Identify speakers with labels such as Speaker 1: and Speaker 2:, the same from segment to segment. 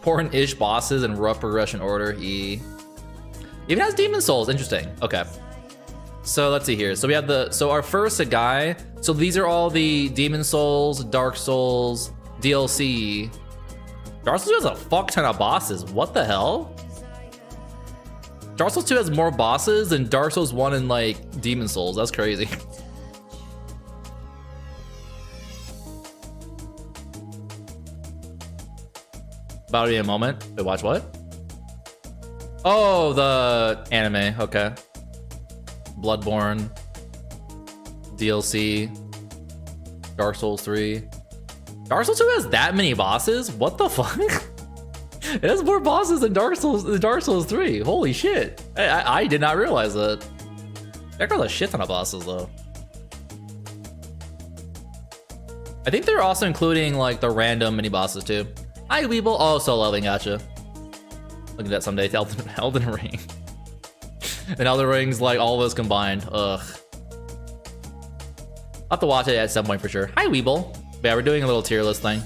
Speaker 1: important-ish bosses in rough progression order. He even has Demon Souls. Interesting. Okay. So let's see here. So we have our first guy. So these are all the Demon Souls, Dark Souls, DLC. Dark Souls 2 has a fuck ton of bosses. What the hell? Dark Souls 2 has more bosses than Dark Souls 1 and like Demon Souls. That's crazy. About to be a moment. Wait, watch what? Oh, the anime. Okay. Bloodborne. DLC. Dark Souls 3. Dark Souls 2 has that many bosses? What the fuck? It has more bosses than Dark Souls 3. Holy shit. I did not realize that. That got a shit ton of bosses though. I think they're also including like the random mini bosses too. Hi Weeble. Oh, so loving, gotcha. Look at that someday. Elden Ring. And Elden Ring's like all of us combined. Ugh. I'll have to watch it at some point for sure. Hi Weeble. Yeah, we're doing a little tier list thing.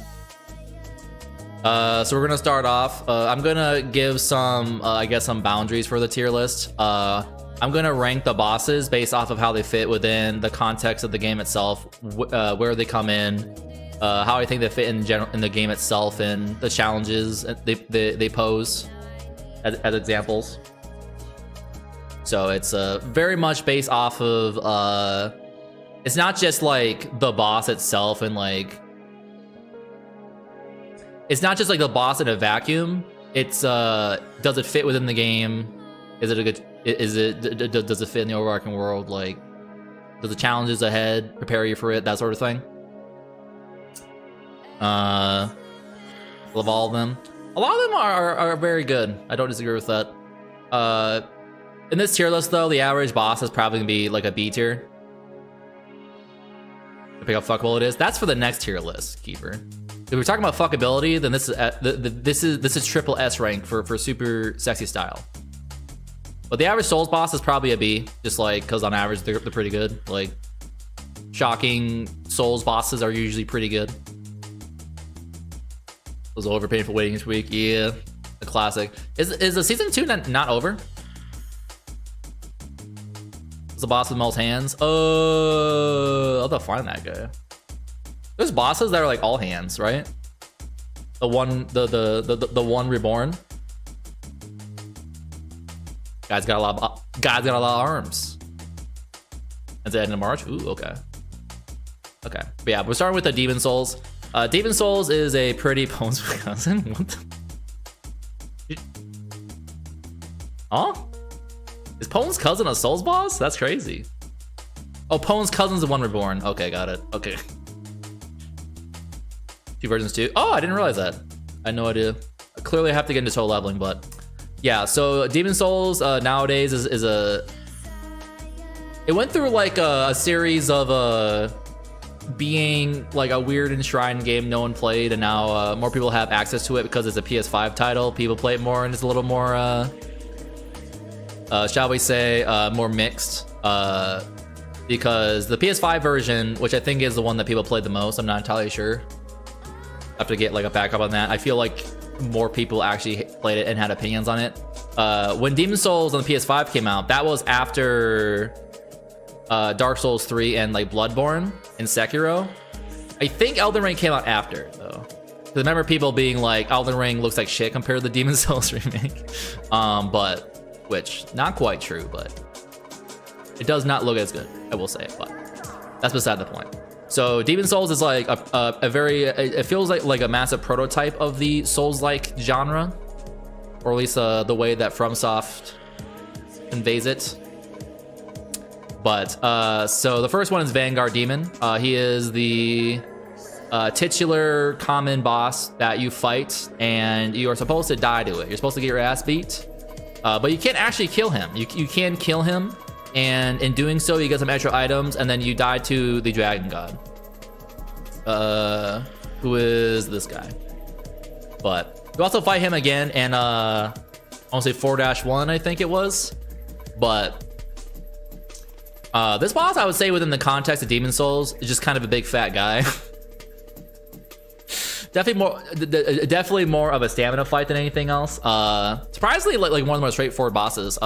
Speaker 1: So we're gonna start off. I'm gonna give some, I guess, some boundaries for the tier list. I'm gonna rank the bosses based off of how they fit within the context of the game itself, where they come in, how I think they fit in general in the game itself, and the challenges they pose as examples. So it's very much based off of. It's not just like the boss itself and like. It's not just like the boss in a vacuum. It's does it fit within the game? Is it a good? Does it fit in the overarching world? Like, does the challenges ahead prepare you for it? That sort of thing. Love all of them. A lot of them are very good. I don't disagree with that. In this tier list though, the average boss is probably gonna be like a B tier. Pick up fuckable it is. That's for the next tier list, Keeper. If we're talking about fuckability, then this is triple S rank for super sexy style. But the average Souls boss is probably a B, just like because on average they're pretty good. Like shocking Souls bosses are usually pretty good. Was over painful waiting each week. Yeah, the classic. Is the season 2 not over? It's the boss with most hands. Oh, I'll have to find that guy. There's bosses that are like all hands, right? The one reborn. Guy's got a lot of arms. At the end of March. Ooh, okay. Okay. But yeah, we're starting with the Demon Souls. Demon Souls is a pretty Pone's cousin. What the? Huh? Is Pone's cousin a Souls boss? That's crazy. Oh, Pone's cousin's the one reborn. Okay, got it. Okay. 2 versions too. Oh, I didn't realize that. I had no idea. Clearly I have to get into total leveling, but yeah. So Demon Souls nowadays is a. It went through like a series of being like a weird enshrined game no one played, and now more people have access to it because it's a PS5 title. People play it more, and it's a little more, shall we say, more mixed. Because the PS5 version, which I think is the one that people played the most, I'm not entirely sure. I have to get like a backup on that. I feel like more people actually played it and had opinions on it. When Demon Souls on the PS5 came out, that was after Dark Souls 3 and like Bloodborne and Sekiro. I think Elden Ring came out after though. Because I remember people being like, Elden Ring looks like shit compared to the Demon Souls remake. But which not quite true, but it does not look as good, I will say, but that's beside the point. So Demon Souls is like a very, it feels like a massive prototype of the Souls-like genre, or at least the way that FromSoft conveys it. But so the first one is Vanguard Demon. He is the titular common boss that you fight, and you are supposed to die to it. You're supposed to get your ass beat, but you can't actually kill him. You can kill him, and in doing so, you get some extra items, and then you die to the Dragon God, who is this guy. But you also fight him again, and I want to say 4-1, I think it was. But this boss, I would say, within the context of Demon Souls, is just kind of a big fat guy. definitely more of a stamina fight than anything else. Surprisingly, like one of the most straightforward bosses.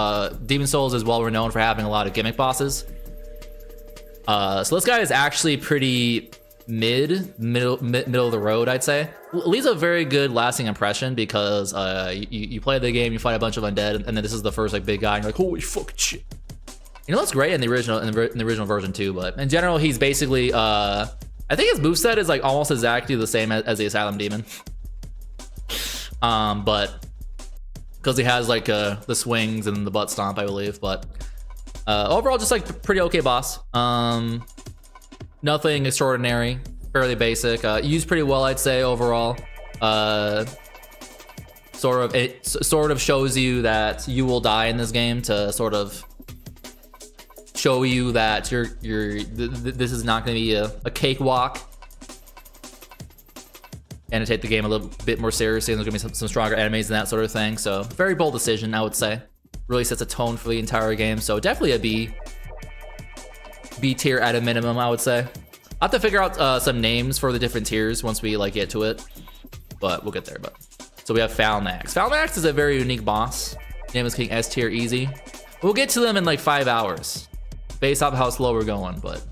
Speaker 1: Demon Souls is well renowned for having a lot of gimmick bosses. So this guy is actually pretty middle of the road, I'd say. Leaves a very good lasting impression because you play the game, you fight a bunch of undead, and then this is the first like big guy, and you're like, holy fuck shit. You know what's great in the original version too, but in general he's basically I think his moveset is like almost exactly the same as the Asylum Demon. But because he has like the swings and the butt stomp, I believe. But overall, just like pretty okay boss. Nothing extraordinary, fairly basic. Used pretty well, I'd say overall. It sort of shows you that you will die in this game to sort of show you that this is not going to be a cakewalk, and to take the game a little bit more seriously, and there's going to be some stronger enemies and that sort of thing. So very bold decision, I would say. Really sets a tone for the entire game. So definitely a B tier at a minimum, I would say. I'll have to figure out some names for the different tiers once we like get to it, but we'll get there. But so we have Falmax. Falmax is a very unique boss. Name is King S tier easy. We'll get to them in like 5 hours, based off how slow we're going. But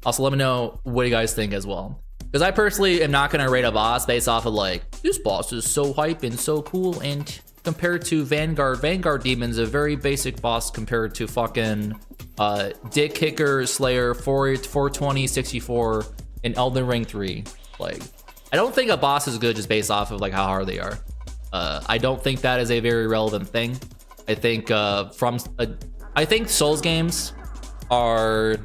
Speaker 1: also let me know what you guys think as well, because I personally am not gonna rate a boss based off of like, this boss is so hype and so cool, and compared to Vanguard Demon's a very basic boss compared to fucking Dick Kicker, Slayer, 420, 64, and Elden Ring 3. Like, I don't think a boss is good just based off of like how hard they are. I don't think that is a very relevant thing. I think I think Souls games are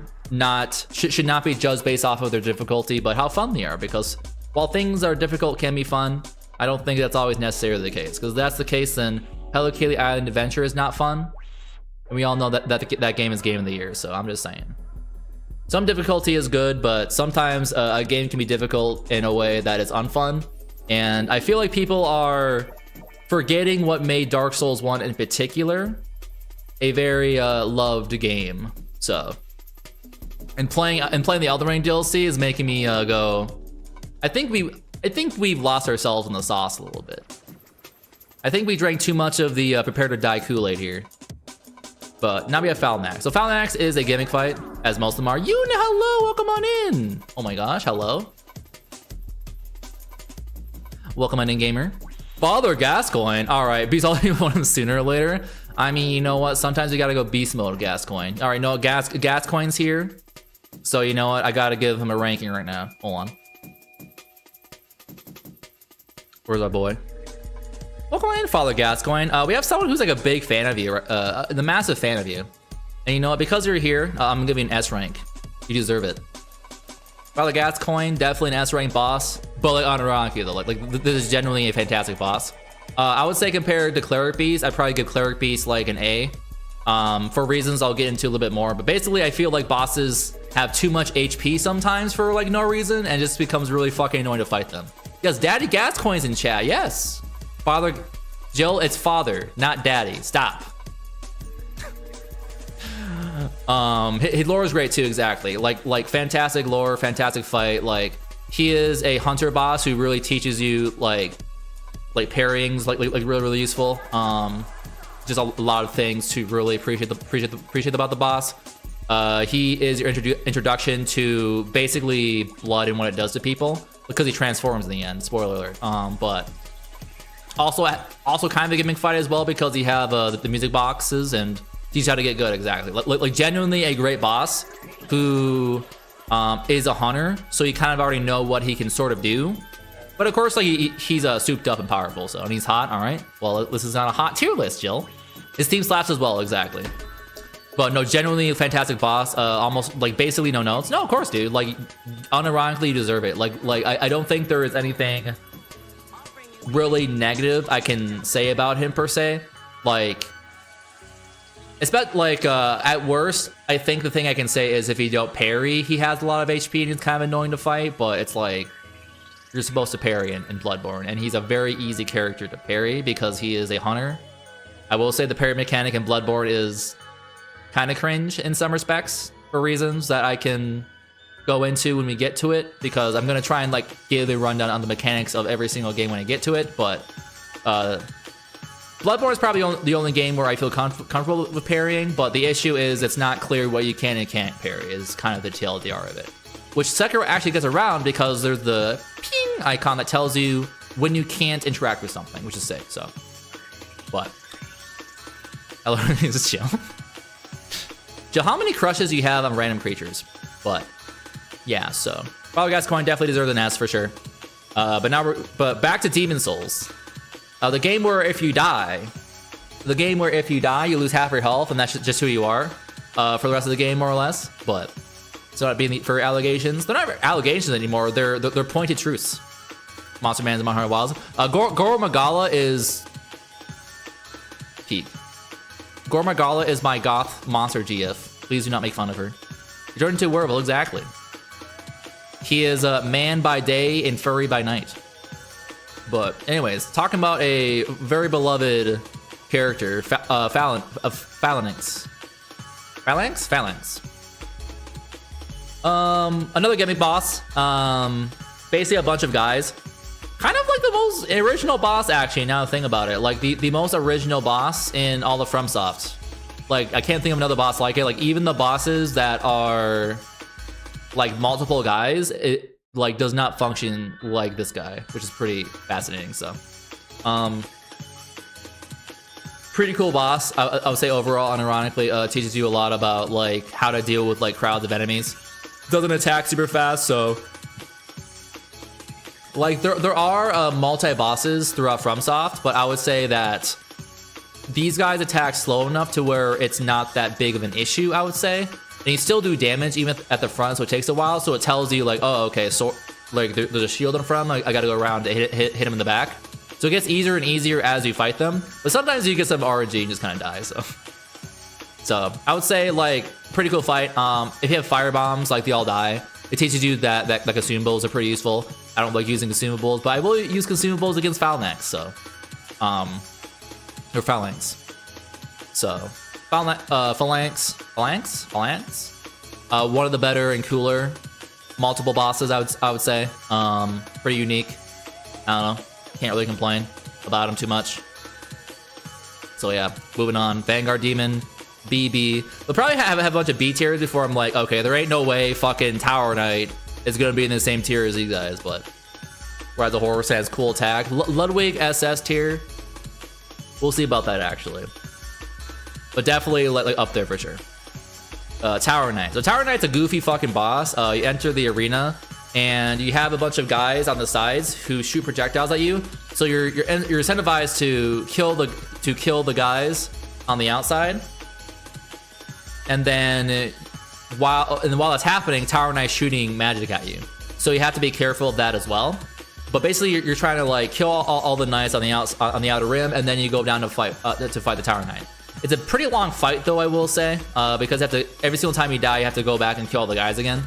Speaker 1: should not be judged based off of their difficulty, but how fun they are. Because while things are difficult can be fun, I don't think that's always necessarily the case. Because if that's the case, then Hello Kitty Island Adventure is not fun, and we all know that game is Game of the Year. So I'm just saying, some difficulty is good, but sometimes a game can be difficult in a way that is unfun. And I feel like people are forgetting what made Dark Souls 1 in particular a very loved game. So, and playing the Elden Ring DLC is making me go, I think we've lost ourselves in the sauce a little bit. I think we drank too much of the prepare to die Kool-Aid here. But now we have Falmax. So Falmax is a gimmick fight, as most of them are. Yuna, hello, welcome on in. Oh my gosh, hello. Welcome on in, gamer. Father Gascoigne. All right, because I'll want him sooner or later. I mean, you know what? Sometimes you gotta go beast mode, Gascoigne. All right, no, Gascoigne's here. So you know what? I gotta give him a ranking right now. Hold on. Where's our boy? Welcome in, Father Gascoigne. We have someone who's like a big fan of you, the massive fan of you. And you know what? Because you're here, I'm gonna give you an S rank. You deserve it. Father Gascoigne, definitely an S rank boss, but like unironically though, like this is genuinely a fantastic boss. I would say compared to Cleric Beast, I'd probably give Cleric Beast like an A. For reasons I'll get into a little bit more, but basically I feel like bosses have too much HP sometimes for like no reason, and it just becomes really fucking annoying to fight them. Yes, Daddy Gascoigne's in chat. Yes, Father Jill, it's Father, not Daddy. Stop. His lore is great too. Exactly, like fantastic lore, fantastic fight. Like he is a hunter boss who really teaches you like parrying's like really useful. Just a lot of things to really appreciate about the boss. He is your introduction to basically blood and what it does to people, because he transforms in the end. Spoiler alert. But also kind of a gimmick fight as well, because you have the music boxes and teach how to get good. Exactly, like genuinely a great boss who is a hunter, so you kind of already know what he can sort of do. But of course, like he's souped up and powerful, so, and he's hot. All right, well, this is not a hot tier list, Jill. His team slaps as well, exactly. But no, genuinely a fantastic boss. Almost like basically no notes. No, of course, dude. Like unironically, you deserve it. Like I don't think there is anything really negative I can say about him per se. Like, at worst, I think the thing I can say is if you don't parry, he has a lot of HP and it's kind of annoying to fight. But it's like you're supposed to parry in Bloodborne, and he's a very easy character to parry because he is a hunter. I will say the parry mechanic in Bloodborne is kind of cringe in some respects for reasons that I can go into when we get to it, because I'm gonna try and like give a rundown on the mechanics of every single game when I get to it. But Bloodborne is probably the only game where I feel comfortable with parrying, but the issue is it's not clear what you can and can't parry is kind of the TLDR of it. Which Sekiro actually gets around because there's the ping icon that tells you when you can't interact with something, which is sick, so. But, I learned this chill. Jill, how many crushes do you have on random creatures? But, yeah, so. Probably Guys Coin definitely deserves an S for sure. But back to Demon Souls. The game where if you die, you lose half your health, and that's just who you are for the rest of the game, more or less. But it's not being for allegations. They're not allegations anymore. They're pointed truths. Monster Man's My Heart Wilds. Goro Magala is peak. Goro Magala is my goth monster GF. Please do not make fun of her. Jordan 2 Werewolf, exactly. He is a man by day and furry by night. But anyways, talking about a very beloved character, Phalanx. Another gimmick boss. Basically a bunch of guys. Kind of like the most original boss, actually, now that I think about it. Like the most original boss in all of FromSoft. Like, I can't think of another boss like it. Like, even the bosses that are like multiple guys, it like does not function like this guy, which is pretty fascinating. So pretty cool boss. I would say overall, unironically, teaches you a lot about like how to deal with like crowds of enemies. Doesn't attack super fast, so like there are multi-bosses throughout FromSoft, but I would say that these guys attack slow enough to where it's not that big of an issue, I would say. And you still do damage even at the front, so it takes a while. So it tells you like, oh, okay, so like there's a shield in front. Like, I gotta go around to hit him in the back. So it gets easier and easier as you fight them. But sometimes you get some RNG and just kind of die. So I would say like pretty cool fight. If you have fire bombs, like they all die. It teaches you that the consumables are pretty useful. I don't like using consumables, but I will use consumables against Phalanx. So, or Phalanx. So. Phalanx. One of the better and cooler multiple bosses, I would say. Pretty unique. I don't know. Can't really complain about him too much. So yeah, moving on. Vanguard Demon, BB. We'll probably have a bunch of B tiers before I'm like, okay, there ain't no way fucking Tower Knight is gonna be in the same tier as you guys, but whereas the Horus has cool attack. Ludwig SS tier. We'll see about that actually. But definitely like up there for sure. Tower Knight. So Tower Knight's a goofy fucking boss. You enter the arena and you have a bunch of guys on the sides who shoot projectiles at you. So you're incentivized to kill the guys on the outside. And then while that's happening, Tower Knight's shooting magic at you. So you have to be careful of that as well. But basically, you're trying to like kill all the knights on the outer rim, and then you go down to fight the Tower Knight. It's a pretty long fight, though, I will say, because every single time you die, you have to go back and kill all the guys again.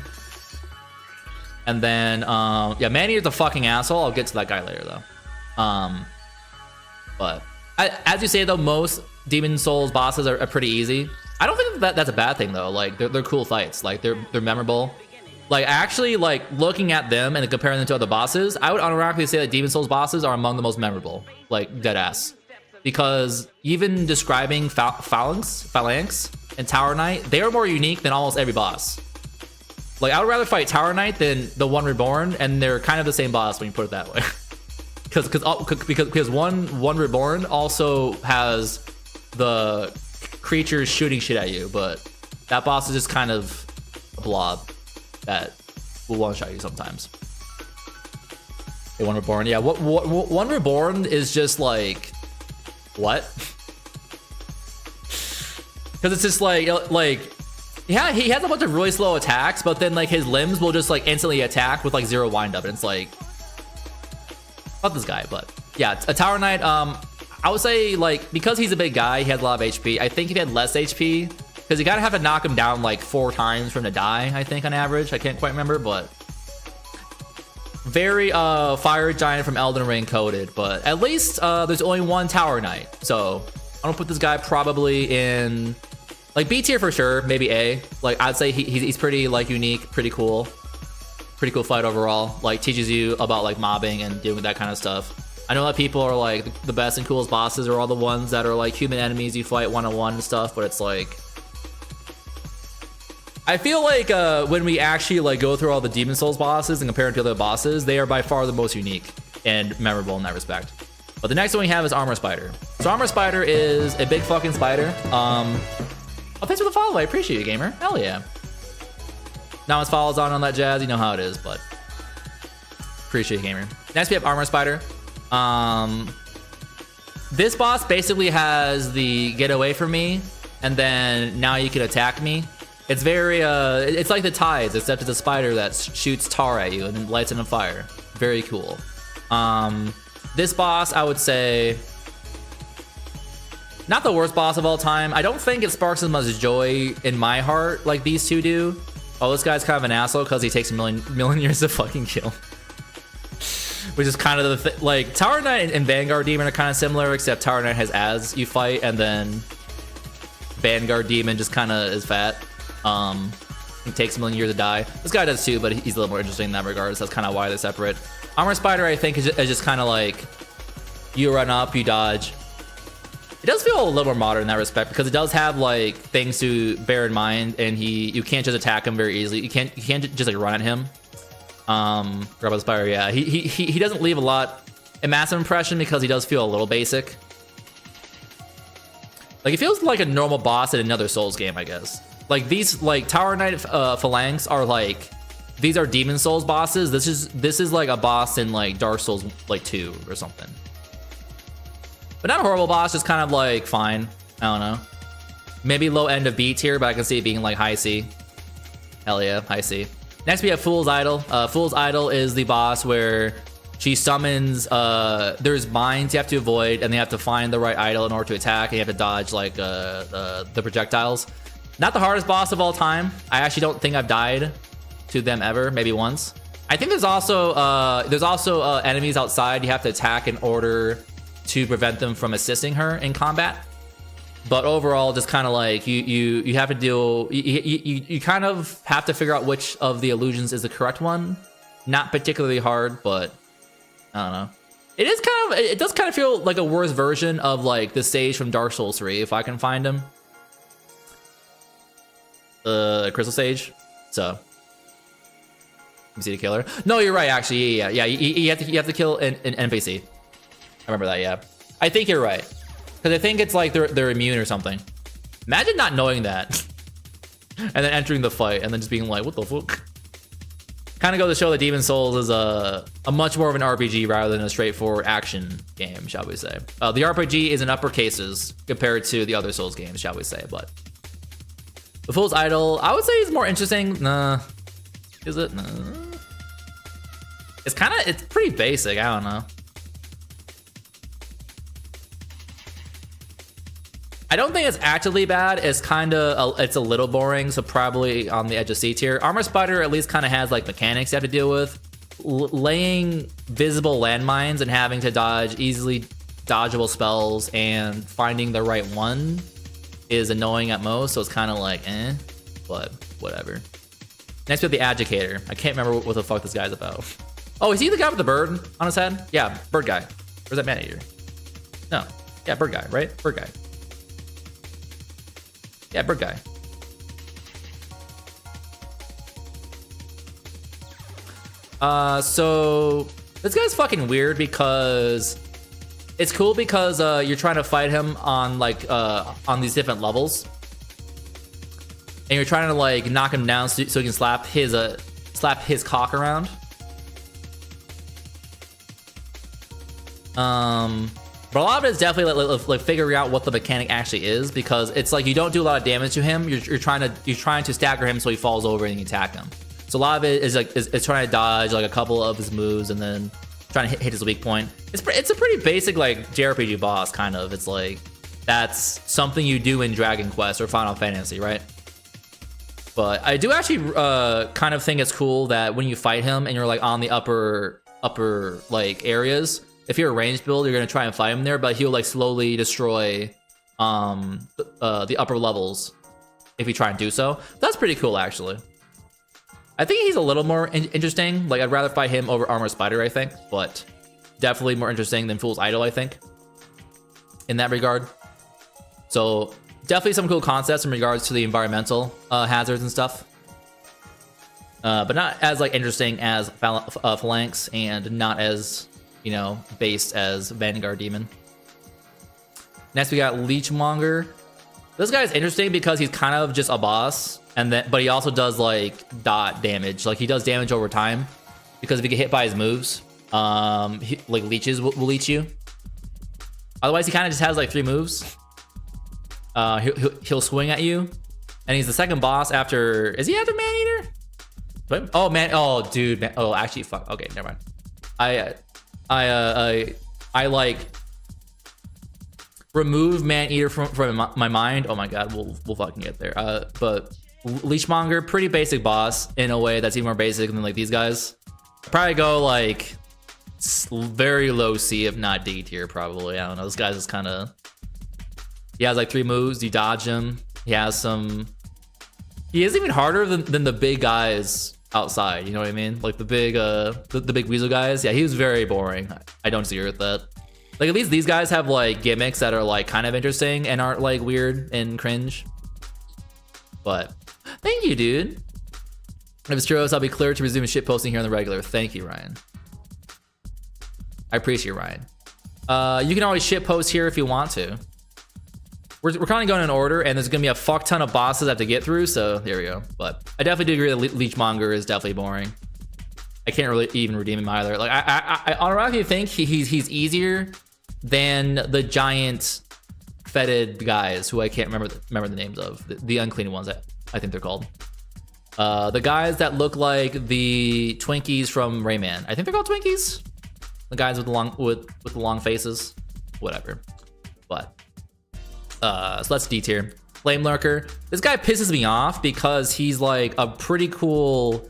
Speaker 1: And then, yeah, Manny is a fucking asshole. I'll get to that guy later, though. But as you say, though, most Demon Souls bosses are pretty easy. I don't think that's a bad thing, though. Like, they're cool fights. Like, they're memorable. Like, actually, like, looking at them and comparing them to other bosses, I would unironically say that Demon Souls bosses are among the most memorable. Like, deadass. Because even describing Phalanx and Tower Knight, they are more unique than almost every boss. Like, I would rather fight Tower Knight than the One Reborn, and they're kind of the same boss when you put it that way. because one Reborn also has the creatures shooting shit at you, but that boss is just kind of a blob that will one-shot you sometimes. Okay, One Reborn, yeah. One Reborn is just like... What? Because it's just like yeah, he has a bunch of really slow attacks, but then like his limbs will just like instantly attack with like 0 wind-up, and it's like, fuck this guy. But yeah, a Tower Knight, I would say like because he's a big guy, he has a lot of HP. I think if he had less HP, because you gotta have to knock him down like 4 times for him to die, I think on average. I can't quite remember, but very fire giant from Elden Ring coded, but at least there's only one Tower Knight, so I'm gonna put this guy probably in like B tier for sure, maybe A. Like I'd say he's pretty like unique, pretty cool. Pretty cool fight overall. Like teaches you about like mobbing and doing that kind of stuff. I know that people are like the best and coolest bosses are all the ones that are like human enemies you fight one-on-one and stuff, but it's like I feel like when we actually like go through all the Demon Souls bosses and compare them to other bosses, they are by far the most unique and memorable in that respect. But the next one we have is Armor Spider. So Armor Spider is a big fucking spider. Oh, thanks for the follow. I appreciate you, gamer. Hell yeah. Now it's follows on that jazz. You know how it is, but appreciate you, gamer. Next we have Armor Spider. This boss basically has the get away from me, and then now you can attack me. It's very, it's like the Tides, except it's a spider that shoots tar at you and then lights it on fire. Very cool. This boss, I would say, not the worst boss of all time. I don't think it sparks as much joy in my heart like these two do. Oh, this guy's kind of an asshole because he takes a million years to fucking kill. Which is kind of the like Tower Knight and Vanguard Demon are kind of similar, except Tower Knight has as you fight, and then Vanguard Demon just kind of is fat. He takes a million years to die. This guy does too, but he's a little more interesting in that regard. So that's kind of why they're separate. Armor Spider, I think, is just kind of like you run up, you dodge. It does feel a little more modern in that respect because it does have like things to bear in mind, and you can't just attack him very easily. You can't just like run at him. Grab the Spider, yeah. He doesn't leave a lot a massive impression because he does feel a little basic. Like it feels like a normal boss in another Souls game, I guess. Like these, like Tower Knight Phalanx are like, these are Demon Souls bosses. This is like a boss in like Dark Souls like 2 or something. But not a horrible boss, just kind of like fine. I don't know. Maybe low end of B tier, but I can see it being like high C. Hell yeah, high C. Next we have Fool's Idol. Fool's Idol is the boss where she summons, there's mines you have to avoid, and they have to find the right idol in order to attack, and you have to dodge like the projectiles. Not the hardest boss of all time. I actually don't think I've died to them ever, maybe once. I think there's also enemies outside you have to attack in order to prevent them from assisting her in combat. But overall, just kind of like you have to deal. You kind of have to figure out which of the illusions is the correct one. Not particularly hard, but I don't know. It does kind of feel like a worse version of like the sage from Dark Souls 3 if I can find him. Crystal Sage. So let me see the killer. No, you're right. Actually, yeah. You have to kill an NPC. I remember that. Yeah, I think you're right. Because I think it's like they're immune or something. Imagine not knowing that. And then entering the fight and then just being like, what the fuck? Kind of goes to show that Demon Souls is a much more of an RPG rather than a straightforward action game, shall we say. The RPG is in upper cases compared to the other Souls games, shall we say. But the Fool's Idol, I would say is more interesting. Nah. Is it? Nah. It's pretty basic. I don't know. I don't think it's actively bad. It's it's a little boring, so probably on the edge of C tier. Armor Spider at least kind of has like mechanics you have to deal with. Laying visible landmines and having to dodge easily dodgeable spells and finding the right one is annoying at most, so it's kind of like but whatever. Next we have the Agitator. I can't remember what the fuck this guy's about. Oh, is he the guy with the bird on his head? Yeah, bird guy. Where's that man-eater? No. Yeah, bird guy, right? Bird guy. Yeah, bird guy. So this guy's fucking weird because it's cool because you're trying to fight him on like on these different levels, and you're trying to like knock him down so he can slap his cock around. But a lot of it is definitely like figuring out what the mechanic actually is, because it's like you don't do a lot of damage to him. You're trying to stagger him so he falls over and you attack him. So a lot of it is like is trying to dodge like a couple of his moves and then trying to hit his weak point. It's a pretty basic like JRPG boss kind of. It's like that's something you do in Dragon Quest or Final Fantasy, right? But I do actually kind of think it's cool that when you fight him and you're like on the upper like areas. If you're a ranged build, you're gonna try and fight him there, but he'll like slowly destroy the upper levels if you try and do so. That's pretty cool, actually. I think he's a little more interesting. Like, I'd rather fight him over Armor Spider, I think, but definitely more interesting than Fool's Idol, I think, in that regard. So definitely some cool concepts in regards to the environmental hazards and stuff, but not as like interesting as Phalanx, and not as, you know, based as Vanguard Demon. Next we got Leechmonger. This guy's interesting because he's kind of just a boss, and then but he also does like dot damage. Like, he does damage over time because if you get hit by his moves, like leeches will leech you. Otherwise, he kind of just has like 3 moves. He'll swing at you, and he's the second boss after. Is he after Maneater? Oh man! Oh dude! Man, oh, actually, fuck. Okay, never mind. I like remove Maneater from my mind. Oh my god, we'll fucking get there. But Leechmonger, pretty basic boss in a way that's even more basic than like these guys. Probably go like very low C, if not D tier. Probably. I don't know. This guy's just kind of. He has like 3 moves. You dodge him. He has some. He is even harder than the big guys outside. You know what I mean? Like the big the big weasel guys. Yeah, he was very boring. I don't disagree with that. Like, at least these guys have like gimmicks that are like kind of interesting and aren't like weird and cringe. But thank you, dude. If it's true, I'll be clear to resume shit posting here on the regular. Thank you, Ryan. I appreciate you, Ryan. You can always shit post here if you want to. We're kind of going in order, and there's gonna be a fuck ton of bosses I have to get through, so there we go. But I definitely do agree that Leechmonger is definitely boring. I can't really even redeem him either. Like, I automatically think he's easier than the giant fetid guys who I can't remember the names of. The unclean ones, I think they're called. The guys that look like the Twinkies from Rayman. I think they're called Twinkies. The guys with the long faces. Whatever. But so that's D tier. Flame Lurker. This guy pisses me off because he's like a pretty cool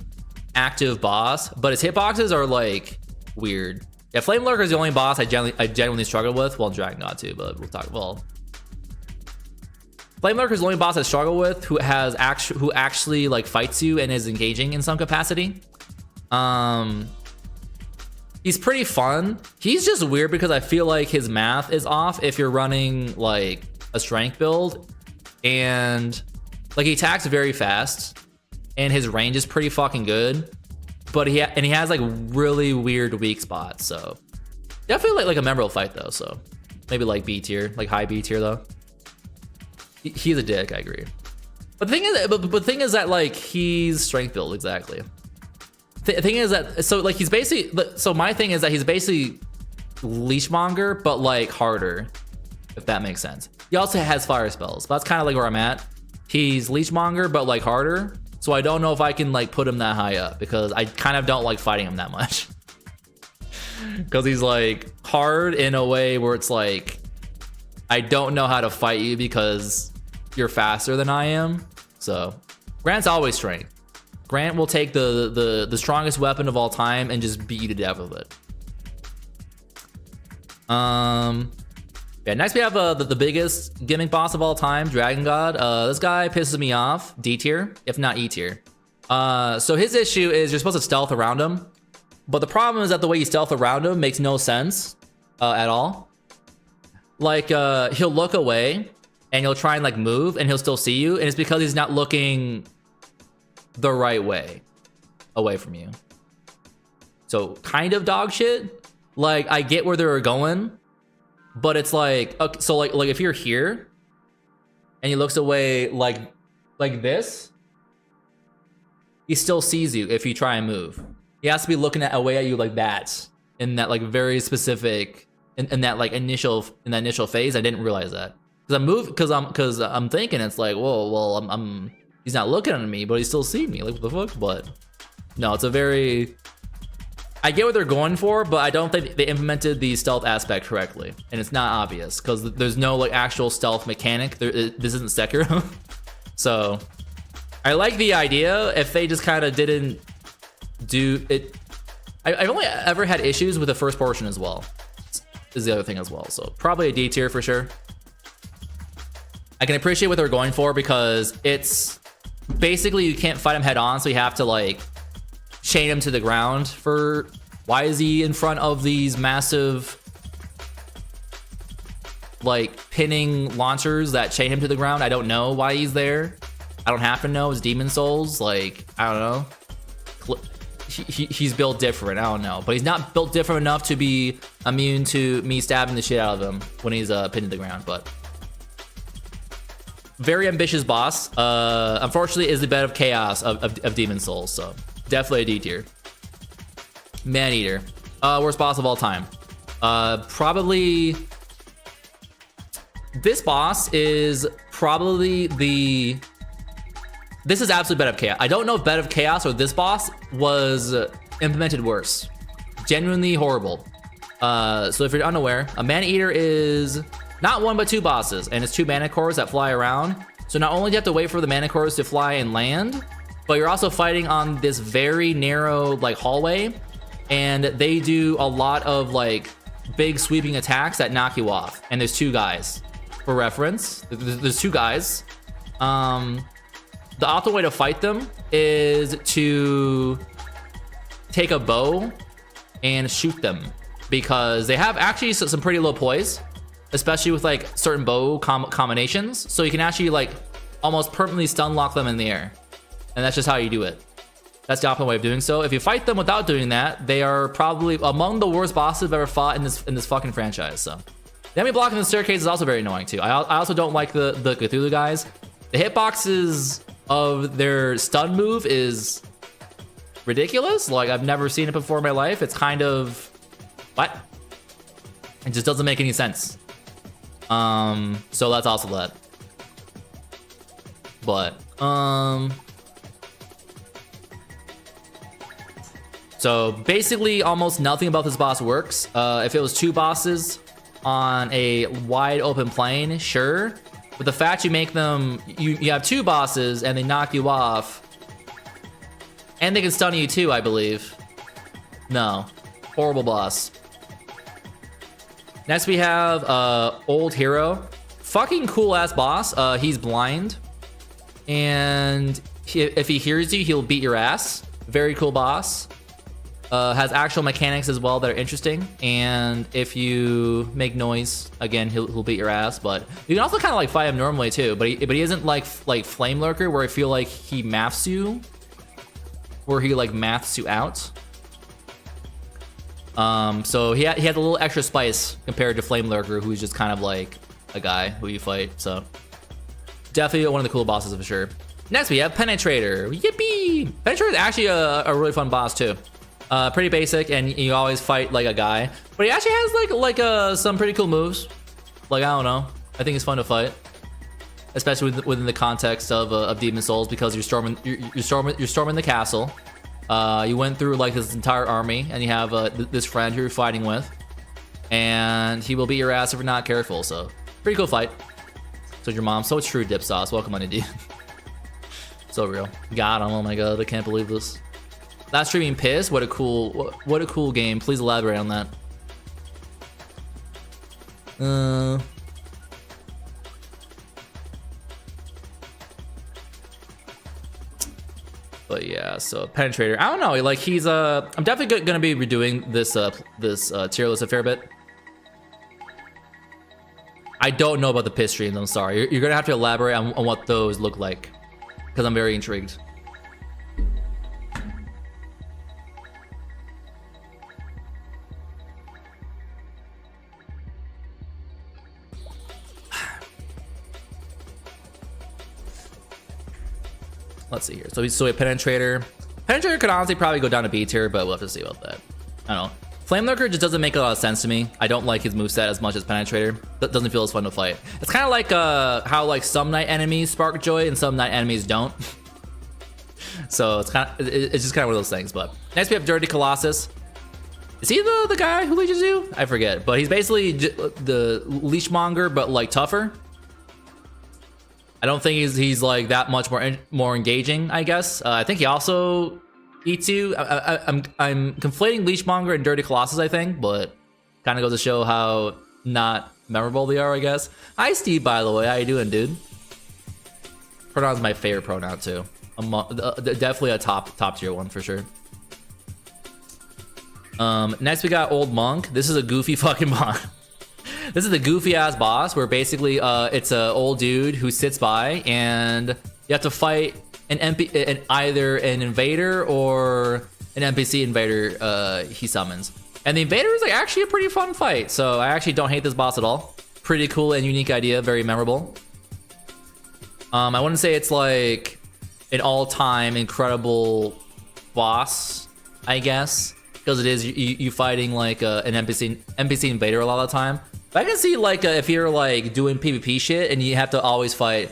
Speaker 1: active boss, but his hitboxes are like weird. Yeah, Flame Lurker is the only boss I genuinely struggle with. Well, Dragon God too, but we'll talk. Well, Flame Lurker is the only boss I struggle with who actually like fights you and is engaging in some capacity. He's pretty fun. He's just weird because I feel like his math is off if you're running like a strength build, and like he attacks very fast and his range is pretty fucking good, but he has like really weird weak spots. So definitely like a memorable fight though. So maybe like B tier, like high B tier though. He's a dick, I agree. But the thing is that like he's strength build exactly. The thing is that so like he's basically my thing is that he's basically Leechmonger but like harder, if that makes sense. He also has fire spells, but that's kind of like where I'm at. He's Leechmonger but like harder, so I don't know if I can like put him that high up because I kind of don't like fighting him that much. Because he's like hard in a way where it's like I don't know how to fight you because you're faster than I am. So Grant's always strength. Grant will take the strongest weapon of all time and just beat you to death with it. Yeah, next we have the biggest gimmick boss of all time, Dragon God. This guy pisses me off. D tier, if not E tier. So his issue is you're supposed to stealth around him, but the problem is that the way you stealth around him makes no sense at all. Like he'll look away and he'll try and like move and he'll still see you, and it's because he's not looking the right way away from you. So kind of dog shit. Like I get where they were going, but it's like okay, so like if you're here and he looks away like this, he still sees you if you try and move. He has to be looking away at you like that in that like very specific in that initial phase. I didn't realize that because I'm thinking it's like well I'm he's not looking at me, but he's still seeing me. Like, what the fuck? But no, it's a very... I get what they're going for, but I don't think they implemented the stealth aspect correctly. And it's not obvious, because there's no like actual stealth mechanic. This isn't Sekiro. So, I like the idea if they just kind of didn't do it. I've only ever had issues with the first portion as well. Is the other thing as well. So, probably a D tier for sure. I can appreciate what they're going for because it's... Basically, you can't fight him head on, so you have to like chain him to the ground for... Why is he in front of these massive, like, pinning launchers that chain him to the ground? I don't know why he's there. I don't have to know. It's Demon Souls. Like, I don't know. He's built different. I don't know. But he's not built different enough to be immune to me stabbing the shit out of him when he's pinned to the ground. But very ambitious boss. Unfortunately, is the bed of chaos of Demon Souls. So definitely a D tier. Man-Eater. Worst boss of all time. Probably... This boss is probably the... This is absolute Bed of Chaos. I don't know if Bed of Chaos or this boss was implemented worse. Genuinely horrible. So if you're unaware, a Man-Eater is not one but two bosses, and it's two mana cores that fly around. So not only do you have to wait for the mana cores to fly and land, but you're also fighting on this very narrow like hallway, and they do a lot of like big sweeping attacks that knock you off. And there's two guys. For reference, there's two guys. The optimal way to fight them is to take a bow and shoot them, because they have actually some pretty low poise, especially with like certain bow combinations. So you can actually like almost permanently stun lock them in the air, and that's just how you do it. That's the optimal way of doing so. If you fight them without doing that, they are probably among the worst bosses I've ever fought in this fucking franchise. So the enemy blocking the staircase is also very annoying too. I also don't like the Cthulhu guys. The hitboxes of their stun move is ridiculous. Like, I've never seen it before in my life. It's kind of... What? It just doesn't make any sense. So that's also that. But, so basically almost nothing about this boss works. If it was two bosses on a wide open plane, sure. But the fact you make them, you have two bosses and they knock you off, and they can stun you too, I believe. No, horrible boss. Next we have Old Hero. Fucking cool ass boss. He's blind, and if he hears you, he'll beat your ass. Very cool boss. Has actual mechanics as well that are interesting, and if you make noise, again, he'll beat your ass. But you can also kind of like fight him normally too. But he isn't like Flame Lurker, where I feel like he maths you, where he like maths you out. So he has a little extra spice compared to Flame Lurker, who's just kind of like a guy who you fight. So definitely one of the cool bosses for sure. Next we have Penetrator. Yippee! Penetrator is actually a really fun boss too. Pretty basic, and you always fight like a guy, but he actually has some pretty cool moves. Like, I don't know, I think it's fun to fight, especially within the context of Demon Souls, because you're storming the castle. You went through like this entire army, and you have this friend who you're fighting with, and he will beat your ass if you're not careful. So pretty cool fight. So your mom, so true, dip sauce. Welcome on Indeed. So real. Got him. Oh my god, I can't believe this. Last streaming piss. What a cool game. Please elaborate on that. But yeah, so Penetrator. I don't know. Like, he's I'm definitely gonna be redoing this tier list a fair bit. I don't know about the piss streams. I'm sorry. You're gonna have to elaborate on what those look like, because I'm very intrigued. Let's see here. So we have Penetrator. Penetrator could honestly probably go down to B tier, but we'll have to see about that. I don't know. Flame Lurker just doesn't make a lot of sense to me. I don't like his moveset as much as Penetrator. That doesn't feel as fun to fight. It's kind of like how like some night enemies spark joy and some night enemies don't. So it's just kind of one of those things. But next we have Dirty Colossus. Is he the guy who leeches you? I forget. But he's basically the leechmonger, but like tougher. I don't think he's like that much more engaging, I guess. I think he also eats you. I'm conflating Leechmonger and Dirty Colossus, I think, but kind of goes to show how not memorable they are, I guess. Hi, Steve, by the way. How you doing, dude? Pronoun's my favorite pronoun, too. Definitely a top tier one, for sure. Next we got Old Monk. This is a goofy fucking boss. This is the goofy ass boss where basically it's a old dude who sits by and you have to fight either an invader or an NPC invader he summons. And the invader is like actually a pretty fun fight. So I actually don't hate this boss at all. Pretty cool and unique idea, very memorable. I wouldn't say it's like an all-time incredible boss, I guess, because it is you fighting like an NPC invader a lot of the time. But I can see like if you're like doing PvP shit and you have to always fight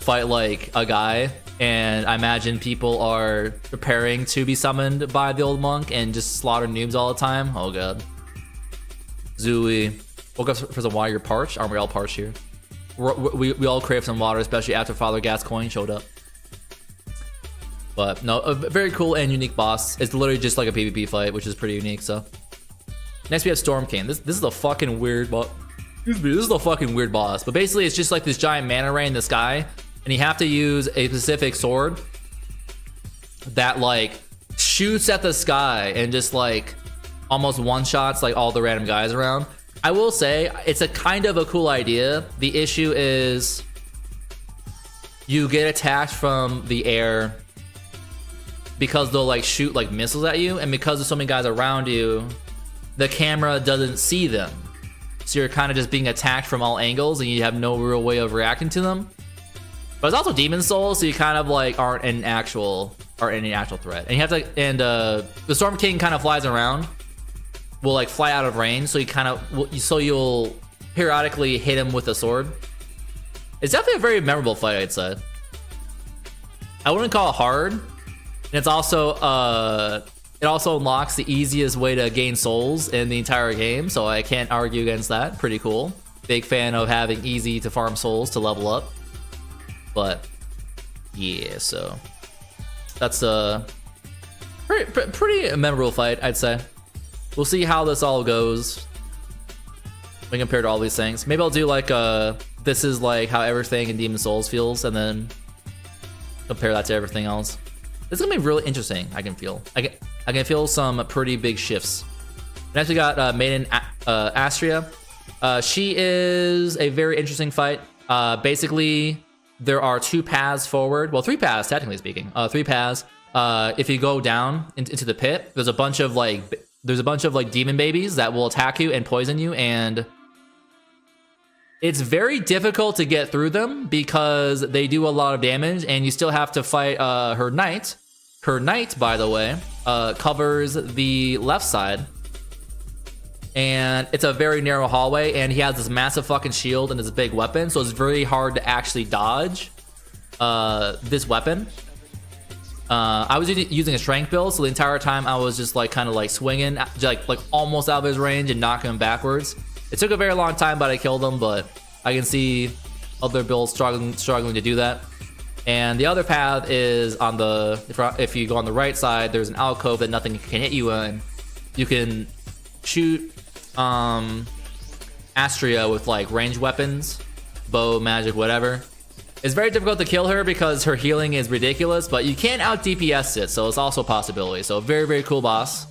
Speaker 1: like a guy, and I imagine people are preparing to be summoned by the Old Monk and just slaughter noobs all the time. Oh god. Zooey. Woke up for some water. You're parched? Aren't we all parched here? We all crave some water, especially after Father Gascoigne showed up. But no, a very cool and unique boss. It's literally just like a PvP fight, which is pretty unique. So next we have Storm King. This is a fucking weird boss. Excuse me, this is a fucking weird boss. But basically, it's just like this giant mana ray in the sky, and you have to use a specific sword that like shoots at the sky and just like almost one shots like all the random guys around. I will say it's a kind of a cool idea. The issue is you get attacked from the air because they'll like shoot like missiles at you, and because there's so many guys around you, the camera doesn't see them. So you're kind of just being attacked from all angles and you have no real way of reacting to them. But it's also Demon Souls, so you kind of like aren't any actual threat. And you have to, and the Storm King kind of flies around, will like fly out of range, so you kind of you'll periodically hit him with a sword. It's definitely a very memorable fight, I'd say. I wouldn't call it hard, and it's also it also unlocks the easiest way to gain souls in the entire game, so I can't argue against that. Pretty cool. Big fan of having easy to farm souls to level up. But yeah, so that's a pretty memorable fight, I'd say. We'll see how this all goes when compared to all these things. Maybe I'll do like this is like how everything in Demon Souls feels, and then compare that to everything else. This is gonna be really interesting. I can feel some pretty big shifts. Next we got Maiden Astria. She is a very interesting fight. Basically, there are two paths forward. Well, three paths technically speaking. Three paths. If you go down into the pit, there's a bunch of like demon babies that will attack you and poison you, and it's very difficult to get through them because they do a lot of damage, and you still have to fight her knight. Her knight, by the way, covers the left side, and it's a very narrow hallway, and he has this massive fucking shield and this big weapon, so it's very hard to actually dodge this weapon. I was using a strength build, so the entire time I was just like kind of like swinging, like almost out of his range and knocking him backwards. It took a very long time, but I killed him. But I can see other builds struggling to do that. And the other path is on the if you go on the right side, there's an alcove that nothing can hit you in. You can shoot Astria with like ranged weapons, bow, magic, whatever. It's very difficult to kill her because her healing is ridiculous, but you can't out DPS it, so it's also a possibility. So very, very cool boss.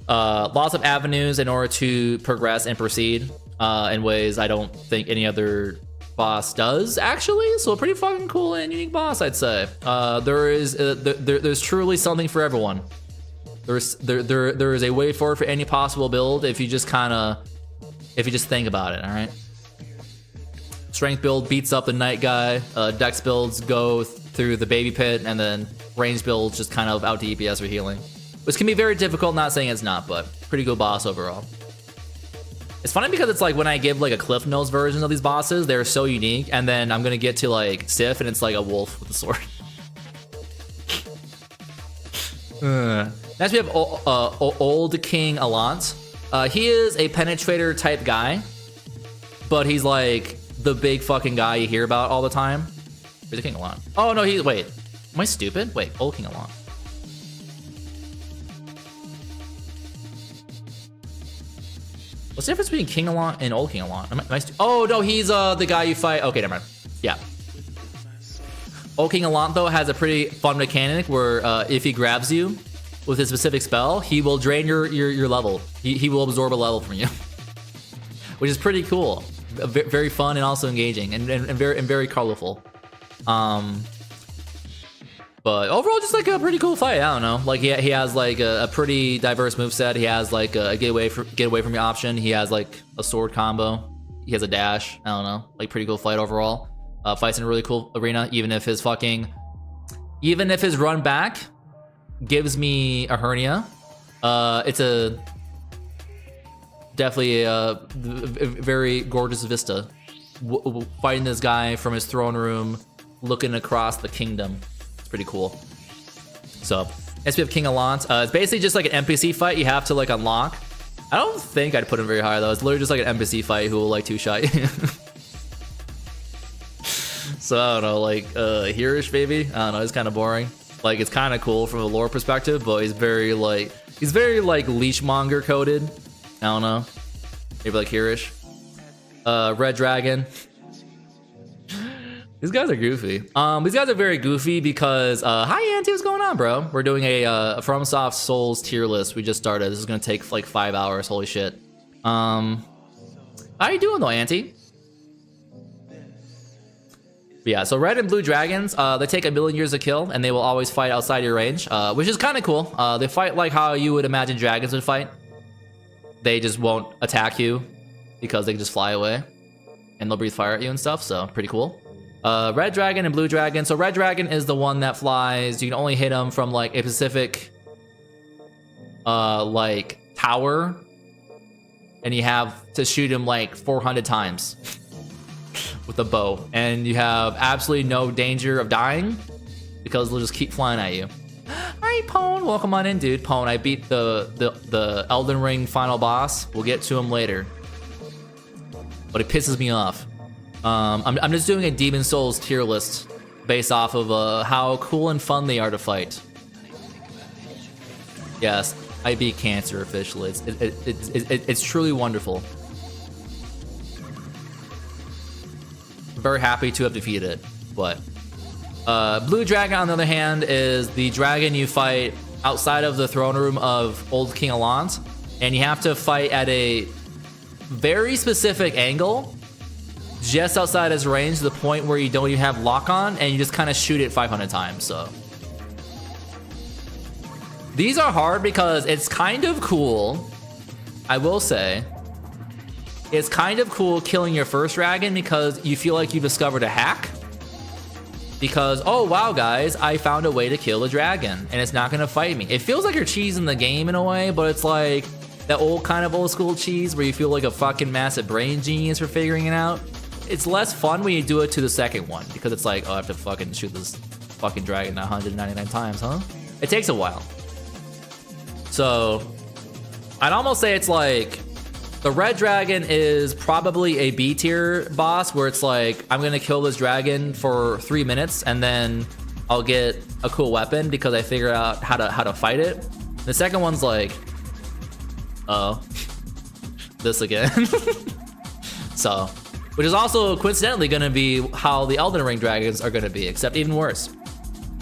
Speaker 1: Lots of avenues in order to progress and proceed in ways I don't think any other boss does, actually. So a pretty fucking cool and unique boss, I'd say. There's truly something for everyone. There is a way forward for any possible build if you just think about it, all right? Strength build beats up the knight guy. Dex builds go through the baby pit, and then range builds just kind of out DPS or healing, which can be very difficult. Not saying it's not, but pretty good boss overall. It's funny because it's like when I give like a Cliff Notes version of these bosses, they're so unique, and then I'm gonna get to like Sif, and it's like a wolf with a sword. Next we have Old King Allant. He is a penetrator type guy, but he's like the big fucking guy you hear about all the time. Where's the King Allant? Oh no, wait. Am I stupid? Wait, Old King Allant. What's the difference between King Allant and Old King Allant? Oh no, he's the guy you fight. Okay, never mind. Yeah. Old King Allant though has a pretty fun mechanic where if he grabs you, with his specific spell, he will drain your level. He will absorb a level from you, which is pretty cool. Very fun and also engaging and very colorful. But overall, just like a pretty cool fight. I don't know. Like he has like a pretty diverse moveset. He has like a get away from your option. He has like a sword combo. He has a dash. I don't know. Like pretty cool fight overall. Fights in a really cool arena. Even if his run back gives me a hernia. It's definitely a very gorgeous vista. Fighting this guy from his throne room, looking across the kingdom. Pretty cool. So next we have King Allant. It's basically just like an NPC fight you have to like unlock. I don't think I'd put him very high though. It's literally just like an NPC fight who will like two-shot you. So I don't know, like Hereish maybe. I don't know, it's kind of boring. Like it's kind of cool from a lore perspective, but he's very like leechmonger coded. I don't know, maybe like Hereish. Red Dragon. These guys are goofy. These guys are very goofy because, hi Auntie, what's going on, bro? We're doing a FromSoft Souls tier list. We just started. This is gonna take like 5 hours. Holy shit. How you doing though, Auntie? But yeah, so red and blue dragons, they take 1,000,000 years to kill, and they will always fight outside your range, which is kind of cool. They fight like how you would imagine dragons would fight. They just won't attack you because they can just fly away, and they'll breathe fire at you and stuff. So pretty cool. Red dragon and blue dragon. So red dragon is the one that flies. You can only hit him from like a specific like tower, and you have to shoot him like 400 times with a bow, and you have absolutely no danger of dying because they'll just keep flying at you. Alright, Pone, welcome on in, dude. Pone, I beat the Elden Ring final boss. We'll get to him later, but it pisses me off. I'm just doing a Demon Souls tier list based off of how cool and fun they are to fight. Yes, I beat cancer officially. It's truly wonderful. Very happy to have defeated it. But blue dragon, on the other hand, is the dragon you fight outside of the throne room of old King Allant, and you have to fight at a very specific angle, just outside his range, to the point where you don't even have lock on, and you just kind of shoot it 500 times. So these are hard because it's kind of cool. I will say it's kind of cool killing your first dragon because you feel like you discovered a hack. Because, oh wow guys, I found a way to kill a dragon and it's not gonna fight me. It feels like you're cheesing the game in a way, but it's like that old kind of old school cheese where you feel like a fucking massive brain genius for figuring it out. It's less fun when you do it to the second one because it's like, oh, I have to fucking shoot this fucking dragon 199 times, huh? It takes a while. So I'd almost say it's like the red dragon is probably a B tier boss where it's like, I'm gonna kill this dragon for 3 minutes and then I'll get a cool weapon because I figured out how to fight it. The second one's like, oh, this again. So, which is also coincidentally gonna be how the Elden Ring dragons are gonna be, except even worse.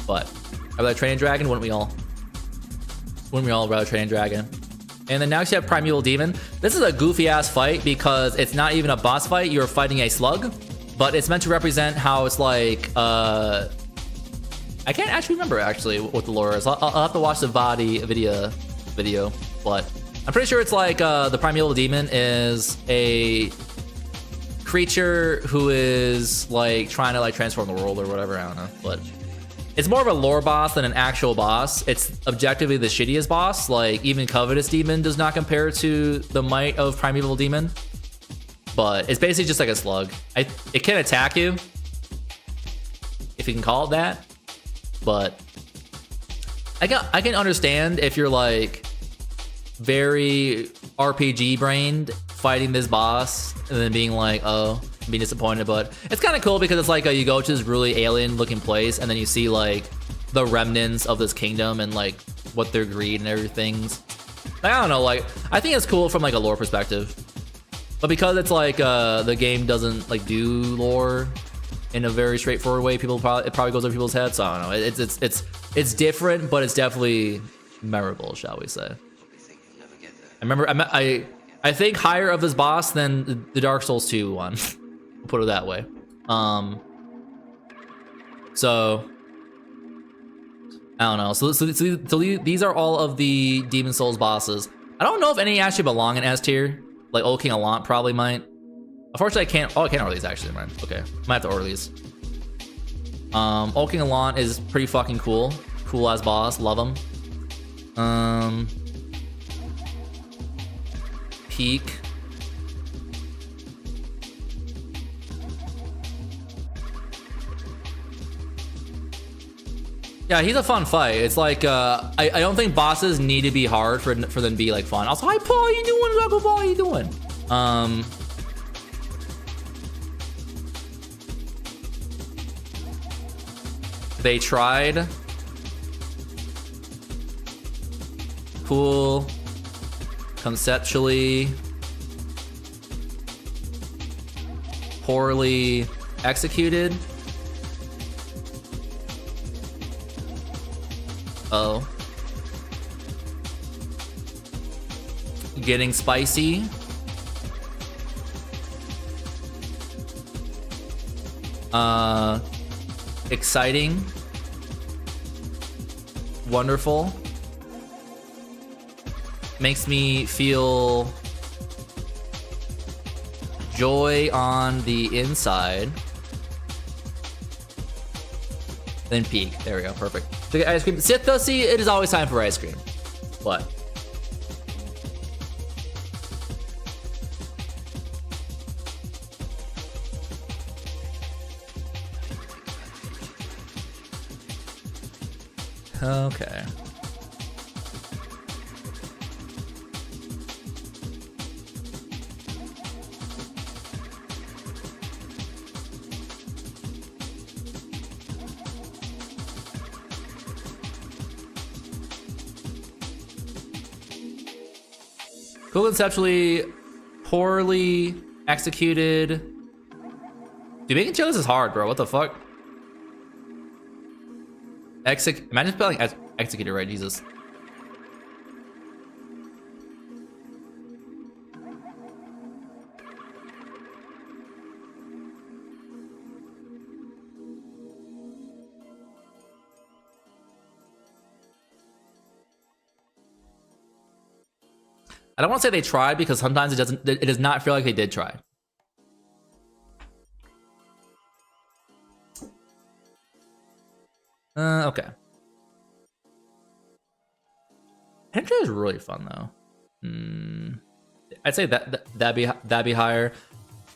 Speaker 1: But I rather train a dragon, wouldn't we all? Wouldn't we all rather train a dragon? And then next you have Primeval Demon. This is a goofy ass fight because it's not even a boss fight, you're fighting a slug, but it's meant to represent how it's like, I can't actually remember what the lore is. I'll have to watch the body video, but I'm pretty sure it's like the Primeval Demon is a creature who is like trying to like transform the world or whatever, I don't know, but it's more of a lore boss than an actual boss. It's objectively the shittiest boss. Like even Covetous Demon does not compare to the might of Primeval Demon, but it's basically just like a slug. It can attack you, if you can call it that, but I can understand if you're like very RPG brained fighting this boss and then being like, oh, being disappointed. But it's kind of cool because it's like you go to this really alien looking place and then you see like the remnants of this kingdom and like what their greed and everything's. I don't know, like I think it's cool from like a lore perspective, but because it's like the game doesn't like do lore in a very straightforward way, it probably goes over people's heads. So I don't know, it's different, but it's definitely memorable, shall we say. I remember I think higher of his boss than the Dark Souls 2 one. We'll put it that way. So I don't know. So these are all of the Demon Souls bosses. I don't know if any actually belong in S tier. Like Old King Allant probably might. Unfortunately, I can't. Oh, I can't order these actually. Right? Okay, might have to order these. Old King Allant is pretty fucking cool. Cool ass boss. Love him. Peak. Yeah, he's a fun fight. It's like I don't think bosses need to be hard for them to be like fun. Also, hi Paul, how you doing? Drago Ball, how you doing? They tried. Cool. Conceptually. Poorly executed. Oh. Getting spicy. Exciting. Wonderful. Makes me feel joy on the inside. Then peak. There we go. Perfect. To get ice cream. Sith though, see, it is always time for ice cream. What? Okay. Cool conceptually, poorly executed. Dude, making chilies is hard, bro. What the fuck? Imagine spelling executed right, Jesus. I don't want to say they tried because sometimes it does not feel like they did try. Okay. Henry is really fun though. I'd say that'd be higher.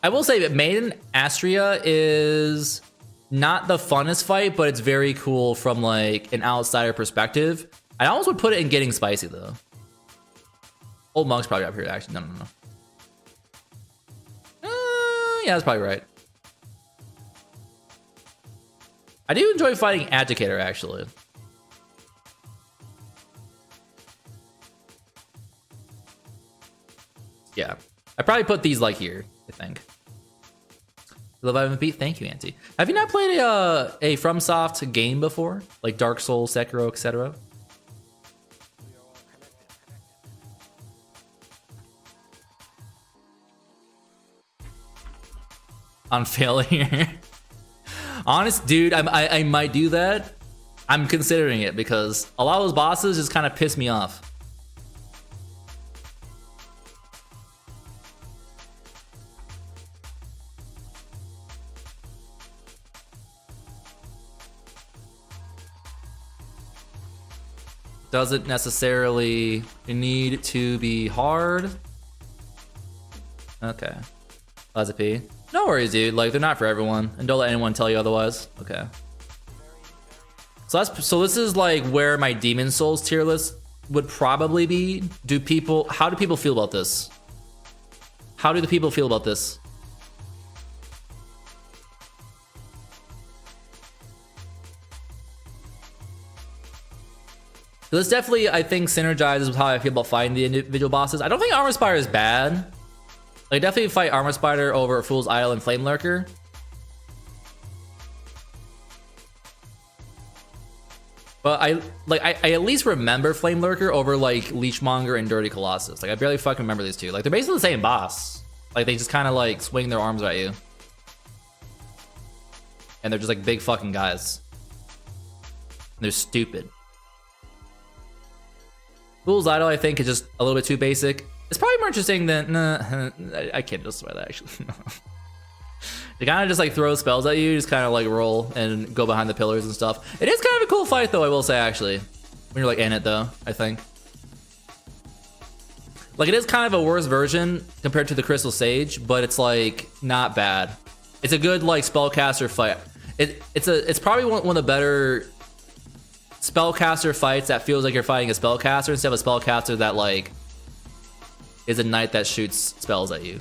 Speaker 1: I will say that Maiden Astria is not the funnest fight, but it's very cool from like an outsider perspective. I almost would put it in Getting Spicy though. Old Monk's probably up here actually. No. Yeah, that's probably right. I do enjoy fighting Agitator actually. Yeah, I probably put these like here, I think. Love I haven't beat. Thank you, Auntie. Have you not played a FromSoft game before, like Dark Souls, Sekiro, etc.? On failure. Honest, dude, I might do that. I'm considering it because a lot of those bosses just kind of piss me off. Doesn't necessarily need to be hard. Okay. P. No worries, dude. Like, they're not for everyone, and don't let anyone tell you otherwise. Okay. So this is like where my Demon Souls tier list would probably be. How do people feel about this? How do the people feel about this? This definitely, I think, synergizes with how I feel about fighting the individual bosses. I don't think Armor Spider is bad. Like, definitely fight Armor Spider over Fool's Idol and Flame Lurker. But I at least remember Flame Lurker over like Leechmonger and Dirty Colossus. Like I barely fucking remember these two. Like they're basically the same boss. Like they just kind of like swing their arms at you. And they're just like big fucking guys. And they're stupid. Fool's Idol, I think, is just a little bit too basic. It's probably more interesting than... Nah, I can't justify that, actually. They kind of just like throw spells at you, just kind of like roll and go behind the pillars and stuff. It is kind of a cool fight, though, I will say, actually. When you're like in it, though, I think. Like, it is kind of a worse version compared to the Crystal Sage, but it's like not bad. It's a good like spellcaster fight. It's probably one of the better spellcaster fights that feels like you're fighting a spellcaster instead of a spellcaster that like is a knight that shoots spells at you,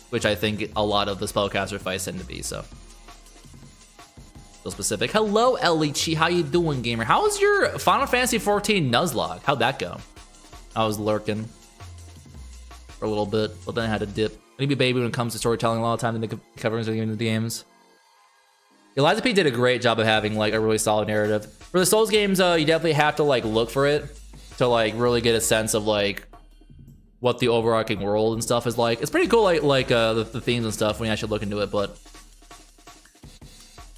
Speaker 1: which I think a lot of the spellcaster fights tend to be. So specific. Hello, Elichi. How you doing, gamer? How was your Final Fantasy 14 Nuzlocke? How'd that go? I was lurking for a little bit, but then I had to dip. Maybe baby when it comes to storytelling a lot of time in the covers of the games. Eliza P did a great job of having like a really solid narrative. For the Souls games, you definitely have to like look for it to like really get a sense of like what the overarching world and stuff is like. It's pretty cool, like the themes and stuff when you actually look into it. But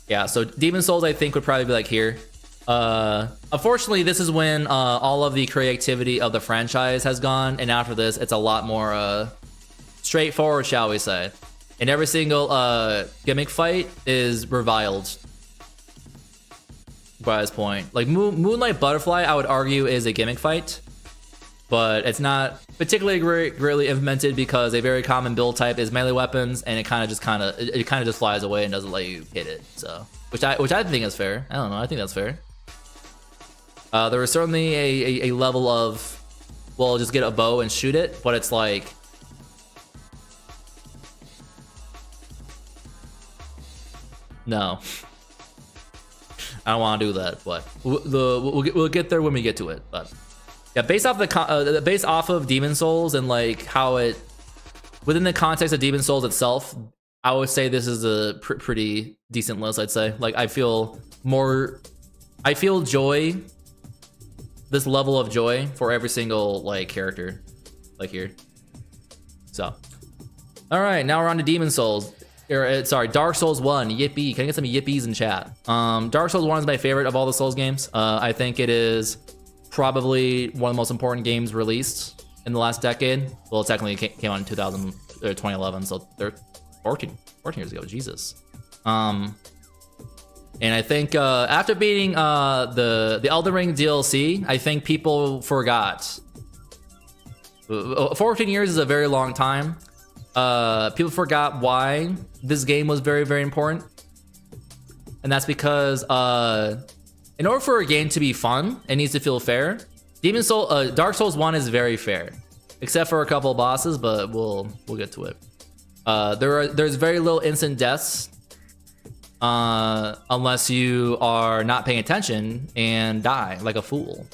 Speaker 1: yeah, so Demon Souls I think would probably be like here. Unfortunately, this is when all of the creativity of the franchise has gone, and after this, it's a lot more straightforward, shall we say. And every single gimmick fight is reviled by this point. Like Moonlight Butterfly, I would argue, is a gimmick fight, but it's not particularly greatly implemented because a very common build type is melee weapons, and it kind of just flies away and doesn't let you hit it. So, which I think is fair. I don't know. I think that's fair. There was certainly a level of, well, just get a bow and shoot it, but it's like. No, I don't want to do that, but we'll get there when we get to it. But yeah, based off of Demon Souls and like how it within the context of Demon Souls itself, I would say this is a pretty decent list. I'd say like I feel joy, this level of joy for every single like character, like here. So, all right, now we're on to Demon Souls. Sorry, Dark Souls 1, yippee. Can I get some yippies in chat? Dark Souls 1 is my favorite of all the Souls games. I think it is probably one of the most important games released in the last decade. Well, it technically came out in 2011, so they're 14 years ago, Jesus. And I think after beating the Elden Ring DLC, I think people forgot. 14 years is a very long time. People forgot why this game was very, very important. And that's because in order for a game to be fun, it needs to feel fair. Dark Souls 1 is very fair, except for a couple of bosses, but we'll get to it. There's very little instant deaths unless you are not paying attention and die like a fool.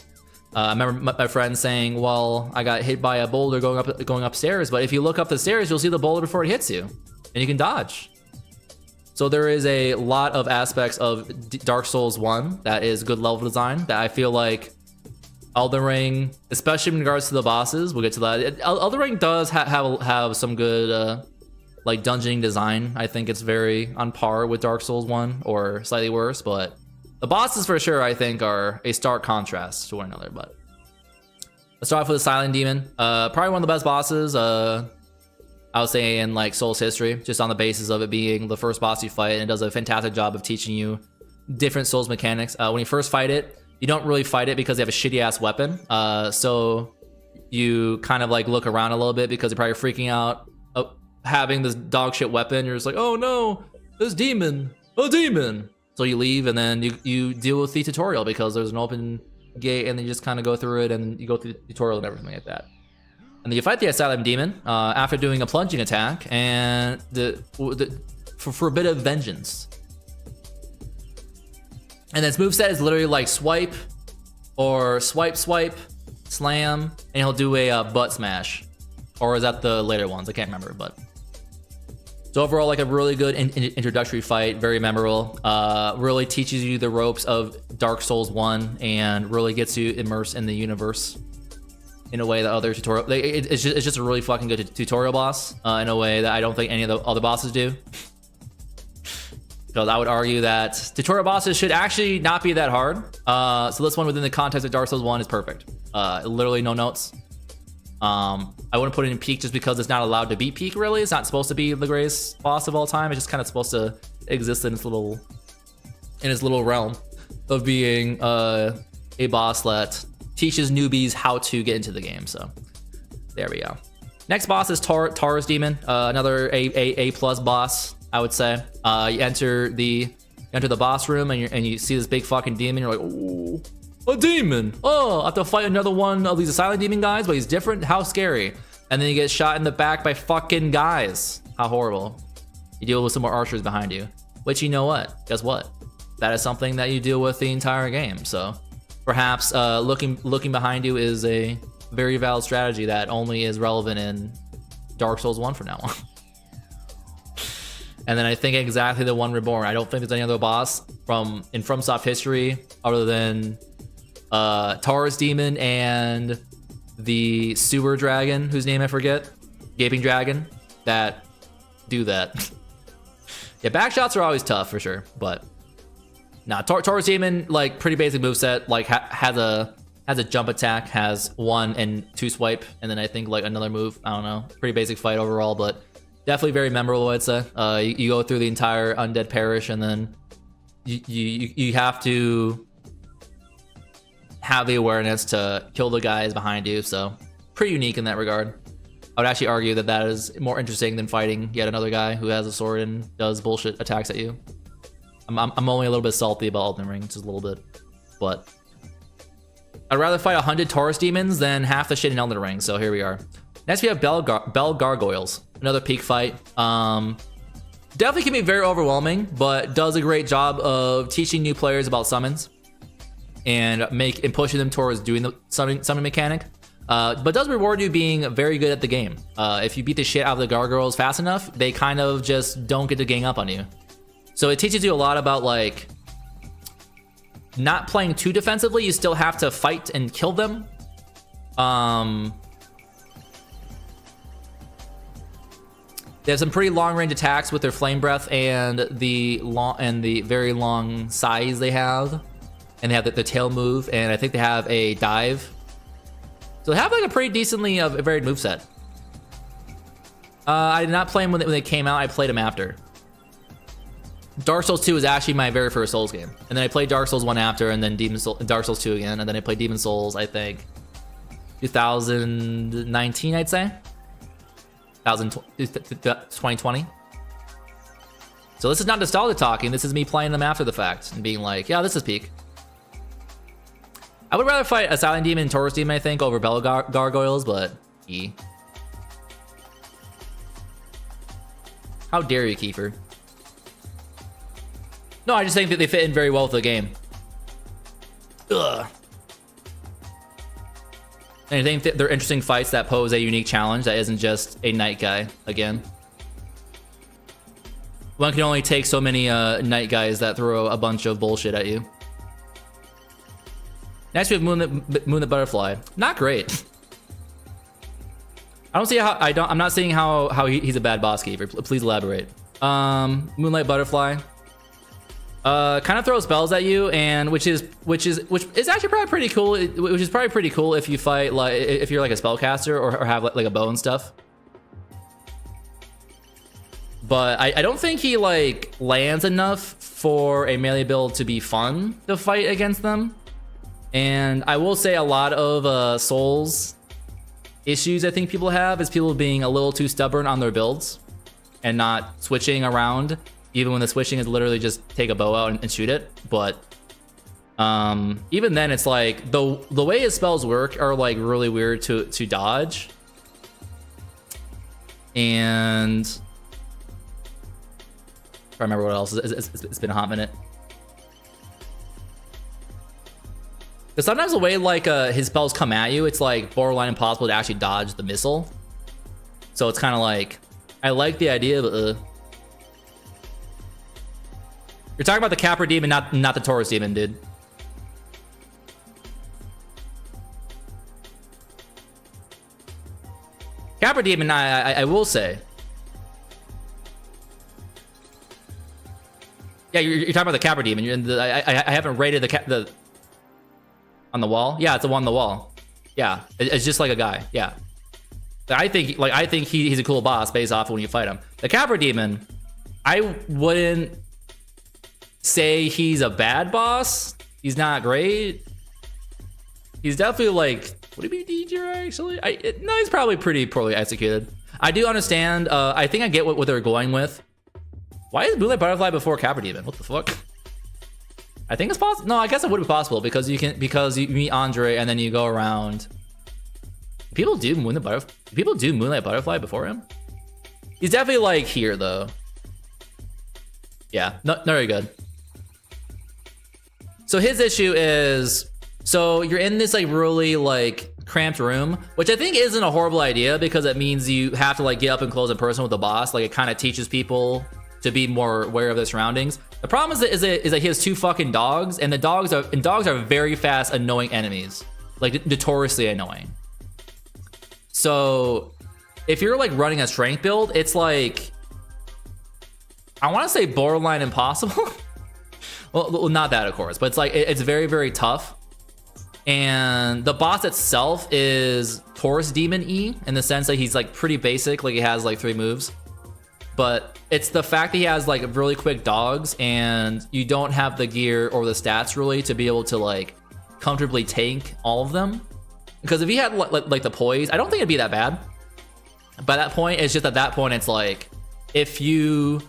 Speaker 1: I remember my friend saying, well, I got hit by a boulder going upstairs, but if you look up the stairs, you'll see the boulder before it hits you, and you can dodge. So there is a lot of aspects of Dark Souls 1 that is good level design that I feel like Elden Ring, especially in regards to the bosses, we'll get to that. Elden Ring does have some good like dungeoning design. I think it's very on par with Dark Souls 1 or slightly worse, but the bosses for sure, I think, are a stark contrast to one another. But let's start off with the Silent Demon. Probably one of the best bosses, I would say, in like Souls history, just on the basis of it being the first boss you fight, and it does a fantastic job of teaching you different Souls mechanics. When you first fight it, you don't really fight it because they have a shitty ass weapon. So you kind of like look around a little bit because you're probably freaking out having this dog shit weapon. You're just like, oh no, this demon, a demon. So you leave, and then you deal with the tutorial because there's an open gate, and then you just kind of go through it, and you go through the tutorial and everything like that. And then you fight the Asylum Demon after doing a plunging attack, and for a bit of vengeance. And its moveset is literally like swipe, or swipe, slam, and he'll do a butt smash. Or is that the later ones? I can't remember, but. So overall, like a really good introductory fight, very memorable. Really teaches you the ropes of Dark Souls 1 and really gets you immersed in the universe in a way that other tutorial... It's just a really fucking good tutorial boss in a way that I don't think any of the other bosses do. Because I would argue that tutorial bosses should actually not be that hard. So this one within the context of Dark Souls 1 is perfect. Literally no notes. I wouldn't put it in peak just because it's not allowed to be peak, really. It's not supposed to be the greatest boss of all time. It's just kind of supposed to exist in its little realm of being a boss that teaches newbies how to get into the game. So there we go. Next boss is Taurus Demon, another A+ boss, I would say. You enter the boss room and you see this big fucking demon. You're like, ooh, a demon. Oh, I have to fight another one of these silent demon guys, but he's different. How scary. And then you get shot in the back by fucking guys. How horrible. You deal with some more archers behind you. Which, you know what? Guess what? That is something that you deal with the entire game. So perhaps looking behind you is a very valid strategy that only is relevant in Dark Souls 1 from now on. And then I think exactly the one Reborn. I don't think there's any other boss from FromSoft history other than Taurus Demon and the sewer dragon, whose name I forget, Gaping Dragon, that do that. Yeah, backshots are always tough for sure, but nah, Taurus Demon, like pretty basic moveset, like has a jump attack, has 1 and 2 swipe, and then I think like another move. I don't know, pretty basic fight overall, but definitely very memorable, I'd say. You go through the entire Undead Parish, and then you have to have the awareness to kill the guys behind you, so pretty unique in that regard. I would actually argue that that is more interesting than fighting yet another guy who has a sword and does bullshit attacks at you. I'm only a little bit salty about Elden Ring, just a little bit, but I'd rather fight 100 Taurus demons than half the shit in Elden Ring, so here we are. Next we have Bell Gargoyles, another peak fight. Definitely can be very overwhelming, but does a great job of teaching new players about summons and pushing them towards doing the summon mechanic. But does reward you being very good at the game. If you beat the shit out of the gargoyles fast enough, they kind of just don't get to gang up on you. So it teaches you a lot about like not playing too defensively. You still have to fight and kill them. They have some pretty long range attacks with their flame breath and the very long size they have, and they have the tail move, and I think they have a dive. So they have like a pretty decently varied moveset. I did not play them when they came out. I played them after. Dark Souls 2 was actually my very first Souls game, and then I played Dark Souls 1 after, and then Dark Souls 2 again, and then I played Demon Souls, I think 2019, I'd say 2020. So this is not nostalgia talking. This is me playing them after the fact and being like, yeah, this is peak. I would rather fight a Silent Demon and Taurus Demon, I think, over Bell Gargoyles, but how dare you, Kiefer? No, I just think that they fit in very well with the game. Ugh. And I think that they're interesting fights that pose a unique challenge that isn't just a knight guy again. One can only take so many knight guys that throw a bunch of bullshit at you. Next we have Moonlit Butterfly. Not great. I don't see how I'm not seeing how he's a bad boss keeper. Please elaborate. Moonlight Butterfly kind of throws spells at you, and which is actually probably pretty cool. Which is probably pretty cool if you fight like if you're like a spellcaster or have like a bow and stuff. But I don't think he like lands enough for a melee build to be fun to fight against them. And I will say a lot of Souls issues I think people have is people being a little too stubborn on their builds and not switching around, even when the switching is literally just take a bow out and shoot it. But even then, it's like the way his spells work are like really weird to dodge. And I remember what else. It's been a hot minute. Because sometimes the way like his spells come at you, it's like borderline impossible to actually dodge the missile. So it's kind of like, I like the idea, but You're talking about the Capra demon, not the Taurus demon, dude. Capra demon, I will say. Yeah, you're talking about the Capra demon. I haven't rated the on the wall. Yeah, it's the one on the wall. Yeah, it's just like a guy. Yeah, I think he's a cool boss based off of when you fight him. The Capra demon, I wouldn't say he's a bad boss. He's not great. He's definitely like, would he be danger actually? No, he's probably pretty poorly executed. I do understand. I think I get what they're going with. Why is Moonlight Butterfly before Capra Demon? What the fuck? I think it's possible. No, I guess it would be possible because you meet Andre and then you go around. People do Moonlight Butterfly before him. He's definitely like here though. Yeah, not very good. So his issue is, so you're in this like really like cramped room, which I think isn't a horrible idea because it means you have to like get up and close in person with the boss. Like it kind of teaches people to be more aware of their surroundings. The problem is that he has 2 fucking dogs, and dogs are very fast, annoying enemies, like notoriously annoying. So if you're like running a strength build, it's like, I want to say borderline impossible. well, not that of course, but it's like it's very, very tough. And the boss itself is Taurus Demon E in the sense that he's like pretty basic, like he has like 3 moves. But it's the fact that he has like really quick dogs and you don't have the gear or the stats really to be able to like comfortably tank all of them. Because if he had like the poise, I don't think it'd be that bad. By that point, it's just at that point, it's like if you,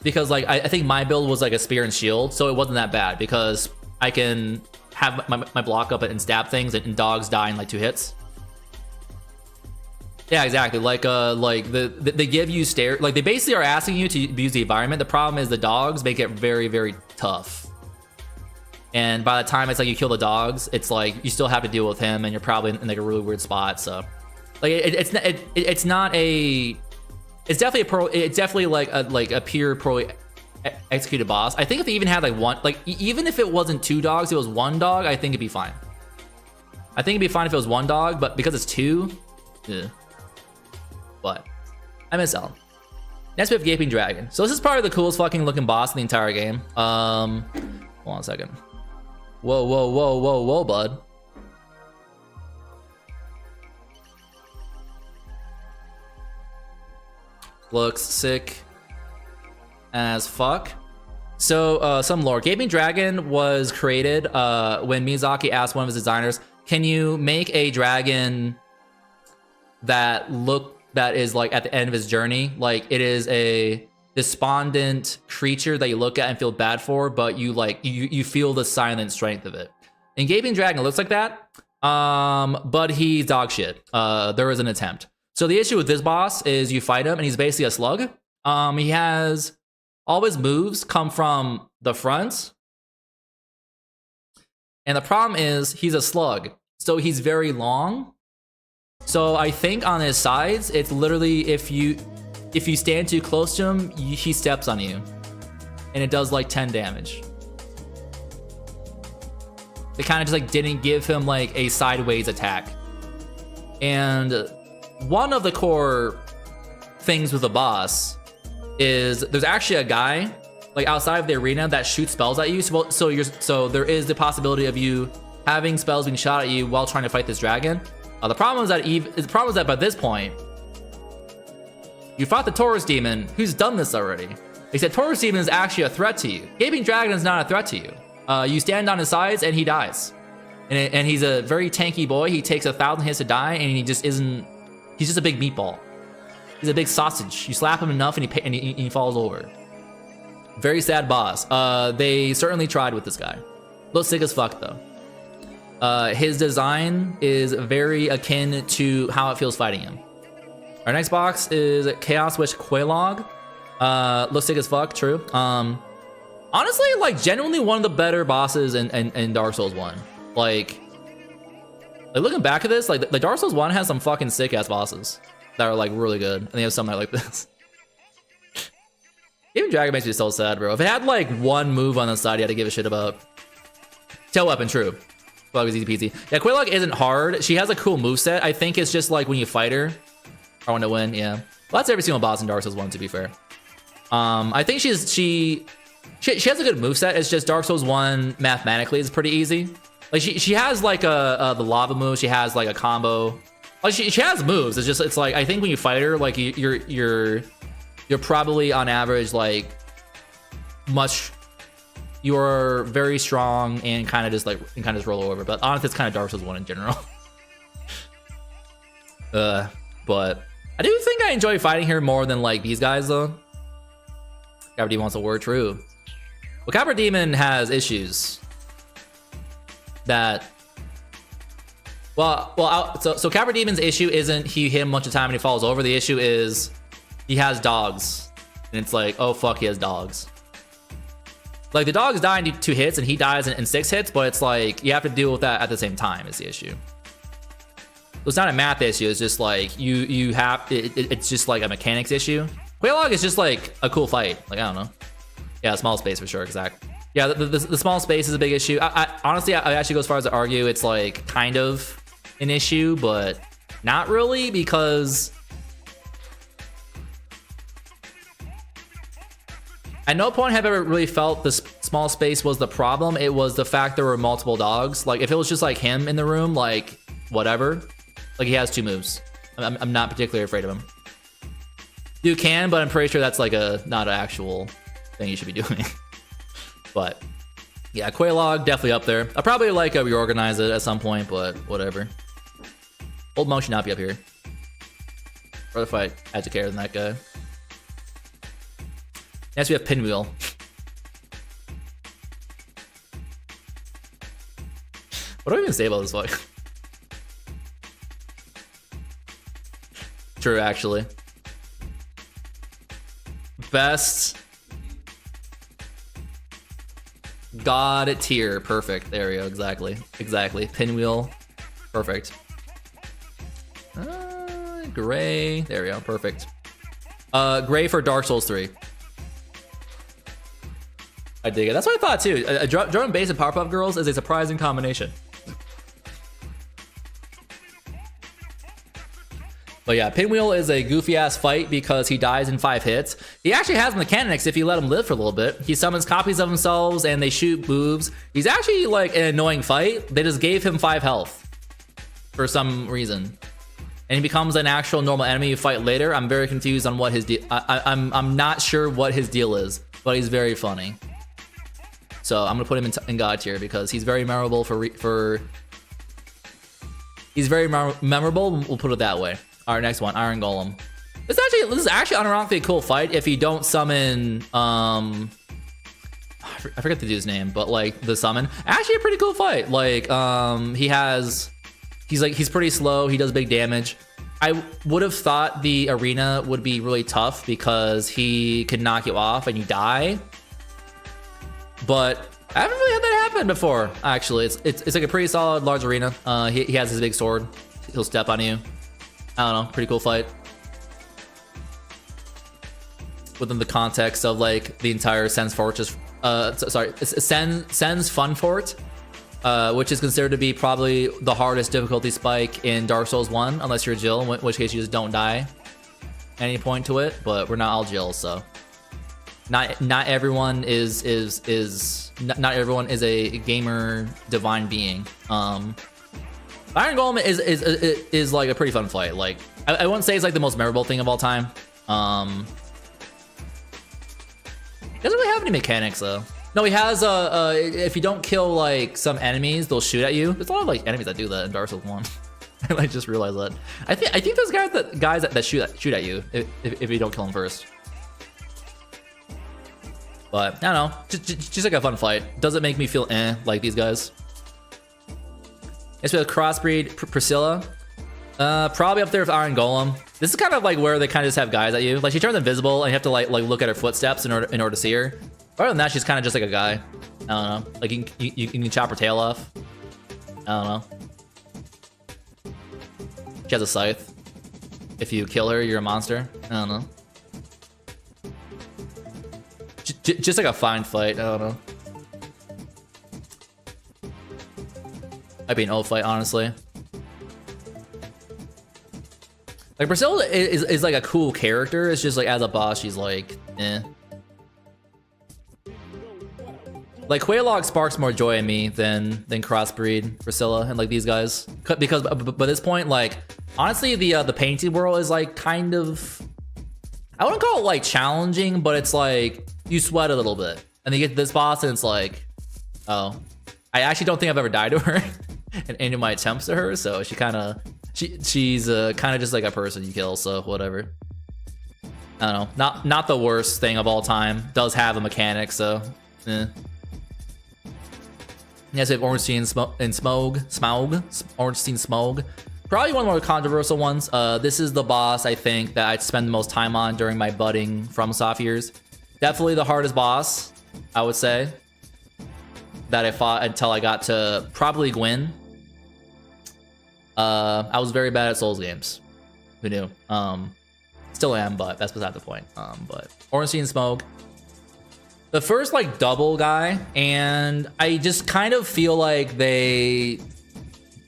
Speaker 1: because like I think my build was like a spear and shield, so it wasn't that bad because I can have my block up and stab things and dogs die in like 2 hits. Yeah, exactly. Like they give you stairs. Like they basically are asking you to use the environment. The problem is the dogs make it very, very tough. And by the time it's like you kill the dogs, it's like you still have to deal with him, and you're probably in like a really weird spot. So, like it's definitely like a pure pro executed boss. I think if they even had like one, like even if it wasn't 2 dogs, it was 1 dog, I think it'd be fine. I think it'd be fine if it was 1 dog, but because it's 2, yeah. But I miss out. Next we have Gaping Dragon. So this is probably the coolest fucking looking boss in the entire game. Hold on a second. Whoa, bud. Looks sick as fuck. So some lore. Gaping Dragon was created when Miyazaki asked one of his designers, can you make a dragon that is like at the end of his journey, like it is a despondent creature that you look at and feel bad for, but you feel the silent strength of it. And Gaping Dragon looks like that, but he's dog shit. There is an attempt. So the issue with this boss is you fight him and he's basically a slug. He has all his moves come from the front, and the problem is he's a slug, so he's very long. So I think on his sides, it's literally if you stand too close to him, he steps on you, and it does like 10 damage. They kind of just like didn't give him like a sideways attack. And one of the core things with the boss is there's actually a guy like outside of the arena that shoots spells at you. So there is the possibility of you having spells being shot at you while trying to fight this dragon. The problem is that by this point, you fought the Taurus Demon, who's done this already. They said Taurus Demon is actually a threat to you. Gaping Dragon is not a threat to you. You stand on his sides and he dies. And he's a very tanky boy. He takes 1,000 hits to die, and he just isn't. He's just a big meatball. He's a big sausage. You slap him enough, and he falls over. Very sad boss. They certainly tried with this guy. Looks sick as fuck though. His design is very akin to how it feels fighting him. Our next box is Chaos Wish Quelaag. Looks sick as fuck, true. Honestly, like genuinely one of the better bosses in Dark Souls 1. Like looking back at this, like the Dark Souls 1 has some fucking sick ass bosses that are like really good, and they have some that are like this. Even Dragon makes me so sad, bro. If it had like one move on the side you had to give a shit about. Tail weapon, true. Quelaag is easy peasy. Yeah, Quelaag isn't hard. She has a cool moveset. I think it's just like when you fight her. Or when to win, yeah. Well, that's every single boss in Dark Souls 1, to be fair. I think she has a good moveset. It's just Dark Souls 1 mathematically is pretty easy. Like she has like the lava move. She has like a combo. Like she has moves. It's like I think when you fight her, like you're probably on average like you're very strong and kind of just roll over. But honestly, it's kind of Dark Souls 1 in general. But I do think I enjoy fighting her more than like these guys though. Copper Demon wants a word, true. Well, Copper Demon has issues that. So Copper Demon's issue isn't he hit him a bunch of time and he falls over. The issue is he has dogs, and it's like, oh fuck, he has dogs. Like the dogs die in 2 hits and he dies in 6 hits, but it's like you have to deal with that at the same time is the issue. So it's not a math issue. It's just like it's just like a mechanics issue. Quelaag is just like a cool fight. Like I don't know. Yeah, small space for sure. Exactly. Yeah, the small space is a big issue. Honestly, I actually go as far as to argue it's like kind of an issue, but not really because at no point have I ever really felt the small space was the problem. It was the fact there were multiple dogs. Like if it was just like him in the room, like whatever. Like he has 2 moves. I'm not particularly afraid of him. You can, but I'm pretty sure that's like not an actual thing you should be doing. But yeah, Quelaag definitely up there. I'll probably like reorganize it at some point, but whatever. Old Monk should not be up here. Rather fight Adjudicator than that guy. Next we have Pinwheel. What do I even say about this fight? True, actually. Best God tier. Perfect. There we go. Exactly. Pinwheel. Perfect. Gray. There we go. Perfect. Gray for Dark Souls 3. I dig it. That's what I thought too. Drum bass and Powerpuff Girls is a surprising combination. But yeah, Pinwheel is a goofy ass fight because he dies in 5 hits. He actually has mechanics if you let him live for a little bit. He summons copies of themselves and they shoot boobs. He's actually like an annoying fight. They just gave him 5 health for some reason. And he becomes an actual normal enemy you fight later. I'm very confused on what his deal. I'm not sure what his deal is, but he's very funny. So I'm gonna put him in God tier because he's very memorable he's very memorable. We'll put it that way. All right, next one, Iron Golem. This is actually unironically a cool fight if you don't summon I forget the dude's name, but like the summon. Actually a pretty cool fight. Like he's pretty slow, he does big damage. I would have thought the arena would be really tough because he can knock you off and you die. But I haven't really had that happen before, actually. It's like a pretty solid large arena. He has his big sword. He'll step on you. I don't know, pretty cool fight. Within the context of like the entire Sen's Fortress, Sen's Fun Fort, which is considered to be probably the hardest difficulty spike in Dark Souls 1, unless you're Jill, in which case you just don't die at any point to it. But we're not all Jill, so not everyone is not everyone is a gamer divine being. Iron Golem is like a pretty fun fight. Like I wouldn't say it's like the most memorable thing of all time. He doesn't really have any mechanics though. No, he has if you don't kill like some enemies, they'll shoot at you. There's a lot of like enemies that do that in Dark Souls 1. I just realized that. I think those guys that shoot at you if you don't kill them first. But I don't know, just like a fun fight. Doesn't make me feel like these guys. Next we have Crossbreed Priscilla. Probably up there with Iron Golem. This is kind of like where they kind of just have guys at you. Like she turns invisible and you have to like look at her footsteps in order to see her. Other than that, she's kind of just like a guy. I don't know. Like you can chop her tail off. I don't know. She has a scythe. If you kill her, you're a monster. I don't know. just like a fine fight. I don't know. Might be an O fight, honestly. Like Priscilla is like a cool character. It's just like as a boss, she's like, eh. Like Quaylog sparks more joy in me than Crossbreed, Priscilla, and like these guys. Because by this point, like honestly, the painting world is like kind of, I wouldn't call it like challenging, but it's like you sweat a little bit, and then you get to this boss, and it's like, oh, I actually don't think I've ever died to her in any of my attempts to her. So she's kind of just like a person you kill. So whatever. I don't know. Not the worst thing of all time. Does have a mechanic, so. Eh. Yes, we have Ornstein and Smaug. Ornstein Smaug. Probably one of the more controversial ones. This is the boss I think that I'd spend the most time on during my budding FromSoft years. Definitely the hardest boss, I would say, that I fought until I got to probably Gwyn. I was very bad at Souls games. Who knew? Still am, but that's beside the point. But Ornstein Smaug. The first like double guy, and I just kind of feel like they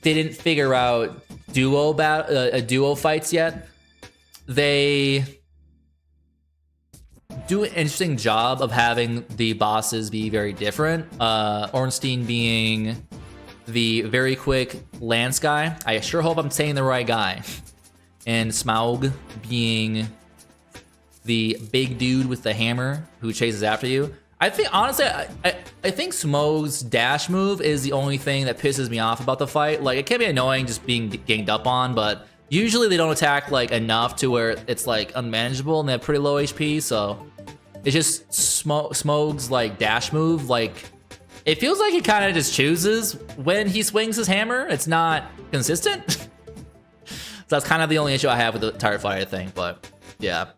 Speaker 1: didn't figure out duo fights yet. They do an interesting job of having the bosses be very different. Ornstein being the very quick lance guy. I sure hope I'm saying the right guy. And Smaug being the big dude with the hammer who chases after you. I think honestly, I think Smaug's dash move is the only thing that pisses me off about the fight. Like it can be annoying just being ganged up on, but usually they don't attack like enough to where it's like unmanageable, and they have pretty low HP. So it's just Smaug's like dash move. Like it feels like he kind of just chooses when he swings his hammer. It's not consistent. So that's kind of the only issue I have with the entire fight, I think. But yeah.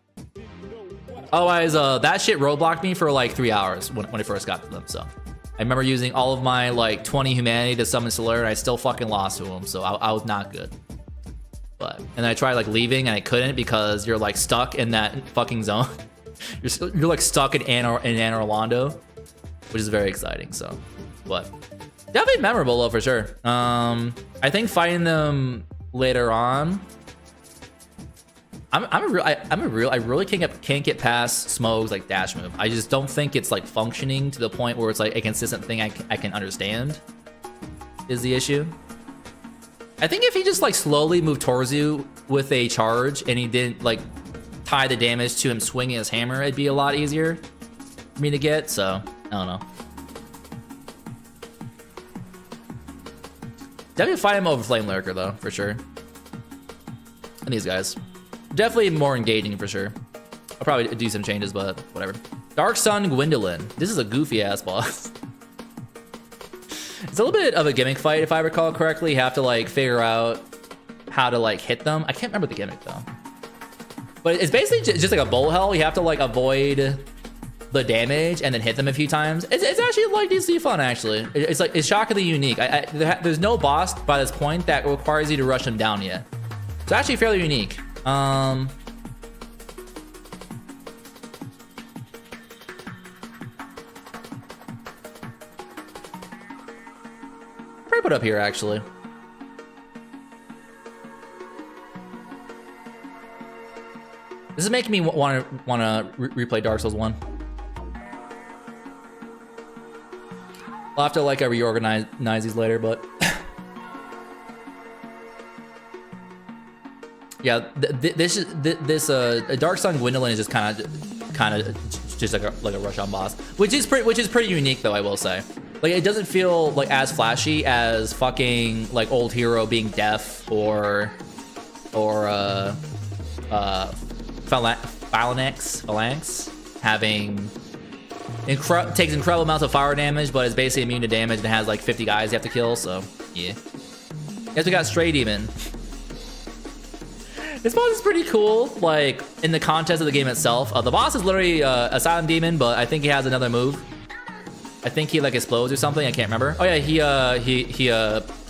Speaker 1: Otherwise, that shit roadblocked me for like 3 hours when I first got to them. So I remember using all of my like 20 humanity to summon Solaire, and I still fucking lost to him. So I was not good. But and then I tried like leaving, and I couldn't because you're like stuck in that fucking zone. you're like stuck in Anne Orlando, which is very exciting. So, but definitely memorable though for sure. I think fighting them later on. I really can't get past Smaug's like dash move. I just don't think it's like functioning to the point where it's like a consistent thing I can understand. Is the issue. I think if he just like slowly moved towards you with a charge and he didn't like tie the damage to him swinging his hammer, it'd be a lot easier for me to get. So I don't know. Definitely fight him over Flame Lurker though, for sure. And these guys. Definitely more engaging for sure. I'll probably do some changes, but whatever. Dark Sun Gwendolyn. This is a goofy ass boss. It's a little bit of a gimmick fight, if I recall correctly. You have to like figure out how to like hit them. I can't remember the gimmick though. But it's basically just like a bullet hell. You have to like avoid the damage and then hit them a few times. It's actually like decently fun actually. It's like it's shockingly unique. There's no boss by this point that requires you to rush them down yet. It's actually fairly unique. Probably put up here actually. This is making me want to replay Dark Souls 1. I'll have to like reorganize these later, but yeah, this Dark Sun Gwendolyn is just kind of just like a rush on boss, which is pretty unique though, I will say. Like it doesn't feel like as flashy as fucking like old hero being deaf or Phalanx having takes incredible amounts of fire damage, but is basically immune to damage and has like 50 guys you have to kill. So yeah. Guess we got Stray Demon. This boss is pretty cool, like, in the context of the game itself. The boss is literally a silent demon, but I think he has another move. I think he, like, explodes or something. I can't remember. Oh, yeah, he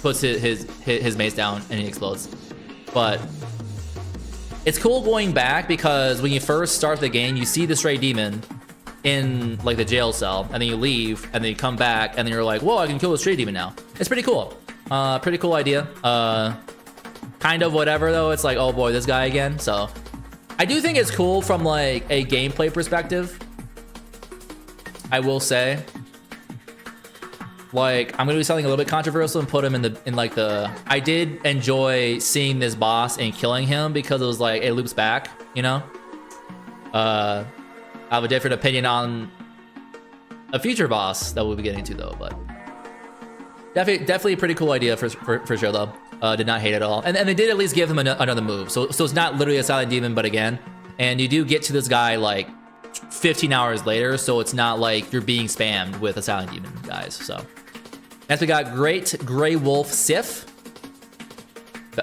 Speaker 1: puts his mace down and he explodes. But it's cool going back because when you first start the game, you see the Stray Demon, in like the jail cell, and then you leave, and then you come back, and then you're like, whoa, I can kill the street demon now. It's pretty cool. Pretty cool idea. Kind of whatever though. It's like, oh boy, this guy again. So I do think it's cool from like a gameplay perspective. I will say, like, I'm gonna do something a little bit controversial and put him in like the. I did enjoy seeing this boss and killing him because it was like it loops back, you know. I have a different opinion on a future boss that we'll be getting to though, but definitely a pretty cool idea for sure though. Did not hate it at all, and they did at least give him another move, so it's not literally a silent demon, but again, and you do get to this guy like 15 hours later, so it's not like you're being spammed with a silent demon, guys. So next we got Great Grey Wolf Sif.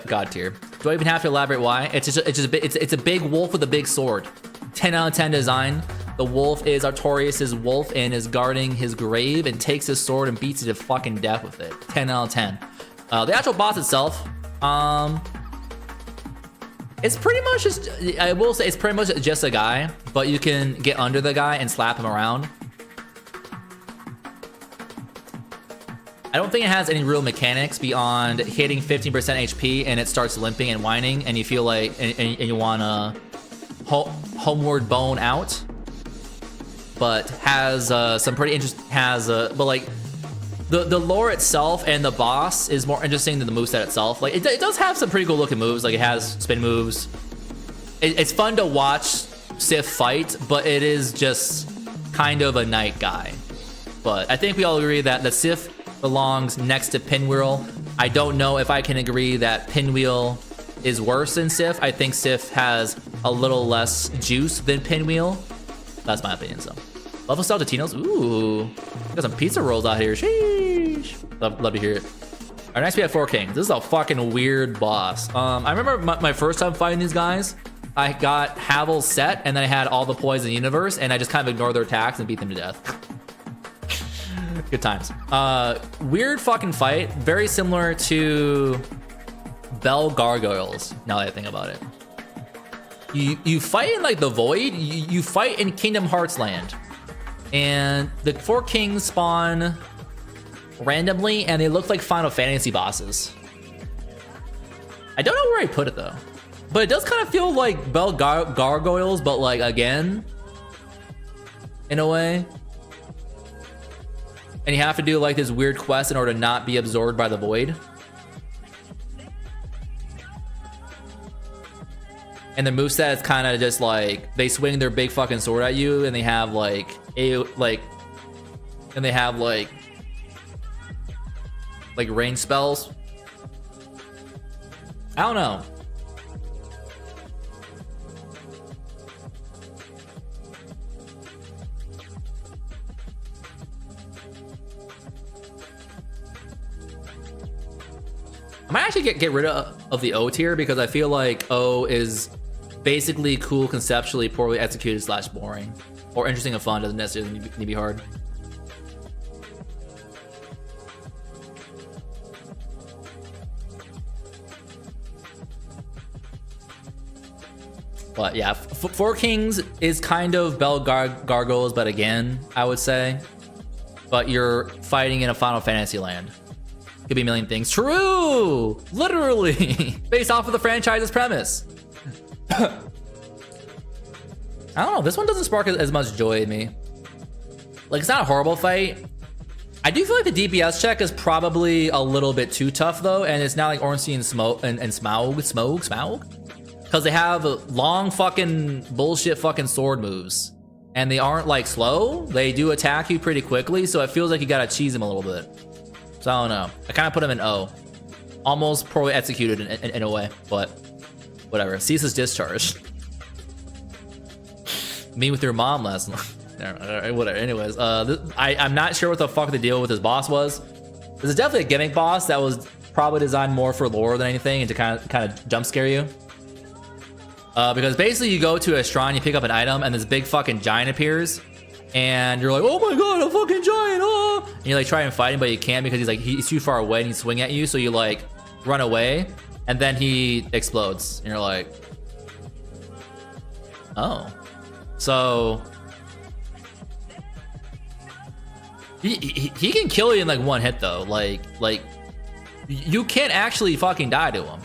Speaker 1: God tier. Do I even have to elaborate why? It's a big wolf with a big sword. 10 out of 10 design. The wolf is Artorias' wolf and is guarding his grave and takes his sword and beats it to fucking death with it. 10 out of 10. The actual boss itself, it's pretty much just, I will say it's pretty much just a guy, but you can get under the guy and slap him around. I don't think it has any real mechanics beyond hitting 15% HP and it starts limping and whining, and you feel like, and you wanna homeward bone out. But has some pretty interesting, but like, the lore itself and the boss is more interesting than the moveset itself. Like, it does have some pretty cool looking moves. Like, it has spin moves. It's fun to watch Sif fight, but it is just kind of a night guy. But I think we all agree that the Sif belongs next to Pinwheel. I don't know if I can agree that Pinwheel is worse than Sif. I think Sif has a little less juice than Pinwheel. That's my opinion, so. Level style Totino's. Ooh. Got some pizza rolls out here. Sheesh. Love to hear it. All right, next we have Four Kings. This is a fucking weird boss. I remember my first time fighting these guys, I got Havel's set, and then I had all the poison in the universe, and I just kind of ignored their attacks and beat them to death. Good times. Weird fucking fight. Very similar to Bell Gargoyles, now that I think about it. You fight in like the void. You fight in Kingdom Hearts land. And the Four Kings spawn randomly, and they look like Final Fantasy bosses. I don't know where I put it though, but it does kind of feel like Bell Gargoyles, but like again, in a way. And you have to do like this weird quest in order to not be absorbed by the void. And the moveset is kind of just like they swing their big fucking sword at you, and they have like range spells. I don't know. I might actually get rid of the O tier because I feel like O is basically cool conceptually, poorly executed / boring. Or interesting and fun, doesn't necessarily need to be hard. But yeah, Four Kings is kind of Bell Gargoyles, but again, I would say. But you're fighting in a Final Fantasy land. Could be a million things. True! Literally! Based off of the franchise's premise. I don't know, this one doesn't spark as much joy in me. Like, it's not a horrible fight. I do feel like the DPS check is probably a little bit too tough though, and it's not like Ornstein and Smaug. Because they have long fucking bullshit fucking sword moves. And they aren't like slow, they do attack you pretty quickly, so it feels like you gotta cheese them a little bit. So I don't know. I kind of put him in O. Almost poorly executed in a way, but whatever. Ceaseless discharge. Me with your mom last night. Whatever. Anyways, I'm not sure what the fuck the deal with this boss was. This is definitely a gimmick boss that was probably designed more for lore than anything and to kind of jump scare you. Because basically you go to a shrine, you pick up an item, and this big fucking giant appears. And you're like, oh my god, a fucking giant, oh! And you like try and fight him, but you can't because he's too far away and he's swinging at you, so you like run away, and then he explodes. And you're like, oh. So He can kill you in like one hit though. Like you can't actually fucking die to him.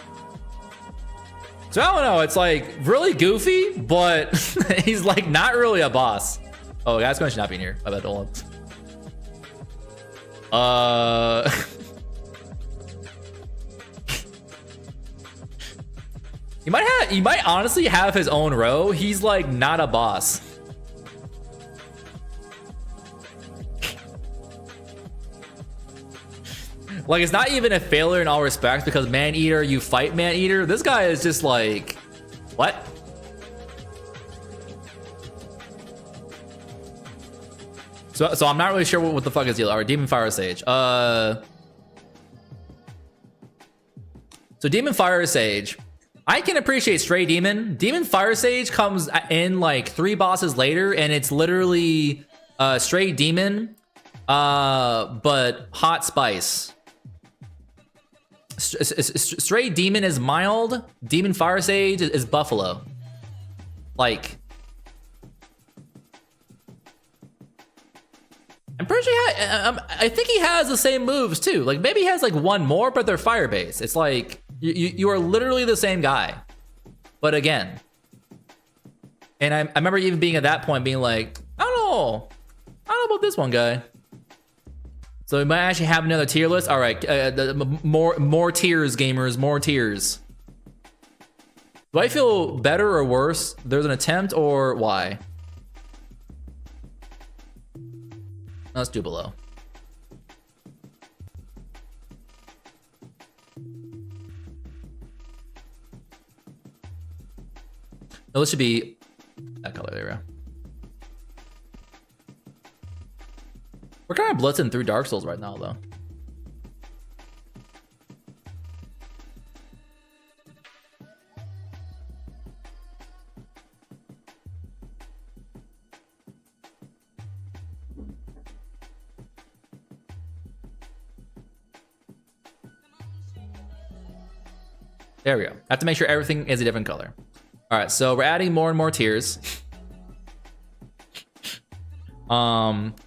Speaker 1: So I don't know. It's like really goofy, but he's like not really a boss. Oh, guys, going should not be in here. I bet. Hold on. He might honestly have his own row. He's like not a boss. Like, it's not even a failure in all respects because Man-Eater, you fight Man-Eater. This guy is just like, what? So I'm not really sure what the fuck his deal. All right, Demon Fire Sage. So Demon Fire Sage, I can appreciate Stray Demon. Demon Fire Sage comes in like 3 bosses later, and it's literally Stray Demon, but Hot Spice. Stray Demon is mild. Demon Fire Sage is Buffalo. Like, I'm pretty sure I think he has the same moves too. Like maybe he has like one more, but they're fire based. It's like you are literally the same guy, but again. And I remember even being at that point being like, I don't know about this one guy. So we might actually have another tier list. All right, more tiers, gamers, more tiers. Do I feel better or worse? There's an attempt, or why? Let's do below. No, this should be that color. There we go. We're kind of blitzing through Dark Souls right now, though. There we go. I have to make sure everything is a different color. All right, so we're adding more and more tiers.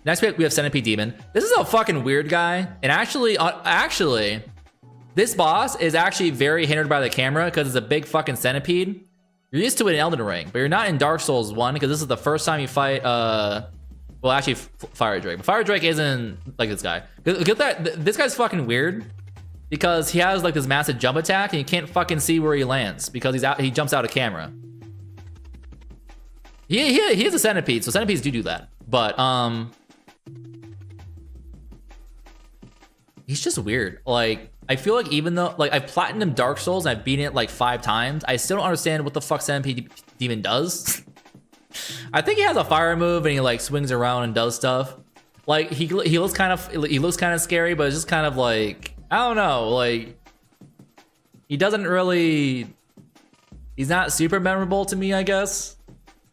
Speaker 1: Next we have Centipede Demon. This is a fucking weird guy, and actually this boss is actually very hindered by the camera because it's a big fucking centipede. You're used to it in Elden Ring, but you're not in Dark Souls 1 because this is the first time you fight well, actually Fire Drake. But Fire Drake isn't like this guy. Get that, this guy's fucking weird because he has like this massive jump attack and you can't fucking see where he lands because he jumps out of camera. He is a centipede, so centipedes do that. But he's just weird. Like, I feel like even though like I've platinumed Dark Souls and I've beaten it like 5 times, I still don't understand what the fuck Centipede Demon does. I think he has a fire move and he like swings around and does stuff. Like he looks kind of scary, but it's just kind of like, I don't know, like he doesn't really, he's not super memorable to me, I guess,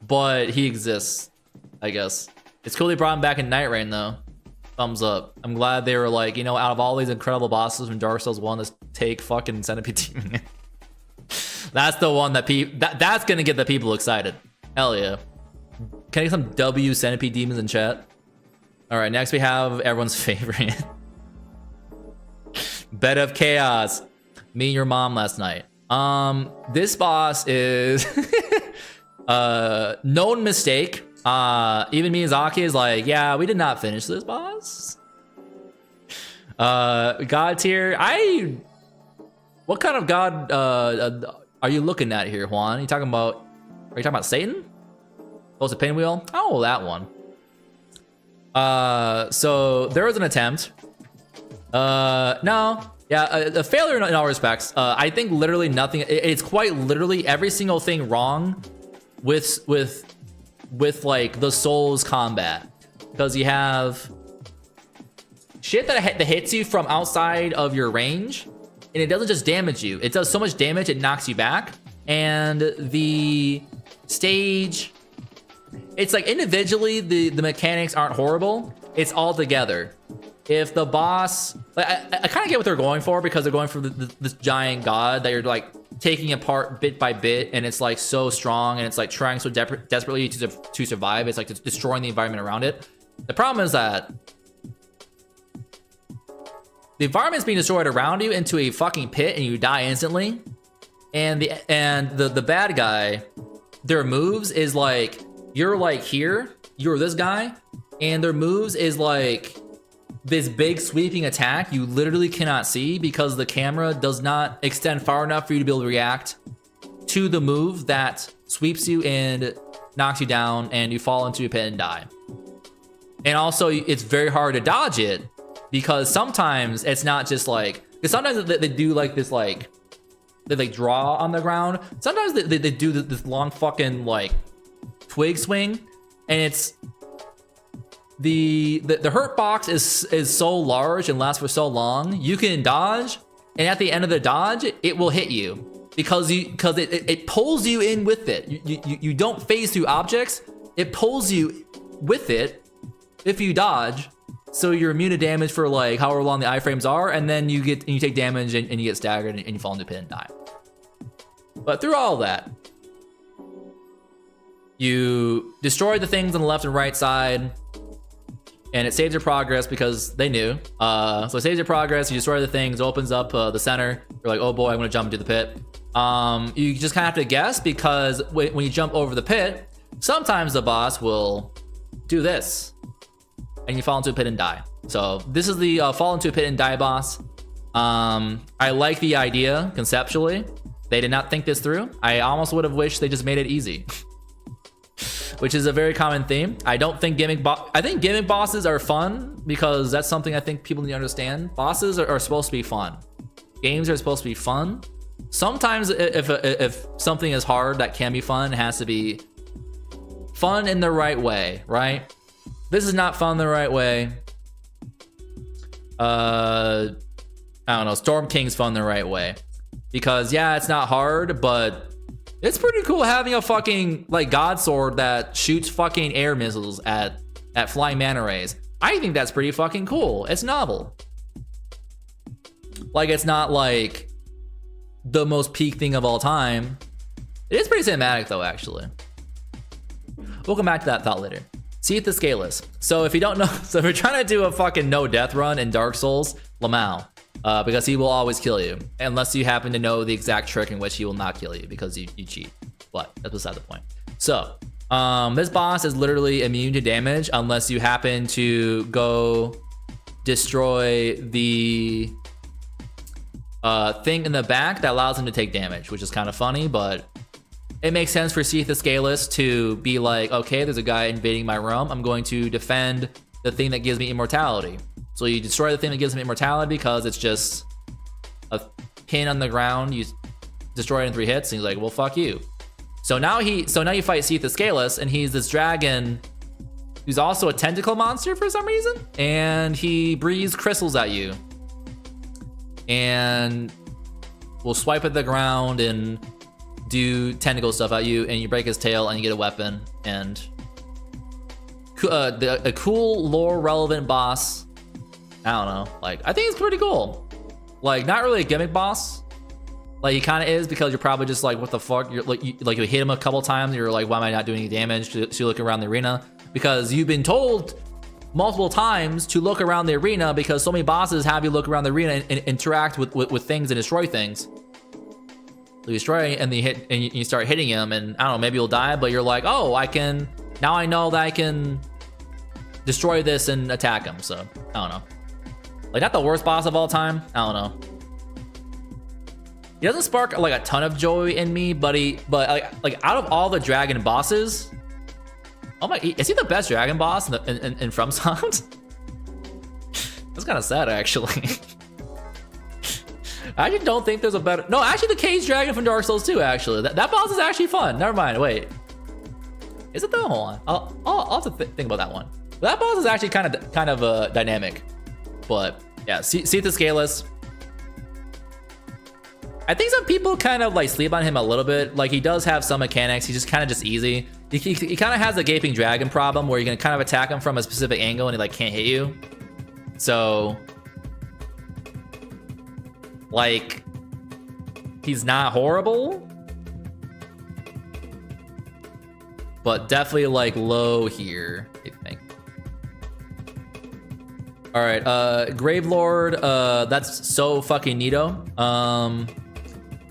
Speaker 1: but he exists, I guess. It's cool they brought him back in Night Rain though. Thumbs up. I'm glad they were like, you know, out of all these incredible bosses from Dark Souls 1, let's take fucking Centipede Demon. That's the one that that's gonna get the people excited. Hell yeah. Can I get some W Centipede Demons in chat? All right, next we have everyone's favorite. Bed of Chaos. Me and your mom last night. This boss is known mistake. Even Miyazaki is like, yeah, we did not finish this boss. God tier. What kind of god are you looking at here, Juan? Are you talking about Satan? Oh, it's a pinwheel? Oh, that one. So there was an attempt. No. Yeah, a failure in all respects. I think literally nothing. It's quite literally every single thing wrong with like the Souls combat, because you have shit that hits you from outside of your range, and it doesn't just damage you. It does so much damage it knocks you back, and the stage, it's like individually the mechanics aren't horrible. It's all together. If the boss, like, I kind of get what they're going for, because they're going for this giant god that you're like taking apart bit by bit, and it's like so strong, and it's like trying so desperately to survive. It's like destroying the environment around it. The problem is that the environment's being destroyed around you into a fucking pit and you die instantly. And the bad guy, their moves is like, you're like here, you're this guy, and their moves is like this big sweeping attack you literally cannot see because the camera does not extend far enough for you to be able to react to the move that sweeps you and knocks you down and you fall into a pit and die. And also it's very hard to dodge it because sometimes it's not just like, because sometimes they do like this, like they like draw on the ground. Sometimes they do this long fucking like twig swing, and it's the hurt box is so large and lasts for so long. You can dodge, and at the end of the dodge, it will hit you because it pulls you in with it. You don't phase through objects. It pulls you with it if you dodge. So you're immune to damage for like however long the iframes are, and then you take damage and you get staggered and you fall into a pit and die. But through all of that, you destroy the things on the left and right side, and it saves your progress because they knew. So it saves your progress. You destroy the things, opens up the center. You're like, oh boy, I'm gonna jump into the pit. You just kind of have to guess because when you jump over the pit, sometimes the boss will do this, and you fall into a pit and die. So this is the fall into a pit and die boss. I like the idea conceptually. They did not think this through. I almost would have wished they just made it easy. Which is a very common theme. I don't think I think gimmick bosses are fun because that's something I think people need to understand. Bosses are supposed to be fun. Games are supposed to be fun. Sometimes if something is hard that can be fun, it has to be fun in the right way, right? This is not fun the right way. I don't know, Storm King's fun the right way. Because yeah, it's not hard, but it's pretty cool having a fucking like god sword that shoots fucking air missiles at flying manta rays. I think that's pretty fucking cool. It's novel. Like, it's not like the most peak thing of all time. It is pretty cinematic though, actually. We'll come back to that thought later. See if the Scaleless. So if you don't know, so if you're trying to do a fucking no death run in Dark Souls, Lamau. Because he will always kill you, unless you happen to know the exact trick in which he will not kill you because you cheat. But that's beside the point. So this boss is literally immune to damage unless you happen to go destroy the thing in the back that allows him to take damage, which is kind of funny, but it makes sense for Seath the Scaleless to be like, okay, there's a guy invading my realm. I'm going to defend the thing that gives me immortality. So you destroy the thing that gives him immortality because it's just a pin on the ground. You destroy it in 3 hits, and he's like, well, fuck you. So now you fight Seath the Scaleless, and he's this dragon who's also a tentacle monster for some reason, and he breathes crystals at you, and will swipe at the ground and do tentacle stuff at you, and you break his tail, and you get a weapon, and a cool lore relevant boss. I don't know, like, I think it's pretty cool. Like, not really a gimmick boss. Like, he kind of is because you're probably just like, what the fuck? You're like, you hit him a couple times, and you're like, why am I not doing any damage? So you look around the arena because you've been told multiple times to look around the arena because so many bosses have you look around the arena and interact with things and destroy things. So you destroy and then you hit and you start hitting him, and I don't know, maybe you'll die, but you're like, oh, now I know that I can destroy this and attack him. So I don't know. Like, not the worst boss of all time. I don't know. He doesn't spark like a ton of joy in me, but like out of all the dragon bosses, oh my, is he the best dragon boss in From Sound? That's kind of sad, actually. I actually don't think there's a better. No, actually, the Cage Dragon from Dark Souls 2. Actually, that boss is actually fun. Never mind. Wait, is it though? Hold on. I'll have to think about that one. That boss is actually kind of dynamic. But yeah, Seath the Scaleless. I think some people kind of like sleep on him a little bit. Like, he does have some mechanics. He's just kind of just easy. He kind of has the gaping dragon problem where you can kind of attack him from a specific angle and he like can't hit you. So like, he's not horrible, but definitely like low here, I think. All right, Gravelord, that's so fucking neato.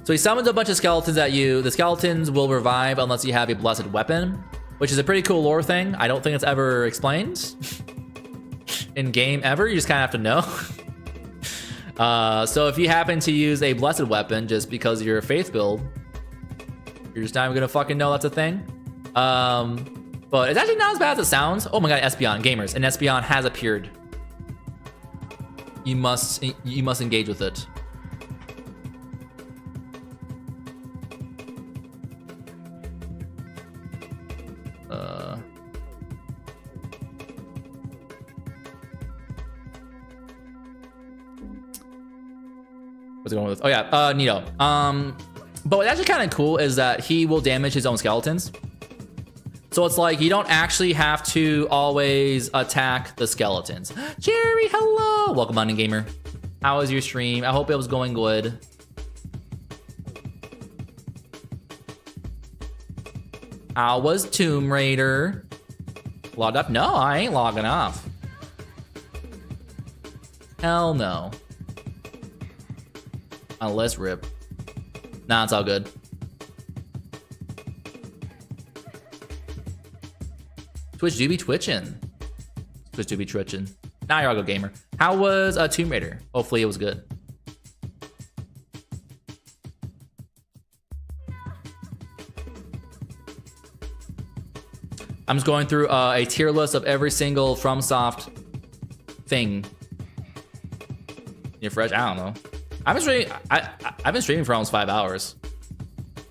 Speaker 1: So he summons a bunch of skeletons at you. The skeletons will revive unless you have a blessed weapon, which is a pretty cool lore thing. I don't think it's ever explained in game ever. You just kind of have to know. So if you happen to use a blessed weapon just because you're a faith build, you're just not even gonna fucking know that's a thing. But it's actually not as bad as it sounds. Oh my god, Espeon, gamers, and Espeon has appeared. You must engage with it. What's it going with? Oh yeah, neato. But what's actually kind of cool is that he will damage his own skeletons. So it's like you don't actually have to always attack the skeletons. Jerry, hello! Welcome on in, gamer. How was your stream? I hope it was going good. How was Tomb Raider? Logged up? No, I ain't logging off. Hell no. Unless rip. Nah, it's all good. Twitch do be twitching. Twitch do be twitching. Now you're all good, gamer. How was Tomb Raider? Hopefully it was good. I'm just going through a tier list of every single FromSoft thing. You're fresh? I don't know. I've been streaming for almost 5 hours.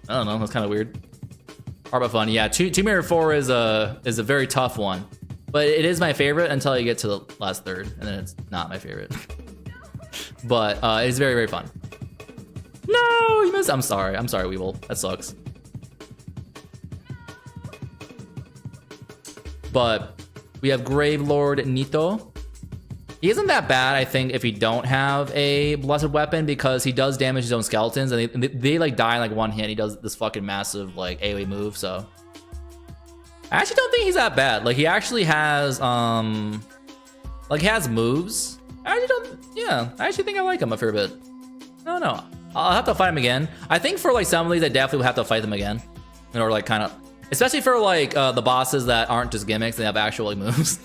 Speaker 1: I don't know. That's kind of weird. But fun. Yeah, Tomb Raider 4 is a very tough one, but it is my favorite until you get to the last third, and then it's not my favorite. But it's very, very fun. No, you missed. I'm sorry, Weevil. That sucks. But we have Gravelord Nito. He isn't that bad, I think, if you don't have a blessed weapon, because he does damage his own skeletons, and they like die in like one hit. He does this fucking massive like AoE move, so I actually don't think he's that bad. Like he actually has like he has moves. I actually think I like him a fair bit. I don't know. I'll have to fight him again. I think for like some of these, I definitely would have to fight them again in order like kind of, especially for like the bosses that aren't just gimmicks, they have actual like moves.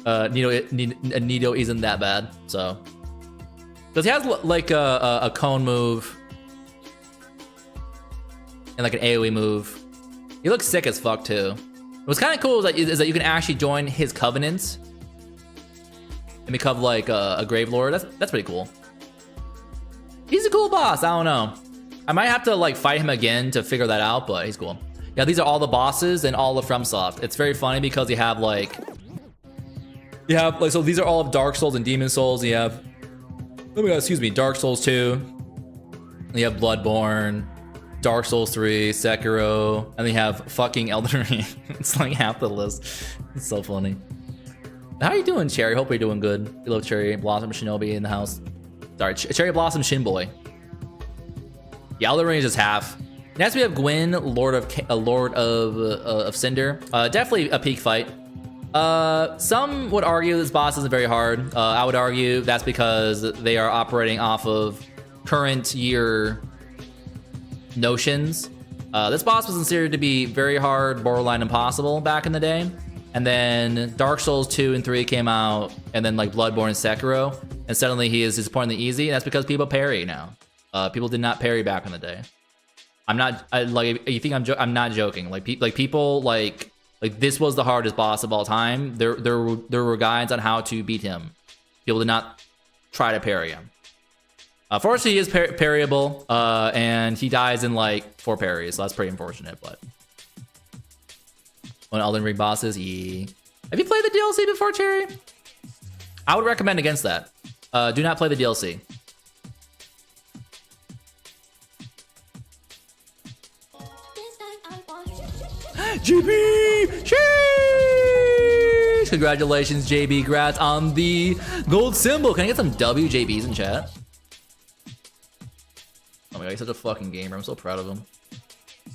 Speaker 1: Nito isn't that bad, so because he has like a cone move and like an AoE move. He looks sick as fuck too. What's kind of cool is that you can actually join his covenants and become like a Gravelord. That's pretty cool. He's a cool boss. I don't know. I might have to like fight him again to figure that out, but he's cool. Yeah, these are all the bosses and all of FromSoft. It's very funny because you have like so these are all of Dark Souls and Demon Souls. You have, oh my god, excuse me, Dark Souls 2. You have Bloodborne, Dark Souls 3, Sekiro, and they have fucking Elden Ring. It's like half the list. It's so funny. How are you doing, Cherry? Hope you're doing good. Hello, Cherry Blossom Shinobi in the house. Sorry, Cherry Blossom Shinboy. Yeah, Elden Ring is just half. Next we have Gwyn, Lord of Cinder. Definitely a peak fight. Some would argue this boss isn't very hard. I would argue that's because they are operating off of current year notions. This boss was considered to be very hard, borderline impossible back in the day. And then Dark Souls 2 and 3 came out, and then like Bloodborne and Sekiro, and suddenly he is disappointingly easy, and that's because people parry now. People did not parry back in the day. I'm not, like, you think I'm not joking. Like people like this was the hardest boss of all time. There were guides on how to beat him. People did not try to parry him. Fortunately, he is parryable, and he dies in like 4 parries, so that's pretty unfortunate. But when Elden Ring bosses, have you played the DLC before, Cherry? I would recommend against that. Do not play the DLC. JB! Sheesh! Congratulations, JB. Congrats on the gold symbol. Can I get some WJBs in chat? Oh my god, he's such a fucking gamer. I'm so proud of him.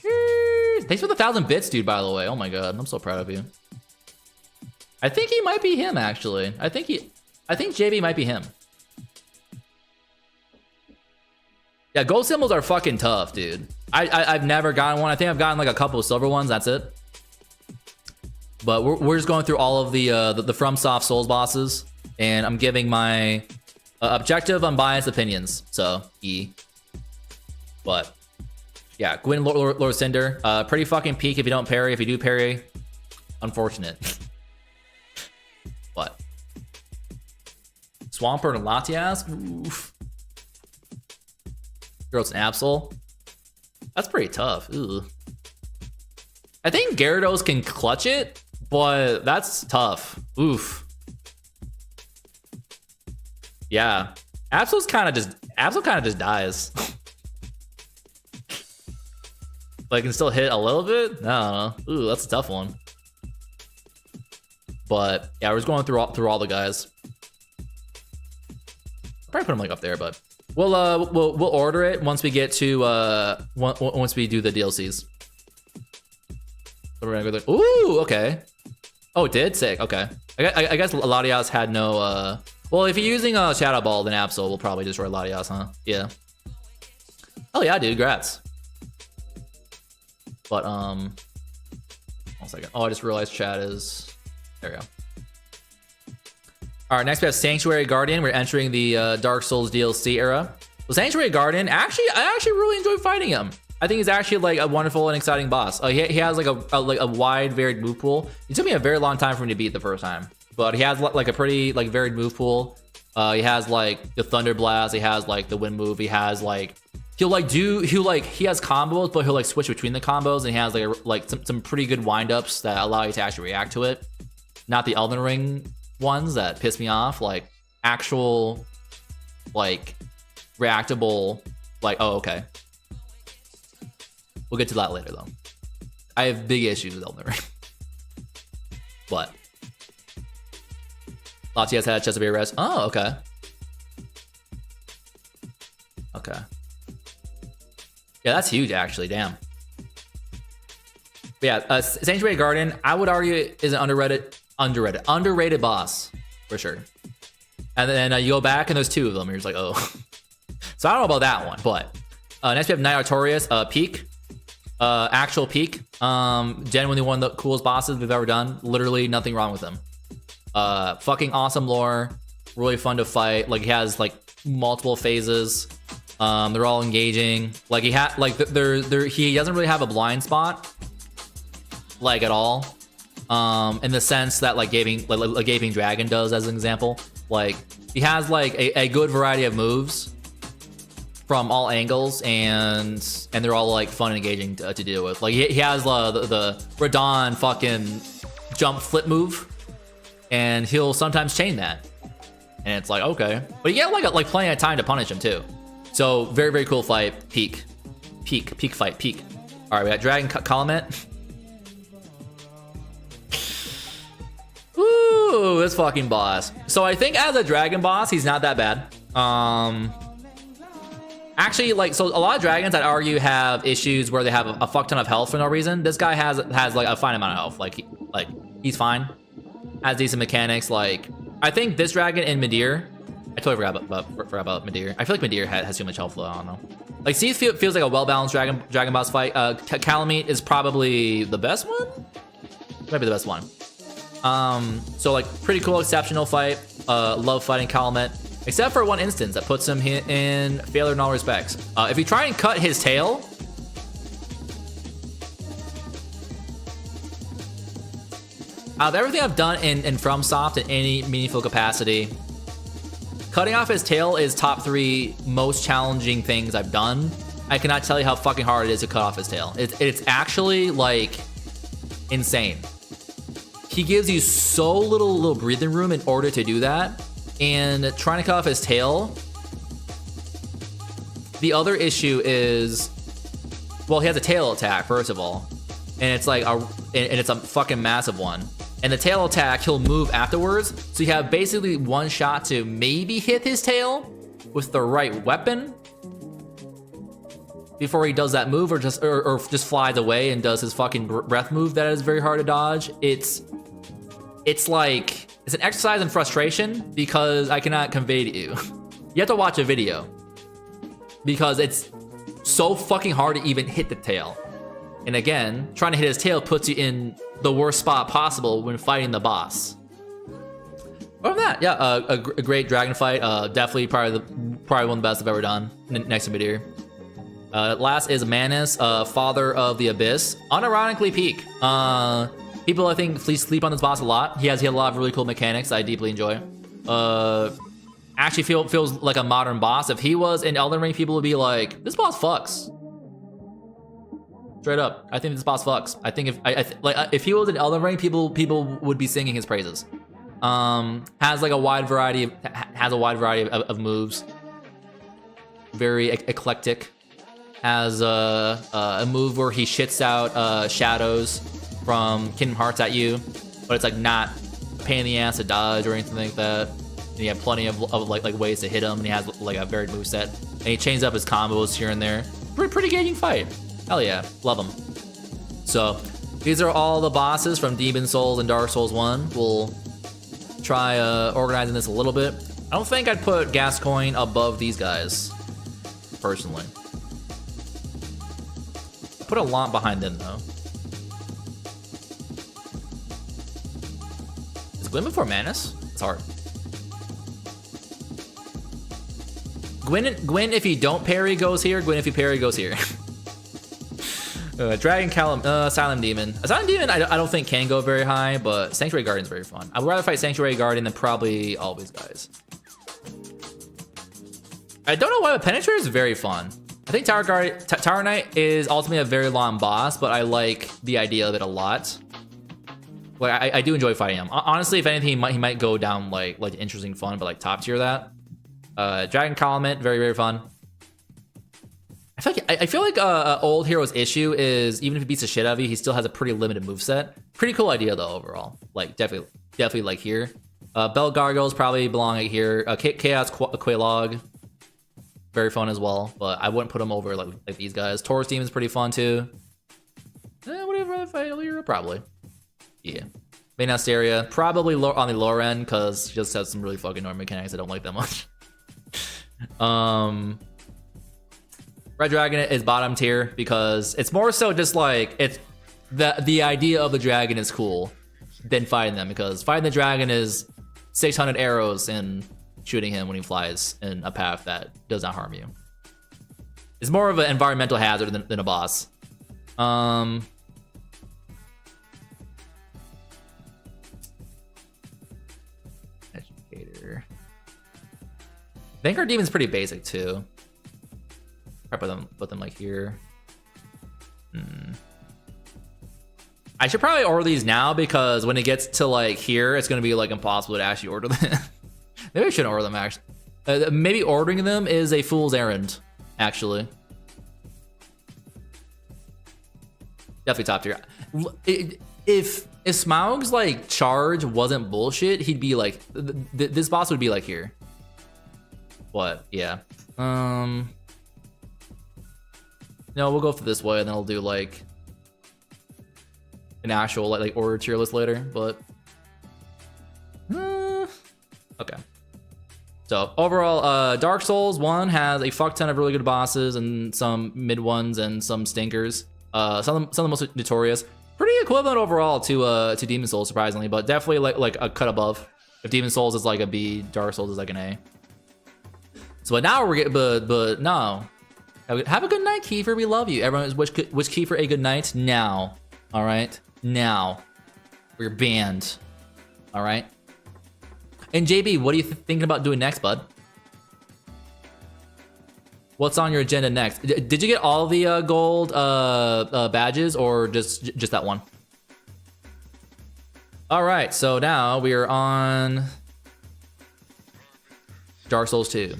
Speaker 1: Sheesh! Thanks for the 1,000 bits, dude, by the way. Oh my god, I'm so proud of you. I think he might be him, actually. I think JB might be him. Yeah, gold symbols are fucking tough, dude. I've never gotten one. I think I've gotten like a couple of silver ones. That's it. But we're just going through all of the FromSoft Souls bosses, and I'm giving my objective, unbiased opinions. So E. But yeah, Gwyn, Lord Cinder, pretty fucking peak if you don't parry. If you do parry, unfortunate. What? Swampert and Latias? Oof. Girls and Absol. That's pretty tough. Ooh. I think Gyarados can clutch it, but that's tough. Oof. Yeah. Absol kind of just dies. But I can still hit a little bit? I don't know. Ooh, that's a tough one. But yeah, we're just going through all the guys. Probably put them like up there, but we'll order it once we get to once we do the DLCs. So we're gonna go there. Ooh, okay. Oh, it did? Sick. Okay. I guess Latias had no well, if you're using a Shadow Ball, then Absol will probably destroy Latias, huh? Yeah. Oh yeah, dude, congrats. But 1 second. Oh, I just realized chat is there we go. All right, next we have Sanctuary Guardian. We're entering the Dark Souls DLC era. Well, Sanctuary Guardian, I actually really enjoy fighting him. I think he's actually like a wonderful and exciting boss. He has like a wide, varied move pool. It took me a very long time for him to beat the first time, but he has like a pretty like varied move pool. He has like the Thunder Blast. He has like the Wind move. He has like he has combos, but he'll like switch between the combos, and he has like some pretty good windups that allow you to actually react to it. Not the Elden Ring ones that piss me off, like actual like reactable, like, oh, okay. We'll get to that later though. I have big issues with Elden Ring. But Latias had Chesapeake Rest. Oh, okay. Okay. Yeah, that's huge actually, damn. But yeah, Sanctuary Guardian, I would argue is an underrated boss for sure. And then you go back and there's 2 of them. You're just like, oh. So I don't know about that one, but next we have Knight Artorias, peak, actual peak. Genuinely one of the coolest bosses we've ever done. Literally nothing wrong with him. Fucking awesome lore, really fun to fight. Like he has like multiple phases. They're all engaging. Like he doesn't really have a blind spot, like at all. In the sense that like a Gaping Dragon does, as an example. Like he has like a good variety of moves from all angles, and they're all like fun and engaging to deal with. Like he has the Radon fucking jump flip move, and he'll sometimes chain that, and it's like, okay, but you get like plenty of time to punish him too. So very, very cool fight. Peak fight. All right, we got Dragon Calumet. Ooh, this fucking boss. So I think as a dragon boss, he's not that bad. Actually, like, so a lot of dragons, I'd argue, have issues where they have a fuck ton of health for no reason. This guy has like a fine amount of health. Like he's fine. Has decent mechanics. Like, I think this dragon in Midir, I totally forgot about Midir. I feel like Midir has too much health though. I don't know. Like, see, feels like a well-balanced dragon boss fight. Calamite is probably the best one. Might be the best one. So like pretty cool, exceptional fight. Love fighting Calumet, except for one instance that puts him in failure in all respects. If you try and cut his tail, out of everything I've done in FromSoft in any meaningful capacity, cutting off his tail is top 3 most challenging things I've done. I cannot tell you how fucking hard it is to cut off his tail. It's actually like insane. He gives you so little breathing room in order to do that, and trying to cut off his tail. The other issue is, well, he has a tail attack first of all, and it's like it's a fucking massive one. And the tail attack, he'll move afterwards, so you have basically one shot to maybe hit his tail with the right weapon before he does that move, or just flies away and does his fucking breath move that is very hard to dodge. it's like, it's an exercise in frustration because I cannot convey to you. You have to watch a video because it's so fucking hard to even hit the tail. And again, trying to hit his tail puts you in the worst spot possible when fighting the boss. Other than that, yeah, a great dragon fight. Definitely probably one of the best I've ever done. Next to Midir. Last is Manus, Father of the Abyss. Unironically peak. People I think sleep on this boss a lot. He had a lot of really cool mechanics I deeply enjoy. Actually feels like a modern boss. If he was in Elden Ring, people would be like, this boss fucks. Straight up, I think this boss fucks. I think if he was in Elden Ring, people would be singing his praises. Has like a wide variety of moves. Very eclectic. Has a move where he shits out shadows from Kingdom Hearts at you, but it's like not a pain in the ass to dodge or anything like that. And you have plenty of like ways to hit him, and he has like a varied moveset. And he changes up his combos here and there. Pretty engaging fight. Hell yeah, love him. So these are all the bosses from Demon Souls and Dark Souls 1. We'll try organizing this a little bit. I don't think I'd put Gascoigne above these guys, personally. I put a lot behind them though. Is Gwyn before Manus? It's hard. Gwyn if you don't parry goes here. Gwyn if you parry goes here. Dragon Silent Demon. A Silent Demon I don't think can go very high, but Sanctuary Guardian's very fun. I would rather fight Sanctuary Guardian than probably all these guys. I don't know why, but Penetrator is very fun. I think Tower Knight is ultimately a very long boss, but I like the idea of it a lot. Like I do enjoy fighting him. Honestly, if anything, he might go down like interesting fun, but like top tier that. Dragon Column, very fun. I feel like old hero's issue is even if he beats the shit out of you, he still has a pretty limited moveset. Pretty cool idea though overall. Like definitely like here. Bell Gargoyles probably belong right here. Chaos Quelaag, very fun as well, but I wouldn't put him over like these guys. Taurus Demon's pretty fun too. Would you rather fight Elira? Probably. Yeah. Main Asteria, probably on the lower end because she just has some really fucking annoying mechanics I don't like that much. Red Dragon is bottom tier because it's more so just like it's the idea of the dragon is cool than fighting them, because fighting the dragon is 600 arrows and shooting him when he flies in a path that does not harm you. It's more of an environmental hazard than a boss. Educator. Vanguard Demon's pretty basic too. I put them like here. I should probably order these now because when it gets to like here, it's gonna be like impossible to actually order them. Maybe I shouldn't order them actually. Maybe ordering them is a fool's errand, actually. Definitely top tier. If Smaug's like charge wasn't bullshit, he'd be like this boss would be like here. What? Yeah. No, we'll go for this way, and then I'll do like an actual like order tier list later. But okay. So overall, Dark Souls 1 has a fuck ton of really good bosses and some mid ones and some stinkers. Some of the most notorious. Pretty equivalent overall to Demon Souls, surprisingly, but definitely like a cut above. If Demon Souls is like a B, Dark Souls is like an A. So but now we're getting, but no. Have a good night, Kiefer. We love you. Everyone wish Kiefer a good night now. All right, now we're banned. All right. And JB, what are you thinking about doing next, bud? What's on your agenda next? Did you get all the gold badges or just that one? All right, so now we are on Dark Souls 2.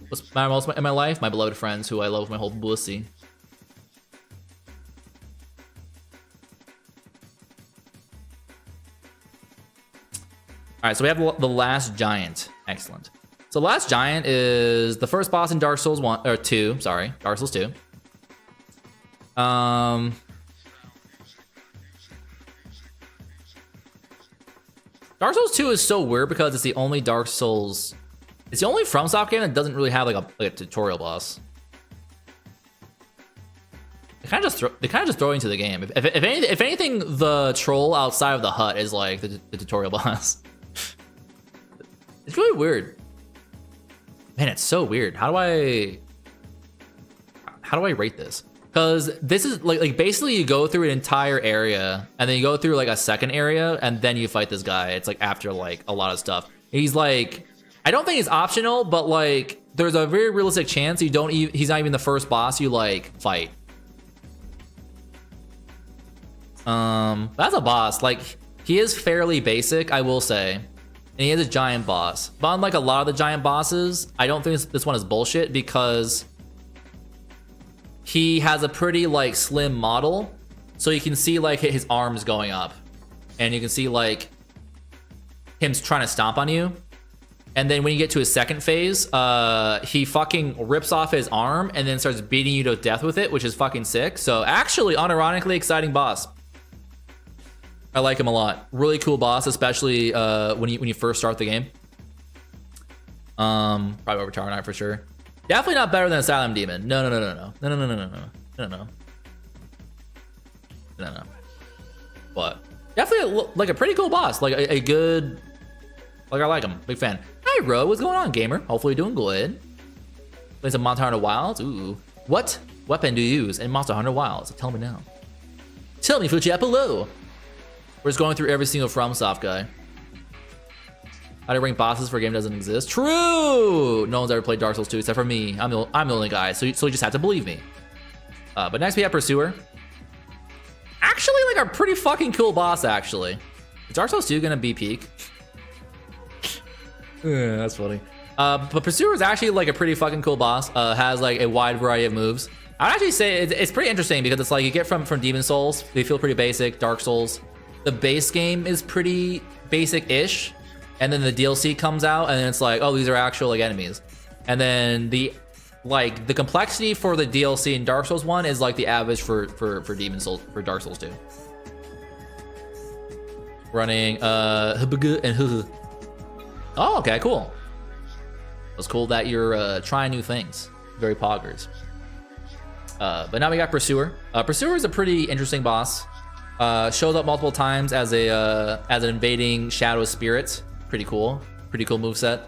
Speaker 1: What's my most in my life? My beloved friends, who I love with my whole pussy. All right, so we have the last giant. Excellent. So last giant is the first boss in Dark Souls 1 or 2. Sorry, Dark Souls 2. Dark Souls 2 is so weird because it's the only Dark Souls. It's the only FromSoft game that doesn't really have like a tutorial boss. They kind of just throw into the game. If anything, the troll outside of the hut is like the tutorial boss. It's really weird. Man, it's so weird. How do I rate this? Because this is like basically you go through an entire area and then you go through like a second area and then you fight this guy. It's like after like a lot of stuff. He's like, I don't think it's optional, but like there's a very realistic chance you don't even, he's not even the first boss you like fight. That's a boss. Like he is fairly basic, I will say. And he is a giant boss. But unlike a lot of the giant bosses, I don't think this one is bullshit because he has a pretty like slim model. So you can see like his arms going up. And you can see like him trying to stomp on you. And then when you get to his second phase, he fucking rips off his arm and then starts beating you to death with it, which is fucking sick. So actually, unironically exciting boss. I like him a lot. Really cool boss, especially when you first start the game. Probably over Tower Knight for sure. Definitely not better than Asylum Demon. No. But definitely like a pretty cool boss. Like a good. Like I like him. Big fan. Hey Ro, what's going on, gamer? Hopefully you're doing good. Playing some Monster Hunter Wilds. Ooh. What weapon do you use in Monster Hunter Wilds? Tell me now. Tell me, Fuchi below. We're just going through every single FromSoft guy. How to rank bosses for a game that doesn't exist? True! No one's ever played Dark Souls 2 except for me. I'm the only guy, so you just have to believe me. But next we have Pursuer. Actually, like a pretty fucking cool boss, actually. Is Dark Souls 2 gonna be peak? Yeah, that's funny. But Pursuer is actually like a pretty fucking cool boss. Has like a wide variety of moves. I'd actually say it's pretty interesting because it's like you get from Demon Souls. They feel pretty basic. Dark Souls. The base game is pretty basic-ish. And then the DLC comes out and it's like, oh, these are actual like enemies. And then the complexity for the DLC in Dark Souls 1 is like the average for Demon Souls, for Dark Souls 2. Running and oh, okay, cool. It's cool that you're trying new things. Very poggers. But now we got Pursuer. Pursuer is a pretty interesting boss. Shows up multiple times as an invading shadow spirit. Pretty cool moveset.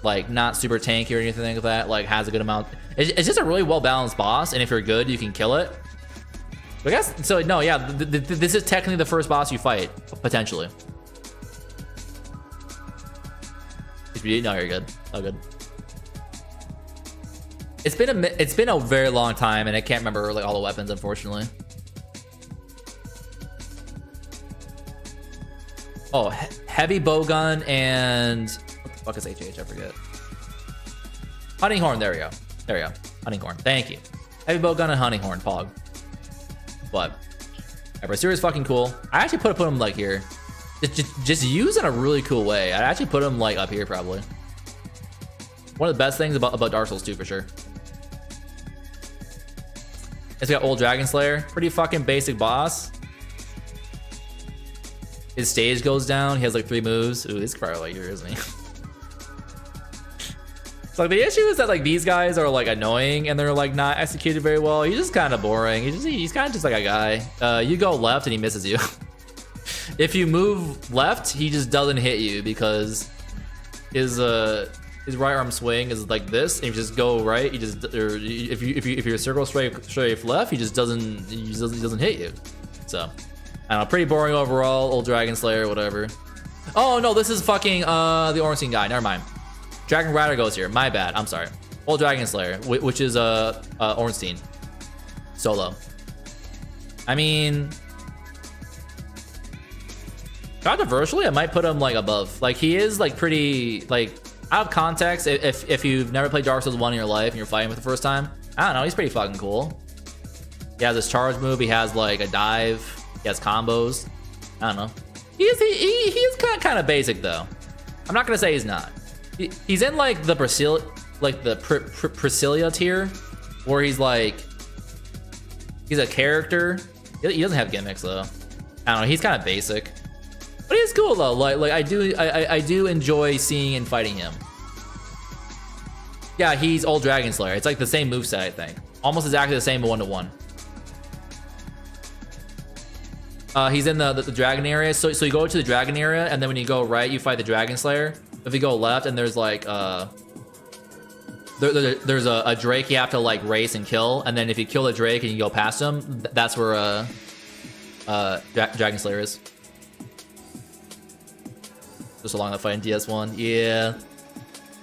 Speaker 1: Like not super tanky or anything like that. Like has a good amount. It's just a really well balanced boss, and if you're good, you can kill it. But I guess so. No, yeah, this is technically the first boss you fight potentially. No, you're good. Oh, good. It's been a very long time, and I can't remember like all the weapons, unfortunately. Oh, heavy bowgun and what the fuck is HH? I forget. Hunting horn. There we go. Hunting horn. Thank you. Heavy bowgun and hunting horn. Pog. But Pursuer is fucking cool. I actually put him like here. Just used in a really cool way. I'd actually put him like up here probably. One of the best things about Dark Souls 2 for sure. It's got Old Dragon Slayer. Pretty fucking basic boss. His stage goes down. He has like 3 moves. Ooh, he's probably like here, isn't he? So like, the issue is that like these guys are like annoying and they're like not executed very well. He's just kind of boring. He's kind of just like a guy. You go left and he misses you. If you move left, he just doesn't hit you because his right arm swing is like this. And if you just go right, he just, or if you circle straight left, he doesn't hit you. So I don't know, pretty boring overall. Old Dragon Slayer, whatever. Oh no, this is fucking the Ornstein guy. Never mind. Dragon Rider goes here. My bad. I'm sorry. Old Dragon Slayer, which is Ornstein solo. I mean, controversially, I might put him like above. Like he is like pretty like out of context. If you've never played Dark Souls 1 in your life and you're fighting for the first time, I don't know. He's pretty fucking cool. He has this charge move. He has like a dive. He has combos. I don't know. He is kind of basic though. I'm not gonna say he's not. He's in like the Priscilla tier, where he's a character. He doesn't have gimmicks though. I don't know. He's kind of basic. But he's cool though. Like I do enjoy seeing and fighting him. Yeah, he's old Dragon Slayer. It's like the same moveset, I think. Almost exactly the same 1-to-1. He's in the dragon area. So you go to the dragon area, and then when you go right, you fight the Dragon Slayer. If you go left, and there's like there's a Drake you have to like race and kill, and then if you kill the Drake and you go past him, that's where Dragon Slayer is. Just along the fight in DS1. Yeah.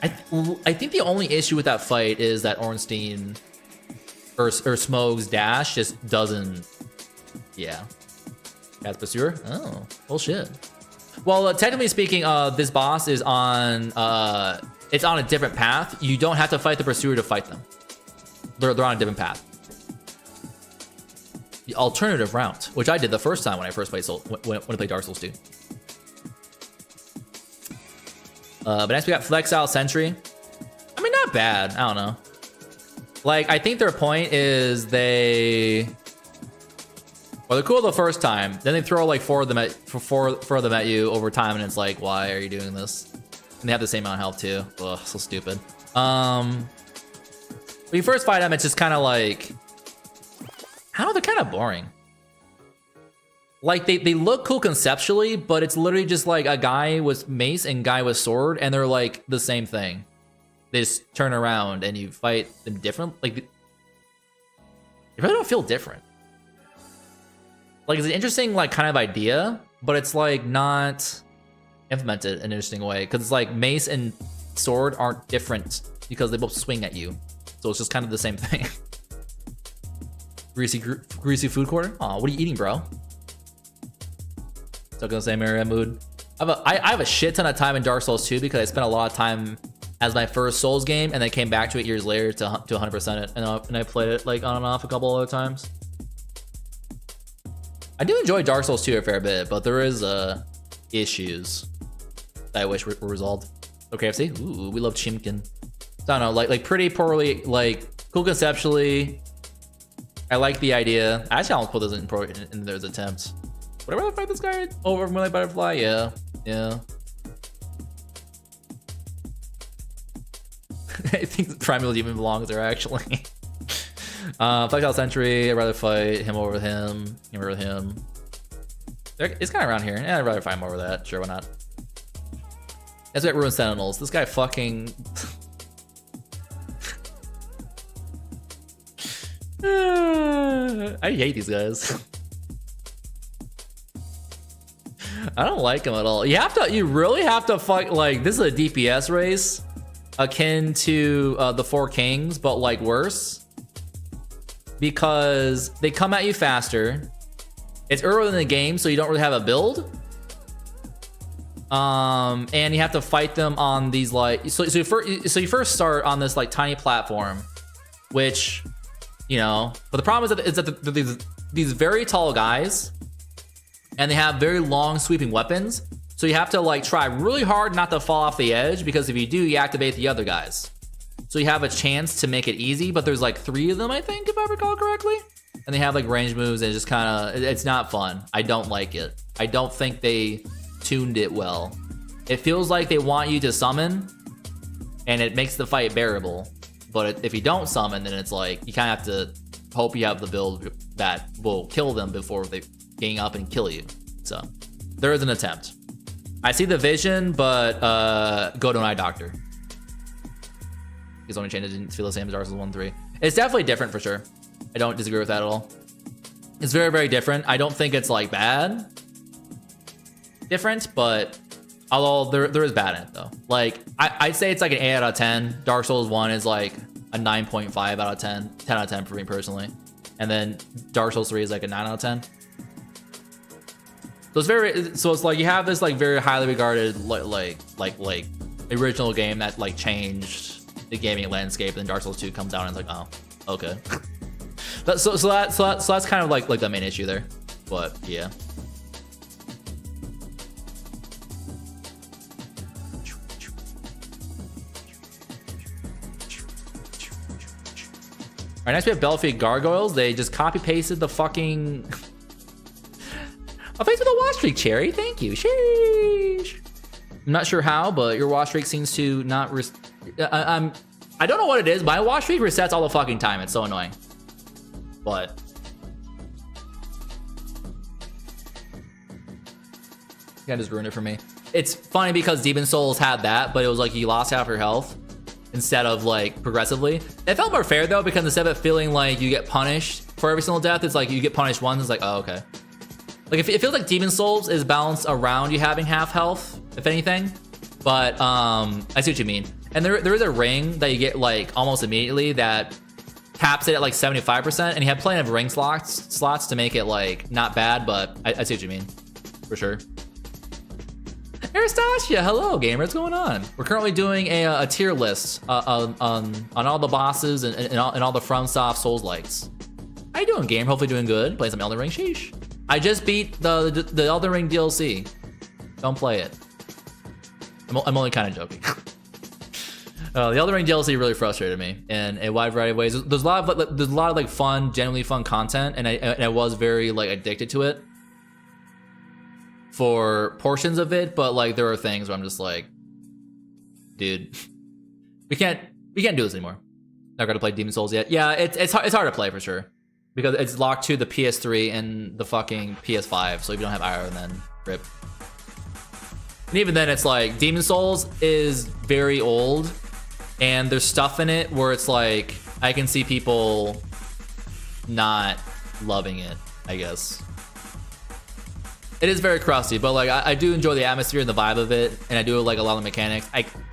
Speaker 1: I think the only issue with that fight is that Ornstein or Smoke's dash just doesn't. Yeah. That's Pursuer? Oh, bullshit. Well, technically speaking, this boss is on it's on a different path. You don't have to fight the Pursuer to fight them. They're on a different path. The alternative route, which I did the first time when I first played when I played Dark Souls 2. But next we got Flex Out Sentry. I mean, not bad. I don't know. Like, I think their point is they're cool the first time. Then they throw like four of them at you over time, and it's like, why are you doing this? And they have the same amount of health too. Ugh, so stupid. When you first fight them, it's just kind of like, I don't know, they're kind of boring. Like, they look cool conceptually, but it's literally just like a guy with mace and guy with sword, and they're like the same thing. They just turn around and you fight them different. Like, they really don't feel different. Like, it's an interesting, like, kind of idea, but it's like not implemented in an interesting way, because it's like mace and sword aren't different because they both swing at you. So it's just kind of the same thing. Greasy food quarter? Aw, what are you eating, bro? Stuck in the same area mood. I have a shit ton of time in Dark Souls 2 because I spent a lot of time as my first Souls game, and then came back to it years later to 100% it, and I played it like on and off a couple other times. I do enjoy Dark Souls 2 a fair bit, but there is issues that I wish were resolved. Okay, KFC. Ooh, we love Chimkin. I don't know, like pretty poorly, like cool conceptually. I like the idea. Actually, I almost put this in there's attempts. Would I rather fight this guy over Moonlight Butterfly? Yeah. I think Primeval Demon belongs there, actually. Flex Out Sentry, I'd rather fight him over him over him. It's kind of around here. Yeah, I'd rather fight him over that. Sure, why not? Let's get Ruined Sentinels. This guy fucking... I hate these guys. I don't like him at all. You really have to fight, like, this is a DPS race akin to the Four Kings, but like worse, because they come at you faster. It's early in the game, so you don't really have a build, and you have to fight them on these like so you first start on this like tiny platform, which, you know, but the problem is that these very tall guys, and they have very long sweeping weapons. So you have to like try really hard not to fall off the edge, because if you do, you activate the other guys. So you have a chance to make it easy, but there's like 3 of them, I think, if I recall correctly. And they have like range moves, and it's just kind of, it's not fun. I don't like it. I don't think they tuned it well. It feels like they want you to summon, and it makes the fight bearable. But if you don't summon, then it's like, you kind of have to hope you have the build that will kill them before they gang up and kill you. So there is an attempt. I see the vision, but go to an eye doctor. His only change didn't feel the same as Dark Souls 1 3. It's definitely different for sure. I don't disagree with that at all. It's very, very different. I don't think it's like bad different, but although there is bad in it though. Like I'd say it's like an 8 out of 10. Dark Souls 1 is like a 9.5 out of 10, 10 out of 10 for me personally. And then Dark Souls 3 is like a 9 out of 10. So it's like you have this like very highly regarded like original game that like changed the gaming landscape, and then Dark Souls 2 comes out and it's like, oh, okay. so that's kind of like the main issue there. But yeah. Alright, next we have Belfied Gargoyles. They just copy pasted the fucking Oh, thanks for the watch streak, Cherry. Thank you. Sheesh. I'm not sure how, but your watch streak seems to not. I don't know what it is. My watch streak resets all the fucking time. It's so annoying. But you kind of just ruined it for me. It's funny because Demon Souls had that, but it was like you lost half your health instead of like progressively. It felt more fair though, because instead of it feeling like you get punished for every single death, it's like you get punished once. It's like, oh, okay. Like it feels like Demon Souls is balanced around you having half health, if anything. But I see what you mean. And there is a ring that you get like almost immediately that caps it at like 75%, and you have plenty of ring slots to make it like not bad. But I see what you mean, for sure. Aristacia, hello gamer, what's going on? We're currently doing a tier list on all the bosses and all the FromSoft Souls likes. How you doing, game? Hopefully doing good. Playing some Elden Ring. Sheesh. I just beat the Elden Ring DLC. Don't play it. I'm only kind of joking. The Elden Ring DLC really frustrated me in a wide variety of ways. There's a lot of like fun, genuinely fun content, and I was very like addicted to it for portions of it, but like there are things where I'm just like, dude, we can't do this anymore. Not gonna play Demon Souls yet. Yeah, it's hard to play for sure because it's locked to the PS3 and the fucking PS5. So if you don't have Iron, then rip. And even then, it's like Demon Souls is very old, and there's stuff in it where it's like I can see people not loving it, I guess. It is very crusty, but like I do enjoy the atmosphere and the vibe of it, and I do like a lot of the mechanics.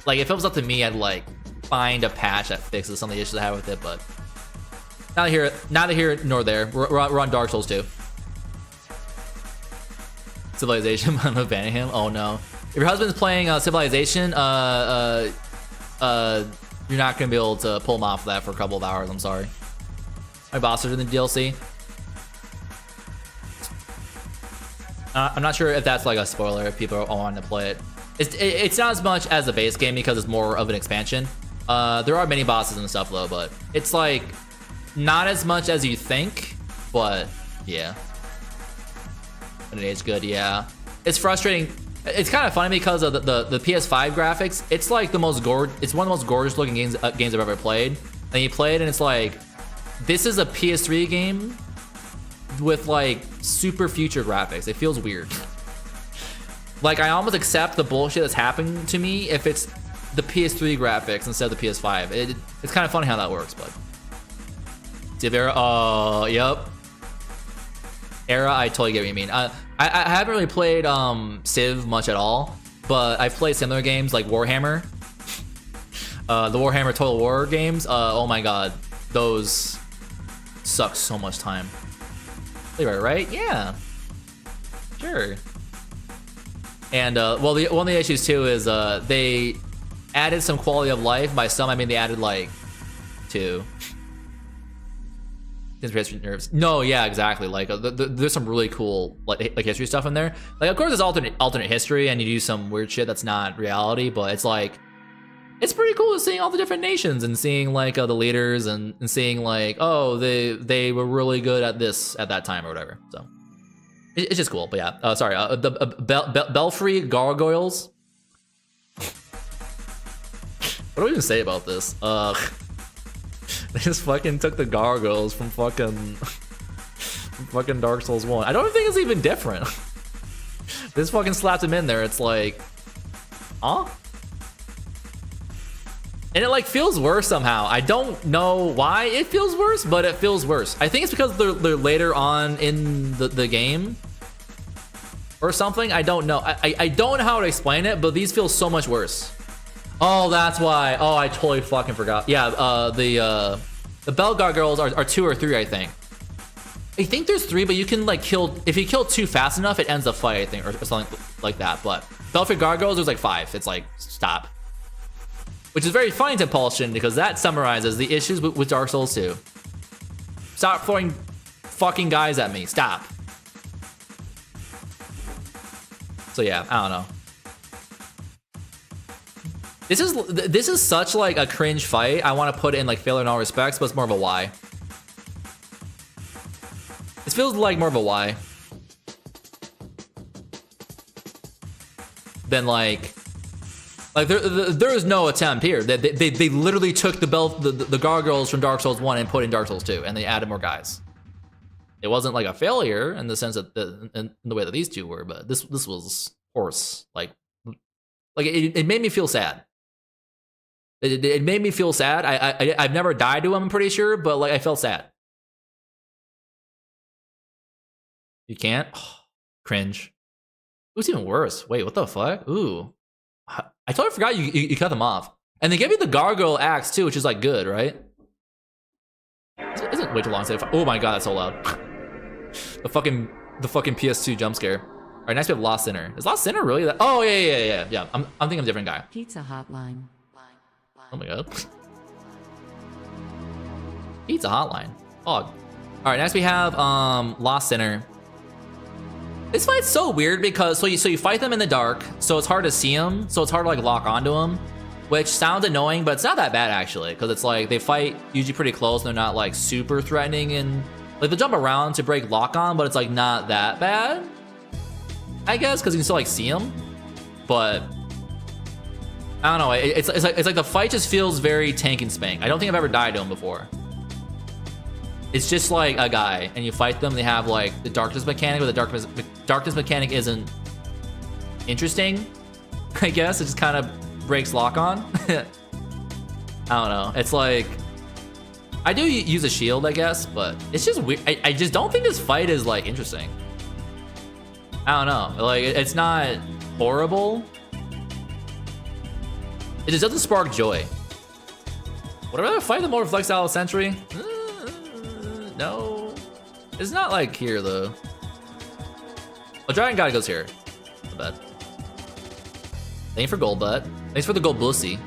Speaker 1: Like if it was up to me, I'd like find a patch that fixes some of the issues I have with it, but neither here nor there. We're on Dark Souls 2. Civilization, I'm abandoning him. Oh no! If your husband's playing Civilization, you're not gonna be able to pull him off that for a couple of hours. I'm sorry. My boss are in the DLC. I'm not sure if that's like a spoiler if people are wanting to play it. It's not as much as the base game because it's more of an expansion. There are many bosses and stuff though, but it's like not as much as you think, but yeah. But it is good, yeah. It's frustrating. It's kind of funny because of the PS5 graphics. It's like it's one of the most gorgeous looking games I've ever played. And you play it and it's like, this is a PS3 game with like super future graphics. It feels weird. Like I almost accept the bullshit that's happening to me if it's the PS3 graphics instead of the PS5. It's kind of funny how that works, but Civ Era, oh yep. Era, I totally get what you mean. I haven't really played Civ much at all, but I've played similar games like Warhammer. The Warhammer Total War games, oh my god, those suck so much time. Right? Yeah. Sure. And well, one of the issues too is they added some quality of life. By some, I mean they added like 2. Nerves. No, yeah, exactly. Like there's some really cool like history stuff in there. Like of course there's alternate history, and you do some weird shit that's not reality, but it's like it's pretty cool seeing all the different nations and seeing like the leaders and seeing like, oh, they were really good at this at that time or whatever. So it's just cool. But yeah, sorry, the Belfry gargoyles. What do we even say about this? They just fucking took the gargoyles from fucking Dark Souls 1. I don't think it's even different. They just fucking slapped him in there. It's like, huh? And it like feels worse somehow. I don't know why it feels worse, but it feels worse. I think it's because they're later on in the game or something. I don't know. I don't know how to explain it, but these feel so much worse. Oh, that's why. Oh, I totally fucking forgot. Yeah, the Bell Gargoyles are 2 or 3, I think. I think there's 3, but you can like if you kill 2 fast enough, it ends the fight, I think, or something like that. But Belfry Gargoyles, there's like 5. It's like, stop. Which is very funny to Impulsion because that summarizes the issues with Dark Souls 2. Stop throwing fucking guys at me. Stop. So yeah, I don't know. This is such like a cringe fight. I want to put it in like failure in all respects, but it's more of a why. This feels like more of a why. then like there is no attempt here. They literally took the gargoyles from Dark Souls 1 and put in Dark Souls 2, and they added more guys. It wasn't like a failure in the sense that in the way that these two were, but this was horse. Like it made me feel sad. It made me feel sad. I've never died to him, I'm pretty sure, but like I felt sad. You can't? Oh, cringe. Who's even worse? Wait, what the fuck? Ooh. I totally forgot you cut them off. And they gave you the gargoyle axe too, which is like good, right? Isn't way too long. Oh my god, that's so loud. the fucking PS2 jump scare. All right, next we have Lost Sinner. Is Lost Sinner really that? Oh yeah. I'm thinking of a different guy.
Speaker 2: Pizza Hotline.
Speaker 1: Oh my god. Pizza Hotline. Oh. All right, next we have Lost Sinner. This fight's so weird because so you fight them in the dark, so it's hard to see them, so it's hard to like lock onto them, which sounds annoying, but it's not that bad actually, because it's like they fight usually pretty close and they're not like super threatening, and like they jump around to break lock on, but it's like not that bad, I guess, because you can still like see them. But I don't know, it's like the fight just feels very tank and spank. I don't think I've ever died to him before. It's just like a guy, and you fight them. They have like the darkness mechanic, but the darkness mechanic isn't interesting. I guess it just kind of breaks lock on. I don't know. It's like I do use a shield, I guess, but it's just weird. I just don't think this fight is like interesting. I don't know. Like it's not horrible. It just doesn't spark joy. Would I rather fight the more Flexile Sentry? No, it's not like here though. Oh, Dragon God goes here. I bet. Thank you for gold, bud. Thanks for the gold bussy.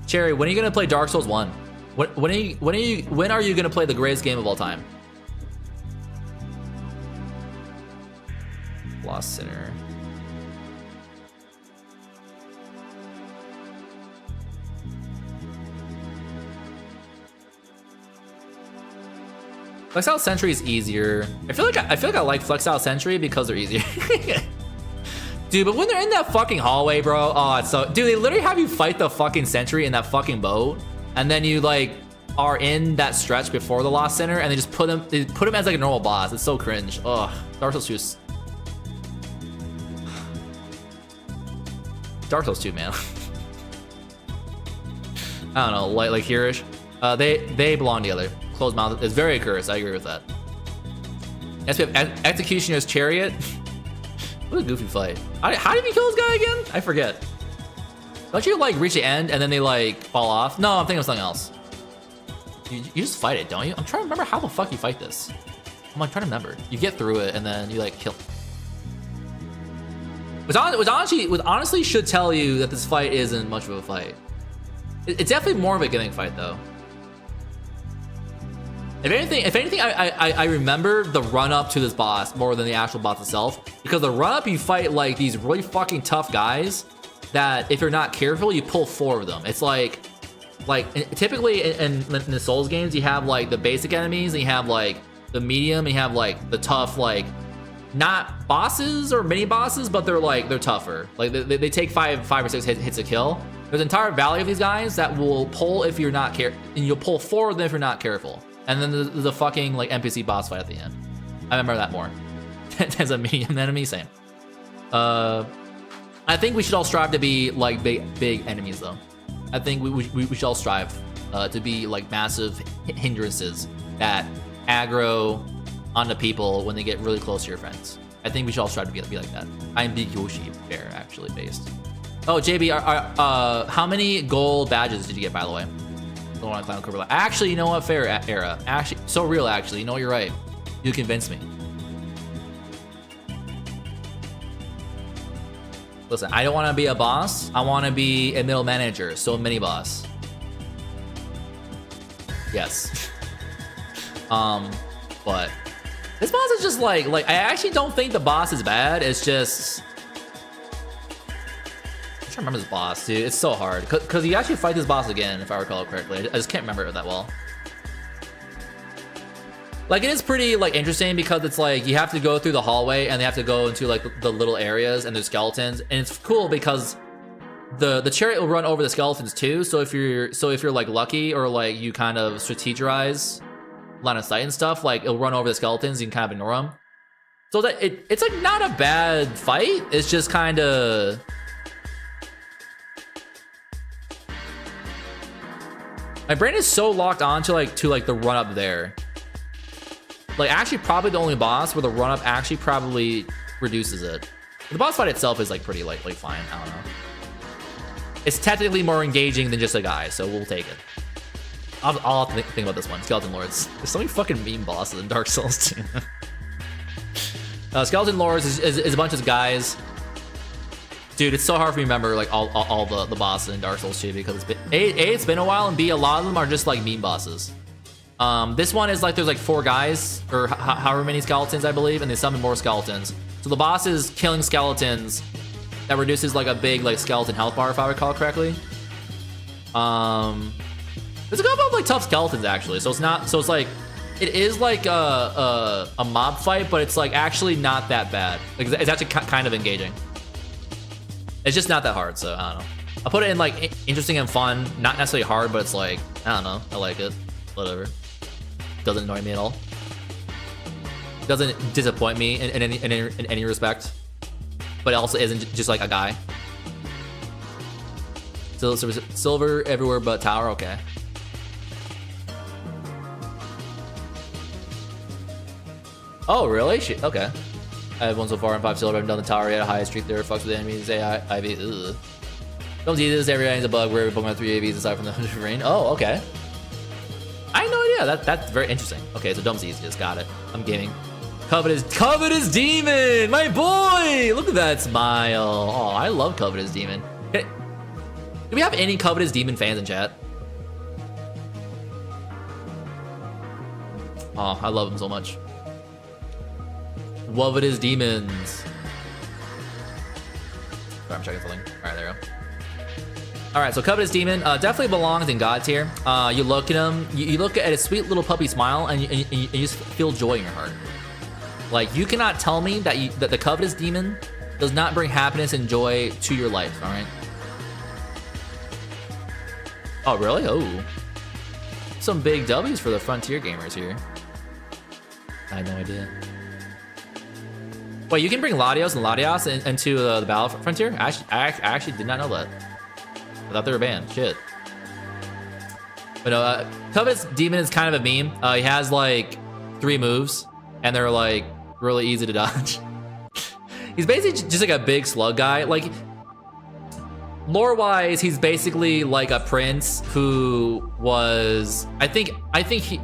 Speaker 1: Cherry, when are you gonna play Dark Souls 1? When are you gonna play the greatest game of all time? Lost Sinner. Flexile Sentry is easier. I feel like I like Flexile Sentry because they're easier. Dude, but when they're in that fucking hallway, bro, oh, it's so... Dude, they literally have you fight the fucking sentry in that fucking boat, and then you, like, are in that stretch before the Lost Sinner, and they just put him as, like, a normal boss. It's so cringe. Ugh. Dark Souls 2 is... Dark Souls 2, man. I don't know, like here-ish. They belong together. Closed mouth is very cursed. I agree with that. Next we have Executioner's Chariot. What a goofy fight. How did he kill this guy again? I forget. Don't you like reach the end and then they like fall off? No, I'm thinking of something else. You just fight it, don't you? I'm trying to remember how the fuck you fight this. I'm like trying to remember. You get through it and then you like kill. Which honestly should tell you that this fight isn't much of a fight. It's definitely more of a gimmick fight though. If anything, I remember the run up to this boss more than the actual boss itself, because the run up you fight like these really fucking tough guys that if you're not careful you pull four of them. It's like typically in the Souls games you have like the basic enemies, and you have like the medium, and you have like the tough, like not bosses or mini bosses, but they're tougher. Like they take five or six hits to kill. There's an entire valley of these guys that will pull if you're not and you'll pull four of them if you're not careful. And then the fucking like NPC boss fight at the end. I remember that more. As a medium enemy, same. I think we should all strive to be like big enemies though. I think we should all strive to be like massive hindrances that aggro onto people when they get really close to your friends. I think we should all strive to be like that. I'm Big Yoshi Bear actually based. Oh, JB, how many gold badges did you get, by the way? Don't want to clown cover. Actually, you know what? Fair era. Actually, so real. Actually, you know, you're right. You convinced me. Listen, I don't want to be a boss. I want to be a middle manager. So a mini boss. Yes. But this boss is just like I actually don't think the boss is bad. It's just. I remember this boss, dude. It's so hard because you actually fight this boss again, if I recall correctly. I just can't remember it that well. Like, it is pretty, like, interesting because it's like you have to go through the hallway and they have to go into like the little areas and there's skeletons, and it's cool because the chariot will run over the skeletons too. So if you're like lucky or like you kind of strategize line of sight and stuff, like it'll run over the skeletons, you can kind of ignore them. So that it's like not a bad fight. It's just kind of my brain is so locked on to like the run up there. Like, actually probably the only boss where the run up actually probably reduces it. The boss fight itself is like pretty like fine. I don't know. It's technically more engaging than just a guy, so we'll take it. I'll have to think about this one. Skeleton Lords. There's so many fucking meme bosses in Dark Souls too. Skeleton Lords is a bunch of guys. Dude, it's so hard for me to remember like all the bosses in Dark Souls 2 because it's been a while, and B, a lot of them are just like meme bosses. This one is like there's like 4 guys or however many skeletons I believe, and they summon more skeletons. So the boss is killing skeletons that reduces like a big like skeleton health bar if I recall correctly. There's a couple of like tough skeletons actually, so it's like it is like a mob fight, but it's like actually not that bad. Like, it's actually kind of engaging. It's just not that hard, so I don't know. I'll put it in like interesting and fun, not necessarily hard, but it's like, I don't know, I like it. Whatever. Doesn't annoy me at all. Doesn't disappoint me in any respect. But it also isn't just like a guy. Silver everywhere but tower, okay. Oh, really? Shit, okay. I have 1 so far and 5 silver. I haven't done the tower yet. Highest streak there. Fucks with the enemies. AI, IV. Ugh. Don't see this. Every is a bug. Where every Pokemon 3 AVs aside from the rain. Oh, okay. I had no idea. That's very interesting. Okay, so Dome's easiest. Got it. I'm gaming. Covetous Demon, my boy. Look at that smile. Oh, I love Covetous Demon. Do we have any Covetous Demon fans in chat? Oh, I love him so much. Covetous Demons. Sorry, I'm checking something. All right, there we go. All right, so Covetous Demon definitely belongs in God tier. You look at him, you look at his sweet little puppy smile, and you just feel joy in your heart. Like, you cannot tell me that the Covetous Demon does not bring happiness and joy to your life. All right. Oh, really? Oh, some big W's for the Frontier gamers here. I had no idea. Wait, you can bring Latios and Latias into the Battle Frontier? I actually did not know that. I thought they were banned. Shit. But no, Covetous Demon is kind of a meme. He has like 3 moves, and they're like really easy to dodge. He's basically just like a big slug guy. Like, lore-wise, he's basically like a prince who was, I think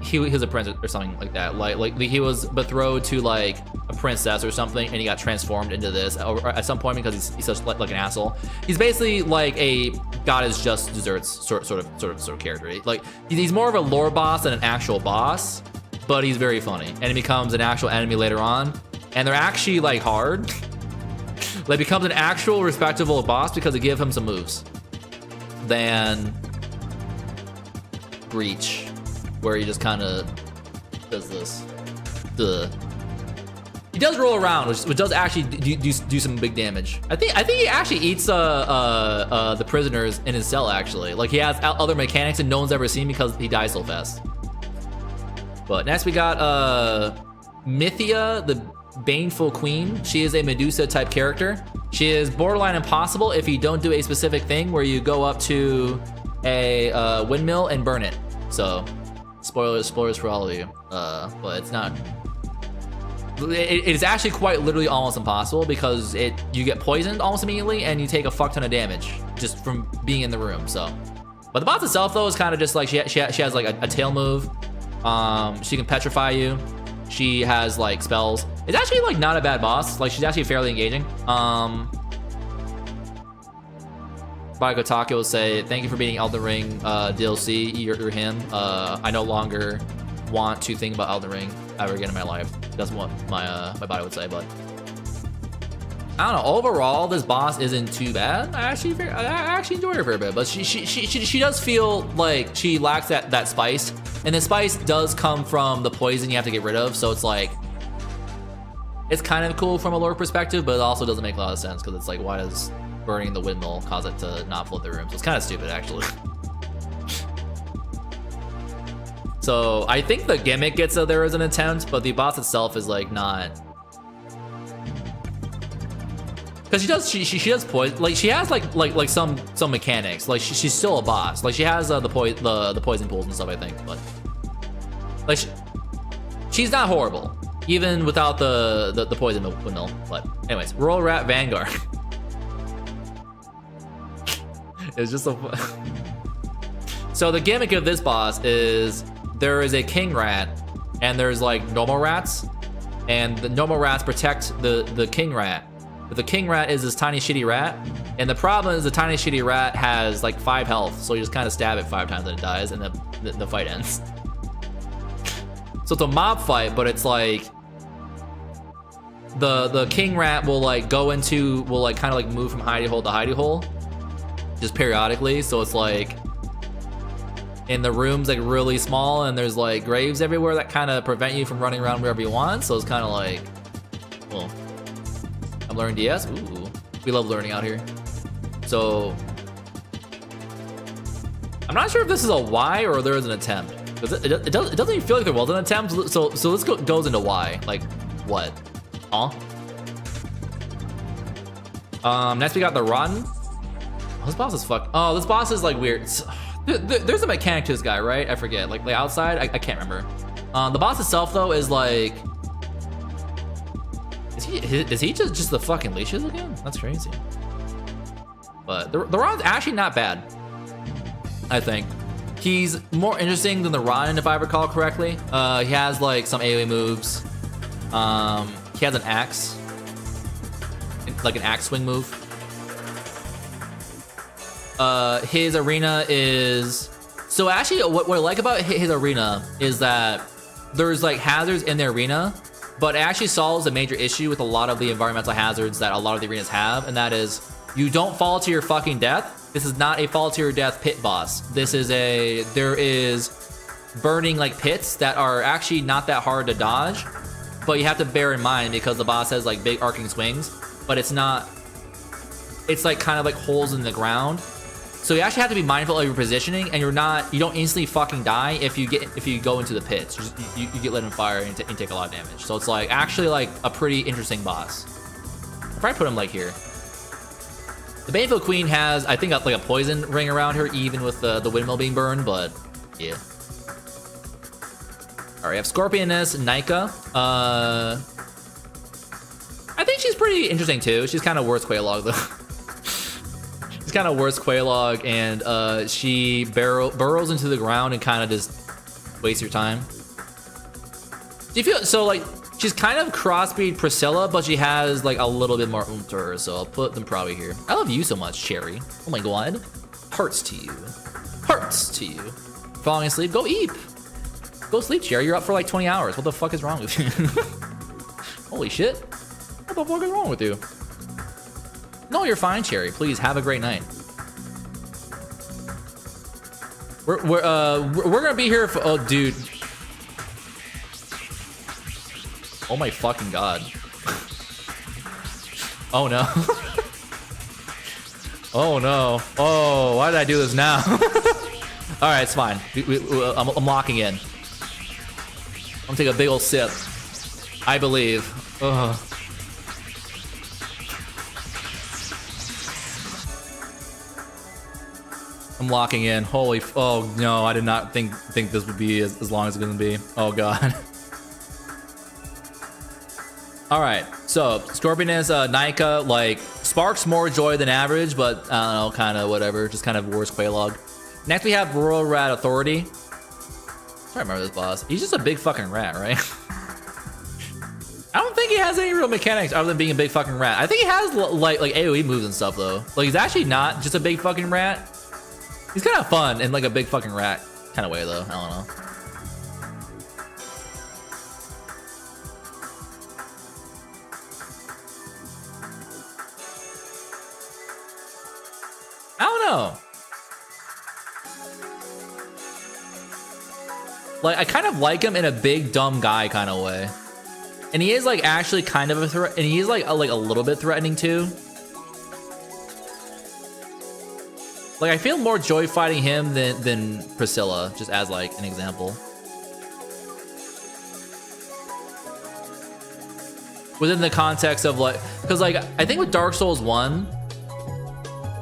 Speaker 1: he was a prince or something like that. Like he was betrothed to like a princess or something, and he got transformed into this at some point because he's such like an asshole. He's basically like a God is just desserts sort of character. Like, he's more of a lore boss than an actual boss, but he's very funny, and he becomes an actual enemy later on, and they're actually like hard. Like, becomes an actual respectable boss because they give him some moves than Breach, where he just kind of does this. Duh. He does roll around, which does actually do some big damage. I think he actually eats the prisoners in his cell. Actually, like, he has other mechanics that no one's ever seen because he dies so fast. But next we got Mythia, the Baneful Queen. She is a Medusa type character. She is borderline impossible if you don't do a specific thing where you go up to a windmill and burn it. So spoilers for all of you, but it's not. It is actually quite literally almost impossible because you get poisoned almost immediately and you take a fuck ton of damage just from being in the room. So, but the boss itself though is kind of just like she has like a tail move. She can petrify you. She has like spells. It's actually like not a bad boss. Like, she's actually fairly engaging. Kotaku will say, "Thank you for beating Elden Ring DLC. You're him. I no longer want to think about Elden Ring ever again in my life." That's what my body would say, but I don't know. Overall, this boss isn't too bad. I actually enjoyed her a fair bit, but she does feel like she lacks that spice, and the spice does come from the poison you have to get rid of. So it's like, it's kind of cool from a lore perspective, but it also doesn't make a lot of sense because it's like, why does burning the windmill cause it to not flood the room? So it's kind of stupid, actually. So I think the gimmick gets there as an attempt, but the boss itself is like not. Because she does poison, like she has like some mechanics, like she's still a boss, like she has the poison pools and stuff, I think, but like she's not horrible even without the poison windmill. But anyways, Royal Rat Vanguard. It's just so so the gimmick of this boss is there is a king rat and there's like normal rats, and the normal rats protect the king rat. But the king rat is this tiny shitty rat, and the problem is the tiny shitty rat has like 5 health, so you just kind of stab it 5 times and it dies, and the fight ends. So it's a mob fight, but it's like the king rat will like go into, will like kind of like move from hidey hole to hidey hole just periodically. So it's like in the rooms like really small, and there's like graves everywhere that kind of prevent you from running around wherever you want. So it's kind of like, well, I'm learning DS. Ooh, we love learning out here. So I'm not sure if this is a Y or there is an attempt. It doesn't even feel like there was an attempt. So let's goes into Y. Like what? Huh? Next we got the Rotten. Oh, this boss is fuck. Oh, this boss is like weird. There's a mechanic to this guy, right? I forget. Like the outside, I can't remember. The boss itself though is like, is he just the fucking leashes again? That's crazy. But the Rod's actually not bad, I think. He's more interesting than the Rotten, if I recall correctly. He has like some AoE moves. He has an axe, like an axe swing move. His arena is, so actually what I like about his arena is that there's like hazards in the arena, but it actually solves a major issue with a lot of the environmental hazards that a lot of the arenas have, and that is you don't fall to your fucking death. This is not a fall to your death pit boss. This is there is burning like pits that are actually not that hard to dodge, but you have to bear in mind because the boss has like big arcing swings, but it's not, it's like kind of like holes in the ground. So you actually have to be mindful of your positioning, and you don't instantly fucking die if you go into the pits. You get lit on fire and take a lot of damage. So it's like actually like a pretty interesting boss. I'll probably put him like here. The Baneful Queen has, I think, like a poison ring around her, even with the windmill being burned, but yeah. All right, we have Scorpioness, Nika. I think she's pretty interesting too. She's kind of worse Quelaag though. She's kind of worse Quelaag, and she burrows into the ground and kind of just wastes your time. Do you feel so like she's kind of crossbreed Priscilla, but she has like a little bit more oomph to her, so I'll put them probably here. I love you so much, Cherry. Oh my god. Hearts to you. Hearts to you. Falling asleep, go eat. Go sleep, Cherry. You're up for like 20 hours. What the fuck is wrong with you? Holy shit. What the fuck is wrong with you? No, you're fine, Cherry. Please have a great night. We're gonna be here for, oh dude. Oh my fucking god. Oh no. Oh no. Oh, why did I do this now? Alright, it's fine. I'm locking in. I'm gonna take a big old sip. I believe. Ugh. I'm locking in. Holy, oh no, I did not think this would be as long as it's gonna be. Oh god. All right, so Scorpioness, Nika, like sparks more joy than average, but I don't know, kind of whatever, just kind of worse Quelaag. Next we have Royal Rat Authority. I remember this boss. He's just a big fucking rat, right? I don't think he has any real mechanics other than being a big fucking rat. I think he has like AoE moves and stuff though. Like he's actually not just a big fucking rat. He's kind of fun in like a big fucking rat kind of way though. I don't know. I don't know. Like, I kind of like him in a big dumb guy kind of way, and he is like actually kind of a threat, and he's like a little bit threatening too. Like, I feel more joy fighting him than Priscilla, just as like an example. Within the context of like, because like I think with Dark Souls 1,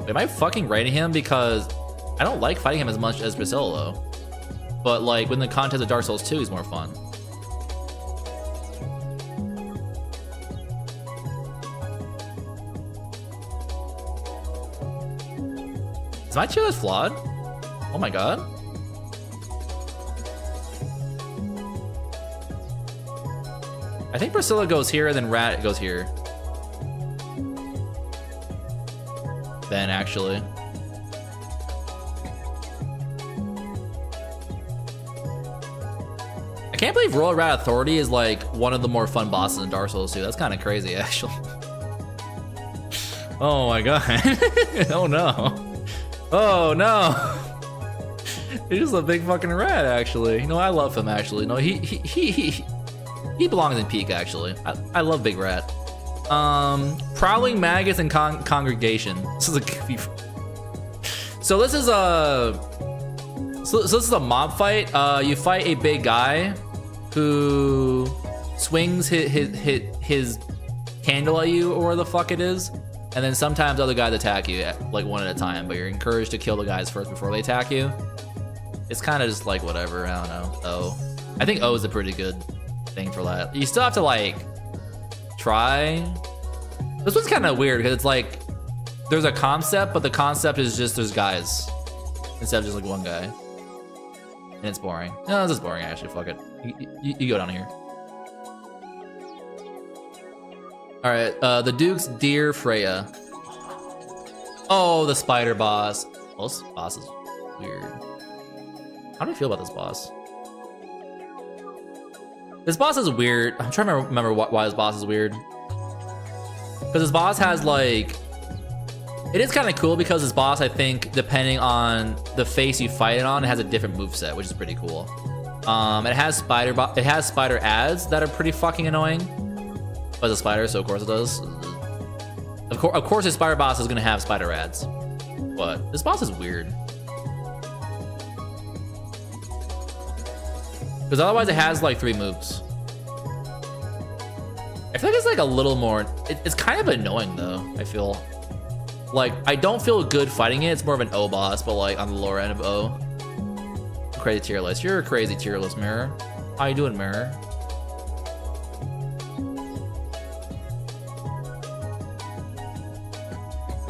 Speaker 1: am I fucking rating him because I don't like fighting him as much as Priscilla though. But like within the context of Dark Souls 2, he's more fun. Is my tier list flawed? Oh my god. I think Priscilla goes here and then Rat goes here. Ben, actually. I can't believe Royal Rat Authority is like one of the more fun bosses in Dark Souls 2. That's kind of crazy, actually. Oh my god. Oh no. Oh no. He's just a big fucking rat, actually. You know, I love him, actually. No, he belongs in Peak, actually. I love Big Rat. Prowling Maggots and Congregation. This is a goofy. So this is a this is a mob fight. You fight a big guy who swings his candle at you, or where the fuck it is, and then sometimes other guys attack you like one at a time. But you're encouraged to kill the guys first before they attack you. It's kind of just like whatever. I don't know. O. I think O is a pretty good thing for that. You still have to like try. This one's kind of weird because it's like there's a concept, but the concept is just there's guys instead of just like one guy, and it's boring. No, this is boring actually. Fuck it. You go down here. All right, the Duke's Dear Freya. Oh, the spider boss. Well, this boss is weird. How do you feel about this boss? This boss is weird. I'm trying to remember why this boss is weird. Because this boss has like, it is kind of cool because this boss, I think, depending on the face you fight it on, it has a different moveset, which is pretty cool. It has spider ads that are pretty fucking annoying. But it's a spider, so of course it does. Of course, a spider boss is gonna have spider ads. But this boss is weird. Because otherwise it has like 3 moves. I feel like it's like a little more, it's kind of annoying though, I feel. Like, I don't feel good fighting it. It's more of an O boss, but like on the lower end of O. Crazy tier list. You're a crazy tier list, Mirror. How you doing, Mirror?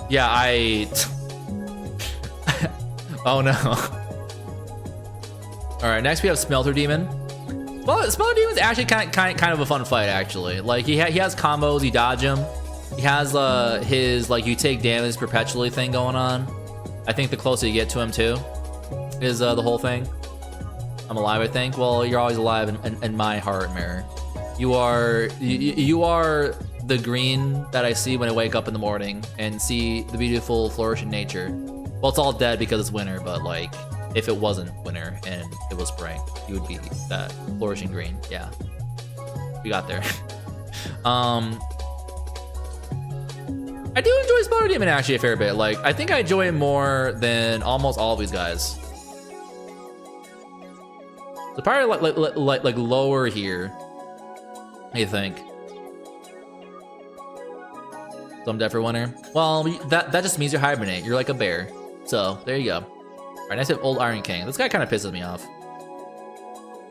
Speaker 1: Yeah, oh no. All right, next we have Smelter Demon. Well, Smelter Demon's actually kind of a fun fight, actually. Like he has combos, you dodge him. He has his like you take damage perpetually thing going on. I think the closer you get to him too, is the whole thing. I'm alive, I think. Well, you're always alive in my heart, Mirror. You are the green that I see when I wake up in the morning and see the beautiful flourishing nature. Well, it's all dead because it's winter, but like if it wasn't winter and it was spring, you would be that flourishing green. Yeah, we got there. I do enjoy Smelter Demon actually a fair bit. Like, I think I enjoy it more than almost all of these guys. So probably like lower here, I think. So I'm dead for winter. Well, that just means you hibernate. You're like a bear. So there you go. All right, next we have Old Iron King. This guy kind of pisses me off.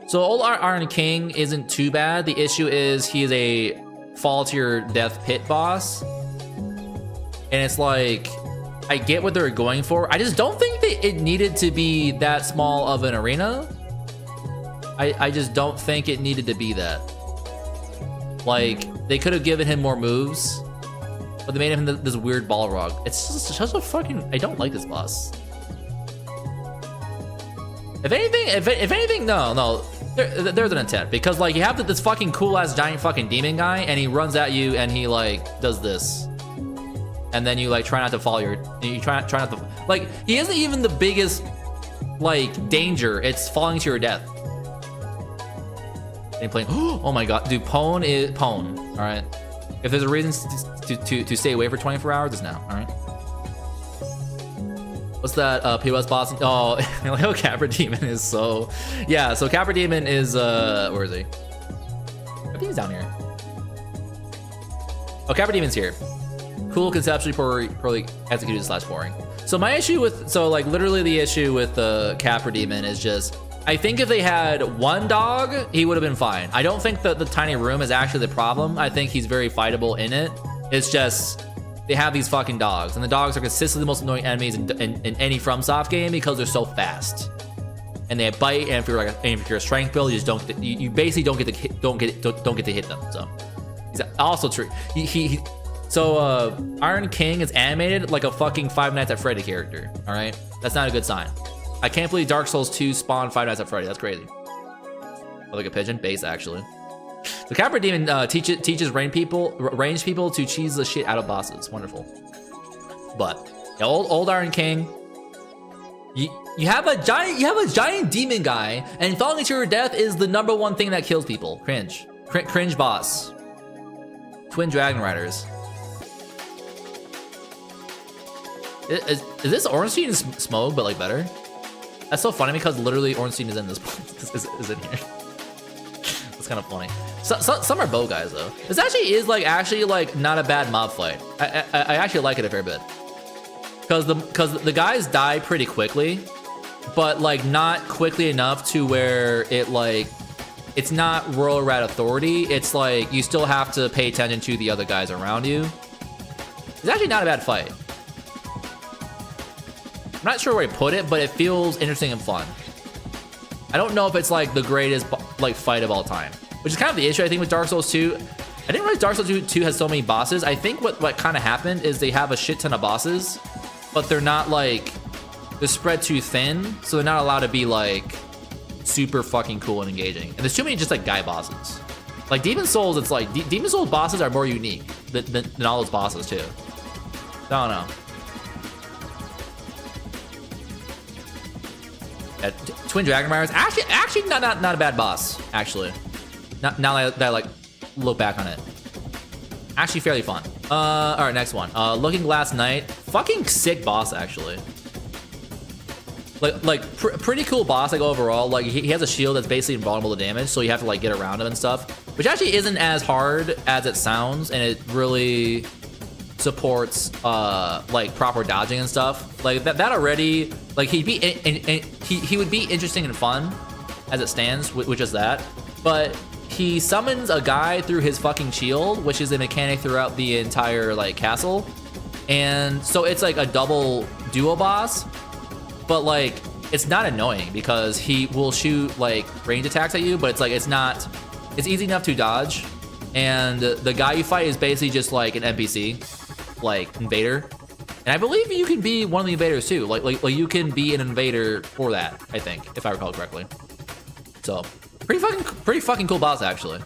Speaker 1: So Old Iron King isn't too bad. The issue is he is a fall to your death pit boss. And it's like, I get what they're going for. I just don't think that it needed to be that small of an arena. I just don't think it needed to be that. Like, they could have given him more moves, but they made him this weird Balrog. It's just such a fucking, I don't like this boss. If anything, no, there's an intent, because like you have this fucking cool ass giant fucking demon guy, and he runs at you and he like does this. and then you like try not to fall you try not to, like, he isn't even the biggest like danger, it's falling to your death. And you're playing, oh my god, dude, Pwn is Pwn. All right, if there's a reason to stay away for 24 hours, it's now. All right. What's that POS boss? Oh, like, Capra Demon is so, yeah. So Capra Demon is where is he? I think he's down here. Oh, Capra Demon's here. Cool, conceptually poorly executed / boring. So my issue with, so like literally the issue with the Capra Demon is just, I think if they had one dog, he would have been fine. I don't think that the tiny room is actually the problem. I think he's very fightable in it. It's just, they have these fucking dogs, and the dogs are consistently the most annoying enemies in any FromSoft game because they're so fast, and they bite. And if you're like, if you're a strength build, you just don't get, you basically don't get to hit them. So he's also true. So Iron King is animated like a fucking Five Nights at Freddy character. All right, that's not a good sign. I can't believe Dark Souls 2 spawned Five Nights at Freddy. That's crazy. Oh, like a pigeon base actually. The Capra Demon teaches ranged people to cheese the shit out of bosses. Wonderful. But yeah, old Iron King, you have a giant demon guy, and falling to your death is the #1 thing that kills people. Cringe. Cringe boss. Twin Dragon Riders. Is this Ornstein Smoke but like better? That's so funny because literally Ornstein is in this is in here. That's kind of funny. Some are bow guys though. This actually is not a bad mob fight. I actually like it a fair bit. Because the guys die pretty quickly, but like not quickly enough to where it like, it's not Royal Rat Authority. It's like you still have to pay attention to the other guys around you. It's actually not a bad fight. I'm not sure where to put it, but it feels interesting and fun. I don't know if it's like the greatest like fight of all time, which is kind of the issue I think with Dark Souls 2. I didn't realize Dark Souls 2 has so many bosses. I think what kind of happened is they have a shit ton of bosses, but they're not like, they're spread too thin, so they're not allowed to be like super fucking cool and engaging. And there's too many just like guy bosses. Like Demon Souls, it's like Demon Souls bosses are more unique than all those bosses too. I don't know. Yeah, Twin Dragon Riders, actually not a bad boss. Actually, now that I like look back on it, actually fairly fun. All right, next one. Looking Glass Knight, fucking sick boss actually. Pretty cool boss like overall. Like he has a shield that's basically invulnerable to damage, so you have to like get around him and stuff, which actually isn't as hard as it sounds, and it really supports like proper dodging and stuff. Like that already, like he would be interesting and fun as it stands, which is that. But he summons a guy through his fucking shield, which is a mechanic throughout the entire like castle, and so it's like a double duo boss. But like it's not annoying because he will shoot like range attacks at you, but it's like it's easy enough to dodge, and the guy you fight is basically just like an NPC, like invader. And I believe you can be one of the invaders too. Like you can be an invader for that, I think, if I recall correctly. So pretty fucking cool boss actually.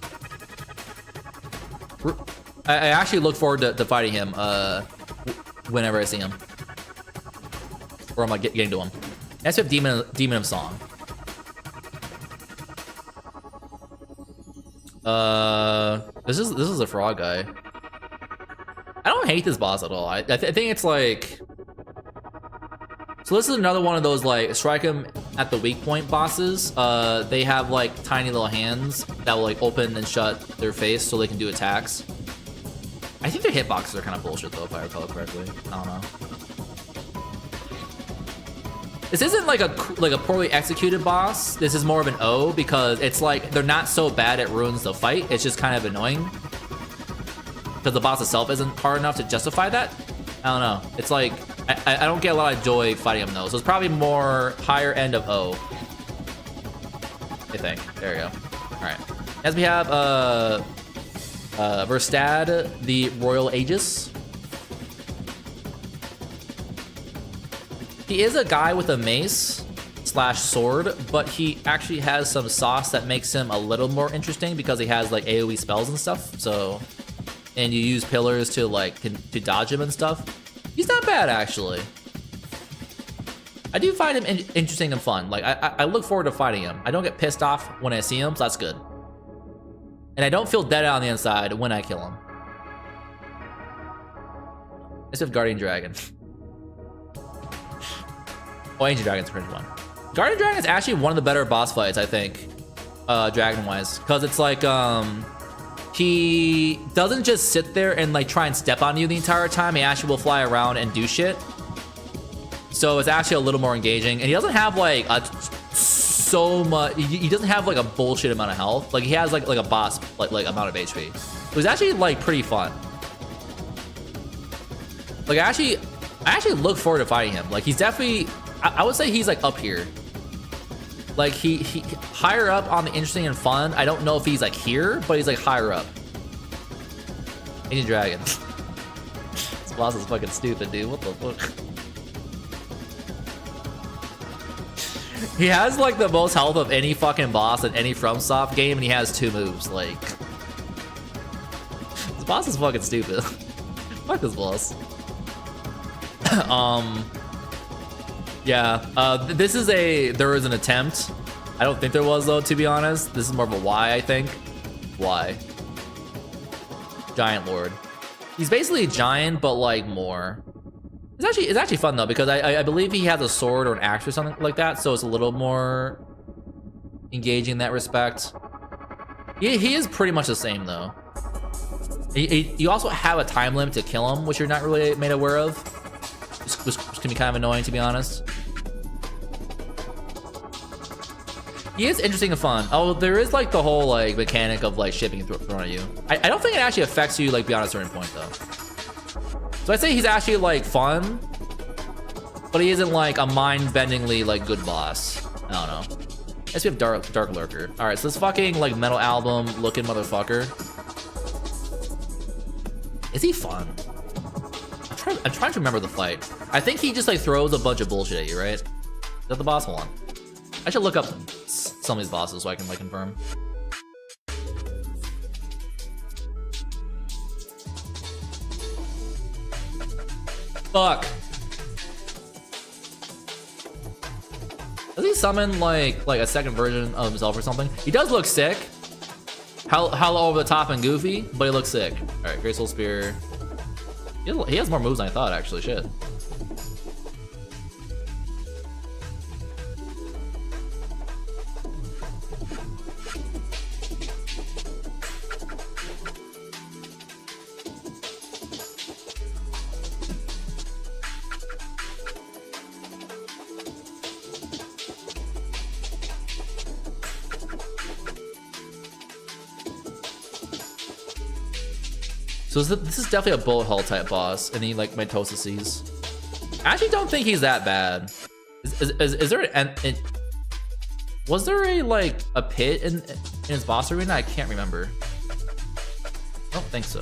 Speaker 1: I actually look forward to fighting him whenever I see him, or I'm like getting to him. Next we have Demon of Song. This is a frog guy. I don't hate this boss at all. I think it's like, so this is another one of those like strike him at the weak point bosses. They have like tiny little hands that will like open and shut their face so they can do attacks. I think their hitboxes are kind of bullshit though, if I recall correctly. I don't know. This isn't like a poorly executed boss. This is more of an O because it's like they're not so bad it ruins the fight. It's just kind of annoying because the boss itself isn't hard enough to justify that. I don't know. It's like I don't get a lot of joy fighting him though. So it's probably more higher end of O, I think. There we go. All right. As we have Verstad, the Royal Aegis. He is a guy with a mace / sword, but he actually has some sauce that makes him a little more interesting because he has like AoE spells and stuff. So and you use pillars to like to dodge him and stuff, he's not bad actually. I do find him interesting and fun. Like I look forward to fighting him. I don't get pissed off when I see him, so that's good. And I don't feel dead on the inside when I kill him. Let's have Guardian Dragon. Oh, Ancient Dragon's a cringe one. Guardian Dragon is actually one of the better boss fights, I think, dragon-wise, because it's like he doesn't just sit there and like try and step on you the entire time. He actually will fly around and do shit. So it's actually a little more engaging, and he doesn't have like so much. He doesn't have like a bullshit amount of health. Like he has like a boss like amount of HP. It was actually like pretty fun. Like I actually look forward to fighting him. Like he's definitely, I would say he's like up here. Like he higher up on the interesting and fun. I don't know if he's like here, but he's like higher up. Ancient Dragon. This boss is fucking stupid, dude. What the fuck? He has like the most health of any fucking boss in any FromSoft game, and he has 2 moves. Like, this boss is fucking stupid. Fuck this boss. Yeah. This is there is an attempt. I don't think there was though, to be honest. This is more of a why, I think. Why? Giant Lord. He's basically a giant, but like more. It's actually fun though, because I believe he has a sword or an axe or something like that, so it's a little more engaging in that respect. He is pretty much the same though. You also have a time limit to kill him, which you're not really made aware of. Which can be kind of annoying, to be honest. He is interesting and fun. Oh, there is like the whole like mechanic of like shipping thrown at you. I don't think it actually affects you like beyond a certain point though. So I'd say he's actually like fun, but he isn't like a mind-bendingly like good boss. I don't know. I guess we have Dark Lurker. All right, so this fucking like metal album looking motherfucker. Is he fun? I'm trying to remember the fight. I think he just like throws a bunch of bullshit at you, right? Is that the boss? Hold on. I should look up some of these bosses so I can like confirm. Fuck. Does he summon like a second version of himself or something? He does look sick. How over the top and goofy, but he looks sick. All right, Great Soul Spear. He has more moves than I thought, actually. Shit. So this is definitely a bullet hell type boss, and he like mitoses. I actually don't think he's that bad. Is there was there a pit in his boss arena? I can't remember. I don't think so.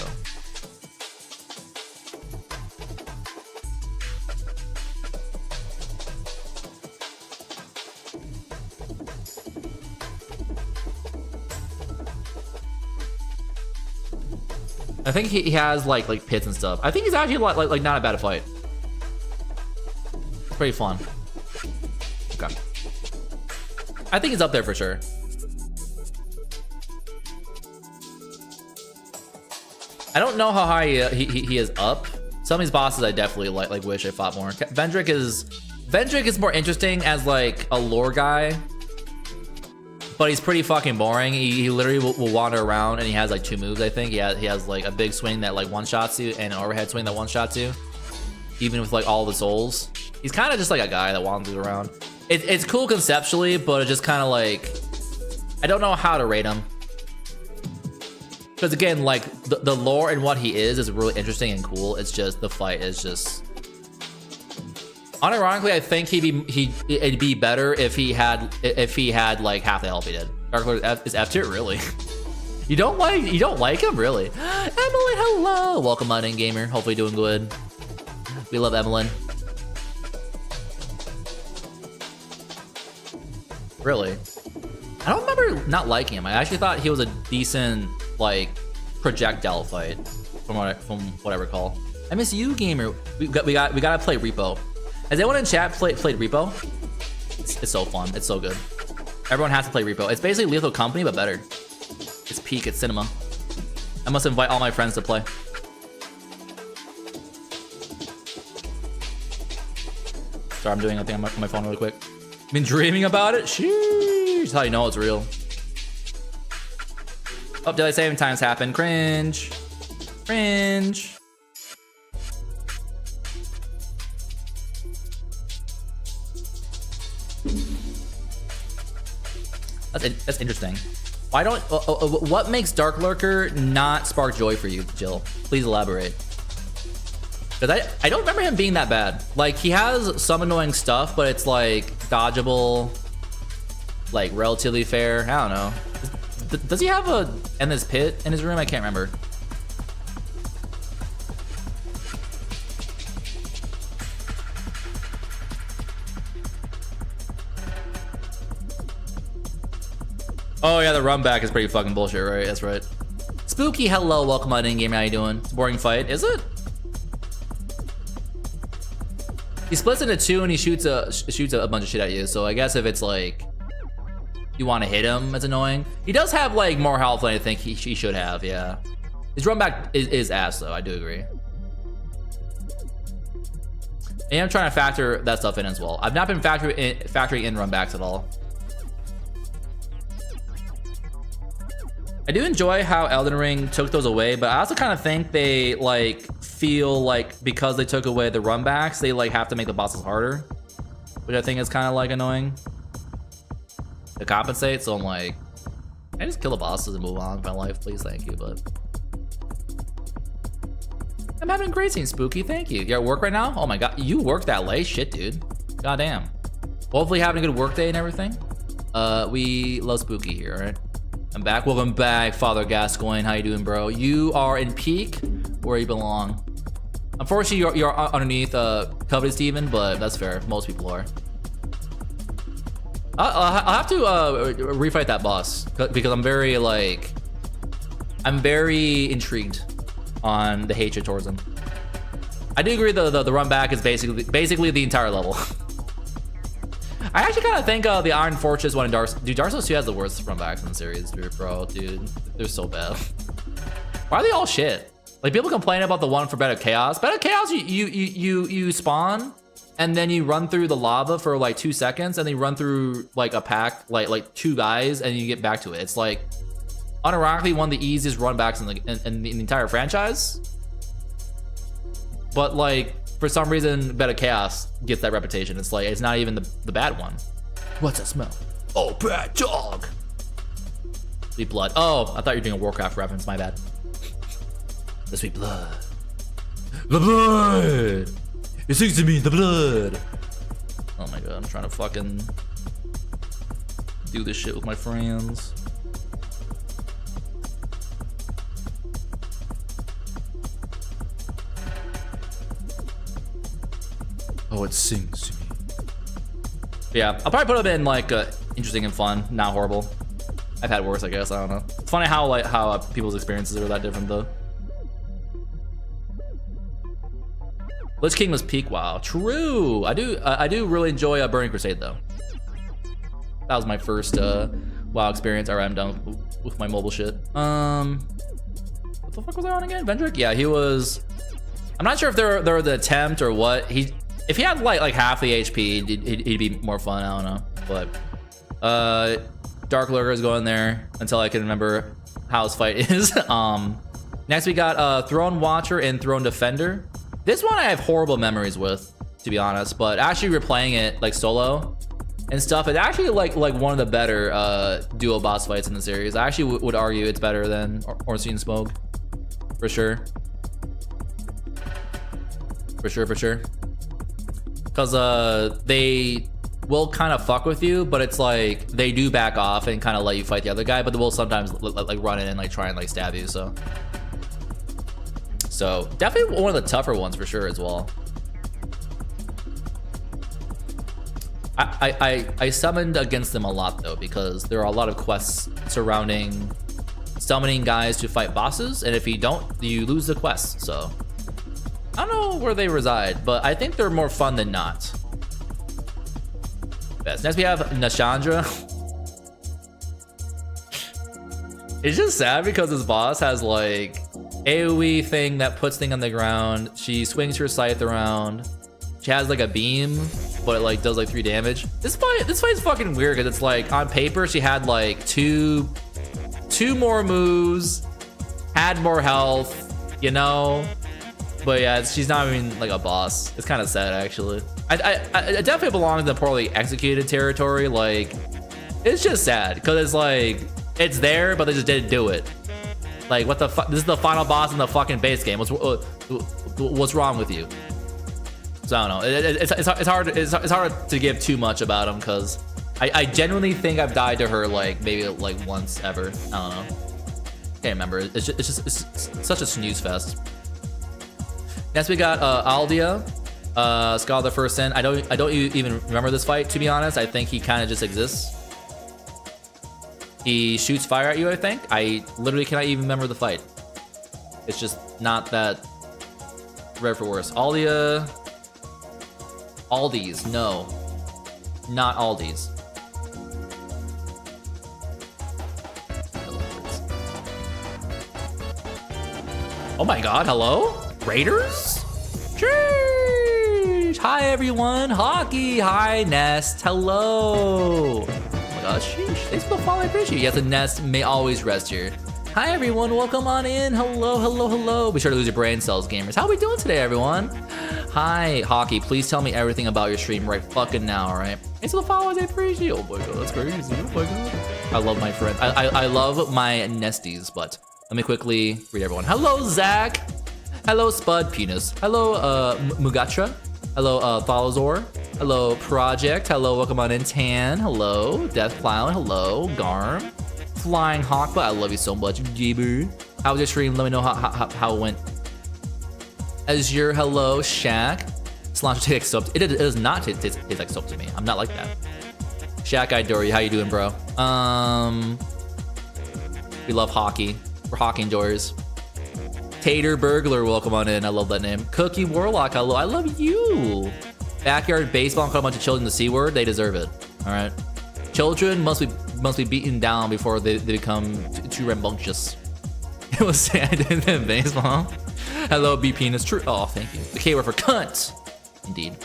Speaker 1: I think he has like pits and stuff. I think he's actually like not a bad fight. It's pretty fun. Okay. I think he's up there for sure. I don't know how high he is up. Some of these bosses I definitely like wish I fought more. Vendrick is more interesting as like a lore guy, but he's pretty fucking boring. He literally will wander around, and he has like 2 moves, I think. He has like a big swing that like one-shots you, and an overhead swing that one-shots you. Even with like all the souls. He's kind of just like a guy that wanders around. It's cool conceptually, but it's just kind of like, I don't know how to rate him. Because again, like the lore and what he is really interesting and cool. It's just the fight is just... Unironically, I think it'd be better if he had like half the health he did. Dark Lord is F tier, really? You don't like him, really? Emily, hello, welcome on in, gamer. Hopefully doing good. We love Emily. Really? I don't remember not liking him. I actually thought he was a decent like projectile fight. from what I recall. I miss you, gamer. We gotta play Repo. Has anyone in chat played Repo? It's so fun. It's so good. Everyone has to play Repo. It's basically Lethal Company, but better. It's peak. It's cinema. I must invite all my friends to play. Sorry, I'm doing a thing on my phone really quick. Been dreaming about it? Sheesh. That's how you know it's real. Oh, daylight saving times happen. Cringe. Cringe. That's interesting. Why don't what makes Dark Lurker not spark joy for you, Jill? Please elaborate. Because I don't remember him being that bad. Like, he has some annoying stuff, but it's like dodgeable, like relatively fair. I don't know. Does he have a endless pit in his room? I can't remember. Oh yeah, the run back is pretty fucking bullshit, right? That's right. Spooky, hello, welcome on in game. How you doing? It's a boring fight, is it? He splits into two and he shoots a bunch of shit at you. So I guess if it's like you want to hit him, it's annoying. He does have like more health than I think he should have. Yeah, his run back is ass though. I do agree. And I'm trying to factor that stuff in as well. I've not been factoring in run backs at all. I do enjoy how Elden Ring took those away, but I also kind of think they like feel like because they took away the run backs, they like have to make the bosses harder, which I think is kind of like annoying to compensate. So I'm like, I just kill the bosses and move on with my life, please, thank you. But I'm having a great scene, Spooky, thank you. You're at work right now? Oh my god, you work that late? Shit, dude. Goddamn. Hopefully having a good work day and everything. We love Spooky here, all right? I'm back. Welcome back, Father Gascoigne. How you doing, bro? You are in peak where you belong. Unfortunately, you're underneath Coveted Steven, but that's fair. Most people are. I'll have to refight that boss because I'm very intrigued on the hatred towards him. I do agree the run back is basically the entire level. I actually kind of think the Iron Fortress one in Dark Souls 2 has the worst run backs in the series, bro. Dude, they're so bad. Why are they all shit? Like, people complain about the one for Bed of Chaos. Bed of Chaos, you spawn and then you run through the lava for like 2 seconds, and then you run through like a pack, like 2 guys, and you get back to it. It's like unironically one of the easiest run backs in the entire franchise. But like, for some reason, Bed of Chaos gets that reputation. It's like, it's not even the bad one. What's that smell? Oh, bad dog. Sweet blood. Oh, I thought you were doing a Warcraft reference. My bad. The sweet blood. The blood. It sings to me, the blood. Oh my god, I'm trying to fucking do this shit with my friends. Oh, it sings to me. Yeah, I'll probably put them in like interesting and fun, not horrible. I've had worse, I guess. I don't know. It's funny how people's experiences are that different though. Lich King was peak. Wow, true. I do really enjoy Burning Crusade though. That was my first WoW experience. Alright, I'm done with my mobile shit. What the fuck was I on again? Vendrick? Yeah, he was. I'm not sure if they're the attempt or what. If he had like half the HP, he'd be more fun. I don't know, but Dark Lurker is going there until I can remember how his fight is. Next we got Throne Watcher and Throne Defender. This one I have horrible memories with, to be honest, but actually replaying it like solo and stuff, it's actually like one of the better duo boss fights in the series. I actually would argue it's better than Ornstein Smoke, for sure. For sure. Because they will kind of fuck with you, but it's like they do back off and kind of let you fight the other guy, but they will sometimes like run in and like try and like stab you. So definitely one of the tougher ones for sure as well. I summoned against them a lot though, because there are a lot of quests surrounding stuff summoning guys to fight bosses, and if you don't, you lose the quest. So I don't know where they reside, but I think they're more fun than not. Best. Next we have Nashandra. It's just sad because this boss has like AoE thing that puts thing on the ground. She swings her scythe around. She has like a beam, but it like does like 3 damage. This fight is fucking weird because it's like on paper she had like two more moves, had more health, you know. But yeah, she's not even like a boss. It's kind of sad actually. I definitely belong in the poorly executed territory. Like, it's just sad because it's like it's there, but they just didn't do it. Like, what the fuck? This is the final boss in the fucking base game. What's wrong with you? So I don't know. It's hard to give too much about him because I genuinely think I've died to her like maybe like once ever. I don't know. Can't remember. It's such a snooze fest. Next we got Aldia, Scholar of the First Sin. I don't even remember this fight, to be honest. I think he kind of just exists. He shoots fire at you, I think. I literally cannot even remember the fight. It's just not that rare for worse. Aldia. Aldi's, no. Not Aldi's. Oh my god, hello? Raiders? Sheesh. Hi everyone, Hockey, hi Nest, hello. Oh my gosh, sheesh. Thanks for the follow, I appreciate it. Yes, the Nest may always rest here. Hi everyone, welcome on in. Hello, hello, hello. Be sure to lose your brain cells, gamers. How are we doing today, everyone? Hi, Hockey, please tell me everything about your stream right fucking now, alright? Thanks for the followers, I appreciate it. Oh my god, that's crazy, oh my god. I love my friends. I love my Nesties, but let me quickly read everyone. Hello, Zach. Hello, Spud Penis. Hello, Mugatra. Hello, Thalazor. Hello, Project. Hello, welcome on in, Tan. Hello, Death Clown. Hello, Garm. Flying Hawk, but I love you so much, Jeeber. How was your stream? Let me know how it went. Azure, hello, Shaq. Cilantro tastes soap. It does not taste like soap to me. I'm not like that. Shaq, I adore you. How you doing, bro? We love hockey. We're hockey enjoyers. Tater Burglar, welcome on in. I love that name. Cookie Warlock, hello. I love you. Backyard baseball and call a bunch of children the C word. They deserve it. All right. Children must be beaten down before they become too rambunctious. It was sad in baseball. Hello, B penis. True. Oh, thank you. The K word for cunt. Indeed.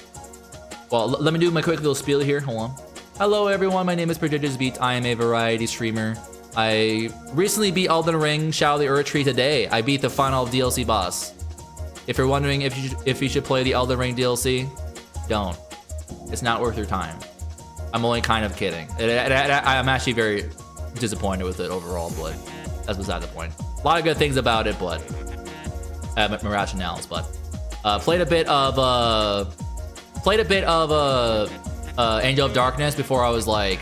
Speaker 1: Well, let me do my quick little spiel here. Hold on. Hello, everyone. My name is Prodigious Beat. I am a variety streamer. I recently beat Elden Ring Shadow of the Earth Tree today. I beat the final DLC boss. If you're wondering if you should play the Elden Ring DLC, don't. It's not worth your time. I'm only kind of kidding. I'm actually very disappointed with it overall, but that's beside the point. A lot of good things about it, but I have my rationales. But played a bit of Angel of Darkness before I was like.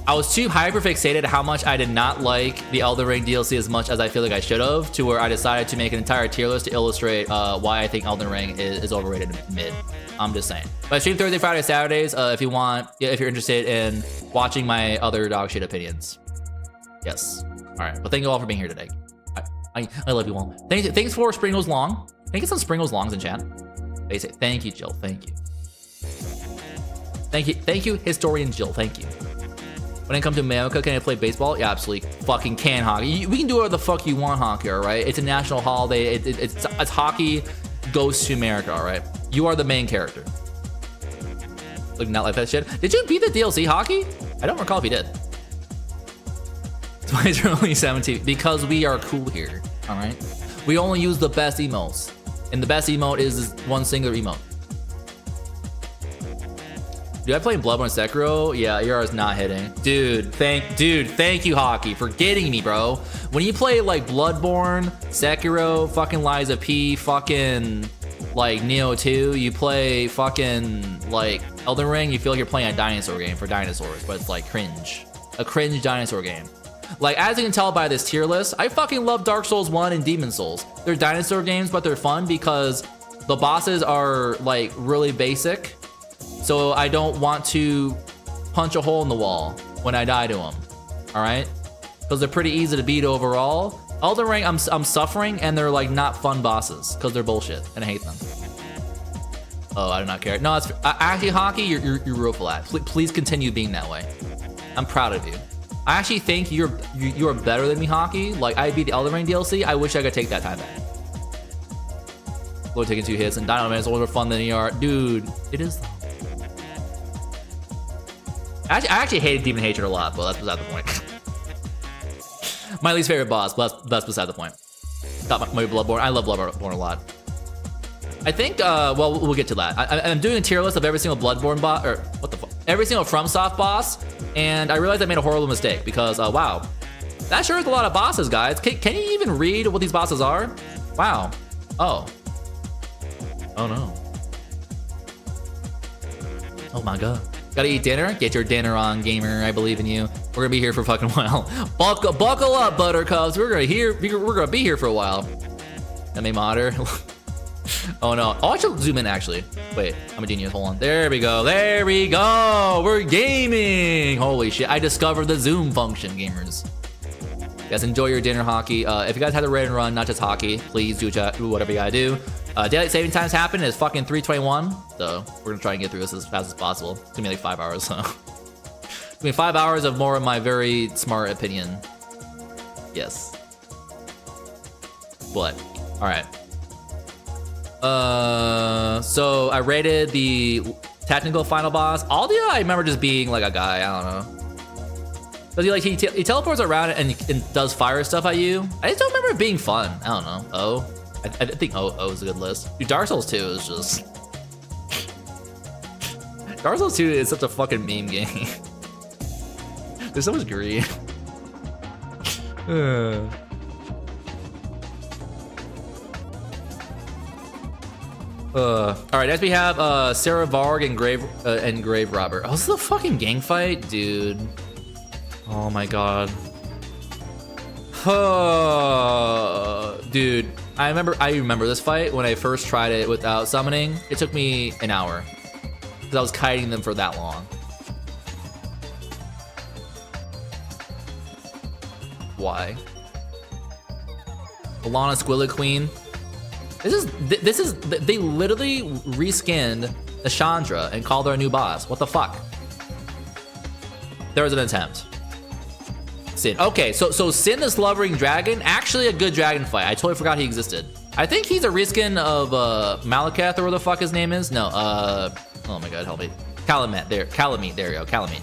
Speaker 1: I was too hyper fixated how much I did not like the Elden Ring DLC as much as I feel like I should have, to where I decided to make an entire tier list to illustrate why I think Elden Ring is overrated mid. I'm just saying. But I stream Thursday, Friday, Saturdays. If you're interested in watching my other dog shit opinions. Yes. All right. But thank you all for being here today. I love you all. Thanks for Springles Long. Can I get some Springles Longs in chat? They say thank you, Jill. Thank you. Thank you, historian Jill. Thank you. When it comes to America, can I play baseball? Yeah, absolutely fucking can hockey. We can do whatever the fuck you want hockey, all right? It's a national holiday. It's hockey goes to America, all right? You are the main character. Like, not like that shit. Did you beat the DLC hockey? I don't recall if you did. It's only 17 because we are cool here, all right? We only use the best emotes, and the best emote is one singular emote. Dude, I played Bloodborne Sekiro. Yeah, yours not hitting. Dude, thank you, Hockey, for getting me, bro. When you play like Bloodborne, Sekiro, fucking Lies of P, fucking like Neo 2, you play fucking like Elden Ring, you feel like you're playing a dinosaur game for dinosaurs, but it's like cringe. A cringe dinosaur game. Like, as you can tell by this tier list, I fucking love Dark Souls 1 and Demon Souls. They're dinosaur games, but they're fun because the bosses are like really basic. So I don't want to punch a hole in the wall when I die to them, all right? because they're pretty easy to beat overall. Elden Ring, I'm suffering, and they're like not fun bosses because they're bullshit, and I hate them. Oh, I do not care. No, it's actually Hockey. You're real flat. Please continue being that way. I'm proud of you. I actually think you're better than me, Hockey. Like I beat the Elden Ring DLC. I wish I could take that time back. Go taking 2 hits and Dino Man is more fun than ER, dude. It is. I actually hated Demon Hatred a lot, but that's beside the point. My least favorite boss, but that's beside the point. Got my Bloodborne. I love Bloodborne a lot. I think, well, we'll get to that. I'm doing a tier list of every single Bloodborne boss, or what the fuck? Every single FromSoft boss, and I realized I made a horrible mistake because, wow. That sure is a lot of bosses, guys. Can you even read what these bosses are? Wow. Oh. Oh no. Oh my god. Gotta eat dinner? Get your dinner on, gamer. I believe in you. We're gonna be here for a fucking while. Buckle up, buttercups. We're gonna be here for a while. MA modder. Oh no. Oh, I should zoom in actually. Wait, I'm a genius. Hold on. There we go. There we go. We're gaming. Holy shit. I discovered the zoom function, gamers. You guys enjoy your dinner, Hockey. If you guys had a raid and run, not just Hockey, please do whatever you gotta do. Daylight saving times happen is fucking 3:21, so we're gonna try and get through this as fast as possible. It's gonna be like 5 hours, so. It's gonna be 5 hours of more of my very smart opinion. Yes. But, alright. So I rated the technical final boss. Aldia, I remember just being like a guy, I don't know. Because he teleports around and does fire stuff at you. I just don't remember it being fun. I don't know. Oh. I think O is a good list. Dude, Dark Souls 2 is just... Dark Souls 2 is such a fucking meme game. There's so much greed. Alright, next we have Sarah Varg and Grave Robber. Oh, this is a fucking gang fight? Dude. Oh my god. Dude. I remember this fight when I first tried it without summoning. It took me an hour because I was kiting them for that long. Why? Alana Squilla Queen. This is they literally reskinned the Chandra and called her a new boss. What the fuck? There was an attempt. Sin. Okay, so Sin the Slumbering Dragon, actually a good dragon fight. I totally forgot he existed. I think he's a reskin of Malakath or where the fuck his name is. No, oh my god, help me. Calamite, there you go, Calamite.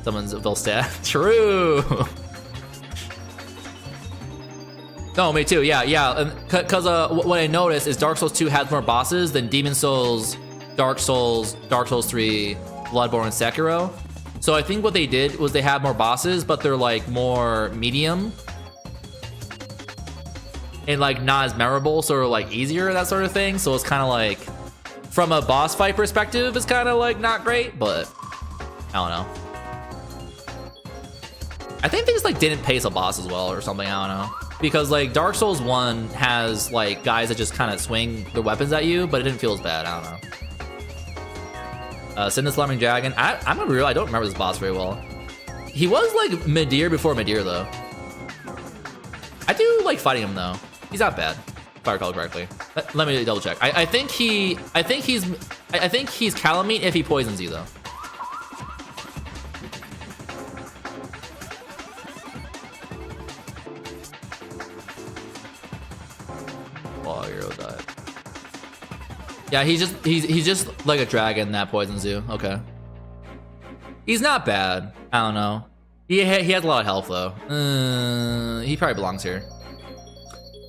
Speaker 1: Someone's Volstat. True. No, me too, yeah. Cause what I noticed is Dark Souls 2 has more bosses than Demon Souls, Dark Souls 3, Bloodborne, and Sekiro. So I think what they did was they have more bosses, but they're like more medium and like not as memorable, so like easier, that sort of thing. So it's kind of like, from a boss fight perspective, it's kind of like not great, but I don't know. I think they just like didn't pace a boss as well or something, I don't know. Because like Dark Souls 1 has like guys that just kind of swing their weapons at you, but it didn't feel as bad, I don't know. Sin the Slumbering Dragon. I'm gonna be real, I don't remember this boss very well. He was like mid-tier before mid-tier though. I do like fighting him though. He's not bad, if I recall correctly. Let me double check. I think he's Calamite if he poisons you though. Oh, hero died. Yeah, he's just like a dragon that poisons you. Okay. He's not bad. I don't know. He has a lot of health though. He probably belongs here.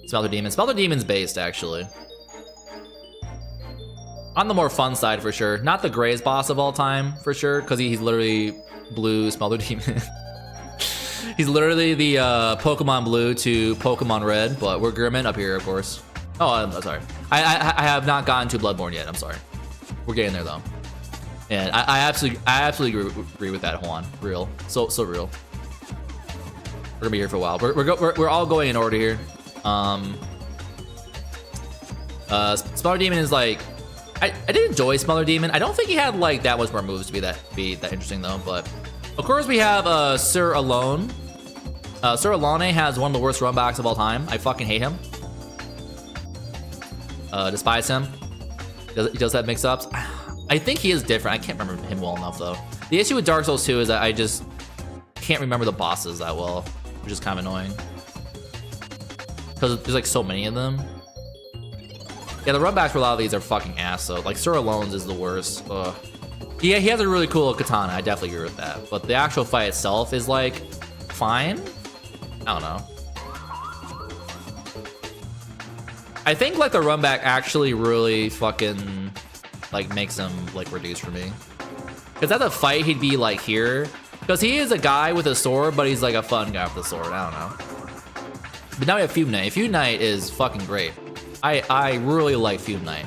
Speaker 1: Smelter Demon. Smelter Demon's based actually. On the more fun side for sure. Not the greatest boss of all time for sure, because he's literally blue Smelter Demon. He's literally the Pokemon Blue to Pokemon Red, but we're Gurman up here, of course. Oh, I'm sorry. I have not gotten to Bloodborne yet. I'm sorry. We're getting there though, and I absolutely agree with that. Hold on, real, so real. We're gonna be here for a while. We're all going in order here. Smelter Demon is like, I did enjoy Smelter Demon. I don't think he had like that much more moves to be that interesting though. But of course we have Sir Alone. Sorolane has one of the worst runbacks of all time. I fucking hate him. Despise him. He does have mix-ups. I think he is different. I can't remember him well enough, though. The issue with Dark Souls 2 is that I just can't remember the bosses that well, which is kind of annoying. Because there's like so many of them. Yeah, the runbacks for a lot of these are fucking ass, so like Sur Alone's is the worst. Ugh. Yeah, he has a really cool katana. I definitely agree with that. But the actual fight itself is like fine. I don't know. I think like the runback actually really fucking like makes him like reduce for me. Because at the fight he'd be like here. Because he is a guy with a sword, but he's like a fun guy with a sword. I don't know. But now we have Fume Knight. Fume Knight is fucking great. I really like Fume Knight.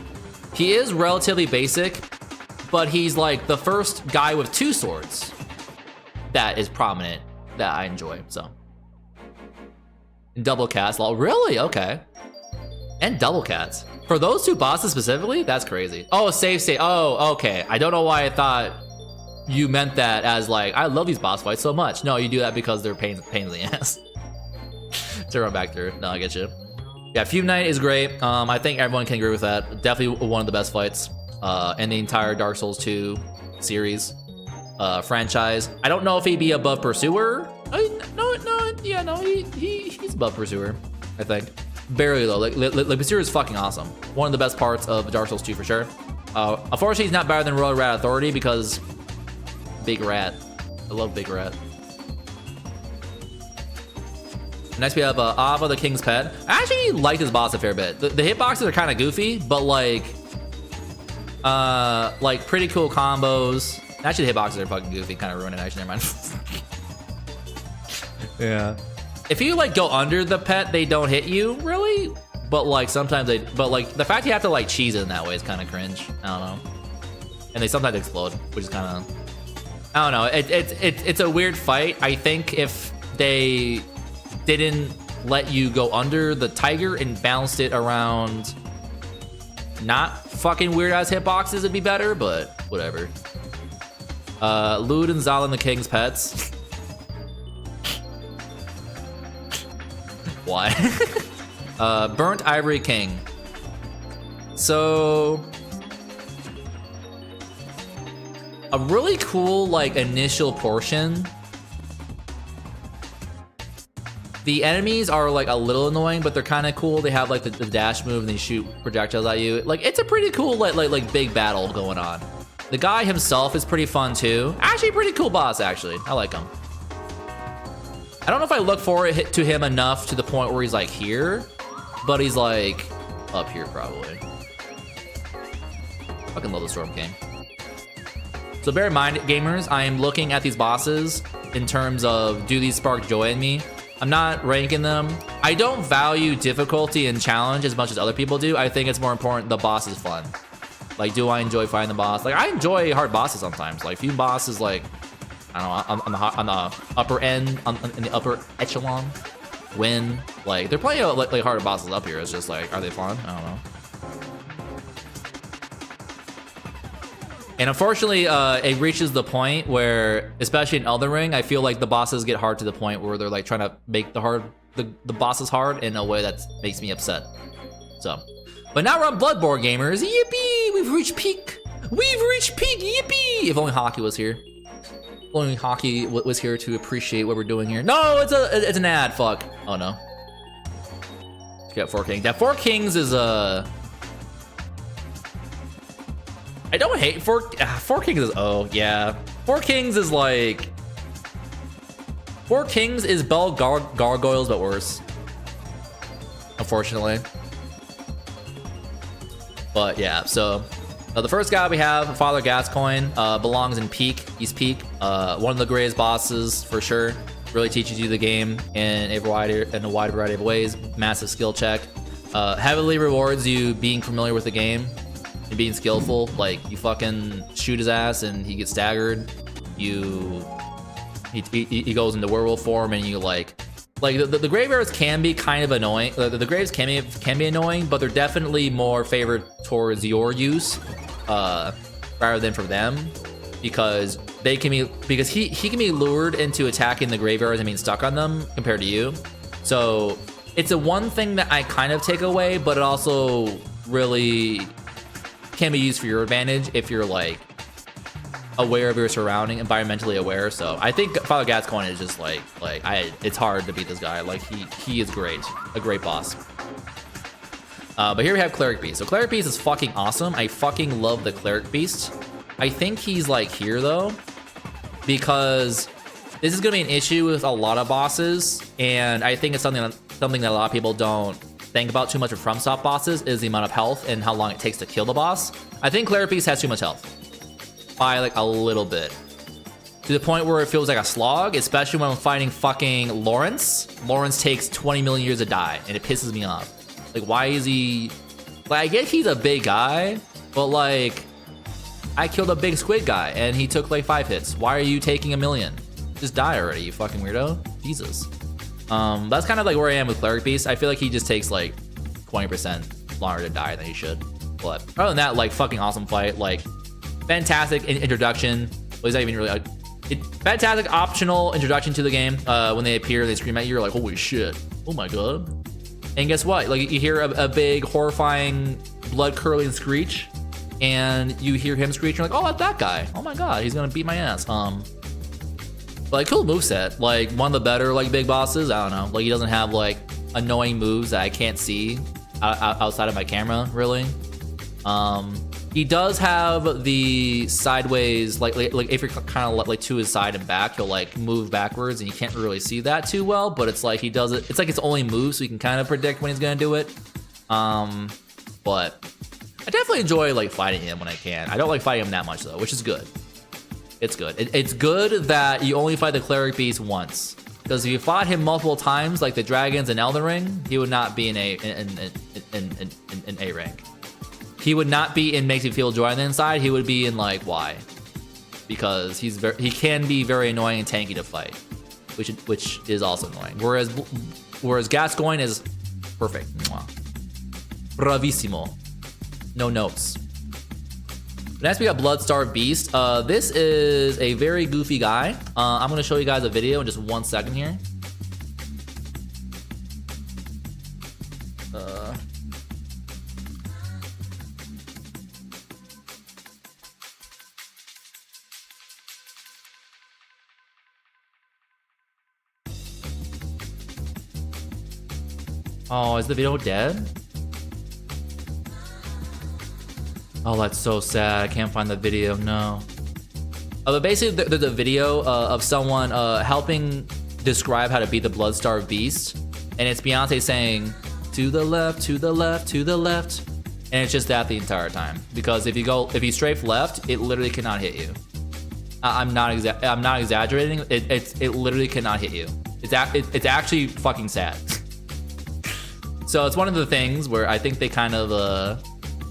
Speaker 1: He is relatively basic, but he's like the first guy with 2 swords that is prominent that I enjoy, so. And double cats, really? Okay. And double cats. For those 2 bosses specifically, that's crazy. Oh, save state. Oh, okay. I don't know why I thought you meant that as like, I love these boss fights so much. No, you do that because they're pains in the ass to run back through. No, I get you. Yeah, Fume Knight is great. I think everyone can agree with that. Definitely one of the best fights in the entire Dark Souls 2 series franchise. I don't know if he'd be above Pursuer. He's above Pursuer, I think. Barely though. Like Pursuer is fucking awesome. One of the best parts of Dark Souls 2 for sure. Unfortunately, he's not better than Royal Rat Authority because Big Rat. I love Big Rat. Next we have Ava, the King's Pet. I actually like this boss a fair bit. The hitboxes are kind of goofy, but like pretty cool combos. Actually, the hitboxes are fucking goofy, kind of ruining it. Actually, never mind. Yeah. If you like go under the pet, they don't hit you really, but like sometimes they. But like the fact you have to like cheese it in that way is kind of cringe. I don't know. And they sometimes explode, which is kind of. I don't know. It's a weird fight. I think if they didn't let you go under the tiger and bounced it around not fucking weird ass hitboxes, it'd be better, but whatever. Lud and Zalin, the King's Pets. Why? Burnt Ivory King. So a really cool like initial portion. The enemies are like a little annoying, but they're kind of cool. They have like the dash move and they shoot projectiles at you. Like it's a pretty cool like big battle going on. The guy himself is pretty fun too. Actually, pretty cool boss. Actually, I like him. I don't know if I look forward to him enough to the point where he's like here, but he's like up here probably. Fucking love the Storm King. So bear in mind, gamers, I am looking at these bosses in terms of do these spark joy in me. I'm not ranking them. I don't value difficulty and challenge as much as other people do. I think it's more important the boss is fun. Like, do I enjoy fighting the boss? Like, I enjoy hard bosses sometimes. Like, Fume boss is like, I don't know, on the upper end, in the upper echelon. Win. Like, they're playing like harder bosses up here. It's just like, are they fun? I don't know. And unfortunately, it reaches the point where, especially in Elden Ring, I feel like the bosses get hard to the point where they're like trying to make the bosses hard in a way that makes me upset. So, but now we're on Bloodborne, gamers. Yippee! We've reached peak. We've reached peak. Yippee! If only Hockey was here. If only Hockey was here to appreciate what we're doing here. No, it's an ad. Fuck. Oh no. We got 4 Kings. That 4 Kings is I don't hate 4 Kings is, oh yeah. 4 Kings is like, 4 Kings is Bell Gargoyles, but worse. Unfortunately. But yeah, so the first guy we have, Father Gascoigne, belongs in Peak, East Peak. One of the greatest bosses for sure. Really teaches you the game in a wide variety of ways. Massive skill check. Heavily rewards you being familiar with the game and being skillful. Like, you fucking shoot his ass and he gets staggered. He goes into werewolf form and you like the graveyards can be kind of annoying. The graves can be annoying, but they're definitely more favored towards your use rather than for them. because he can be lured into attacking the graveyards and being stuck on them compared to you. So it's a one thing that I kind of take away, but it also really can be used for your advantage if you're like aware of your surrounding, environmentally aware. So I think Father Gascoigne is just it's hard to beat this guy. Like he is great, a great boss. But here we have Cleric Beast. So Cleric Beast is fucking awesome. I fucking love the Cleric Beast. I think he's like here though, because this is gonna be an issue with a lot of bosses, and I think it's something that a lot of people don't think about too much with FromSoft bosses is the amount of health and how long it takes to kill the boss. I think Cleric Beast has too much health by like a little bit, to the point where it feels like a slog, especially when I'm fighting fucking Lawrence. Lawrence takes 20 million years to die, and it pisses me off. Like, why is he... Like, I get he's a big guy, but like, I killed a big squid guy, and he took like 5 hits. Why are you taking a million? Just die already, you fucking weirdo. Jesus. That's kind of like where I am with Cleric Beast. I feel like he just takes like 20% longer to die than he should. But other than that, like, fucking awesome fight. Like, fantastic introduction. Well, he's not even really fantastic optional introduction to the game. When they appear, they scream at you. You're like, holy shit! Oh my god! And guess what? Like, you hear a big, horrifying, blood-curdling screech, and you hear him screech. You're like, oh, that's that guy. Oh my god, he's gonna beat my ass. But like, cool moveset. Like, one of the better like big bosses. I don't know. Like, he doesn't have like annoying moves that I can't see outside of my camera, really. He does have the sideways, like if you're kind of like to his side and back, he'll like move backwards, and you can't really see that too well. But it's like he does it. It's like his only move, so you can kind of predict when he's gonna do it. But I definitely enjoy like fighting him when I can. I don't like fighting him that much though, which is good. It's good. It's good that you only fight the Cleric Beast once, because if you fought him multiple times, like the dragons in Elden Ring, he would not be in A rank. He would not be in Makes Me Feel Joy on the inside. He would be in like Y, because he can be very annoying and tanky to fight, which is also annoying. Whereas Gascoigne is perfect. Mwah. Bravissimo. No notes. Next we got Bloodstarved Beast. This is a very goofy guy. I'm gonna show you guys a video in just 1 second here. Oh, is the video dead? Oh, that's so sad. I can't find the video. No. But basically, there's a video of someone helping describe how to beat the Bloodstarved Beast, and it's Beyonce saying, "To the left, to the left, to the left," and it's just that the entire time. Because if you strafe left, it literally cannot hit you. I'm not exaggerating. It literally cannot hit you. It's actually fucking sad. So it's one of the things where I think they kind of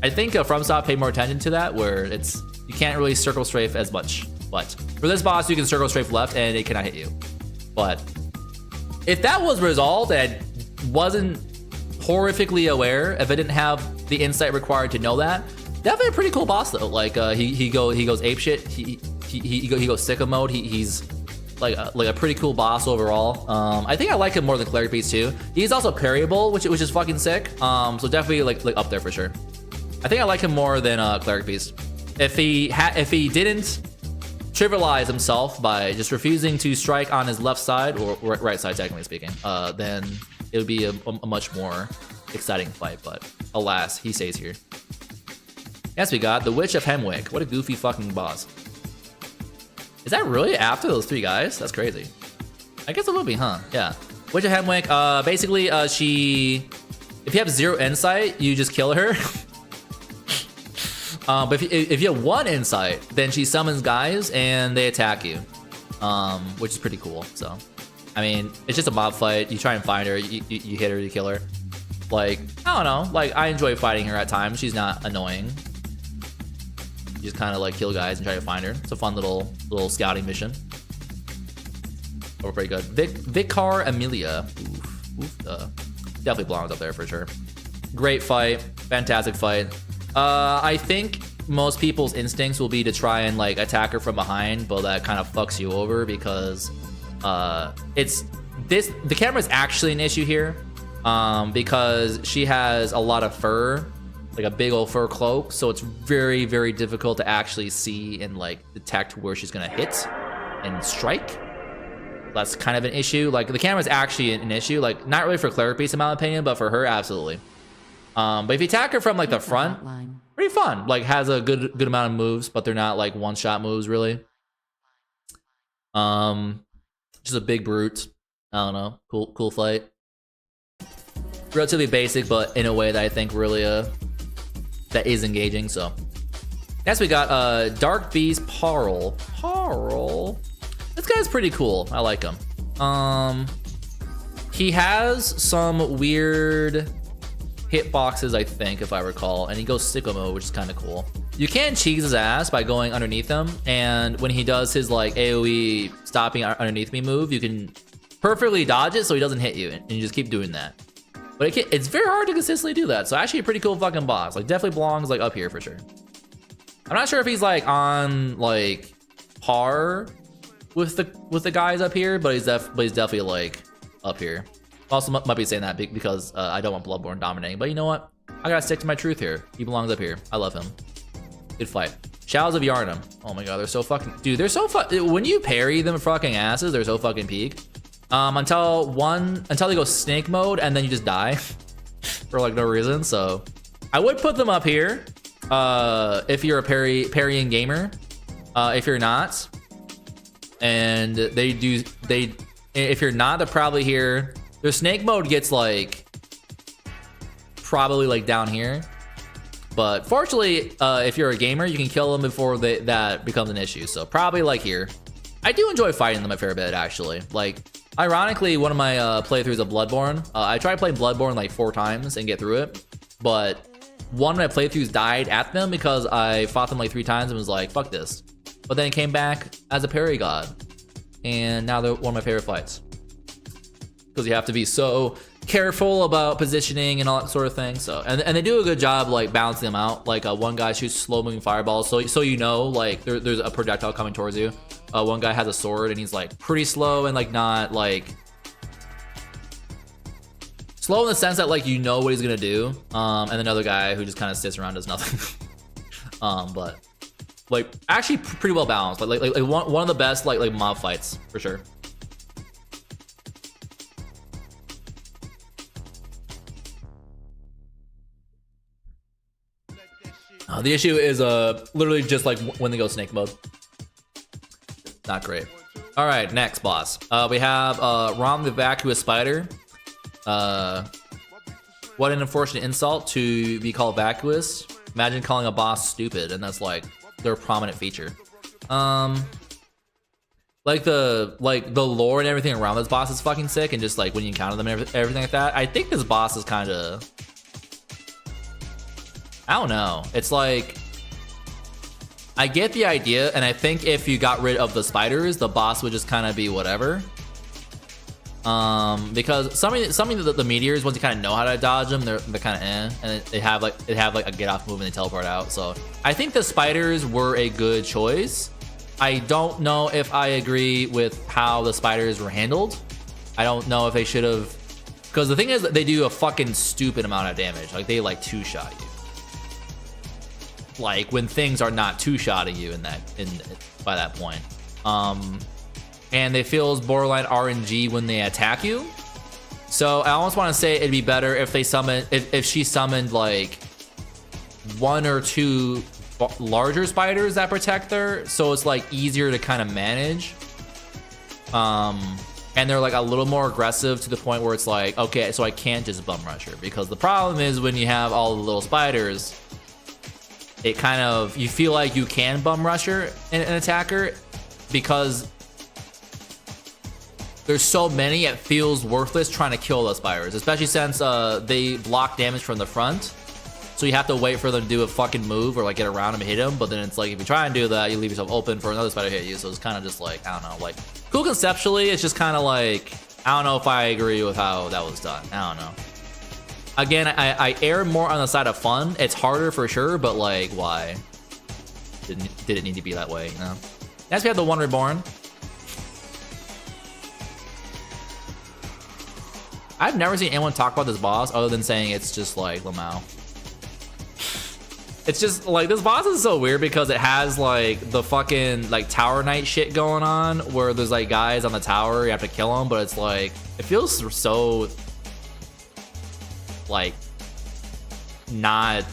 Speaker 1: I think FromSoft paid more attention to that, where you can't really circle strafe as much. But for this boss, you can circle strafe left and it cannot hit you. But if that was resolved and I wasn't horrifically aware, if I didn't have the insight required to know that, definitely a pretty cool boss though. Like he goes apeshit. He goes sicko mode. He's like a pretty cool boss overall. I think I like him more than Cleric Beast too. He's also parryable, which is fucking sick. So definitely like up there for sure. I think I like him more than Cleric Beast. If he didn't trivialize himself by just refusing to strike on his left side, or right side technically speaking, then it would be a much more exciting fight. But alas, he stays here. Next we got the Witch of Hemwick. What a goofy fucking boss. Is that really after those 3 guys? That's crazy. I guess it will be, huh? Yeah. Witch of Hemwick, basically, if you have 0 insight, you just kill her. But if you have 1 insight, then she summons guys and they attack you, which is pretty cool. So, I mean, it's just a mob fight. You try and find her, you hit her, you kill her. Like, I don't know. Like, I enjoy fighting her at times. She's not annoying. You just kind of like kill guys and try to find her. It's a fun little scouting mission. Oh, pretty good. Vicar Amelia. Oof. Definitely belongs up there for sure. Great fight. Fantastic fight. I think most people's instincts will be to try and like attack her from behind, but that kind of fucks you over because the camera is actually an issue here because she has a lot of fur, like a big old fur cloak, so it's very, very difficult to actually see and like detect where she's gonna hit and strike. That's kind of an issue. Like the camera is actually an issue, like not really for Clarice in my opinion, but for her absolutely. But if you attack her from like the front, pretty fun. Like has a good amount of moves, but they're not like one-shot moves really. Just a big brute. I don't know. Cool fight. Relatively basic, but in a way that I think really that is engaging. So next we got Dark Beast Parl. This guy's pretty cool. I like him. He has some weird hitboxes, I think, if I recall, and he goes sicko mode, which is kind of cool. You can cheese his ass by going underneath him, and when he does his like AoE stopping underneath me move, you can perfectly dodge it so he doesn't hit you, and you just keep doing that. But it's very hard to consistently do that, so actually a pretty cool fucking boss. Like definitely belongs like up here for sure. I'm not sure if he's like on like par with the guys up here, but he's definitely like up here. Also might be saying that because I don't want Bloodborne dominating, but you know what? I gotta stick to my truth here. He belongs up here. I love him. Good fight. Shadows of Yharnam. Oh my god, they're so fucking... Dude, they're so when you parry them fucking asses, they're so fucking peak. Until they go snake mode, and then you just die. For like no reason, so... I would put them up here. If you're a parrying gamer. If you're not. And if you're not, they're probably here. Their snake mode gets like probably like down here, but fortunately if you're a gamer you can kill them before that becomes an issue, so probably like here. I do enjoy fighting them a fair bit actually. Like ironically, one of my playthroughs of Bloodborne, I tried playing Bloodborne like 4 times and get through it, but one of my playthroughs died at them because I fought them like 3 times and was like fuck this, but then it came back as a parry god, and now they're one of my favorite fights. Because you have to be so careful about positioning and all that sort of thing. So and they do a good job like balancing them out. Like one guy shoots slow moving fireballs, so you know like there's a projectile coming towards you. One guy has a sword and he's like pretty slow and like not like slow in the sense that like you know what he's gonna do. And another guy who just kind of sits around, does nothing. But like actually pretty well balanced. Like one of the best like mob fights for sure. The issue is literally just like when they go snake mode. Not great. All right, next boss. We have Rom the Vacuous Spider. What an unfortunate insult to be called vacuous. Imagine calling a boss stupid, and that's like their prominent feature. Like the lore and everything around this boss is fucking sick, and just like when you encounter them and everything like that. I think this boss is kind of... I don't know. It's like, I get the idea, and I think if you got rid of the spiders, the boss would just kind of be whatever. Because some of the meteors, once you kind of know how to dodge them, they're kind of and they have like a get off move and they teleport out. So I think the spiders were a good choice. I don't know if I agree with how the spiders were handled. I don't know if they should have, because the thing is that they do a fucking stupid amount of damage. Like they like 2-shot you. Like when things are not 2-shotting you by that point. And they feel borderline RNG when they attack you. So I almost want to say it'd be better if they if she summoned like 1 or 2 larger spiders that protect her, so it's like easier to kind of manage. And they're like a little more aggressive to the point where it's like, okay, so I can't just bum rush her, because the problem is when you have all the little spiders, it kind of, you feel like you can bum rush her and attack her because there's so many, it feels worthless trying to kill those spiders, especially since they block damage from the front. So you have to wait for them to do a fucking move or like get around them and hit them. But then it's like, if you try and do that, you leave yourself open for another spider to hit you. So it's kind of just like, I don't know, like cool conceptually. It's just kind of like, I don't know if I agree with how that was done. I don't know. Again, I err more on the side of fun. It's harder for sure, but like, why? didn't need to be that way, you know. Next we have the One Reborn. I've never seen anyone talk about this boss other than saying it's just like Lamau. It's just like, this boss is so weird because it has like the fucking like Tower Knight shit going on where there's like guys on the tower, you have to kill them, but it's like, it feels so like not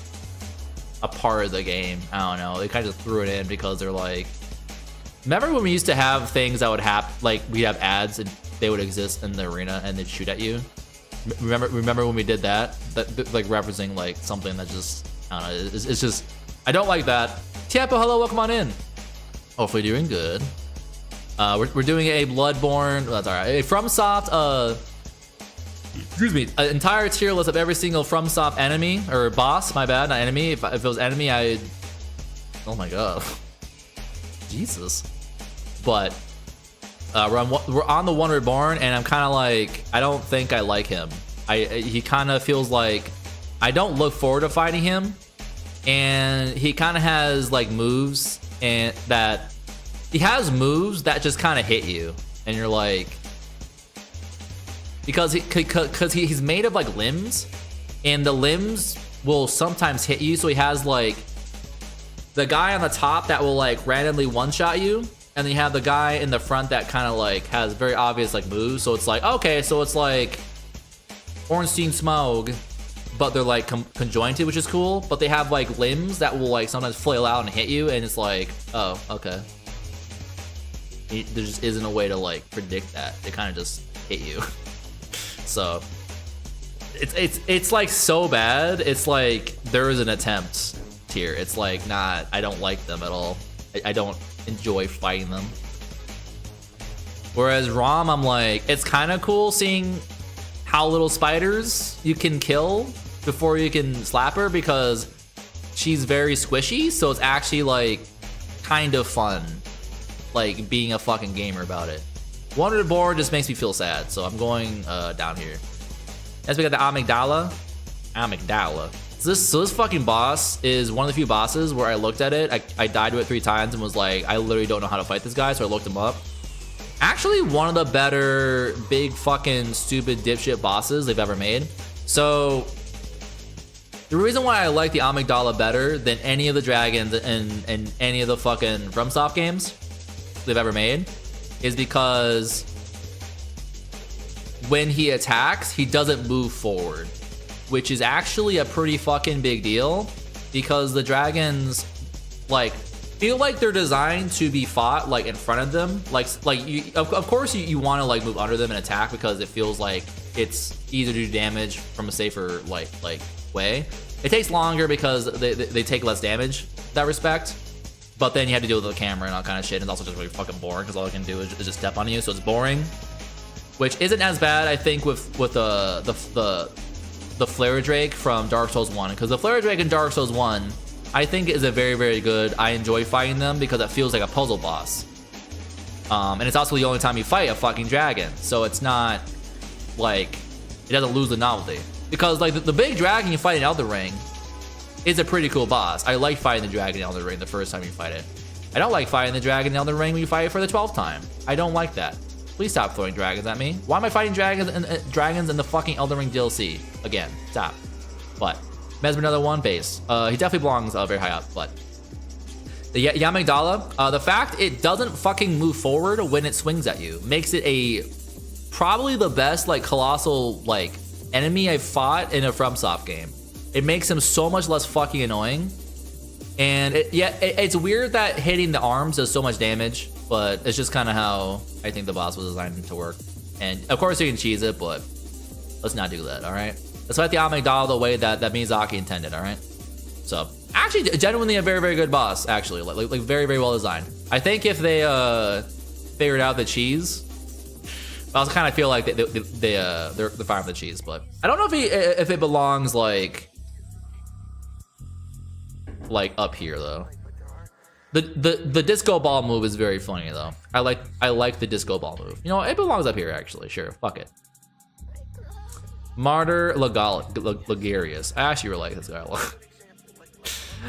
Speaker 1: a part of the game. I don't know, they kind of just threw it in because they're like, remember when we used to have things that would happen, like we'd have ads and they would exist in the arena and they'd shoot at you? Remember when we did that? That like referencing like something that just, I don't know, it's just, I don't like that. Tiapo, hello, welcome on in. Hopefully doing good. We're doing a Bloodborne, well, that's all right. A FromSoft, excuse me, an entire tier list of every single FromSoft enemy, or boss, my bad, not enemy. If it was enemy, I'd, oh my god. Jesus. But we're on the One Reborn, and I'm kind of like, I don't think I like him. He kind of feels like I don't look forward to fighting him, and he kind of has like moves and that he has moves that just kind of hit you, and you're like, because he's made of like limbs, and the limbs will sometimes hit you. So he has like the guy on the top that will like randomly one-shot you, and then you have the guy in the front that kind of like has very obvious like moves. So it's like, okay, so it's like Ornstein Smough, but they're like conjointed, which is cool. But they have like limbs that will like sometimes flail out and hit you, and it's like, oh, okay. There just isn't a way to like predict that. They kind of just hit you. So it's like so bad. It's like there is an attempt tier. It's like, not, I don't like them at all. I don't enjoy fighting them. Whereas Rom, I'm like, it's kind of cool seeing how little spiders you can kill before you can slap her, because she's very squishy. So it's actually like kind of fun, like being a fucking gamer about it. One Reborn just makes me feel sad, so I'm going down here. Next we got the Amygdala. So this fucking boss is one of the few bosses where I looked at it, I died to it 3 times and was like, I literally don't know how to fight this guy, so I looked him up. Actually one of the better big fucking stupid dipshit bosses they've ever made. So the reason why I like the Amygdala better than any of the dragons and any of the fucking FromSoft games they've ever made is because when he attacks, he doesn't move forward, which is actually a pretty fucking big deal, because the dragons like feel like they're designed to be fought like in front of them. Like you, of course you want to like move under them and attack because it feels like it's easier to do damage from a safer like way. It takes longer because they take less damage in that respect. But then you have to deal with the camera and all kind of shit, and it's also just really fucking boring because all it can do is just step on you, so it's boring. Which isn't as bad, I think, with the Flare Drake from Dark Souls 1, because the Flare Drake in Dark Souls 1, I think is a very, very good. I enjoy fighting them because it feels like a puzzle boss, and it's also the only time you fight a fucking dragon, so it's not like it doesn't lose the novelty. Because like the big dragon you fight in Elden Ring is a pretty cool boss. I like fighting the dragon in Elden Ring the first time you fight it. I don't like fighting the dragon in Elden Ring when you fight it for the 12th time. I don't like that. Please stop throwing dragons at me. Why am I fighting dragons in the fucking Elden Ring DLC? Again, stop. But Mesmer another one base. He definitely belongs very high up, but the Amygdala, the fact it doesn't fucking move forward when it swings at you makes it a probably the best like colossal like enemy I've fought in a FromSoft game. It makes him so much less fucking annoying. And it's weird that hitting the arms does so much damage, but it's just kind of how I think the boss was designed to work. And of course you can cheese it, but let's not do that, all right? Let's fight the Amygdala the way that Miyazaki intended, all right? So actually, genuinely a very, very good boss, actually. Like very, very well designed. I think if they figured out the cheese, I also kind of feel like they're fine with the cheese, but I don't know if it belongs like up here though. The disco ball move is very funny though. I like the disco ball move. You know, it belongs up here actually. Sure, fuck it. Martyr Lagarius. I actually really like this guy a lot.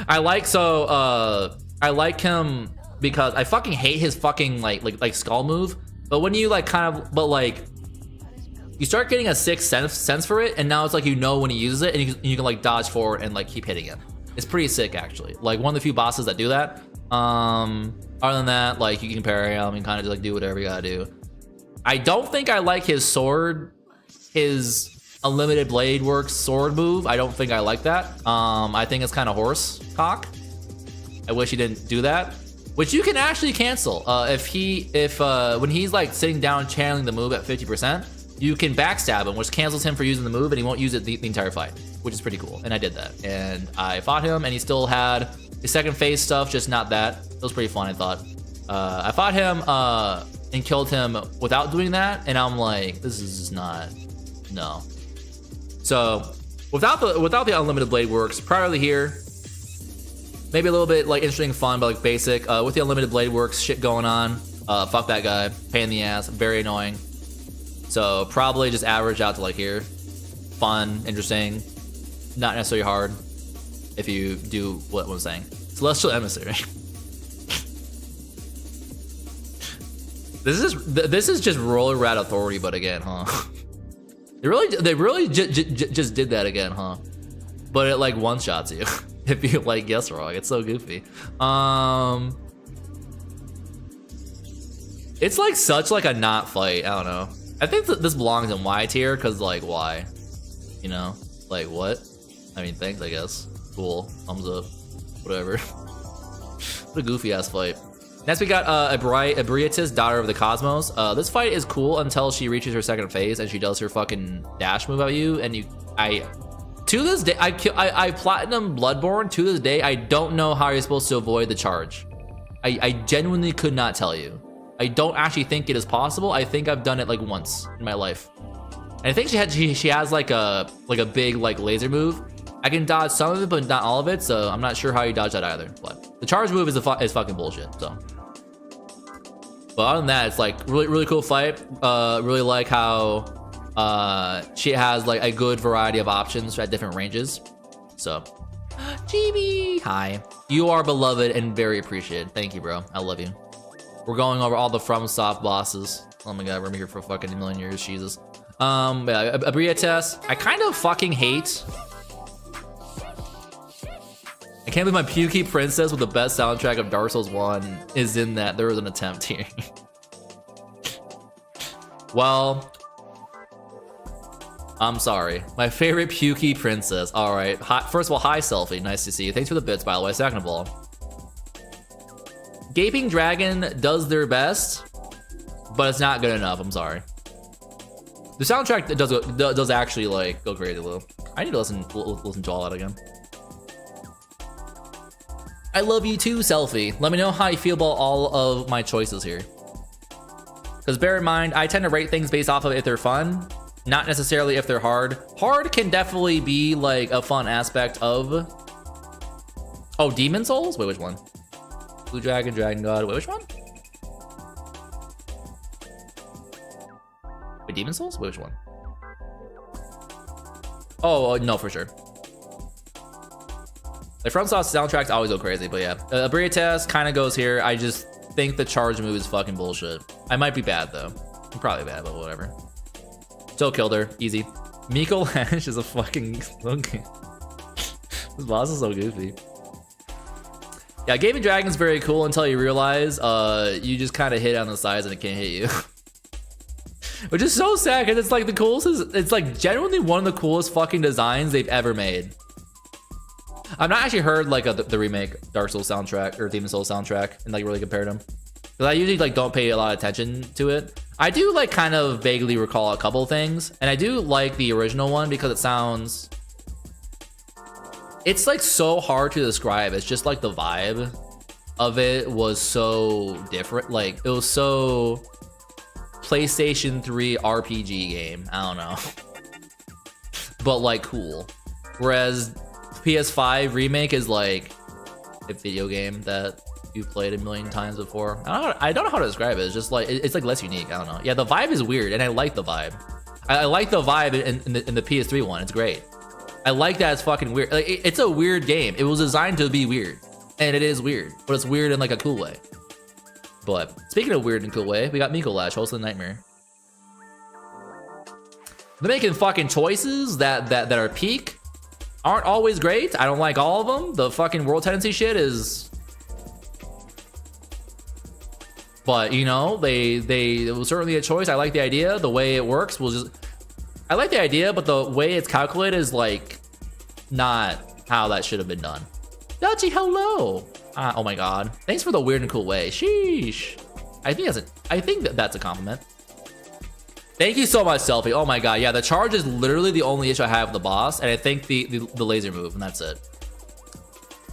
Speaker 1: I like, so I like him because I fucking hate his fucking like skull move. But when you like kind of, but like you start getting a sixth sense for it, and now it's like you know when he uses it, and you can like dodge forward and like keep hitting him. It's pretty sick actually. Like one of the few bosses that do that. Other than that, like you can parry him and kind of just like do whatever you gotta do. I don't think I like his sword, his Unlimited Blade Works sword move. I don't think I like that. I think it's kind of horse cock. I wish he didn't do that. Which you can actually cancel. When he's like sitting down channeling the move at 50%, you can backstab him, which cancels him for using the move, and he won't use it the entire fight, which is pretty cool. And I did that, and I fought him, and he still had his second phase stuff, just not that. It was pretty fun, I thought. I fought him and killed him without doing that, and I'm like, this is just not, no. So without the Unlimited Blade Works, priorly here, maybe a little bit like interesting, fun, but like basic. With the Unlimited Blade Works shit going on, fuck that guy, pain in the ass, very annoying. So probably just average out to like here, fun, interesting, not necessarily hard if you do what I'm saying. Celestial Emissary. This is just Roller Rat Authority, but again, huh? They really just did that again, huh? But it like one shots you if you like guess wrong. It's so goofy. It's like such like a not fight. I don't know. I think this belongs in Y tier because like why? You know, like what? I mean, thanks, I guess. Cool, thumbs up, whatever. What a goofy ass fight. Next we got Abriatis, Daughter of the Cosmos. This fight is cool until she reaches her second phase and she does her fucking dash move at you, and to this day, I platinum Bloodborne. To this day, I don't know how you're supposed to avoid the charge. I genuinely could not tell you. I don't actually think it is possible. I think I've done it like once in my life. And I think she has like a big like laser move. I can dodge some of it, but not all of it. So I'm not sure how you dodge that either. But the charge move is fucking bullshit. So, but other than that, it's like really cool fight. Really like how she has like a good variety of options at different ranges. So, GB, hi. You are beloved and very appreciated. Thank you, bro. I love you. We're going over all the FromSoft bosses. Oh my god, we're here for fucking a million years, Jesus. Yeah, Abriatis, I kind of fucking hate. I can't believe my pukey princess with the best soundtrack of Dark Souls 1 is in that. There was an attempt here. Well, I'm sorry. My favorite pukey princess. All right. Hi, first of all, hi, Selfie. Nice to see you. Thanks for the bits, by the way. Second of all, Gaping Dragon does their best, but it's not good enough. I'm sorry. The soundtrack does actually like go crazy a little. I need to listen to all that again. I love you too, Selfie. Let me know how you feel about all of my choices here. Because bear in mind, I tend to rate things based off of if they're fun, not necessarily if they're hard. Hard can definitely be like a fun aspect of. Oh, Demon Souls? Wait, which one? Blue Dragon, Dragon God. Wait, which one? Wait, Demon Souls? Wait, which one? Oh, no, for sure. Like FromSoft soundtracks always go crazy, but yeah. Abriatis kind of goes here. I just think the charge move is fucking bullshit. I might be bad though. I'm probably bad, but whatever. Still killed her, easy. Miko Lash is a fucking okay. This boss is so goofy. Yeah, Gaping Dragon's very cool until you realize you just kind of hit on the sides and it can't hit you. Which is so sad because it's like the coolest. It's like genuinely one of the coolest fucking designs they've ever made. I've not actually heard like the remake Dark Souls soundtrack or Demon Souls soundtrack and like really compared them, because I usually like don't pay a lot of attention to it. I do like kind of vaguely recall a couple things, and I do like the original one because it sounds, it's like so hard to describe. It's just like the vibe of it was so different. Like it was so PlayStation 3 RPG game. I don't know, but like cool. Whereas PS5 remake is like a video game that you've played a million times before. I don't know how to describe it. It's just like it's like less unique. I don't know. Yeah, the vibe is weird, and I like the vibe. I like the vibe in the PS3 one. It's great. I like that it's fucking weird. Like, it's a weird game. It was designed to be weird. And it is weird, but it's weird in like a cool way. But speaking of weird and cool way, we got Miko Lash, Host of the Nightmare. They're making fucking choices that are peak, aren't always great. I don't like all of them. The fucking world tendency shit is, but you know, it was certainly a choice. I like the idea. The way it works was just, I like the idea, but the way it's calculated is like not how that should have been done. Dutchy, hello. Oh my god. Thanks for the weird and cool way. Sheesh. I think that's a compliment. Thank you so much, Selfie. Oh my god, yeah, the charge is literally the only issue I have with the boss, and I think the laser move, and that's it.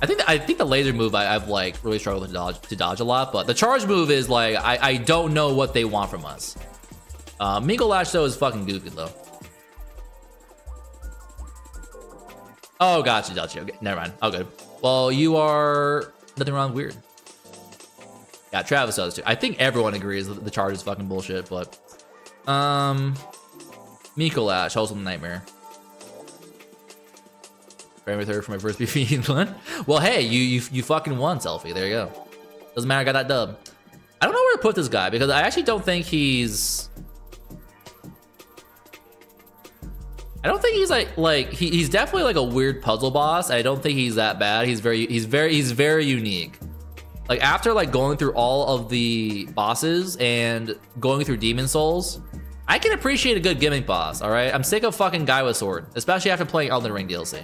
Speaker 1: I think the laser move I've like really struggled to dodge a lot, but the charge move is like I don't know what they want from us. Miko Lash though is fucking goofy though. Oh, gotcha. Okay, never mind. Oh, good. Well, you are nothing wrong with weird. Yeah, Travis does too. I think everyone agrees that the charge is fucking bullshit, but Miko Lash, Host of the Nightmare. Ran with her for my first BF one. Well, hey, you fucking won, Selfie. There you go. Doesn't matter. I got that dub. I don't know where to put this guy because I actually don't think he's. I don't think he's he's definitely like a weird puzzle boss. I don't think he's that bad. He's very unique. Like after like going through all of the bosses and going through Demon Souls, I can appreciate a good gimmick boss. All right, I'm sick of fucking guy with sword, especially after playing Elden Ring DLC.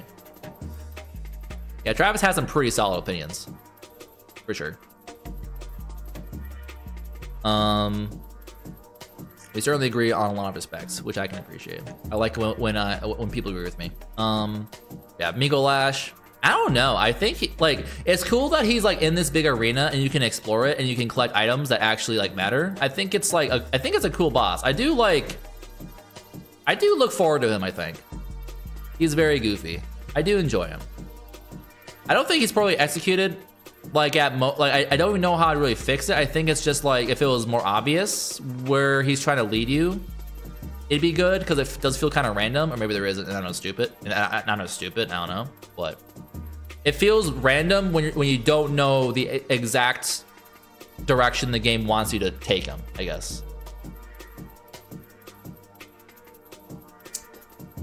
Speaker 1: Yeah, Travis has some pretty solid opinions, for sure. We certainly agree on a lot of respects, which I can appreciate. I like when people agree with me. Yeah, Miko Lash. I don't know. I think it's cool that he's like in this big arena and you can explore it and you can collect items that actually like matter. I think it's like I think it's a cool boss. I do look forward to him. I think he's very goofy. I do enjoy him. I don't think he's probably executed like I don't even know how to really fix it. I think it's just like if it was more obvious where he's trying to lead you, it'd be good because it does feel kind of random, or maybe there isn't. And I don't know, stupid. I don't know, but it feels random when you don't know the exact direction the game wants you to take him, I guess.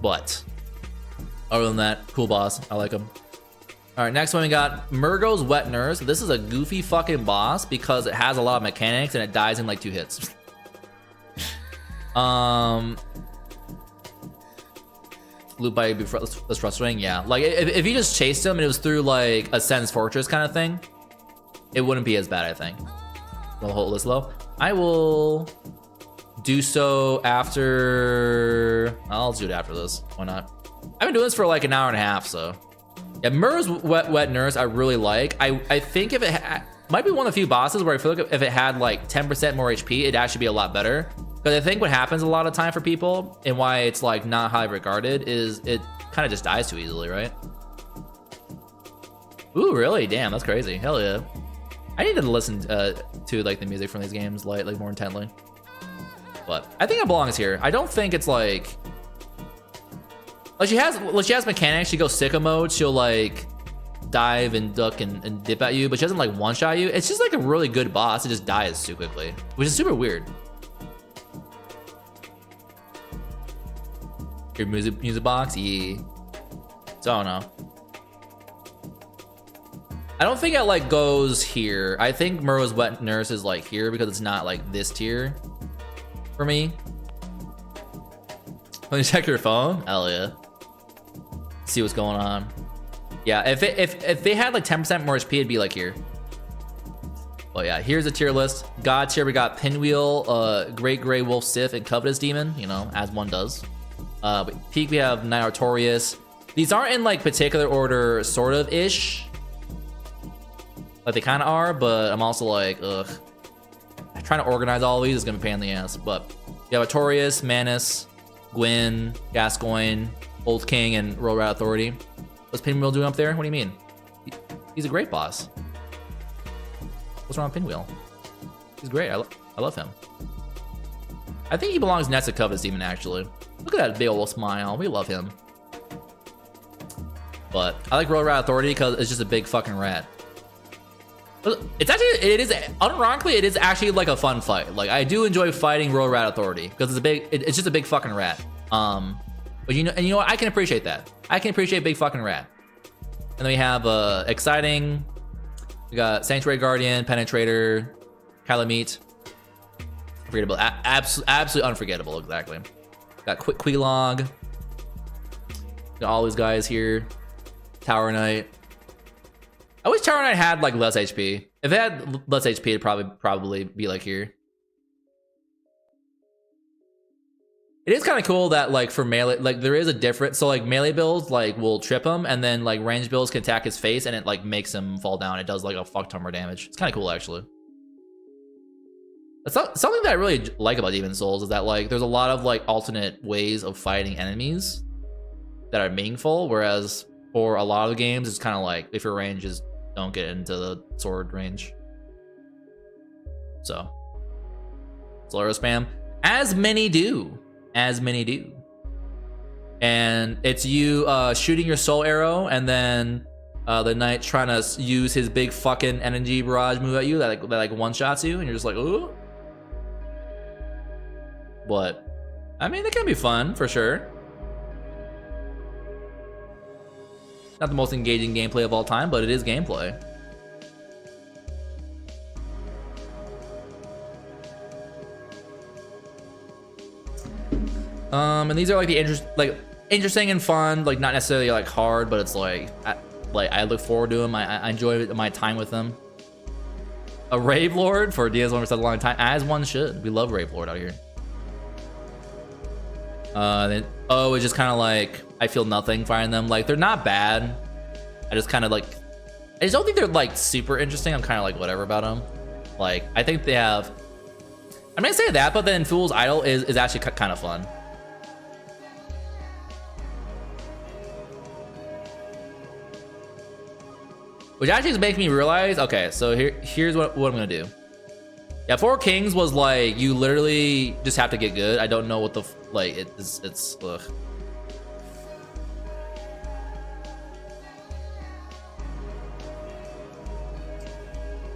Speaker 1: But other than that, cool boss. I like him. All right, next one we got Murgo's Wet Nurse. This is a goofy fucking boss because it has a lot of mechanics and it dies in like 2 hits. Loop by that's frustrating. Yeah, like if you just chased him and it was through like a Sen's Fortress kind of thing, it wouldn't be as bad. I think. We'll hold this low. I will do so after. I'll do it after this. Why not? I've been doing this for like an hour and a half, so. Yeah, Mur's Wet Nurse I really like. I think if it might be one of the few bosses where I feel like if it had like 10% more HP, it'd actually be a lot better. Because I think what happens a lot of time for people and why it's like not highly regarded is it kind of just dies too easily, right? Ooh, really? Damn, that's crazy. Hell yeah. I need to listen to like the music from these games like more intently. But I think it belongs here. I don't think it's like she has mechanics. She goes sicko mode. She'll like dive and duck and dip at you, but she doesn't like one-shot you. It's just like a really good boss. It just dies too quickly, which is super weird. Your music box? Yeah. So I don't know. I don't think it like goes here. I think Murrow's Wet Nurse is like here because it's not like this tier for me. Let me check your phone. Hell yeah. See what's going on. Yeah, if they had like 10% more HP, it'd be like here. Oh yeah, here's a tier list. God tier, we got Pinwheel, Great Grey Wolf Sith, and Covetous Demon, you know, as one does. Peak, we have Night Artorias. These aren't in like particular order, sort of ish. Like they kind of are, but I'm also like, ugh. Trying to organize all of these is gonna be a pain in the ass. But you have Artorias, Manus, Gwyn, Gascoigne, Old King, and Roll Rat Authority. What's Pinwheel doing up there? What do you mean? He's a great boss. What's wrong with Pinwheel? He's great. I love him. I think he belongs next to Covetous Demon, actually. Look at that big old smile. We love him. But I like Roll Rat Authority because it's just a big fucking rat. It's actually, it is, unironically, it is actually like a fun fight. Like, I do enjoy fighting Royal Rat Authority because it's a big, it's just a big fucking rat. But you know what? I can appreciate that. I can appreciate big fucking rat. And then we have exciting. We got Sanctuary Guardian, Penetrator, Calamite. Unforgettable, absolutely unforgettable. Exactly. Got Quilog. Got all these guys here. Tower Knight. I wish Tower Knight had like less HP. If it had less HP, it'd probably be like here. It is kind of cool that like for melee, like there is a difference. So like melee builds like will trip him, and then like range builds can attack his face, and it like makes him fall down. It does like a fuck ton more damage. It's kind of cool actually. That's something that I really like about Demon Souls is that like there's a lot of like alternate ways of fighting enemies that are meaningful, whereas for a lot of the games it's kind of like if your range is don't get into the sword range. So slower spam, as many do. And it's you shooting your soul arrow, and then the knight trying to use his big fucking energy barrage move at you that like one shots you, and you're just like, ooh. But I mean, it can be fun for sure. Not the most engaging gameplay of all time, but it is gameplay. And these are like the interesting and fun, like not necessarily like hard, but it's like I look forward to them. I enjoy my time with them. A Rave Lord for DS1 for such a long time, as one should. We love Rave Lord out here. Then it's just kind of like I feel nothing firing them. Like they're not bad. I just kind of like I just don't think they're like super interesting. I'm kind of like whatever about them. Like I think they have. I'm gonna say that, but then Fool's Idol is actually kind of fun. Which actually is making me realize, okay, so here's what I'm gonna do. Yeah, Four Kings was like, you literally just have to get good. I don't know what the, like, it's ugh.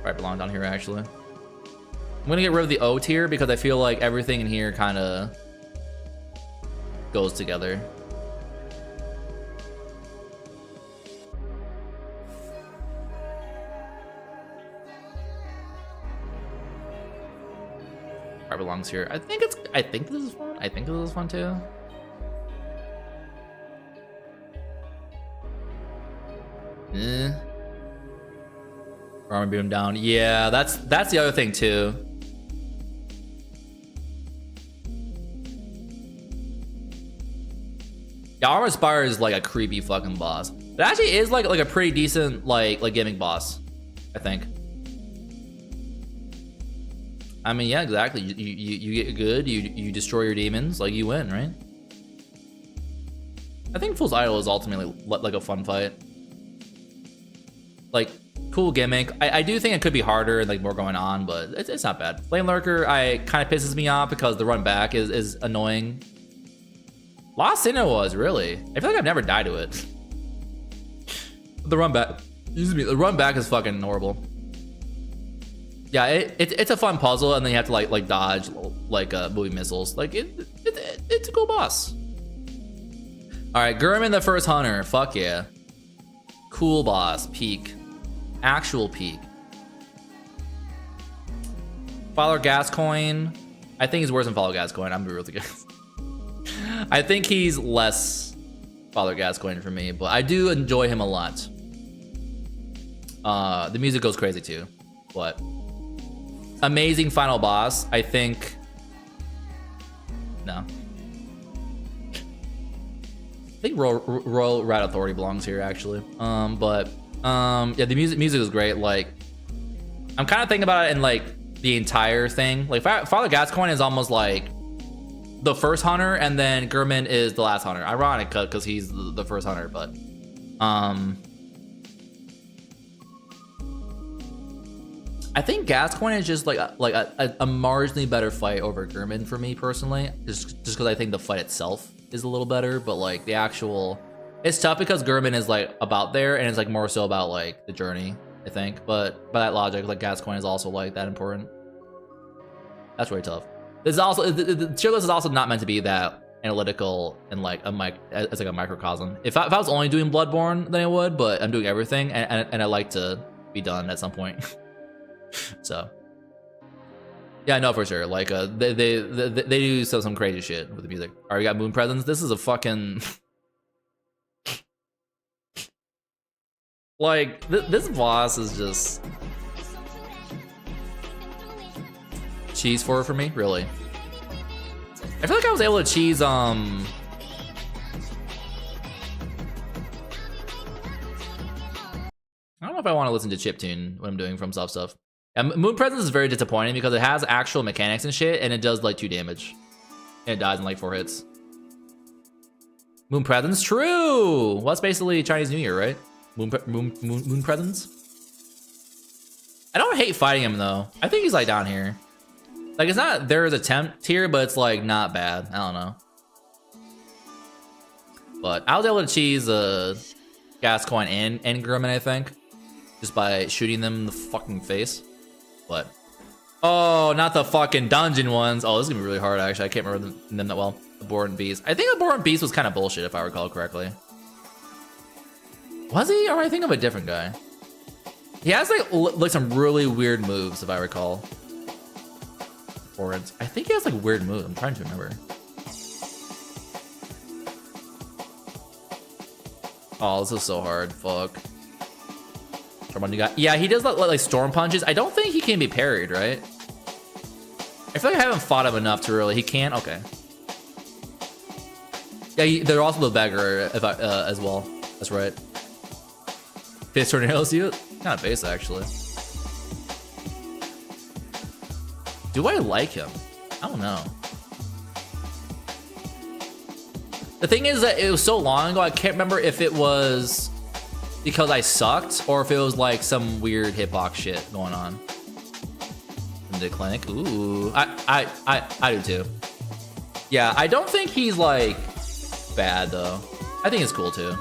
Speaker 1: Right, belong down here, actually. I'm gonna get rid of the O tier because I feel like everything in here kind of goes together. Belongs here. I think this is fun. I think this is fun too. Armor beat him down. Yeah, that's the other thing too. Yeah, Armor Spire is like a creepy fucking boss. It actually is like a pretty decent like gimmick boss, I think. I mean, yeah, exactly. You get good, you destroy your demons, like you win, right? I think Fool's Idol is ultimately like a fun fight. Like, cool gimmick. I do think it could be harder and like more going on, but it's not bad. Flame Lurker, kind of pisses me off because the run back is annoying. Lost Sinnoh was, really. I feel like I've never died to it. The run back, excuse me, the run back is fucking horrible. Yeah, it's a fun puzzle, and then you have to like dodge like moving missiles. Like it's a cool boss. All right, Gurman the First Hunter. Fuck yeah, cool boss. Peak, actual peak. Father Gascoigne. I think he's worse than Father Gascoigne. I'm gonna be real good. I think he's less Father Gascoigne for me, but I do enjoy him a lot. The music goes crazy too, but. Amazing final boss. I think no. I think Royal Rat Authority belongs here actually. Yeah, the music is great. Like, I'm kind of thinking about it in like the entire thing. Like Father Gascoigne is almost like the first hunter, and then Gurman is the last hunter. Ironic because he's the first hunter, but I think Gascoigne is just like a marginally better fight over Gurman for me personally, just because I think the fight itself is a little better, but like the actual, it's tough because Gurman is like about there, and it's like more so about like the journey I think. But by that logic, like Gascoigne is also like that important. That's really tough. This is also the tier list is also not meant to be that analytical and like as like a microcosm. If I was only doing Bloodborne, then I would. But I'm doing everything, and I like to be done at some point. So yeah, I know for sure. Like they do some crazy shit with the music. All right, we got Moon Presence. This is a fucking like this boss is just cheese for me, really. I feel like I was able to cheese I don't know if I want to listen to chiptune when I'm doing FromSoft stuff. And Moon Presence is very disappointing because it has actual mechanics and shit, and it does like 2 damage. And it dies in like 4 hits. Moon Presence, true! Well, that's basically Chinese New Year, right? Moon Presence? I don't hate fighting him though. I think he's like down here. Like it's not there's a temp tier, but it's like not bad. I don't know. But I was able to cheese Gascoigne and Grumman, I think. Just by shooting them in the fucking face. But oh, not the fucking dungeon ones. Oh, this is gonna be really hard actually. I can't remember them that well. Abhorrent Beast. I think Abhorrent Beast was kind of bullshit if I recall correctly. Was he? Or I think of a different guy. He has like some really weird moves if I recall. Abhorrent. I think he has like weird moves. I'm trying to remember. Oh, this is so hard. Fuck. Yeah, he does like storm punches. I don't think he can be parried, right? I feel like I haven't fought him enough to really. He can? Okay. Yeah, they're also the beggar as well. That's right. Face tornadoes, you kind of base actually. Do I like him? I don't know. The thing is that it was so long ago, I can't remember if it was because I sucked or if it was like some weird hitbox shit going on. In the clinic. Ooh, I do too. Yeah, I don't think he's like bad though. I think it's cool too.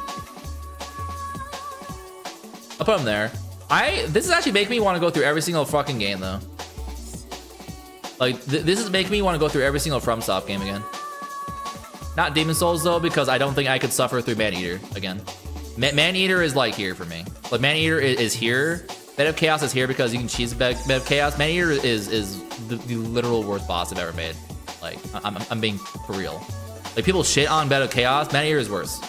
Speaker 1: I'll put him there. This is actually making me want to go through every single fucking game though. Like this is making me want to go through every single FromSoft game again. Not Demon Souls though, because I don't think I could suffer through Maneater again. Maneater is like here for me. Like Maneater is here. Bed of Chaos is here because you can cheese Bed of Chaos. Maneater is the literal worst boss I've ever made. Like I'm being for real. Like people shit on Bed of Chaos. Maneater is worse.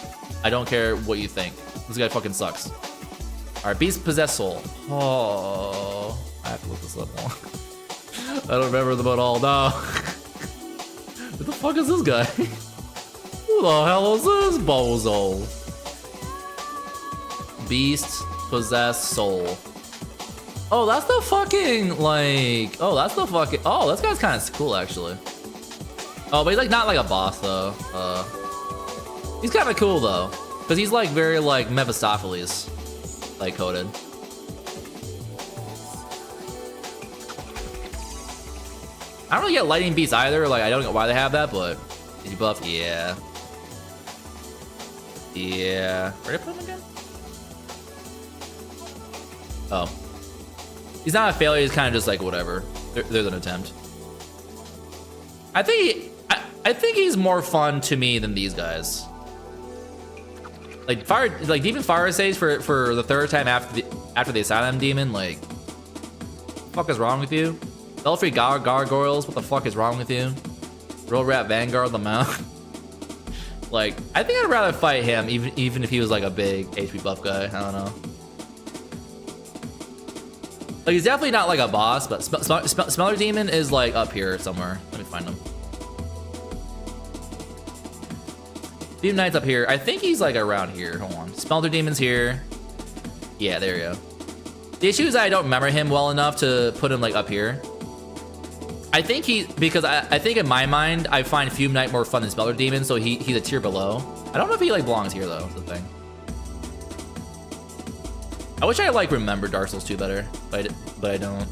Speaker 1: I don't care what you think. This guy fucking sucks. All right, Beast Possessed Soul. Oh, I have to look this up more. I don't remember them at all. No. What the fuck is this guy? Who the hell is this bozo? Beast Possessed Soul. Oh, that's the fucking like. Oh, that's the fucking. Oh, this guy's kind of cool actually. Oh, but he's like not like a boss though. He's kind of cool though, because he's like very like Mephistopheles, like coded. I don't really get Lightning Beast either. Like I don't know why they have that, but did you buff? Yeah. Yeah. Where did I put him again? Oh. He's not a failure, he's kind of just like whatever. There's an attempt. I think he's more fun to me than these guys. Like Demon Fire Sage for the 3rd time after the Asylum Demon, like what the fuck is wrong with you? Belfry Gargoyles, what the fuck is wrong with you? Roll Rat Vanguard the Mount. Like, I think I'd rather fight him even if he was like a big HP buff guy. I don't know. Like he's definitely not like a boss, but Smeller Demon is like up here somewhere. Let me find him. Demon Knight's up here. I think he's like around here. Hold on. Smelter Demon's here. Yeah, there you go. The issue is that I don't remember him well enough to put him like up here. I think because I think in my mind I find Fume Knight more fun than Smelter Demon, so he's a tier below. I don't know if he like belongs here though. That's the thing. I wish I like remembered Dark Souls 2 better, but I don't.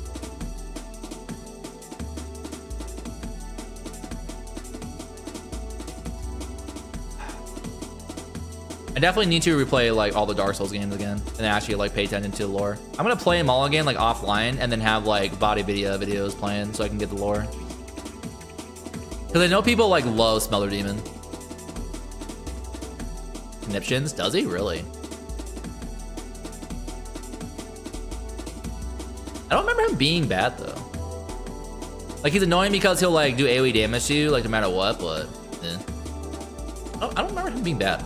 Speaker 1: I definitely need to replay like all the Dark Souls games again and actually like pay attention to the lore. I'm gonna play them all again like offline and then have like body videos playing so I can get the lore. Because I know people like love Smelter Demon. Conniptions? Does he really? I don't remember him being bad though. Like he's annoying because he'll like do AoE damage to you like no matter what, but eh. I don't remember him being bad.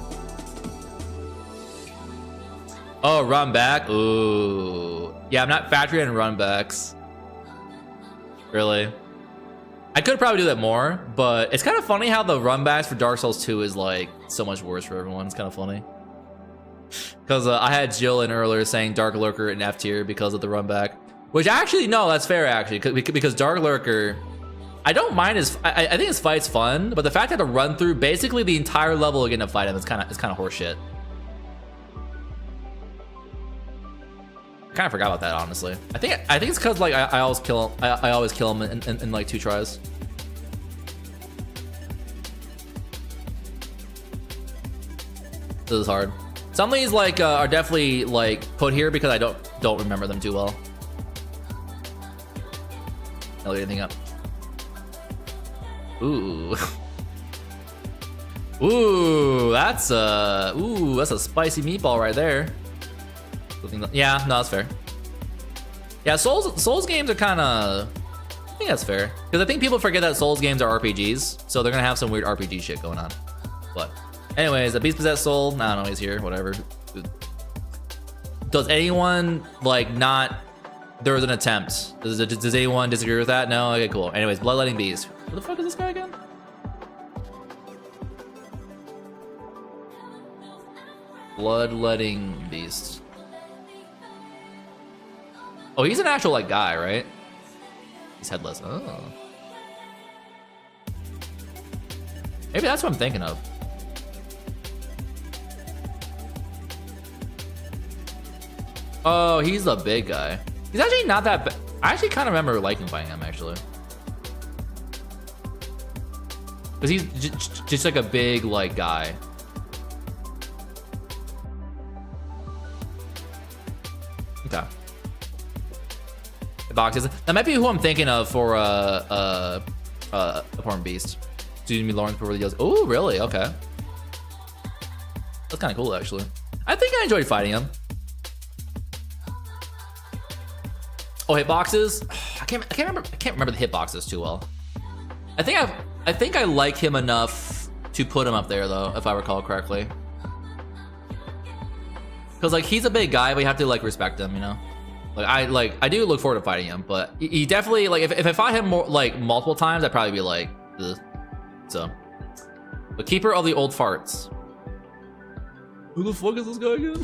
Speaker 1: Oh, run back? Ooh. Yeah, I'm not factoring in run backs. Really? I could probably do that more, but it's kind of funny how the run backs for Dark Souls 2 is like so much worse for everyone. It's kind of funny. Because I had Jill in earlier saying Dark Lurker in F tier because of the run back. Which actually, no, that's fair actually. Because Dark Lurker, I don't mind his, I think his fight's fun, but the fact that to run through basically the entire level again to fight him is kind of horseshit. I kind of forgot about that honestly. I think it's because like I always kill him. I always kill him in like 2 tries. This is hard. Some of these like are definitely like put here because I don't remember them too well. I'll get anything up. Ooh. Ooh, that's a spicy meatball right there. Yeah, no, that's fair. Yeah, Souls games are kind of, I think that's fair. Because I think people forget that Souls games are RPGs, so they're gonna have some weird RPG shit going on. But anyways, a Beast Possessed Soul, I don't know, he's here, whatever. Does anyone like not, there was an attempt. Does anyone disagree with that? No? Okay, cool. Anyways, Bloodletting Beast. Who the fuck is this guy again? Bloodletting Beast. Oh, he's an actual like guy, right? He's headless. Oh. Maybe that's what I'm thinking of. Oh, he's the big guy. He's actually not that bad. I actually kind of remember liking fighting him, actually. Because he's just like a big, like, guy. Okay. The boxes. That might be who I'm thinking of for Abhorrent Beast. Excuse me, Lawrence before the yells. Oh, really? Okay. That's kind of cool, actually. I think I enjoyed fighting him. Oh, hitboxes. I can't remember the hitboxes too well. I think I like him enough to put him up there though, if I recall correctly. Because like he's a big guy, but you have to like respect him, you know. I do look forward to fighting him, but he definitely like if I fought him more like multiple times, I'd probably be like, ugh. So. But Keeper of the Old Farts. Who the fuck is this guy again?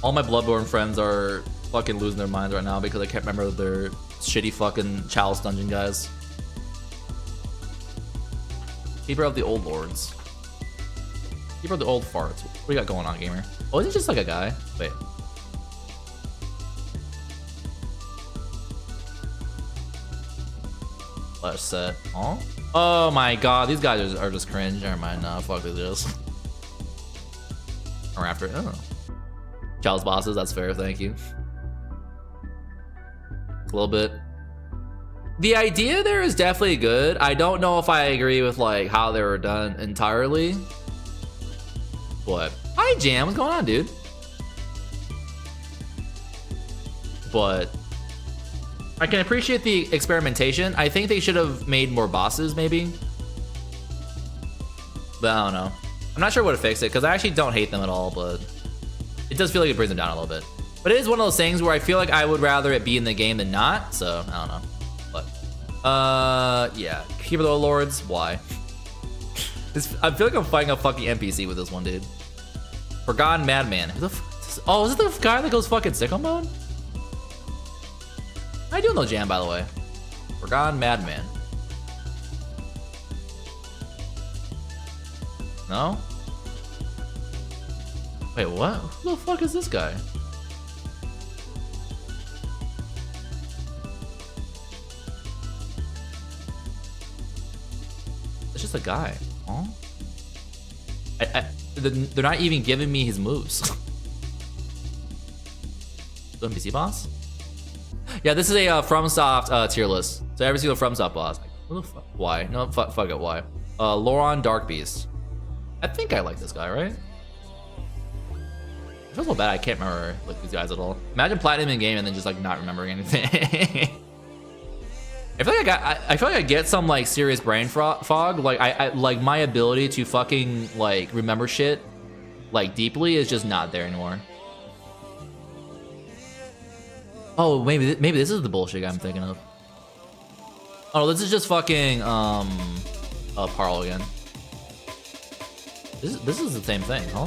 Speaker 1: All my Bloodborne friends are fucking losing their minds right now because I can't remember their shitty fucking Chalice Dungeon guys. Keeper of the Old Lords. Keeper of the Old Farts. What do you got going on, gamer? Oh, is he just like a guy? Wait. Flash set. Oh? Oh my god, these guys are just cringe. Never mind, no, fuck this. Or after, oh. Chalice bosses, that's fair, thank you. A little bit. The idea there is definitely good. I don't know if I agree with like how they were done entirely. But hi Jam, what's going on, dude? But I can appreciate the experimentation. I think they should have made more bosses, maybe. But I don't know. I'm not sure what to fix it because I actually don't hate them at all, but it does feel like it brings them down a little bit. But it is one of those things where I feel like I would rather it be in the game than not, so I don't know. But yeah, Keeper of the Old Lords, why? I feel like I'm fighting a fucking NPC with this one, dude. Forgotten Madman. Who the oh, is it the guy that goes fucking sicko mode? How you doing though, Jam, by the way? Forgotten Madman. No? Wait, what? Who the fuck is this guy? it's just a guy. Oh, they're not even giving me his moves. The NPC boss? Yeah, this is a FromSoft tier list. So every single FromSoft boss. What the fuck? Why? No, fuck it. Why? Loron Darkbeast. I think I like this guy, right? I feel so bad I can't remember like these guys at all. Imagine platinum in game and then just like not remembering anything. I feel like I get some like serious brain fog. Like I like my ability to fucking like remember shit like deeply is just not there anymore. Oh, maybe this is the bullshit I'm thinking of. Oh, this is just fucking Parl again. This is the same thing, huh?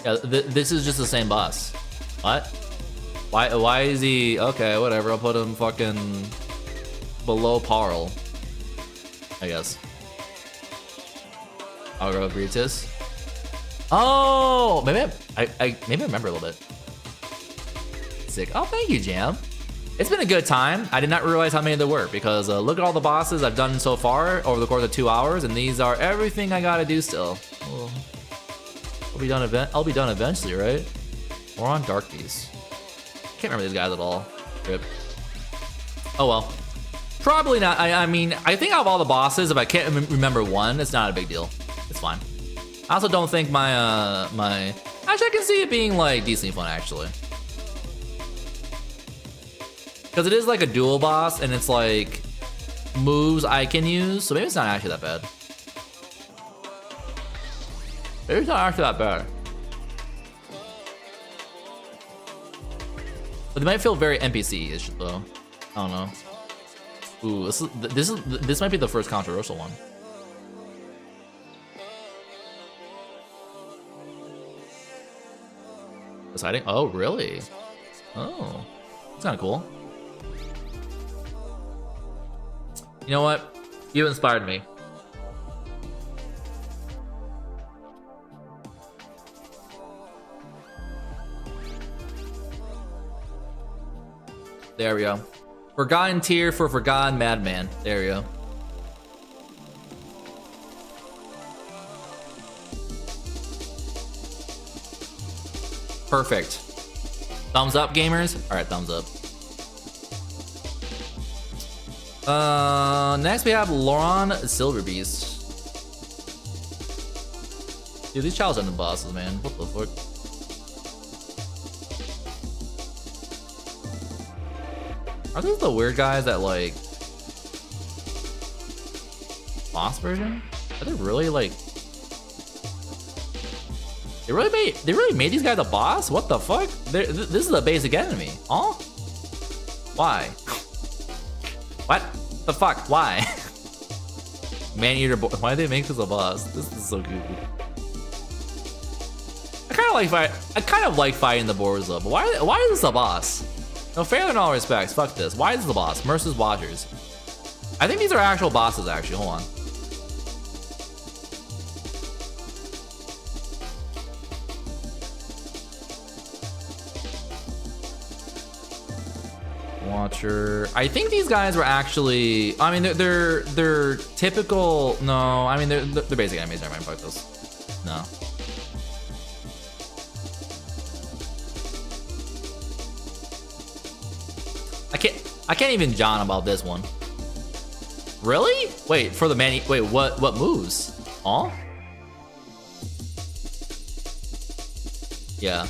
Speaker 1: Yeah, this is just the same boss. What? Why is he... Okay, whatever. I'll put him fucking below Parl, I guess. Algorithmitis. Oh, maybe I remember a little bit. Sick. Oh, thank you, Jam. It's been a good time. I did not realize how many there were because look at all the bosses I've done so far over the course of 2 hours, and these are everything I gotta do still. Well, I'll be done eventually, right? We're on Darkbeast. Can't remember these guys at all. Rip. Oh well. Probably not. I mean, I think out of all the bosses, if I can't remember one, it's not a big deal. It's fine. I also don't think my actually I can see it being like decently fun actually. Because it is like a dual boss and it's like moves I can use, so maybe it's not actually that bad. Maybe it's not actually that bad. But they might feel very NPC-ish though. I don't know. Ooh, this might be the first controversial one. Deciding? Oh, really? Oh, it's kind of cool. You know what? You inspired me. There we go. Forgotten tier for Forgotten Madman. There we go. Perfect. Thumbs up, gamers? Alright, thumbs up. Next we have Loron Silverbeast. Dude, these Chalice Ending bosses, man. What the fuck? Are these the weird guys that like boss version? Are they really like They really made these guys a boss? What the fuck? This is a basic enemy. Huh? Why? What the fuck? Why? Man-eater boy. Why did they make this a boss? This is so goofy. I kind of like fighting the boars though, but why is this a boss? No, fair in all respects. Fuck this. Why is this the boss? Mercer's Watchers. I think these are actual bosses actually. Hold on. Watcher. I think these guys were actually. I mean, they're typical. No, I mean they're basic enemies. Never mind. Fuck this. No. I can't even John about this one. Really? Wait for the man. Wait, what moves? Huh? Yeah.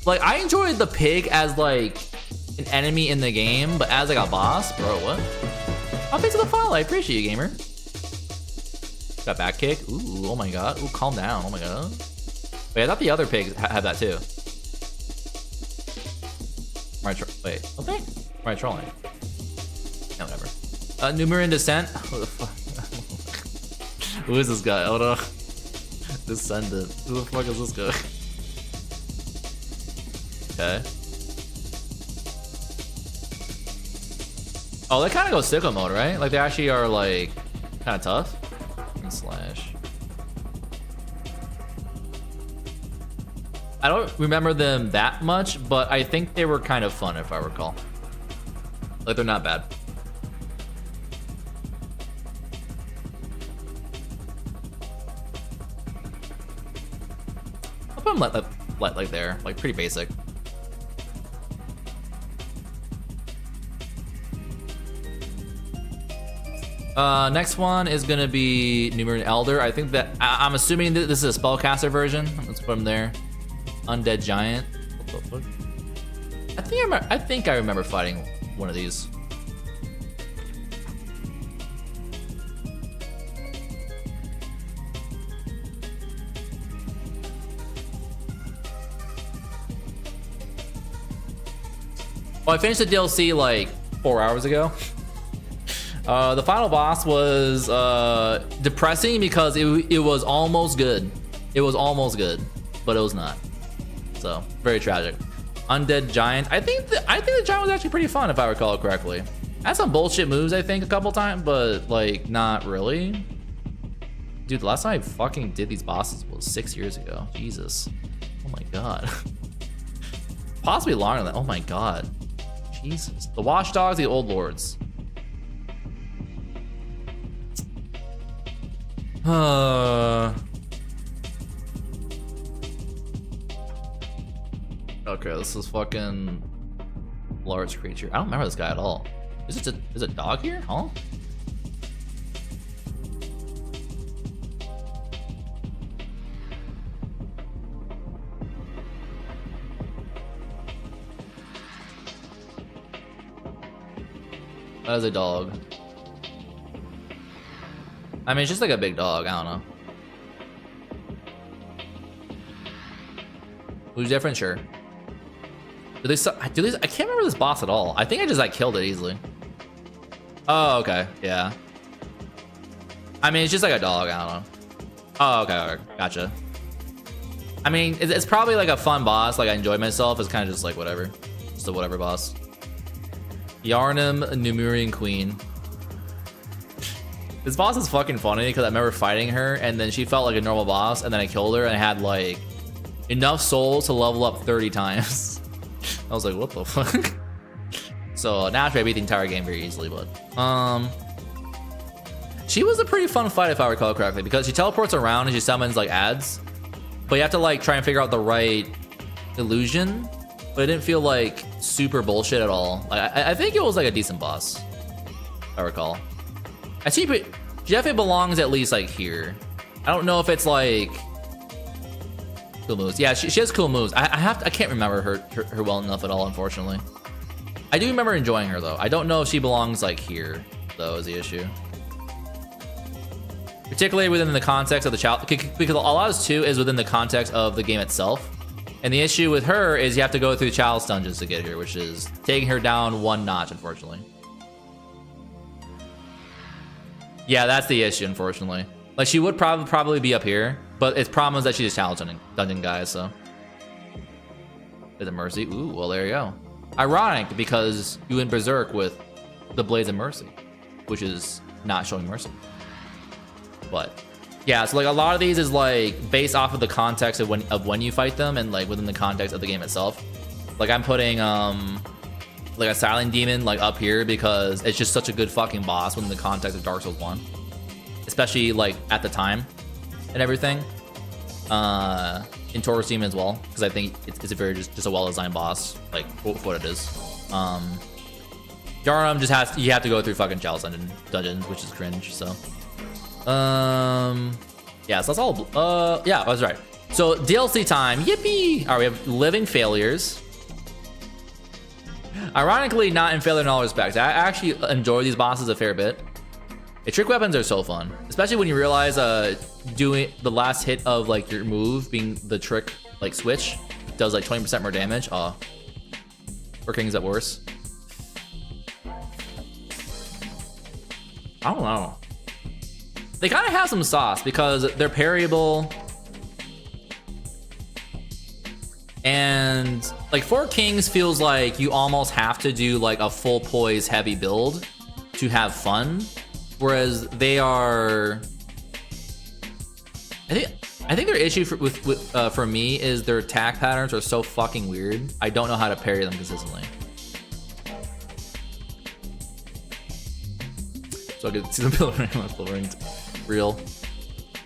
Speaker 1: Like I enjoyed the pig as like an enemy in the game, but as like a boss, bro, what? Oh, thanks for the follow. I appreciate you, gamer. Got back kick. Ooh, oh my god. Ooh, calm down. Oh my god. Wait, I thought the other pigs had that too. Wait, okay. Right, trolling. No, whatever. Numeran Descent. Who the fuck? Who is this guy? Oh no. Descendant. Who the fuck is this guy? Okay. Oh, they kind of go sicko mode, right? Like they actually are like kind of tough. And slash. I don't remember them that much, but I think they were kind of fun if I recall. Like they're not bad. like there, like pretty basic. Next one is gonna be Numeran Elder. I think that I'm assuming that this is a spellcaster version. Let's put him there. Undead Giant. What the fuck? I think I remember fighting one of these. Well, I finished the DLC like 4 hours ago. The final boss was depressing because it was almost good. It was almost good, but it was not. So very tragic. Undead Giant. I think the giant was actually pretty fun if I recall it correctly. Had some bullshit moves I think a couple times, but like not really. Dude, the last time I fucking did these bosses was 6 years ago. Jesus. Oh my god. Possibly longer than that. Oh my god. Jesus. The Watchdogs, the Old Lords. Okay, this is fucking large creature. I don't remember this guy at all. Is a dog here? Huh? That is a dog. I mean, it's just like a big dog. I don't know. Who's different? Sure. Do these? I can't remember this boss at all. I think I just like killed it easily. Oh, okay. Yeah. I mean, it's just like a dog. I don't know. Oh, okay. Gotcha. I mean, it's probably like a fun boss. Like I enjoyed myself. It's kind of just like whatever. Just a whatever boss. Yarnum Numerian Queen. This boss is fucking funny because I remember fighting her and then she felt like a normal boss and then I killed her and I had like enough souls to level up 30 times. I was like, what the fuck? So naturally I beat the entire game very easily, but she was a pretty fun fight if I recall correctly because she teleports around and she summons like ads, but you have to like try and figure out the right illusion. But it didn't feel like super bullshit at all. I think it was like a decent boss, if I recall. I see, but she definitely belongs at least like here. I don't know if it's like cool moves. Yeah, she has cool moves. I can't remember her well enough at all, unfortunately. I do remember enjoying her though. I don't know if she belongs like here though is the issue. Particularly within the context of the child, because a lot of this too is within the context of the game itself. And the issue with her is you have to go through chalice dungeons to get here, which is taking her down one notch, unfortunately. Yeah, that's the issue, unfortunately. Like, she would probably be up here, but its problem is that she's a challenge dungeon guy, so. Is it Mercy? Ooh, well, there you go. Ironic, because you went berserk with the Blades of Mercy, which is not showing mercy. But, yeah, so, like, a lot of these is, like, based off of the context of when you fight them and, like, within the context of the game itself. Like, I'm putting, like a Silent Demon like up here because it's just such a good fucking boss within the context of Dark Souls 1, especially like at the time and everything. In Taurus Demon as well, because I think it's a very just a well-designed boss, like for what it is. Yarnum just you have to go through fucking chalice dungeons, which is cringe. So yeah, so that's all. Yeah, I was right. So DLC time, yippee! All right, we have Living Failures. Ironically, not in failure in all respects. I actually enjoy these bosses a fair bit. The trick weapons are so fun, especially when you realize doing the last hit of like your move being the trick like switch does like 20% more damage. Or King's at worse. I don't know. They kind of have some sauce because they're parryable. And like 4 Kings feels like you almost have to do like a full poise heavy build to have fun, whereas they are. I think their issue for me is their attack patterns are so fucking weird. I don't know how to parry them consistently. So I can see them building real.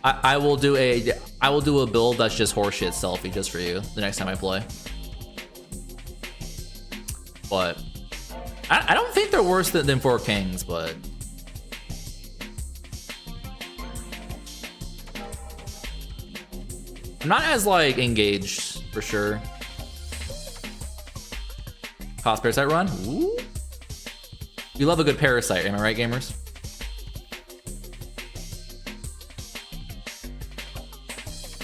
Speaker 1: I will do a. I will do a build that's just horseshit selfie just for you the next time I play. But I don't think they're worse than 4 Kings, but I'm not as like engaged for sure. Cost Parasite run? Ooh. You love a good Parasite, am I right, gamers?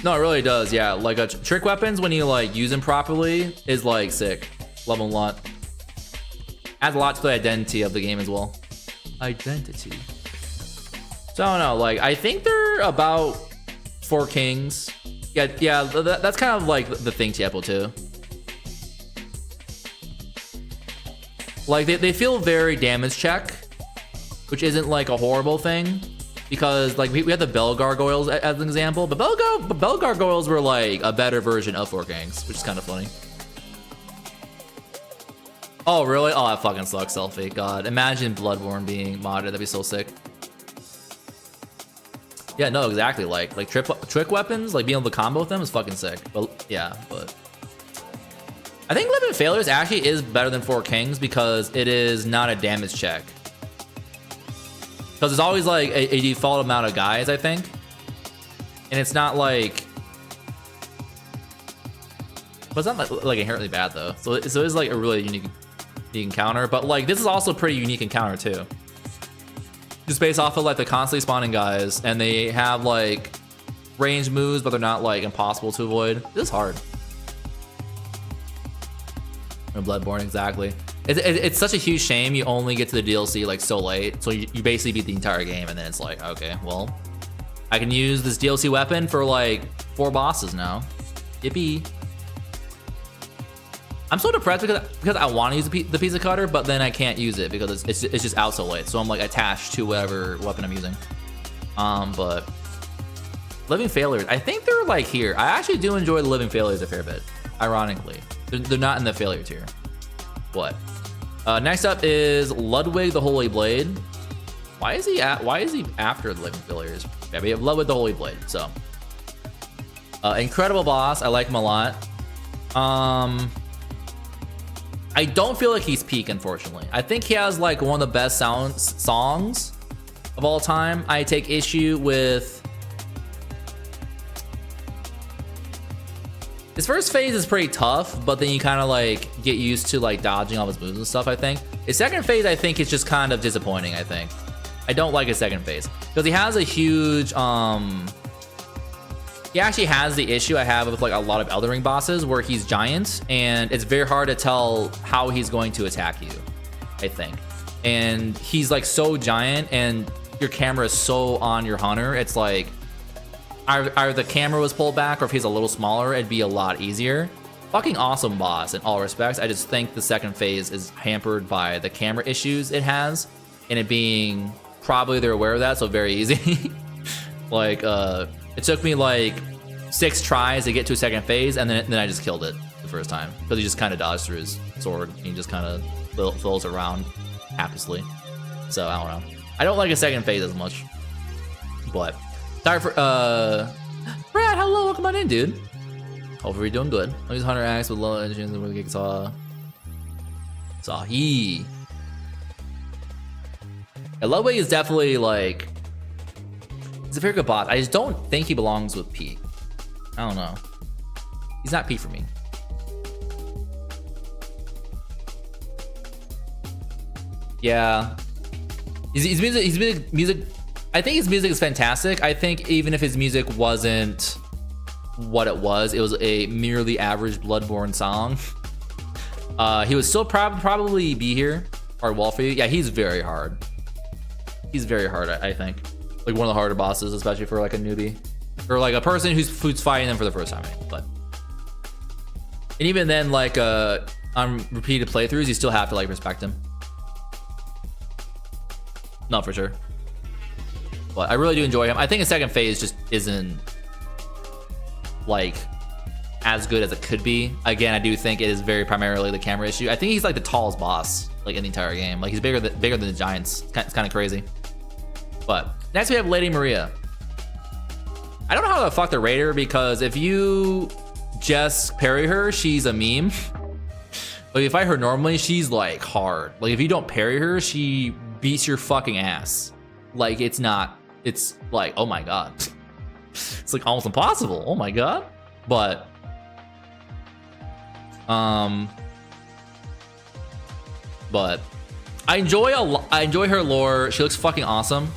Speaker 1: No, it really does, yeah. Like a trick weapons, when you like use them properly, is like sick. Love them a lot. Adds a lot to the identity of the game as well. Identity. So I don't know, like I think they're about 4 Kings. Yeah, that's kind of like the thing, Tiapo, too. Like they feel very damage check, which isn't like a horrible thing. Because like we had the Bell Gargoyles as an example, but Bell Gargoyles were like a better version of 4 Kings, which is kind of funny. Oh really? Oh, that fucking sucks, selfie. God, imagine Bloodborne being modded. That'd be so sick. Yeah, no, exactly. Like trick weapons, like being able to combo with them is fucking sick. But yeah, but I think Living Failures actually is better than 4 Kings because it is not a damage check. Because it's always like a default amount of guys, I think. And it's not like... But it's not like inherently bad though. So it's like a really unique encounter. But like this is also a pretty unique encounter too. Just based off of like the constantly spawning guys. And they have like ranged moves, but they're not like impossible to avoid. This is hard. Bloodborne, exactly. It's such a huge shame you only get to the DLC like so late, so you basically beat the entire game, and then it's like, okay, well, I can use this DLC weapon for like 4 bosses now. Yippee! I'm so depressed because I want to use the pizza cutter, but then I can't use it because it's just out so late. So I'm like attached to whatever weapon I'm using. But Living Failures, I think they're like here. I actually do enjoy the Living Failures a fair bit. Ironically, they're not in the failure tier. What? Next up is Ludwig the Holy Blade. Why is he after the Living Failures? Yeah, we have Ludwig the Holy Blade. So, incredible boss. I like him a lot. I don't feel like he's peak, unfortunately. I think he has like one of the best songs of all time. I take issue with his first phase is pretty tough, but then you kind of like get used to like dodging all his moves and stuff, I think. His second phase, I think, is just kind of disappointing, I think. I don't like his second phase. Because he has a huge, he actually has the issue I have with like a lot of Elden Ring bosses where he's giant, and it's very hard to tell how he's going to attack you, I think. And he's like so giant, and your camera is so on your hunter, it's like, either the camera was pulled back, or if he's a little smaller, it'd be a lot easier. Fucking awesome boss in all respects. I just think the second phase is hampered by the camera issues it has, and it being probably they're aware of that, so very easy. Like it took me like 6 tries to get to a second phase, and then I just killed it the first time because he just kind of dodged through his sword and he just kind of flows around haplessly. So I don't know. I don't like a second phase as much, but. Sorry for Brad, hello, welcome on in, dude. Hopefully you're doing good. I use Hunter Axe with low engines and with a saw. Sahi. Yeah, Ludwig is definitely like, he's a very good boss. I just don't think he belongs with P. I don't know. He's not P for me. Yeah. His music. I think his music is fantastic. I think even if his music wasn't what it was a merely average Bloodborne song. He would still probably be here. Hard wall for you. Yeah, he's very hard. He's very hard, I think. Like one of the harder bosses, especially for like a newbie. Or like a person who's fighting them for the first time. But and even then, like on repeated playthroughs, you still have to like respect him. Not for sure. But I really do enjoy him. I think his second phase just isn't like as good as it could be. Again, I do think it is very primarily the camera issue. I think he's like the tallest boss like in the entire game. Like he's bigger than the giants. It's kind of crazy. But next we have Lady Maria. I don't know how the fuck to rate her, because if you just parry her, she's a meme. But if you fight her normally, she's like hard. Like if you don't parry her, she beats your fucking ass. Like it's like, oh my god. It's like almost impossible. Oh my god. But I enjoy her lore. She looks fucking awesome.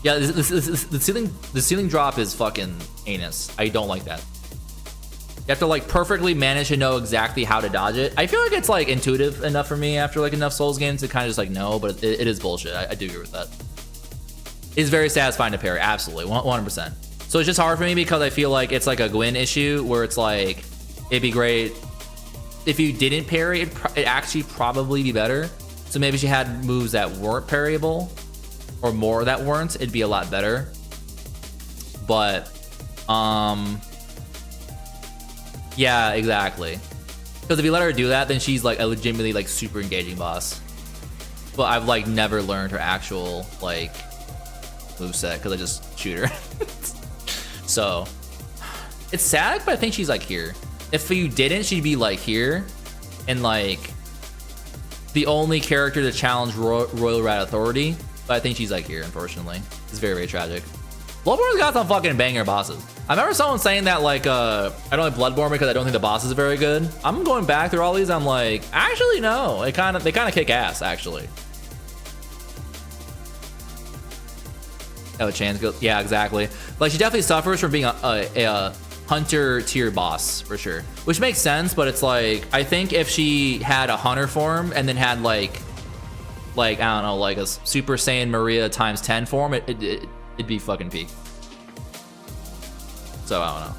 Speaker 1: Yeah, the ceiling drop is fucking anus. I don't like that. You have to like perfectly manage to know exactly how to dodge it. I feel like it's like intuitive enough for me after like enough Souls games to kind of just like know, but it is bullshit. I do agree with that. It's very satisfying to parry, absolutely, 100%. So it's just hard for me because I feel like it's like a Gwyn issue where it's like, it'd be great if you didn't parry, it'd actually probably be better. So maybe she had moves that weren't parryable, or more that weren't, it'd be a lot better. But yeah, exactly. Because if you let her do that, then she's like a legitimately like super engaging boss. But I've like never learned her actual like moveset because I just shoot her. So it's sad, but I think she's like here. If you didn't, she'd be like here, and like the only character to challenge Royal Rat Authority. But I think she's like here, unfortunately. It's very, very tragic. Bloodborne's got some fucking banger bosses. I remember someone saying that like I don't like Bloodborne because I don't think the boss is very good. I'm going back through all these. I'm like, actually no, they kind of kick ass actually. Oh, chance goes. Yeah, exactly. Like she definitely suffers from being a hunter tier boss for sure, which makes sense. But it's like I think if she had a hunter form and then had like I don't know, like a Super Saiyan Maria times 10 form, it'd be fucking peak. So I don't know.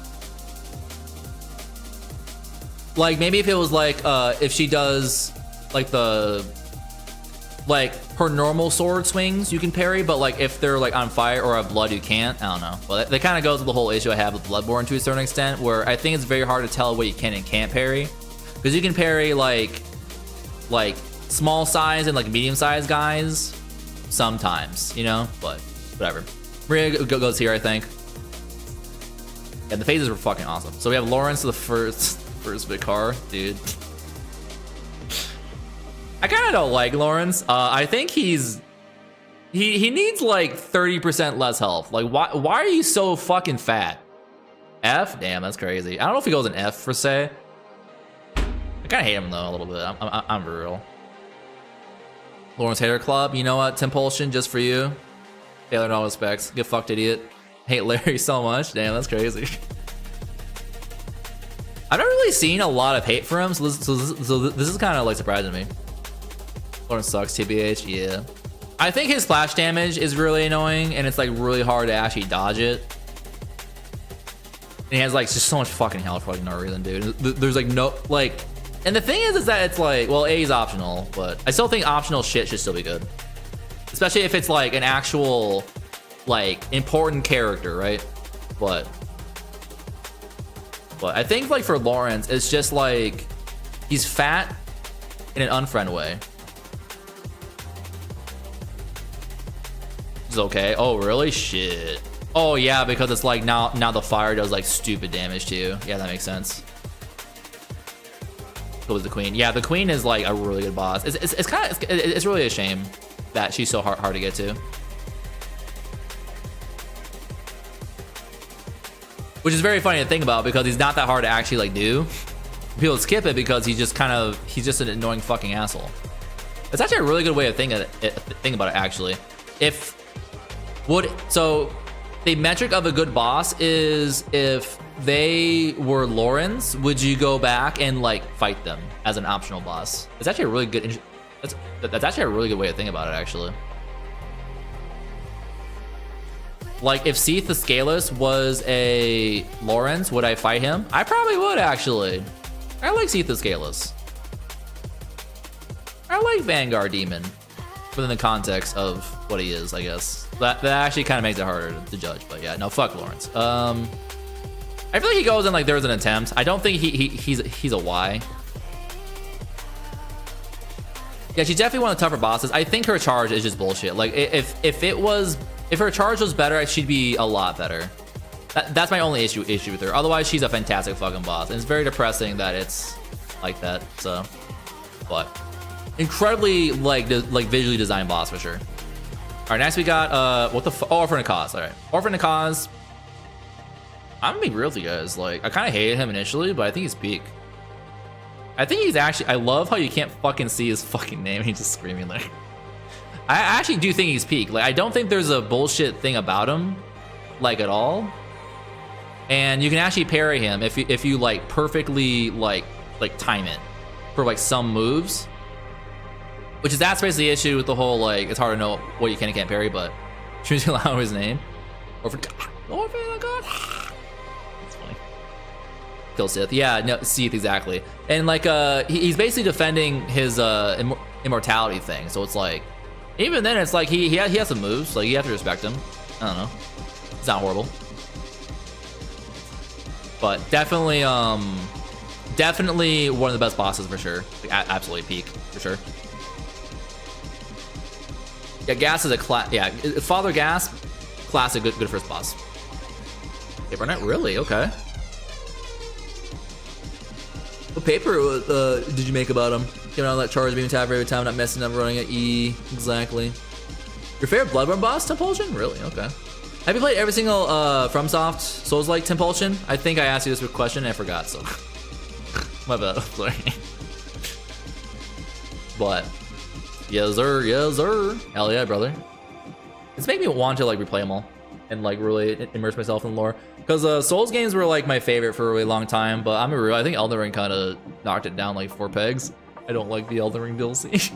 Speaker 1: Like maybe if it was like if she does like her normal sword swings you can parry, but like if they're like on fire or have blood you can't. I don't know. Well, that kind of goes with the whole issue I have with Bloodborne to a certain extent, where I think it's very hard to tell what you can and can't parry, because you can parry like small size and like medium sized guys sometimes, you know, but whatever. Maria goes here, I think. Yeah, the phases were fucking awesome. So we have Lawrence, the first Vicar, dude. I kind of don't like Lawrence. I think he needs like 30% less health. Like why are you so fucking fat? F? Damn, that's crazy. I don't know if he goes in F per se. I kind of hate him though a little bit. I'm for real. Lawrence Hater Club, you know what? Tempulsion just for you. Taylor, in all respects. Get fucked, idiot. Hate Larry so much. Damn, that's crazy. I've not really seen a lot of hate for him, so this is kind of like surprising me. Lawrence sucks, TBH, yeah. I think his splash damage is really annoying, and it's like really hard to actually dodge it. And he has like just so much fucking health for like no reason, dude. There's like no, like, and the thing is that it's like, well, A is optional, but I still think optional shit should still be good. Especially if it's like an actual, like, important character, right? But I think like for Lawrence, it's just like, he's fat in an unfriend way. It's okay. Oh, really? Shit. Oh, yeah, because it's like now the fire does like stupid damage to you. Yeah, that makes sense. Go with the Queen. Yeah, the Queen is like a really good boss. It's kind of, it's really a shame that she's so hard to get to. Which is very funny to think about because he's not that hard to actually like do. People skip it because he's just an annoying fucking asshole. It's actually a really good way of thinking about it actually. So the metric of a good boss is if they were Lawrence, would you go back and like fight them as an optional boss? It's actually a really good, that's actually a really good way to think about it actually. Like if Seath the Scaleless was a Lawrence, would I fight him? I probably would actually. I like Seath the Scaleless. I like Vanguard Demon within the context of what he is, I guess. That actually kind of makes it harder to judge, but yeah, no, fuck Lawrence. I feel like he goes in like there's an attempt. I don't think he's a Y. Yeah, she's definitely one of the tougher bosses. I think her charge is just bullshit. Like if it was If her charge was better, she'd be a lot better. That's my only issue with her. Otherwise, she's a fantastic fucking boss, and it's very depressing that it's like that. So, but incredibly like visually designed boss for sure. All right, next we got what the Orphan of Cause. All right, Orphan of Cause. I'm gonna be real with you guys. Like, I kind of hated him initially, but I think he's peak. I think he's actually. I love how you can't fucking see his fucking name. He's just screaming there. I actually do think he's peak. Like, I don't think there's a bullshit thing about him, like at all. And you can actually parry him if you like perfectly like time it for like some moves. Which is that's basically the issue with the whole like it's hard to know what you can and can't parry, but choosing allow his name. Orphan God. That's funny. Kill Sith. Yeah, no, Sith exactly. And like he's basically defending his immortality thing. So it's like even then it's like he has some moves, like you have to respect him. I don't know. It's not horrible. But definitely definitely one of the best bosses for sure. Like, absolutely peak for sure. Yeah, Gas is a Father Gas, classic, good first boss. Okay, Burnett, really? Okay. What paper did you make about him? Giving out that charge beam attack every time, not messing up, running at E. Exactly. Your favorite Bloodborne boss, Tempulsion? Really? Okay. Have you played every single FromSoft Souls-like Tempulsion? I think I asked you this question and I forgot, so my bad. Sorry. But yes sir. Hell yeah, brother. It's making me want to like replay them all and like really immerse myself in the lore. Because Souls games were like my favorite for a really long time, but I'm real. I think Elden Ring kind of knocked it down like 4 pegs. I don't like the Elden Ring DLC.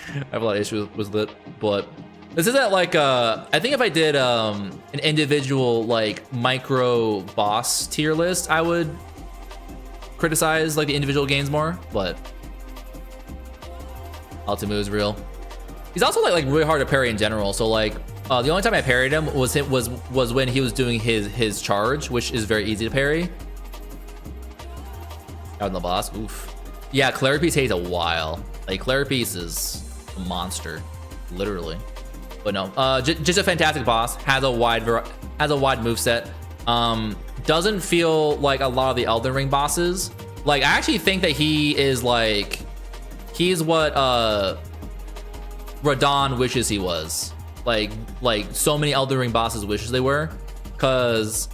Speaker 1: I have a lot of issues with it, but this isn't like I think if I did an individual like micro boss tier list, I would criticize like the individual games more, but Ultimate is real. He's also like really hard to parry in general. So like the only time I parried him was when he was doing his charge, which is very easy to parry. Out in the boss, oof. Yeah, Claripiece takes a while. Like Claripiece is a monster, literally. But no, just a fantastic boss. Has a wide moveset. Doesn't feel like a lot of the Elden Ring bosses. Like I actually think that he is like he's what Radon wishes he was. Like so many Elden Ring bosses wishes they were, because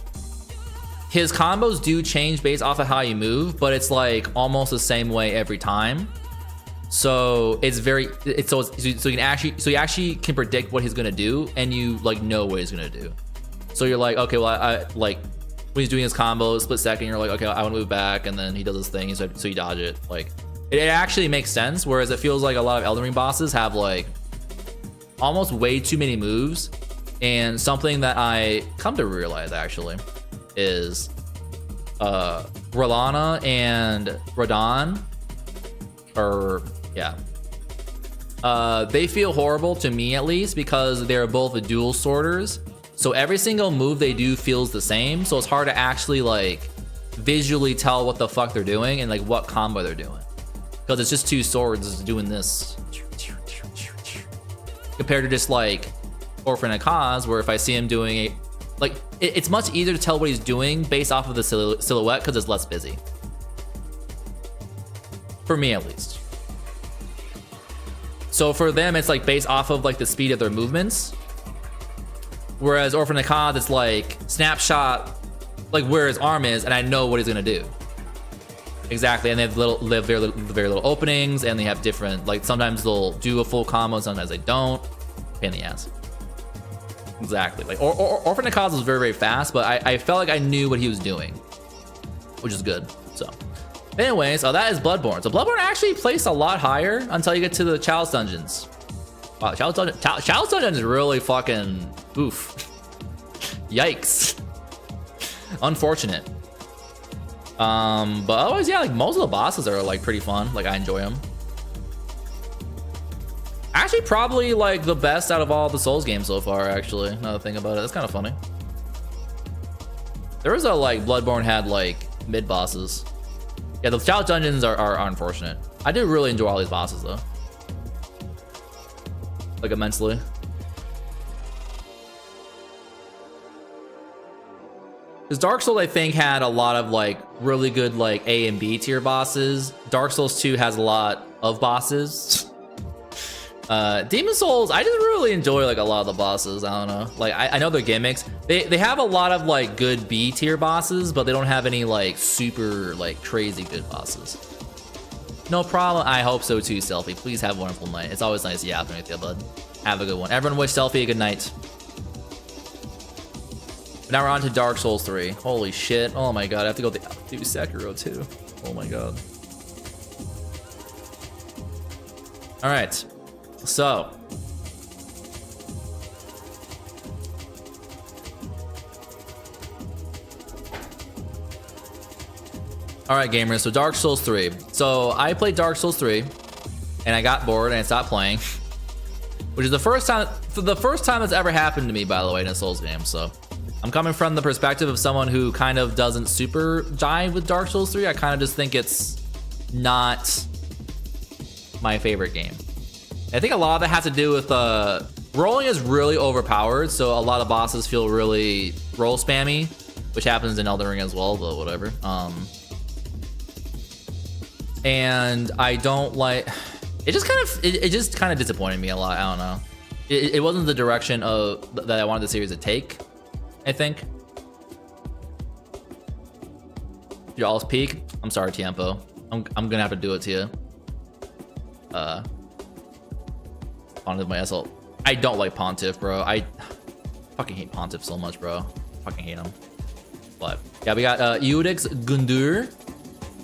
Speaker 1: his combos do change based off of how you move, but it's like almost the same way every time. So it's so you actually can predict what he's gonna do, and you like know what he's gonna do. So you're like, okay, well I like when he's doing his combo, split second, you're like, okay, I want to move back, and then he does his thing, so you dodge it. Like it actually makes sense. Whereas it feels like a lot of Elden Ring bosses have like almost way too many moves. And something that I come to realize actually is Rolana and Radon they feel horrible to me, at least, because they're both dual sorters. So every single move they do feels the same. So it's hard to actually like visually tell what the fuck they're doing and like what combo they're doing, because it's just two swords doing this compared to just like Orphan of Cause, where if I see him doing it's much easier to tell what he's doing based off of the silhouette, because it's less busy. For me, at least. So for them, it's like based off of like the speed of their movements. Whereas Orphan of Cause, it's like snapshot, like where his arm is, and I know what he's gonna do. Exactly, and they have very little openings, and they have different, like sometimes they'll do a full combo, sometimes they don't. Pain in the ass. Exactly, like Orphan of Cause was very fast, but I felt like I knew what he was doing, which is good. So anyway, so that is Bloodborne. So Bloodborne actually placed a lot higher until you get to the Chalice Dungeons. Wow, Chalice Dungeon is really fucking oof. Yikes. Unfortunate. But otherwise, yeah, like most of the bosses are like pretty fun. Like I enjoy them. Actually, probably like the best out of all the Souls games so far. Actually, another thing about it, that's kind of funny. There was a like Bloodborne had like mid bosses. Yeah, the Chalice Dungeons are unfortunate. I did really enjoy all these bosses though, like immensely. Because Dark Souls, I think, had a lot of like really good like A and B tier bosses. Dark Souls 2 has a lot of bosses. Demon Souls, I just really enjoy like a lot of the bosses. I don't know, like I know they're gimmicks. They have a lot of like good B tier bosses, but they don't have any like super like crazy good bosses. No problem. I hope so too, Selfie. Please have a wonderful night. It's always nice to yapping with you, bud. Have a good one. Everyone wish Selfie a good night. Now we're on to Dark Souls 3. Holy shit. Oh my god, I have to go do Sekiro too. Oh my god. Alright. So. Alright gamers, so Dark Souls 3. So I played Dark Souls 3 and I got bored and I stopped playing. Which is the first time that's ever happened to me, by the way, in a Souls game, so. I'm coming from the perspective of someone who kind of doesn't super jive with Dark Souls 3. I kind of just think it's not my favorite game. I think a lot of that has to do with rolling is really overpowered, so a lot of bosses feel really roll spammy, which happens in Elden Ring as well, but whatever. And I don't like it. Just kind of disappointed me a lot. I don't know. It wasn't the direction that I wanted the series to take, I think. Y'all's peak. I'm sorry, Tiempo. I'm gonna have to do it to you. Pontiff my asshole. I don't like Pontiff, bro. I fucking hate Pontiff so much, bro. Fucking hate him. But yeah, we got Eudix Gundur.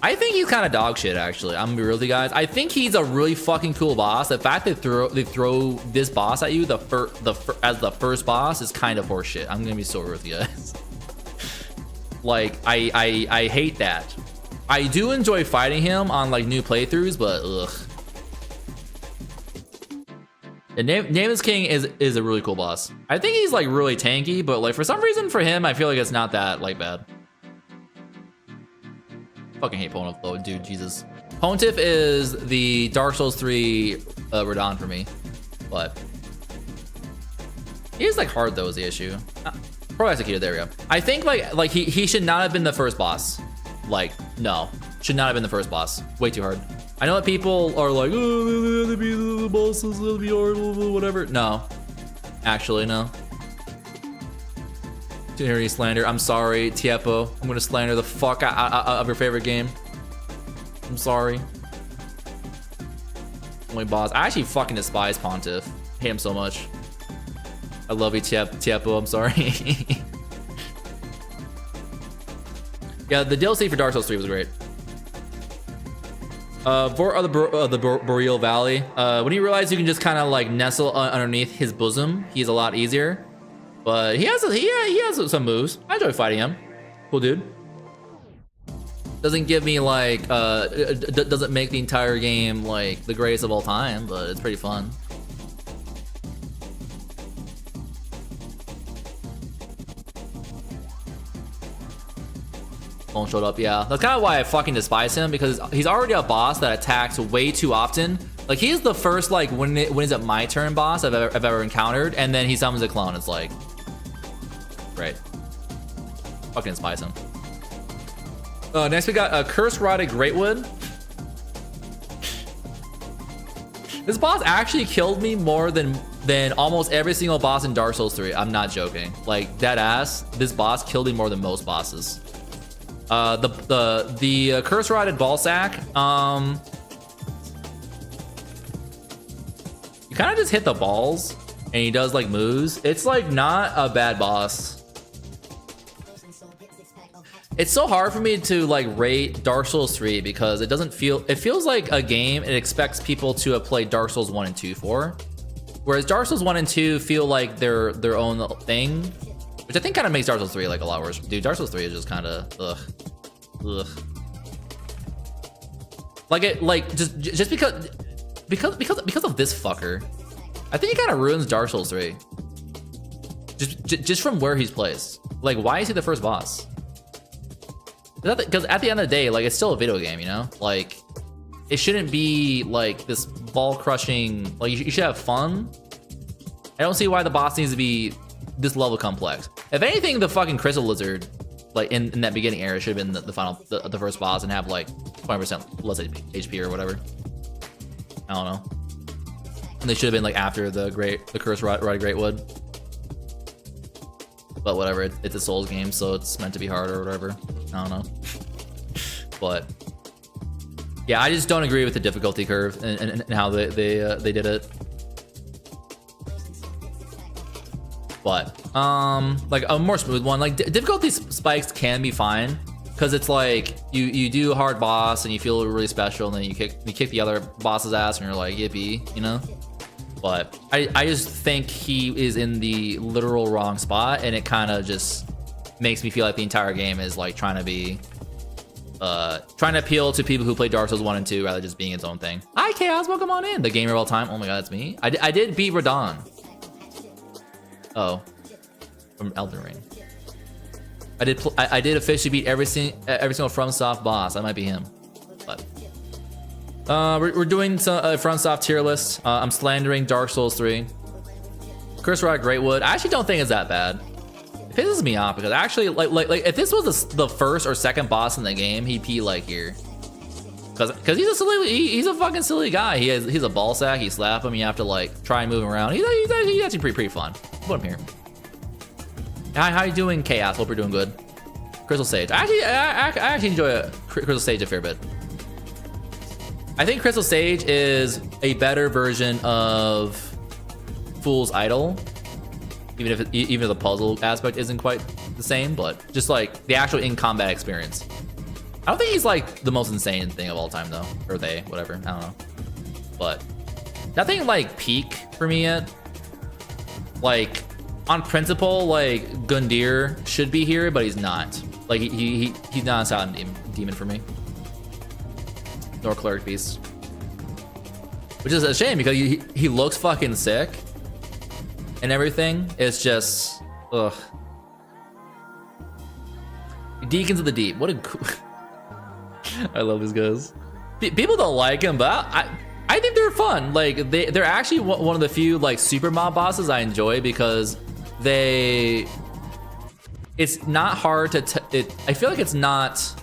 Speaker 1: I think he's kind of dog shit, actually. I'm gonna be real with you guys. I think he's a really fucking cool boss. The fact they throw this boss at you as the first boss is kind of horseshit. I'm gonna be so real with you guys. Like I hate that. I do enjoy fighting him on like new playthroughs, but ugh. The Nameless King is a really cool boss. I think he's like really tanky, but like for some reason for him, I feel like it's not that like bad. Fucking hate Pontiff though, dude, Jesus. Pontiff is the Dark Souls 3 Radon for me, but he's like hard though is the issue. Pro executed, there we go. I think like he should not have been the first boss. Like, no, should not have been the first boss. Way too hard. I know that people are like, oh, they'll be the bosses, they'll be hard, whatever. No, actually, no. To hear you slander, I'm sorry, Tiepo. I'm gonna slander the fuck out of your favorite game. I'm sorry. Only boss. I actually fucking despise Pontiff. Hate him so much. I love you, Tiepo. I'm sorry. Yeah, the DLC for Dark Souls 3 was great. The Boreal Valley. When you realize you can just kind of like nestle underneath his bosom, he's a lot easier. But he has some moves. I enjoy fighting him. Cool dude. Doesn't give me like doesn't make the entire game like the greatest of all time, but it's pretty fun. Phone showed up, yeah. That's kind of why I fucking despise him, because he's already a boss that attacks way too often. Like he's the first like when is it my turn boss I've ever encountered, and then he summons a clone. It's like, great. Fucking despise him. Next we got a Curse Rotted Greatwood. This boss actually killed me more than almost every single boss in Dark Souls 3. I'm not joking. Like dead ass, this boss killed me more than most bosses. The Curse Rotted Ballsack. You kind of just hit the balls and he does like moves. It's like not a bad boss. It's so hard for me to like rate Dark Souls 3 because it feels like a game it expects people to have played Dark Souls 1 and 2 for. Whereas Dark Souls 1 and 2 feel like their own thing, which I think kind of makes Dark Souls 3 like a lot worse. Dude, Dark Souls 3 is just kind of ugh. Like it just because of this fucker. I think he kind of ruins Dark Souls 3. Just from where he's placed. Like, why is he the first boss? Because at the end of the day, like, it's still a video game, you know? Like, it shouldn't be like this ball crushing. Like, you should have fun. I don't see why the boss needs to be this level complex. If anything, the fucking Crystal Lizard like in that beginning area should have been the first boss and have like 20% less HP or whatever. I don't know. And they should have been like after the Curse Rod of Greatwood. But whatever, it's a Souls game, so it's meant to be hard or whatever. I don't know. But yeah, I just don't agree with the difficulty curve and how they did it. But like a more smooth one, like difficulty spikes can be fine because it's like you do a hard boss and you feel really special, and then you kick the other boss's ass and you're like yippee, you know. But I just think he is in the literal wrong spot, and it kind of just makes me feel like the entire game is like trying to appeal to people who play Dark Souls 1 and 2 rather than just being its own thing. Hi Chaos, welcome on in. The gamer of all time. Oh my god, that's me. I did beat Radon. Oh, from Elden Ring. I did officially beat every single FromSoft boss. That might be him. But we're doing some FromSoft tier list. I'm slandering Dark Souls 3. Curse Rod Greatwood. I actually don't think it's that bad. It pisses me off because actually, like if this was the first or second boss in the game, he'd be like here. Because he's a fucking silly guy. He's a ball sack. You slap him, you have to like try and move him around. He's actually pretty fun. Put him here. Hi, how you doing, Chaos? Hope you're doing good. Crystal Sage. I actually enjoy Crystal Sage a fair bit. I think Crystal Sage is a better version of Fool's Idol, even if the puzzle aspect isn't quite the same, but just like the actual in-combat experience. I don't think he's like the most insane thing of all time though, or they, whatever. I don't know, but nothing like peak for me yet. Like on principle, like Gundyr should be here, but he's not. Like he's not a silent demon for me. Nor Cleric Beast, which is a shame because he looks fucking sick and everything. It's just ugh. Deacons of the Deep. What a I love these guys. People don't like him, but I think they're fun. Like they're actually one of the few like super mob bosses I enjoy because it's not hard to I feel like it's not.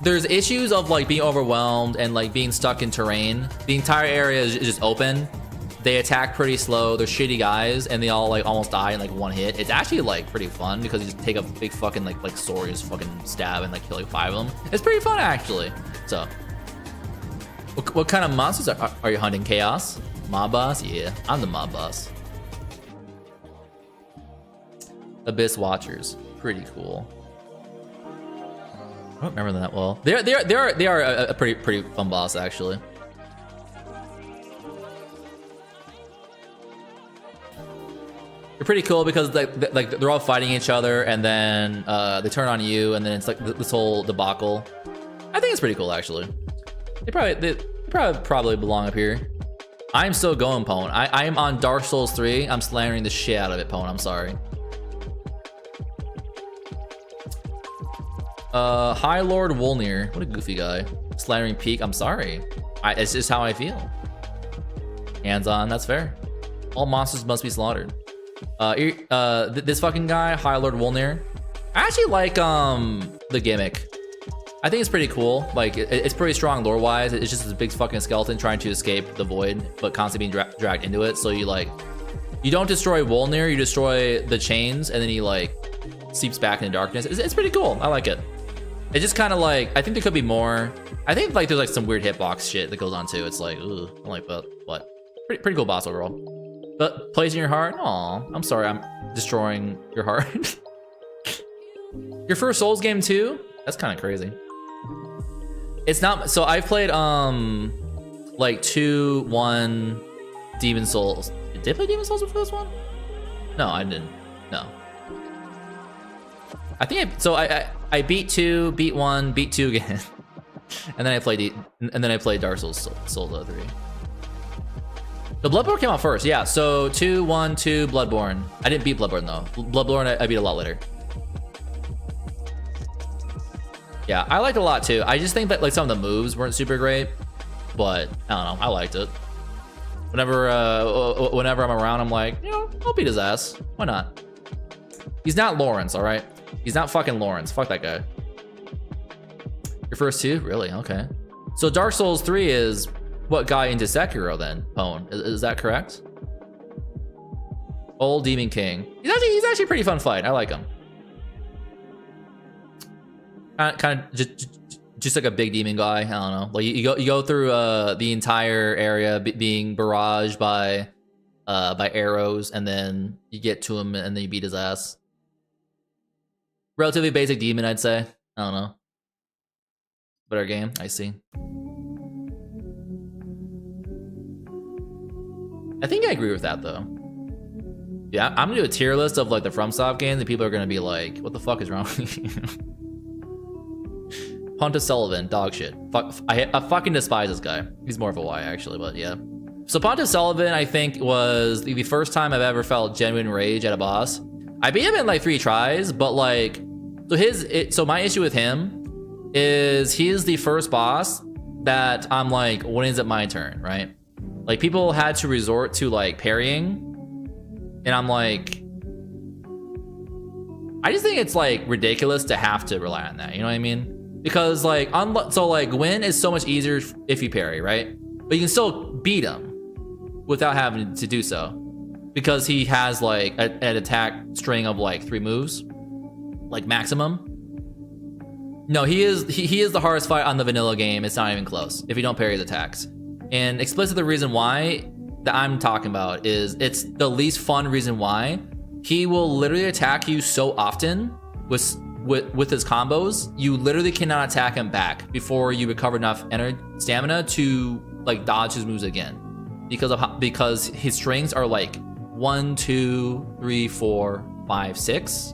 Speaker 1: There's issues of like being overwhelmed and like being stuck in terrain. The entire area is just open. They attack pretty slow. They're shitty guys, and they all like almost die in like one hit. It's actually like pretty fun because you just take a big fucking like sword, just fucking stab and like kill like 5 of them. It's pretty fun actually. So, what kind of monsters are you hunting? Chaos? Mob boss? Yeah, I'm the mob boss. Abyss Watchers, pretty cool. I don't remember them that well. They are a pretty fun boss actually. They're pretty cool because like they're all fighting each other, and then they turn on you, and then it's like this whole debacle. I think it's pretty cool actually. They probably belong up here. I'm still going, Pwn. I am on Dark Souls 3. I'm slandering the shit out of it, Pwn. I'm sorry. High Lord Wolnir. What a goofy guy. Slandering Peak. I'm sorry. It's just how I feel. Hands on. That's fair. All monsters must be slaughtered. This fucking guy, High Lord Wolnir. I actually like the gimmick. I think it's pretty cool. Like it's pretty strong lore wise. It's just this big fucking skeleton trying to escape the void, but constantly being dragged into it. So you don't destroy Wolnir, you destroy the chains, and then he like seeps back into darkness. It's pretty cool. I like it. It's just kind of like, I think there could be more. I think like there's like some weird hitbox shit that goes on too. It's like, ooh, I'm like, but what? Pretty cool boss overall. But place in your heart? Aw, I'm sorry, I'm destroying your heart. Your first Souls game too? That's kind of crazy. It's not, so I've played like 2, 1 Demon Souls. Did I play Demon Souls before this one? No, I didn't. No. I think I beat 2, beat 1, beat 2 again. and then I played Dark Souls 3. The Bloodborne came out first, yeah. So 2, 1, 2, Bloodborne. I didn't beat Bloodborne though. Bloodborne I beat a lot later. Yeah, I liked it a lot too. I just think that like some of the moves weren't super great, but I don't know. I liked it. Whenever I'm around, I'm like, you know, I'll beat his ass. Why not? He's not Lawrence, all right? He's not fucking Lawrence. Fuck that guy. Your first two? Really? Okay. So Dark Souls 3 is what got into Sekiro then, Pone. Is that correct? Old Demon King. He's actually a pretty fun fight. I like him. Kind of just like a big demon guy. I don't know. Like you go through the entire area being barraged by arrows, and then you get to him and then you beat his ass. Relatively basic demon, I'd say. I don't know. Better game, I see. I think I agree with that though. Yeah, I'm gonna do a tier list of like the FromSoft games, and people are gonna be like, "What the fuck is wrong with you?" Pontus Sullivan, dog shit. Fuck, I fucking despise this guy. He's more of a Y actually, but yeah. So Pontus Sullivan, I think, was the first time I've ever felt genuine rage at a boss. I beat him in like 3 tries, but like, so my issue with him is he is the first boss that I'm like, when is it my turn, right? Like people had to resort to like parrying, and I'm like, I just think it's like ridiculous to have to rely on that. You know what I mean? Because like, so like win is so much easier if you parry, right? But you can still beat him without having to do so, because he has like an attack string of like 3 moves, like maximum. No, he is the hardest fight on the vanilla game. It's not even close if you don't parry his attacks. And explicitly the reason why that I'm talking about is it's the least fun reason why. He will literally attack you so often with his combos, you literally cannot attack him back before you recover enough stamina to like dodge his moves again, because his strings are like 1, 2, 3, 4, 5, 6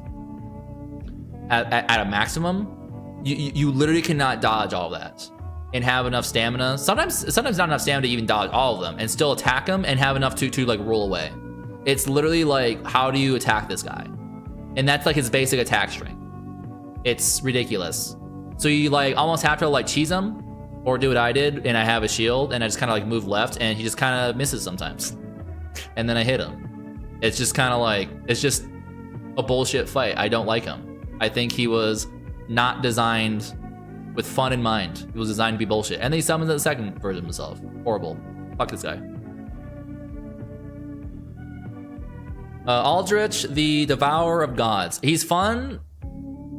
Speaker 1: at a maximum. You literally cannot dodge all that and have enough stamina. Sometimes not enough stamina to even dodge all of them and still attack him and have enough to like roll away. It's literally like, how do you attack this guy? And that's like his basic attack string. It's ridiculous. So you like almost have to like cheese him, or do what I did and I have a shield and I just kind of like move left and he just kind of misses sometimes. And then I hit him. It's just kind of like, it's just a bullshit fight. I don't like him. I think he was not designed with fun in mind. He was designed to be bullshit. And then he summons the second version of himself. Horrible. Fuck this guy. Aldrich, the Devourer of Gods. He's fun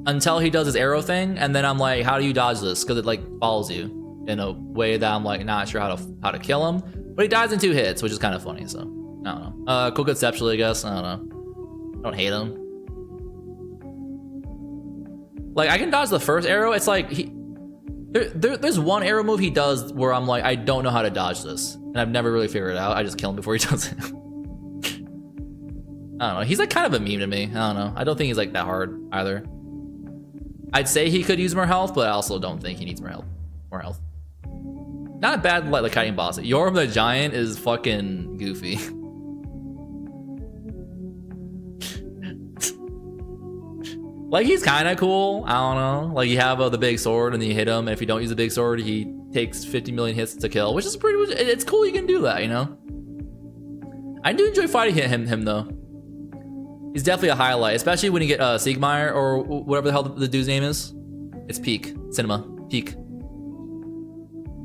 Speaker 1: until he does his arrow thing, and then I'm like, how do you dodge this? Because it like follows you in a way that I'm like not sure how to kill him. But he dies in 2 hits, which is kind of funny. So I don't know. Cool conceptually, I guess. I don't know. I don't hate him. Like I can dodge the first arrow. It's like there's one arrow move he does where I'm like, I don't know how to dodge this, and I've never really figured it out. I just kill him before he does it. I don't know. He's like kind of a meme to me. I don't know. I don't think he's like that hard either. I'd say he could use more health, but I also don't think he needs more health. Not a bad like kiting boss. Yorm the Giant is fucking goofy. Like he's kind of cool. I don't know. Like you have the big sword and then you hit him. And if you don't use the big sword, he takes 50 million hits to kill, which is pretty. It's cool. You can do that, you know. I do enjoy fighting him though. He's definitely a highlight, especially when you get Siegmeyer or whatever the hell the dude's name is. It's peak cinema, peak.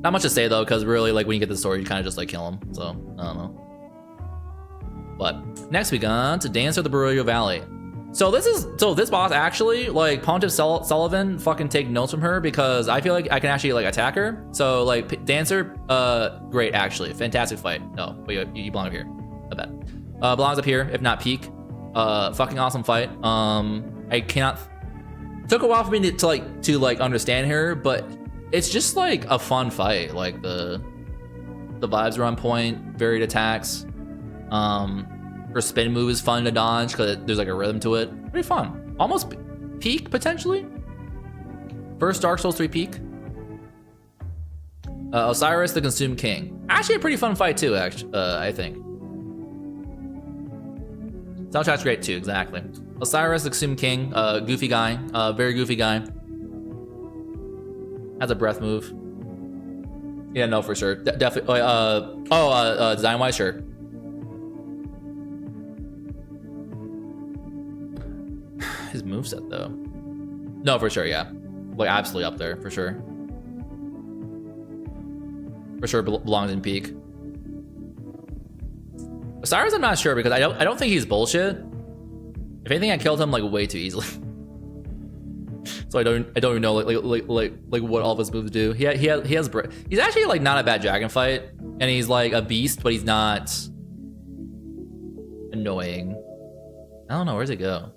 Speaker 1: Not much to say though, because really, like when you get the story, you kind of just like kill him. So I don't know. But next we got to Dancer of the Barrio Valley. So this boss actually, like Pontiff Sullivan, fucking take notes from her, because I feel like I can actually like attack her. So like Dancer, great actually, fantastic fight. No, but you belong up here. I bet. Belongs up here, if not peak. Fucking awesome fight. I cannot. Took a while for me to understand her, but it's just like a fun fight. Like the vibes are on point, varied attacks. Her spin move is fun to dodge because there's like a rhythm to it. Pretty fun. Almost peak potentially. First Dark Souls 3 peak. Osiris the Consumed King. Actually a pretty fun fight too. Actually, I think. Soundtrack's great too. Exactly. Osiris the Consumed King. Goofy guy. Very goofy guy. Has a breath move. Yeah, no, for sure. Definitely. Design wise, sure. moveset though. No, for sure, yeah. Like absolutely up there, for sure. For sure belongs in peak. Osiris, I'm not sure because I don't think he's bullshit. If anything, I killed him like way too easily. So I don't even know like what all of his moves do. He has he's actually like not a bad dragon fight, and he's like a beast, but he's not annoying. I don't know, where's it go?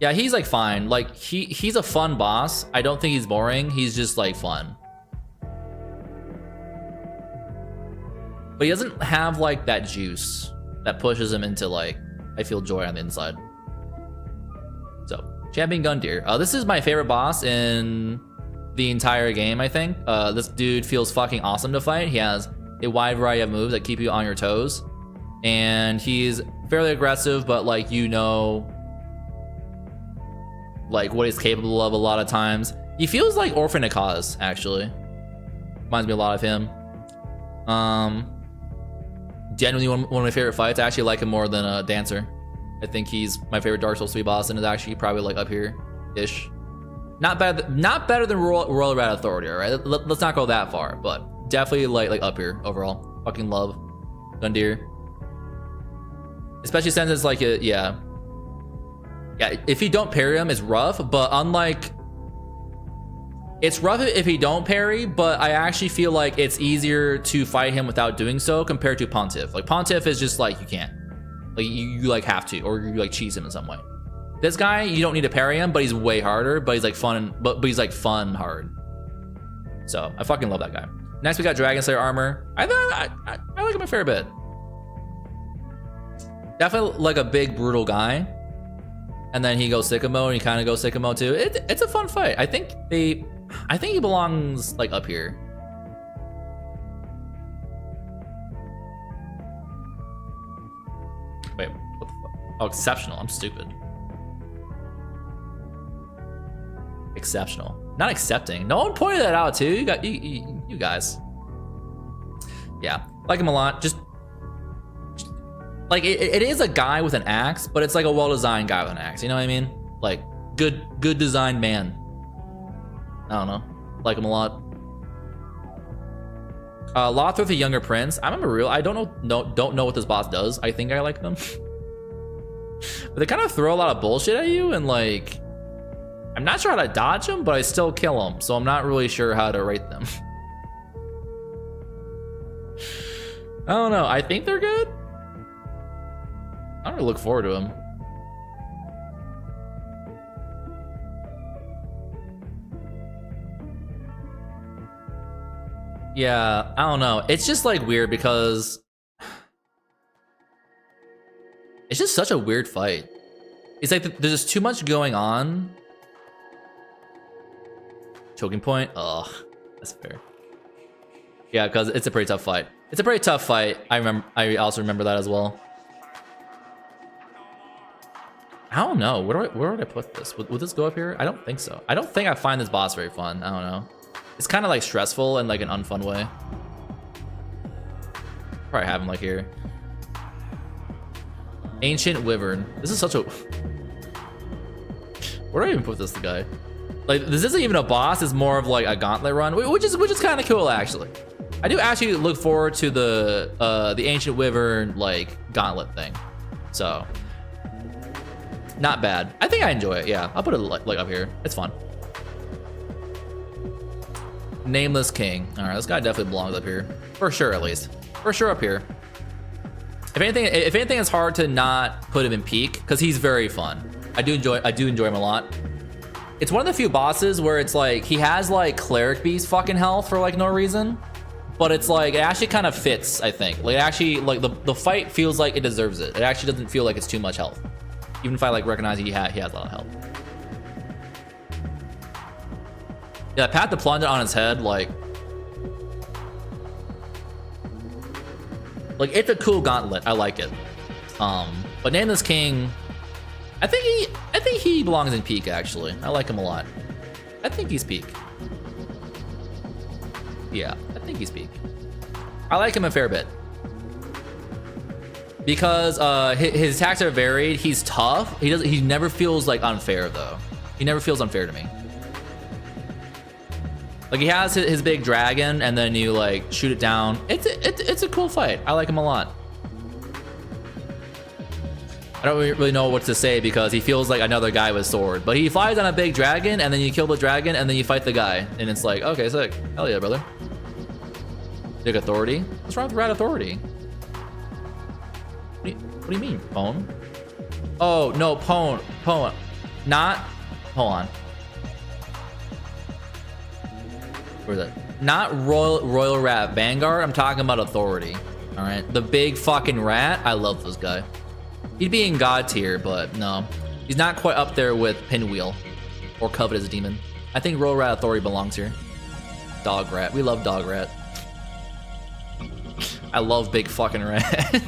Speaker 1: Yeah, he's like fine. Like he's a fun boss. I don't think he's boring. He's just like fun. But he doesn't have like that juice that pushes him into like, I feel joy on the inside. So, Champion Gundyr. This is my favorite boss in the entire game, I think. This dude feels fucking awesome to fight. He has a wide variety of moves that keep you on your toes. And he's fairly aggressive, but like, you know, like what he's capable of a lot of times. He feels like Orphan Akaz, actually. Reminds me a lot of him. Genuinely one of my favorite fights. I actually like him more than Dancer. I think he's my favorite Dark Souls 3 boss and is actually probably like up here-ish. Not better than Royal Red Authority, alright? Let's not go that far, but definitely like up here overall. Fucking love Gundyr. Especially since it's like yeah, if you don't parry him, it's rough, but unlike... It's rough if you don't parry, but I actually feel like it's easier to fight him without doing so compared to Pontiff. Like, Pontiff is just like, you can't. Like, you like have to, or you like cheese him in some way. This guy, you don't need to parry him, but he's way harder, but he's like fun, but he's like fun hard. So, I fucking love that guy. Next, we got Dragon Slayer armor. I like him a fair bit. Definitely like a big, brutal guy. And then he goes sicko mode, and he kind of goes sicko mode too. It's a fun fight. I think he belongs like up here. Wait, what the fuck? Oh, exceptional. I'm stupid. Exceptional. Not accepting. No one pointed that out too. You guys. Yeah, like him a lot. Just like it is a guy with an axe, but it's like a well-designed guy with an axe. You know what I mean? Like good designed man. I don't know. Like him a lot. Lothar the Younger Prince. I'm real. I don't know what this boss does. I think I like them. But they kind of throw a lot of bullshit at you, and like, I'm not sure how to dodge them, but I still kill them. So I'm not really sure how to rate them. I don't know. I think they're good. I don't really look forward to them. Yeah, I don't know. It's just like weird because it's just such a weird fight. It's like there's just too much going on. Choking point. Oh, that's fair. Yeah, because it's a pretty tough fight. It's a pretty tough fight. I also remember that as well. I don't know. Where would I put this? Would this go up here? I don't think so. I don't think I find this boss very fun. I don't know. It's kind of like stressful in like an unfun way. Probably have him like here. Ancient Wyvern. This is such a... Where do I even put this guy? Like, this isn't even a boss. It's more of like a gauntlet run, which is kind of cool actually. I do actually look forward to the Ancient Wyvern like gauntlet thing. So, not bad. I think I enjoy it. Yeah, I'll put it like up here. It's fun. Nameless King. All right, this guy definitely belongs up here for sure. At least for sure up here. If anything, it's hard to not put him in peak because he's very fun. I do enjoy him a lot. It's one of the few bosses where it's like he has like cleric beast fucking health for like no reason, but it's like it actually kind of fits. I think like actually like the fight feels like it deserves it. It actually doesn't feel like it's too much health, even if I like recognize he has a lot of health. Yeah, Pat the Plunger on his head, like it's a cool gauntlet. I like it. But Nameless King, I think he belongs in peak actually. I like him a lot. I think he's peak. Yeah, I think he's peak. I like him a fair bit. because his attacks are varied. He's tough. He never feels like unfair though. He never feels unfair to me. Like he has his big dragon, and then you like shoot it down. It's a cool fight. I like him a lot. I don't really know what to say because he feels like another guy with sword, but he flies on a big dragon, and then you kill the dragon, and then you fight the guy, and it's like, okay, sick. Hell yeah, brother. Big authority. What's wrong with rat authority? What do you mean, Pwn? Oh no, Pwn. Not. Hold on. Where's that? Not Royal Rat Vanguard. I'm talking about authority. All right, the big fucking rat. I love this guy. He'd be in God tier, but no, he's not quite up there with Pinwheel or Covetous Demon. I think Royal Rat Authority belongs here. Dog Rat. We love Dog Rat. I love big fucking rat.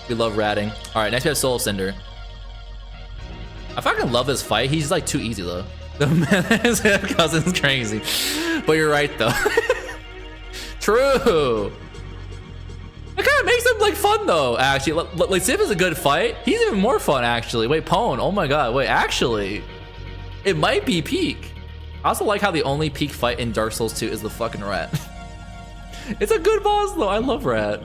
Speaker 1: We love ratting. All right, next we have Soul Cinder. I fucking love this fight. He's like too easy though. His cousin's crazy, but you're right though. True. It kind of makes him like fun though. Actually, like see if it's a good fight. He's even more fun actually. Wait, Pwn. Oh my god. Wait, actually, it might be peak. I also like how the only peak fight in Dark Souls 2 is the fucking rat. It's a good boss though. I love rat.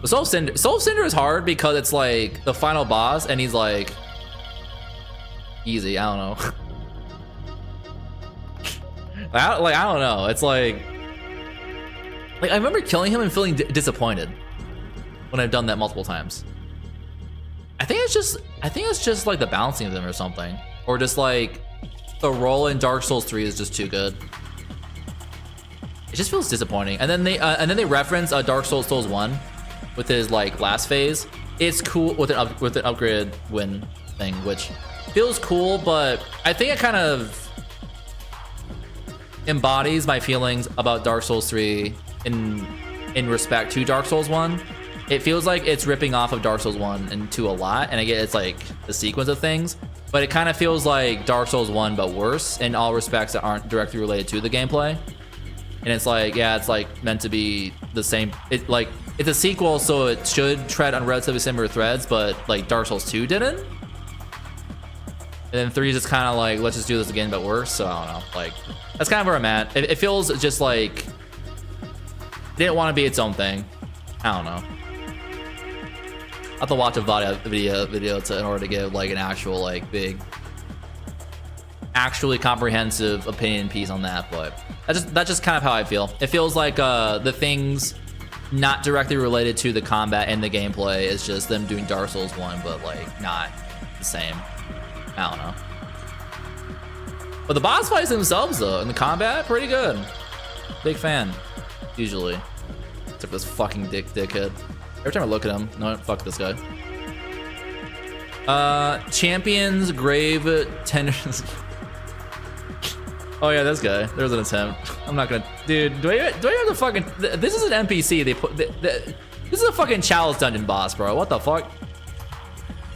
Speaker 1: But Soul Cinder is hard because it's like the final boss, and he's like easy. I don't know. I don't know. It's like I remember killing him and feeling disappointed when I've done that multiple times. I think it's just like the balancing of them or something, or just like the role in Dark Souls 3 is just too good. It just feels disappointing. And then they reference Dark Souls 1 with his like last phase. It's cool with an upgraded win thing, which feels cool, but I think it kind of embodies my feelings about Dark Souls 3 in respect to Dark Souls 1. It feels like it's ripping off of Dark Souls 1 and 2 a lot, and I get it's like the sequence of things, but it kind of feels like Dark Souls 1 but worse in all respects that aren't directly related to the gameplay. And it's like, yeah, it's like meant to be the same. It's like it's a sequel, so it should tread on relatively similar threads, but like Dark Souls 2 didn't. And then 3 is just kind of like, let's just do this again but worse. So I don't know, like that's kind of where I'm at. It feels just like it didn't want to be its own thing. I don't know. I have to watch a video in order to give like an actual like big, actually comprehensive opinion piece on that. But that's just kind of how I feel. It feels like the things not directly related to the combat and the gameplay is just them doing Dark Souls 1, but like not the same. I don't know. But the boss fights themselves though, and the combat, pretty good. Big fan, usually. Except for this fucking dickhead. Every time I look at him, no, fuck this guy. Champions, Grave, Tenders. Oh yeah, this guy. There's an attempt. I'm not gonna, dude. Do I have to fucking? This is an NPC. This is a fucking Chalice dungeon boss, bro. What the fuck?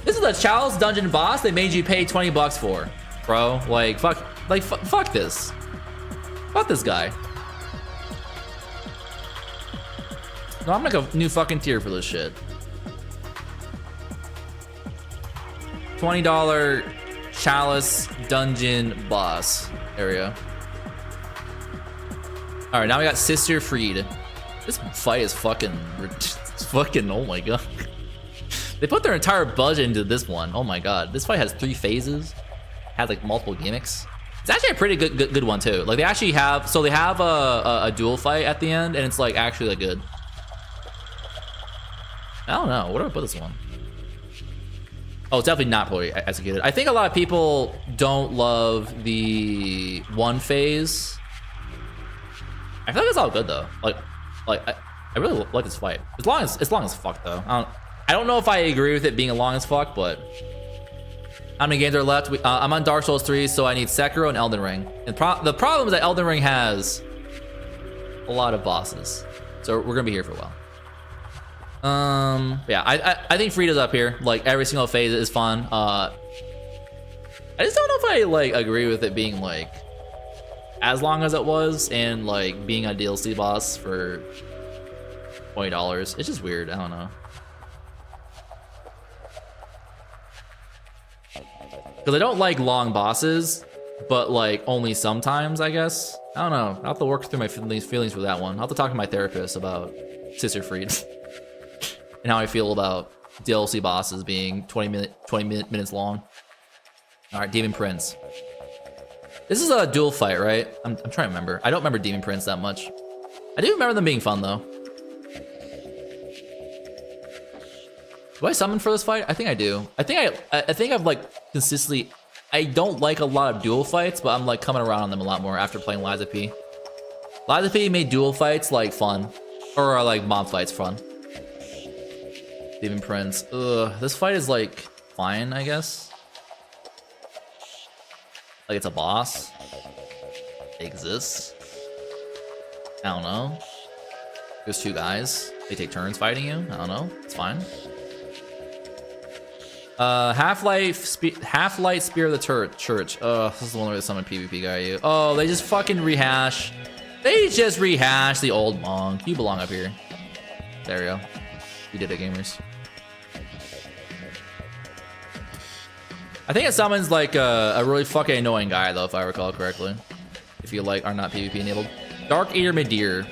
Speaker 1: This is the Chalice dungeon boss they made you pay 20 bucks for, bro. Like fuck this. Fuck this guy. No, I'm like a new fucking tier for this shit. $20 Chalice dungeon boss area. All right, now we got Sister Freed. This fight is fucking, it's fucking, oh my god. They put their entire budget into this one. Oh my god, this fight has 3 phases. Has like multiple gimmicks. It's actually a pretty good one too. Like they actually have, so they have a duel fight at the end, and it's like actually like good. I don't know. Where do I put this one? Oh, it's definitely not poorly executed. I think a lot of people don't love the 1 phase. I feel like it's all good though. Like I really like this fight. As long as fuck though. I don't know if I agree with it being long as fuck, but how many games are left? I'm on Dark Souls 3, so I need Sekiro and Elden Ring. And the problem is that Elden Ring has a lot of bosses, so we're gonna be here for a while. Yeah, I think Frida's up here. Like every single phase is fun. I just don't know if I like agree with it being like as long as it was, and like being a DLC boss for $20. It's just weird. I don't know. Because I don't like long bosses, but like only sometimes, I guess. I don't know. I'll have to work through my feelings for that one. I'll have to talk to my therapist about Sister Freed and how I feel about DLC bosses being 20 minutes long. All right, Demon Prince. This is a dual fight, right? I'm trying to remember. I don't remember Demon Prince that much. I do remember them being fun though. Do I summon for this fight? I think I do. I think I've like consistently. I don't like a lot of dual fights, but I'm like coming around on them a lot more after playing Liza P. Liza P made dual fights like fun, or like mob fights fun. Demon Prince. Ugh, this fight is like fine, I guess. Like it's a boss. It exists. I don't know. There's two guys. They take turns fighting you. I don't know. It's fine. Half-Light Spear of the Church. This is the one where they summon PvP guy. You. Oh, they just fucking rehash. They just rehash the old monk. You belong up here. There we go. You did it, gamers. I think it summons like a really fucking annoying guy though, if I recall correctly. If you like are not PvP enabled. Dark Eater Midir.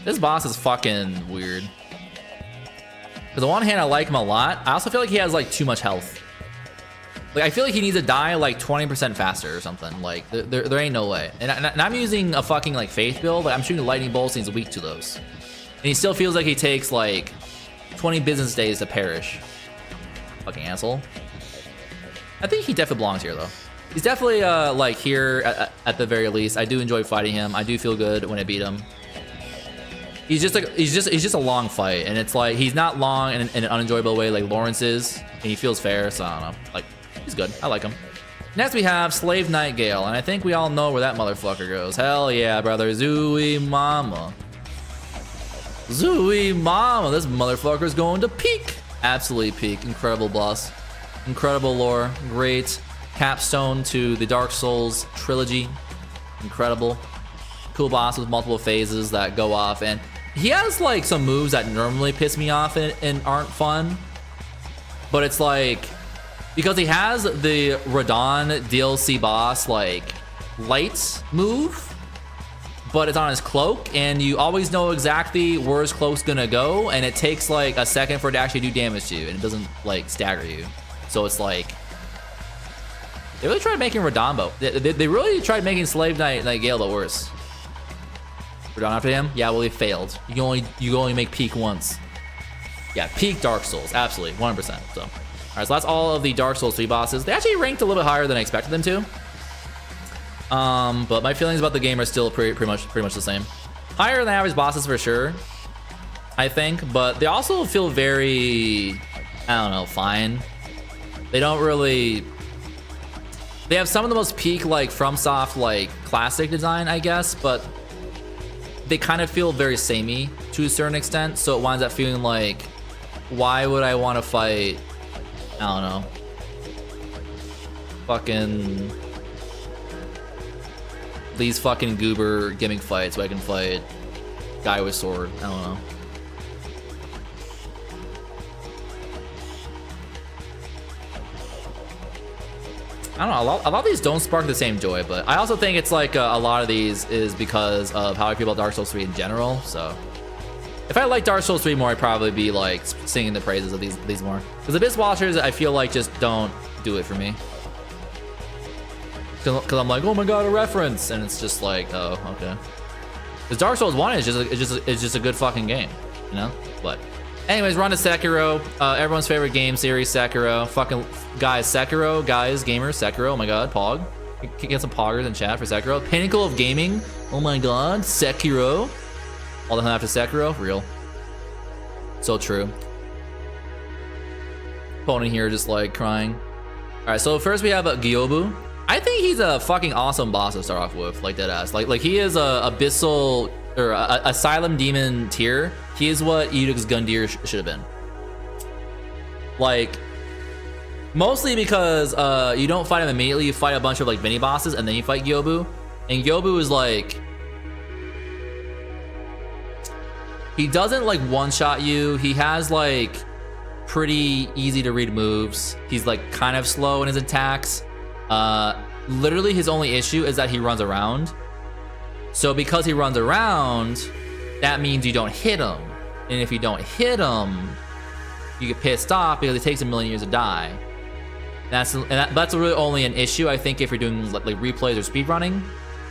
Speaker 1: This boss is fucking weird. Because on one hand, I like him a lot. I also feel like he has like too much health. Like I feel like he needs to die like 20% faster or something. Like there ain't no way. And I'm using a fucking like faith build, but I'm shooting lightning bolts and he's weak to those. And he still feels like he takes like 20 business days to perish. Fucking asshole. I think he definitely belongs here though. He's definitely like here at the very least. I do enjoy fighting him. I do feel good when I beat him. He's just a long fight, and it's like he's not long in an unenjoyable way like Lawrence is, and he feels fair. So I don't know, like he's good. I like him. Next we have Slave Nightgale, and I think we all know where that motherfucker goes. Hell yeah, brother, Zooey Mama, Zooey Mama. This motherfucker's going to peak, absolutely peak. Incredible boss, incredible lore, great capstone to the Dark Souls trilogy. Incredible, cool boss with multiple phases that go off and. He has like some moves that normally piss me off and aren't fun, but it's like because he has the Radon DLC boss like light move, but it's on his cloak and you always know exactly where his cloak's gonna go, and it takes like a second for it to actually do damage to you, and it doesn't like stagger you. So it's like they really tried making Radon, they really tried making Slave Nightgale but worse. We're done after him? Yeah, well, he failed. You can only make peak once. Yeah, peak Dark Souls, absolutely, 100%. So, all right, so that's all of the Dark Souls 3 bosses. They actually ranked a little bit higher than I expected them to. But my feelings about the game are still pretty much the same. Higher than average bosses for sure, I think. But they also feel very, I don't know, fine. They don't really. They have some of the most peak like FromSoft like classic design, I guess, but. They kind of feel very samey to a certain extent, so it winds up feeling like, why would I want to fight, I don't know, fucking these fucking goober gimmick fights where I can fight guy with sword. I don't know. I don't know, a lot of these don't spark the same joy, but I also think it's like a lot of these is because of how I feel about Dark Souls 3 in general. So if I like Dark Souls 3 more, I'd probably be like singing the praises of these more. Because Abyss Watchers, I feel like just don't do it for me. Because I'm like, oh my god, a reference, and it's just like, oh, okay. Because Dark Souls 1 is just a good fucking game, you know? But anyways, we're on to Sekiro, everyone's favorite game series, Sekiro. Fucking guys, Sekiro, guys, gamers, Sekiro. Oh my god, Pog. Can get some poggers in chat for Sekiro. Pinnacle of gaming. Oh my god, Sekiro. All the time after Sekiro, real. So true. Opponent here just like crying. All right, so first we have Gyobu. I think he's a fucking awesome boss to start off with, like deadass. Like he is a abyssal or asylum demon tier. He is what Edic's Gundyr should have been. Like, mostly because you don't fight him immediately. You fight a bunch of like mini bosses, and then you fight Gyobu. And Gyobu is like, He doesn't like one-shot you. He has like pretty easy to read moves. He's like kind of slow in his attacks. Literally his only issue is that he runs around. So because he runs around, that means you don't hit him. And if you don't hit him, you get pissed off because it takes a million years to die. That's really only an issue, I think, if you're doing like replays or speedrunning.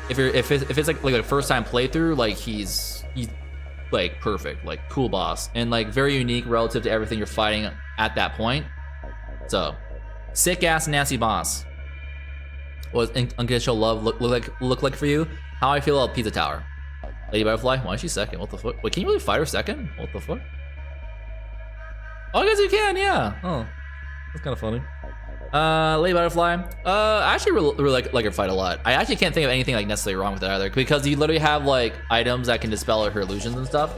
Speaker 1: If it's like a first time playthrough, like he's like perfect, like cool boss, and like very unique relative to everything you're fighting at that point. So sick ass nasty boss. What does unconditional love look like for you? How I feel about Pizza Tower. Lady Butterfly, why is she second? What the fuck? Wait, can you really fight her second? What the fuck? Oh, I guess you can, yeah. Oh, that's kind of funny. Lady Butterfly. I actually really like her fight a lot. I actually can't think of anything like necessarily wrong with it either, because you literally have like items that can dispel her illusions and stuff.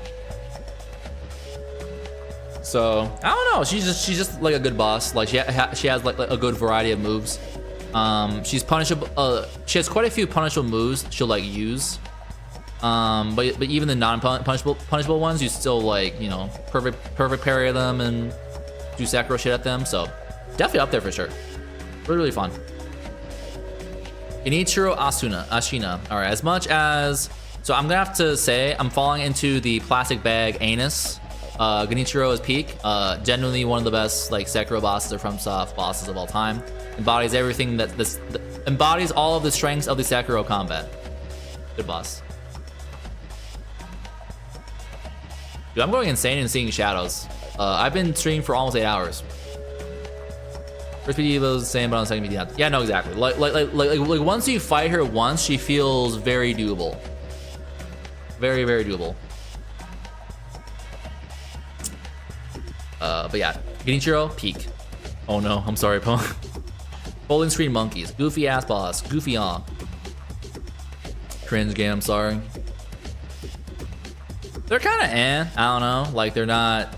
Speaker 1: So I don't know. She's just like a good boss. Like she has like a good variety of moves. She's punishable. She has quite a few punishable moves she'll like use. But even the non-punishable ones, you still like, you know, perfect parry them and do Sakura shit at them. So definitely up there for sure. Really fun. Genichiro Ashina. All right, as much as, so I'm gonna have to say I'm falling into the plastic bag anus. Genichiro is peak. Genuinely one of the best like Sekiro bosses or FromSoft bosses of all time. Embodies everything that embodies all of the strengths of the Sekiro combat. Good boss. Dude, I'm going insane and seeing shadows. I've been streaming for almost 8 hours. First PD was the same, but on the second PD, yeah, no, exactly. Like once you fight her once, she feels very doable. Very, very doable. But yeah, Genichiro, peak. Oh no, I'm sorry, Pong. Folding screen monkeys, goofy ass boss, goofy on. Cringe game, I'm sorry. They're kind of I don't know, like they're not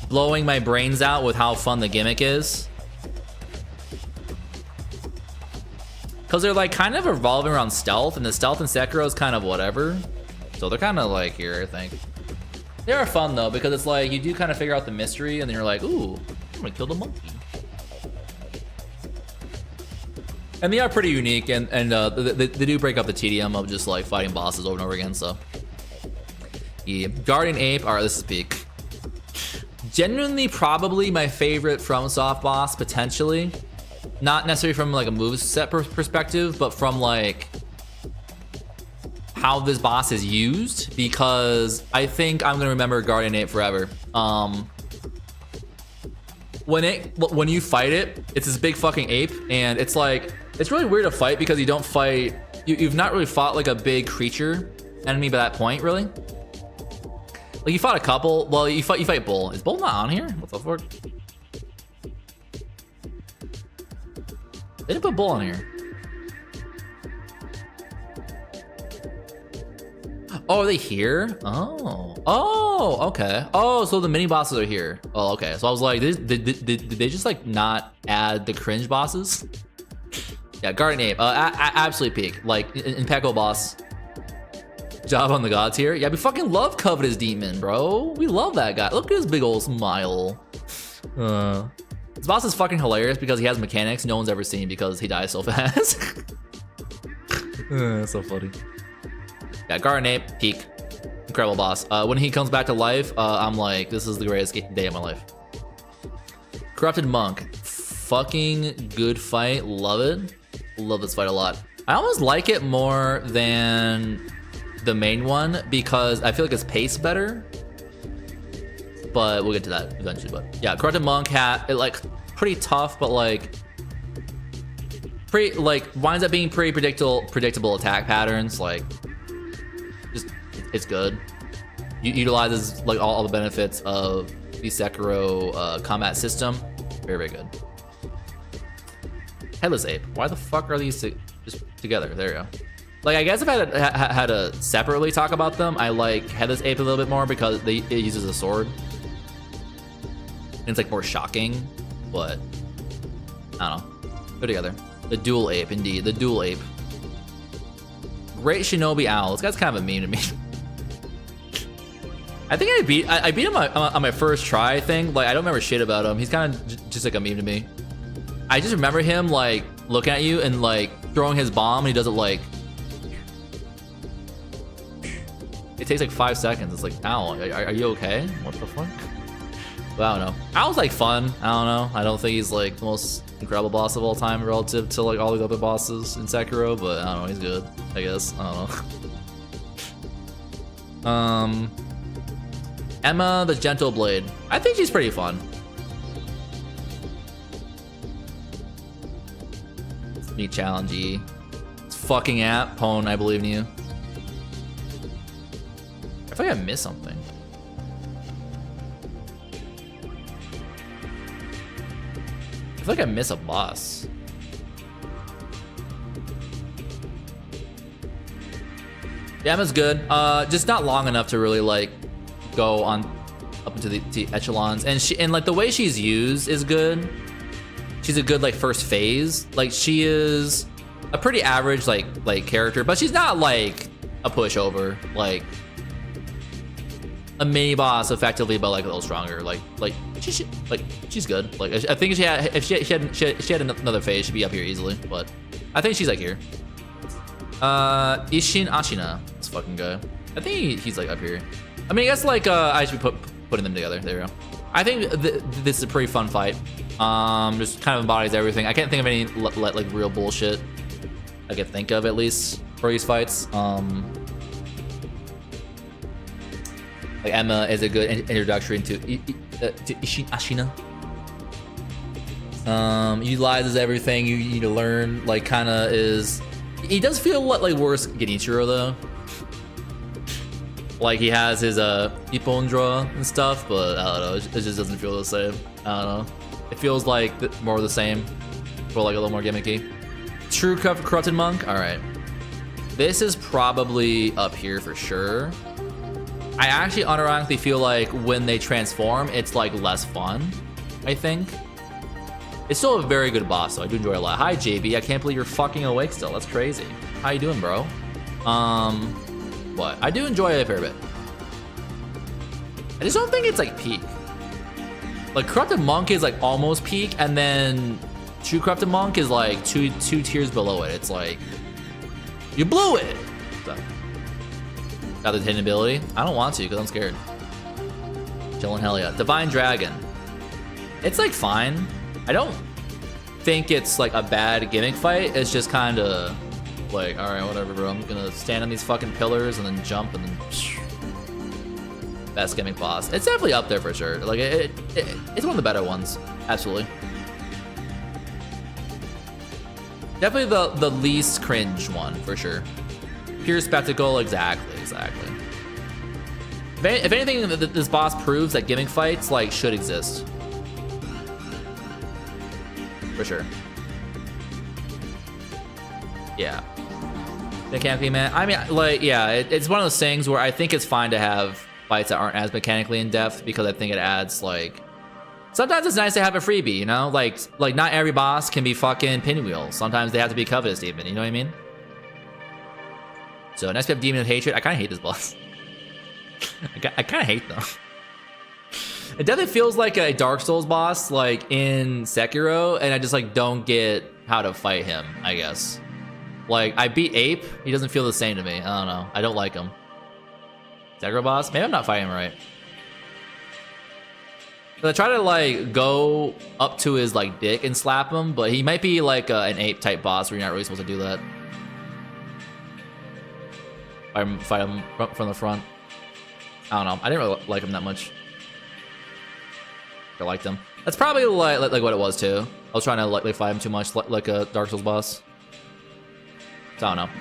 Speaker 1: blowing my brains out with how fun the gimmick is. Cause they're like kind of revolving around stealth, and the stealth in Sekiro is kind of whatever. So they're kind of like here, I think. They are fun though, because it's like you do kind of figure out the mystery, and then you're like, ooh, I'm gonna kill the monkey. And they are pretty unique, and they do break up the tedium of just like fighting bosses over and over again. So yeah, Guardian Ape. All right, this is peak. Genuinely, probably my favorite FromSoft boss potentially. Not necessarily from like a moveset perspective, but from like how this boss is used, because I think I'm gonna remember Guardian Ape forever. When you fight it, it's this big fucking ape, and it's like it's really weird to fight because you don't fight. You've not really fought like a big creature enemy by that point, really. Like you fought a couple. Well, you fight Bull. Is Bull not on here? What the fuck? They didn't put Bull on here. Oh, are they here? Oh, okay. Oh, so the mini bosses are here. Oh, okay. So I was like, did they just like not add the cringe bosses? Yeah, Guardian Ape. Absolutely peak. Like impeccable boss. Job on the gods here. Yeah, we fucking love Covetous Demon, bro. We love that guy. Look at his big old smile. This boss is fucking hilarious because he has mechanics no one's ever seen because he dies so fast. That's so funny. Yeah, Guardian Ape, peak. Incredible boss. When he comes back to life, I'm like, this is the greatest day of my life. Corrupted Monk. Fucking good fight. Love it. Love this fight a lot. I almost like it more than the main one because I feel like it's paced better. But we'll get to that eventually. But yeah, Corrupted Monk it like pretty tough, but like pretty like winds up being pretty predictable attack patterns. Like just it's good. Utilizes like all the benefits of the Sekiro combat system. Very, very good. Headless Ape. Why the fuck are these just together? There you go. Like, I guess if I had to separately talk about them, I like Headless Ape a little bit more because it uses a sword. And it's like more shocking, but I don't know. Go together. The Dual Ape, indeed. The Dual Ape. Great Shinobi Owl. This guy's kind of a meme to me. I think I beat him on my first try, I think. Like, I don't remember shit about him. He's kind of just like a meme to me. I just remember him like looking at you and like throwing his bomb, and he does it like, it takes like 5 seconds. It's like, ow, are you okay? What the fuck? But I don't know. Owl's like fun. I don't know. I don't think he's like the most incredible boss of all time relative to like all the other bosses in Sekiro, but I don't know. He's good, I guess. I don't know. Emma the Gentle Blade. I think she's pretty fun. Meet challenge E. It's fucking app. Pwn, I believe in you. I feel like I missed something. I feel like I miss a boss. Yeah, Emma's good. Just not long enough to really like go on up into the echelons, and like the way she's used is good. She's a good like first phase. Like she is a pretty average like character, but she's not like a pushover, like a mini boss effectively, but like a little stronger. Like she's good. Like I think if she had another phase, she'd be up here easily. But I think she's like here. Ishin Ashina, this fucking guy. I think he's like up here. I mean, I guess like I should be putting them together. There we go. I think this is a pretty fun fight. Just kind of embodies everything. I can't think of any like real bullshit I could think of, at least for these fights. Like Emma is a good introduction to Ishin Ashina. Utilizes everything you need to learn. Like kind of is. He does feel like worse Genichiro though. Like he has his Ippondra and stuff, but I don't know. It just doesn't feel the same. I don't know. It feels like more of the same, but like a little more gimmicky. True Corrupted Monk. All right, this is probably up here for sure. I actually unironically feel like when they transform, it's like less fun. I think it's still a very good boss, so I do enjoy it a lot. Hi JB, I can't believe you're fucking awake still. That's crazy. How you doing, bro? What? I do enjoy it a fair bit. I just don't think it's like peak. Like Corrupted Monk is like almost peak, and then True Corrupted Monk is like two tiers below it. It's like you blew it. So, got the hidden ability. I don't want to because I'm scared. Chillin' hell yeah. Divine Dragon. It's like fine. I don't think it's like a bad gimmick fight. It's just kind of like, all right, whatever, bro. I'm gonna stand on these fucking pillars and then jump and then. Best gimmick boss. It's definitely up there for sure. Like it's one of the better ones. Absolutely. Definitely the least cringe one for sure. Pure spectacle. Exactly. If anything, this boss proves that gimmick fights like should exist. For sure. Yeah. Mechanically, man. I mean, like, yeah, it's one of those things where I think it's fine to have fights that aren't as mechanically in depth because I think it adds like. Sometimes it's nice to have a freebie, you know? Like not every boss can be fucking Pinwheel. Sometimes they have to be Covetous even, you know what I mean? So next we have Demon of Hatred. I kind of hate this boss. I kind of hate them. It definitely feels like a Dark Souls boss, like in Sekiro, and I just like don't get how to fight him, I guess. Like I beat Ape, he doesn't feel the same to me. I don't know. I don't like him. Sekiro boss? Maybe I'm not fighting him right. But I try to like go up to his like dick and slap him, but he might be like an Ape type boss where you're not really supposed to do that. Fight him from the front. I don't know. I didn't really like him that much. I liked him. That's probably like what it was too. I was trying to like fight him too much, like a Dark Souls boss. So I don't know.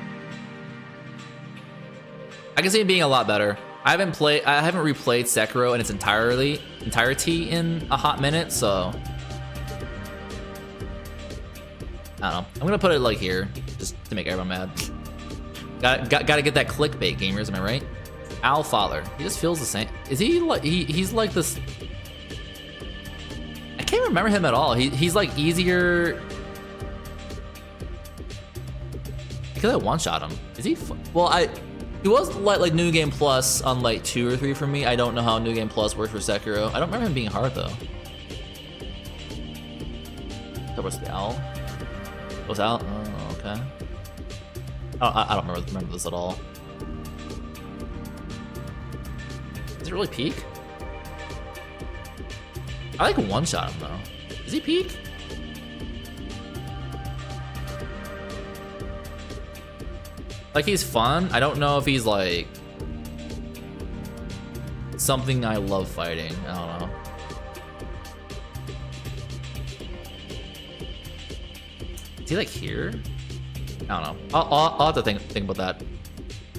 Speaker 1: I can see him being a lot better. I haven't replayed Sekiro in its entirety in a hot minute, so I don't know. I'm gonna put it like here, just to make everyone mad. Gotta get that clickbait, gamers. Am I right? Owl Father. He just feels the same. Is he like he's like this? I can't remember him at all. He's like easier. Because I one-shot him. Is he? Well, It was like New Game Plus on like 2 or 3 for me. I don't know how New Game Plus works for Sekiro. I don't remember him being hard though. That was the owl. It was out. Oh, okay. I don't remember this at all. Is it really peak? I like one-shot him though. Is he peak? Like he's fun. I don't know if he's like something I love fighting. I don't know. Is he like here? I don't know. I'll have to think about that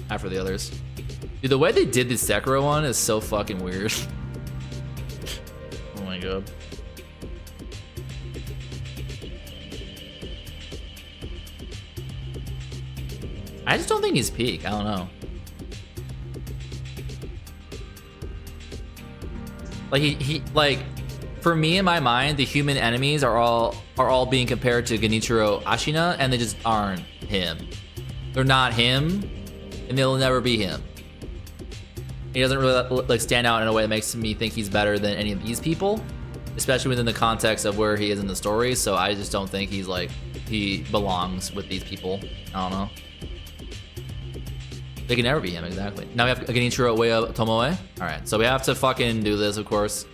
Speaker 1: after the others. Dude, the way they did the Sekiro one is so fucking weird. Oh my god. I just don't think he's peak. I don't know. Like he like for me in my mind, the human enemies are all being compared to Genichiro Ashina, and they just aren't him. They're not him, and they'll never be him. He doesn't really like stand out in a way that makes me think he's better than any of these people, especially within the context of where he is in the story. So I just don't think he's like he belongs with these people. I don't know. They can never be him, exactly. Now we have Genichiro Ueda Tomoe. Alright, so we have to fucking do this, of course.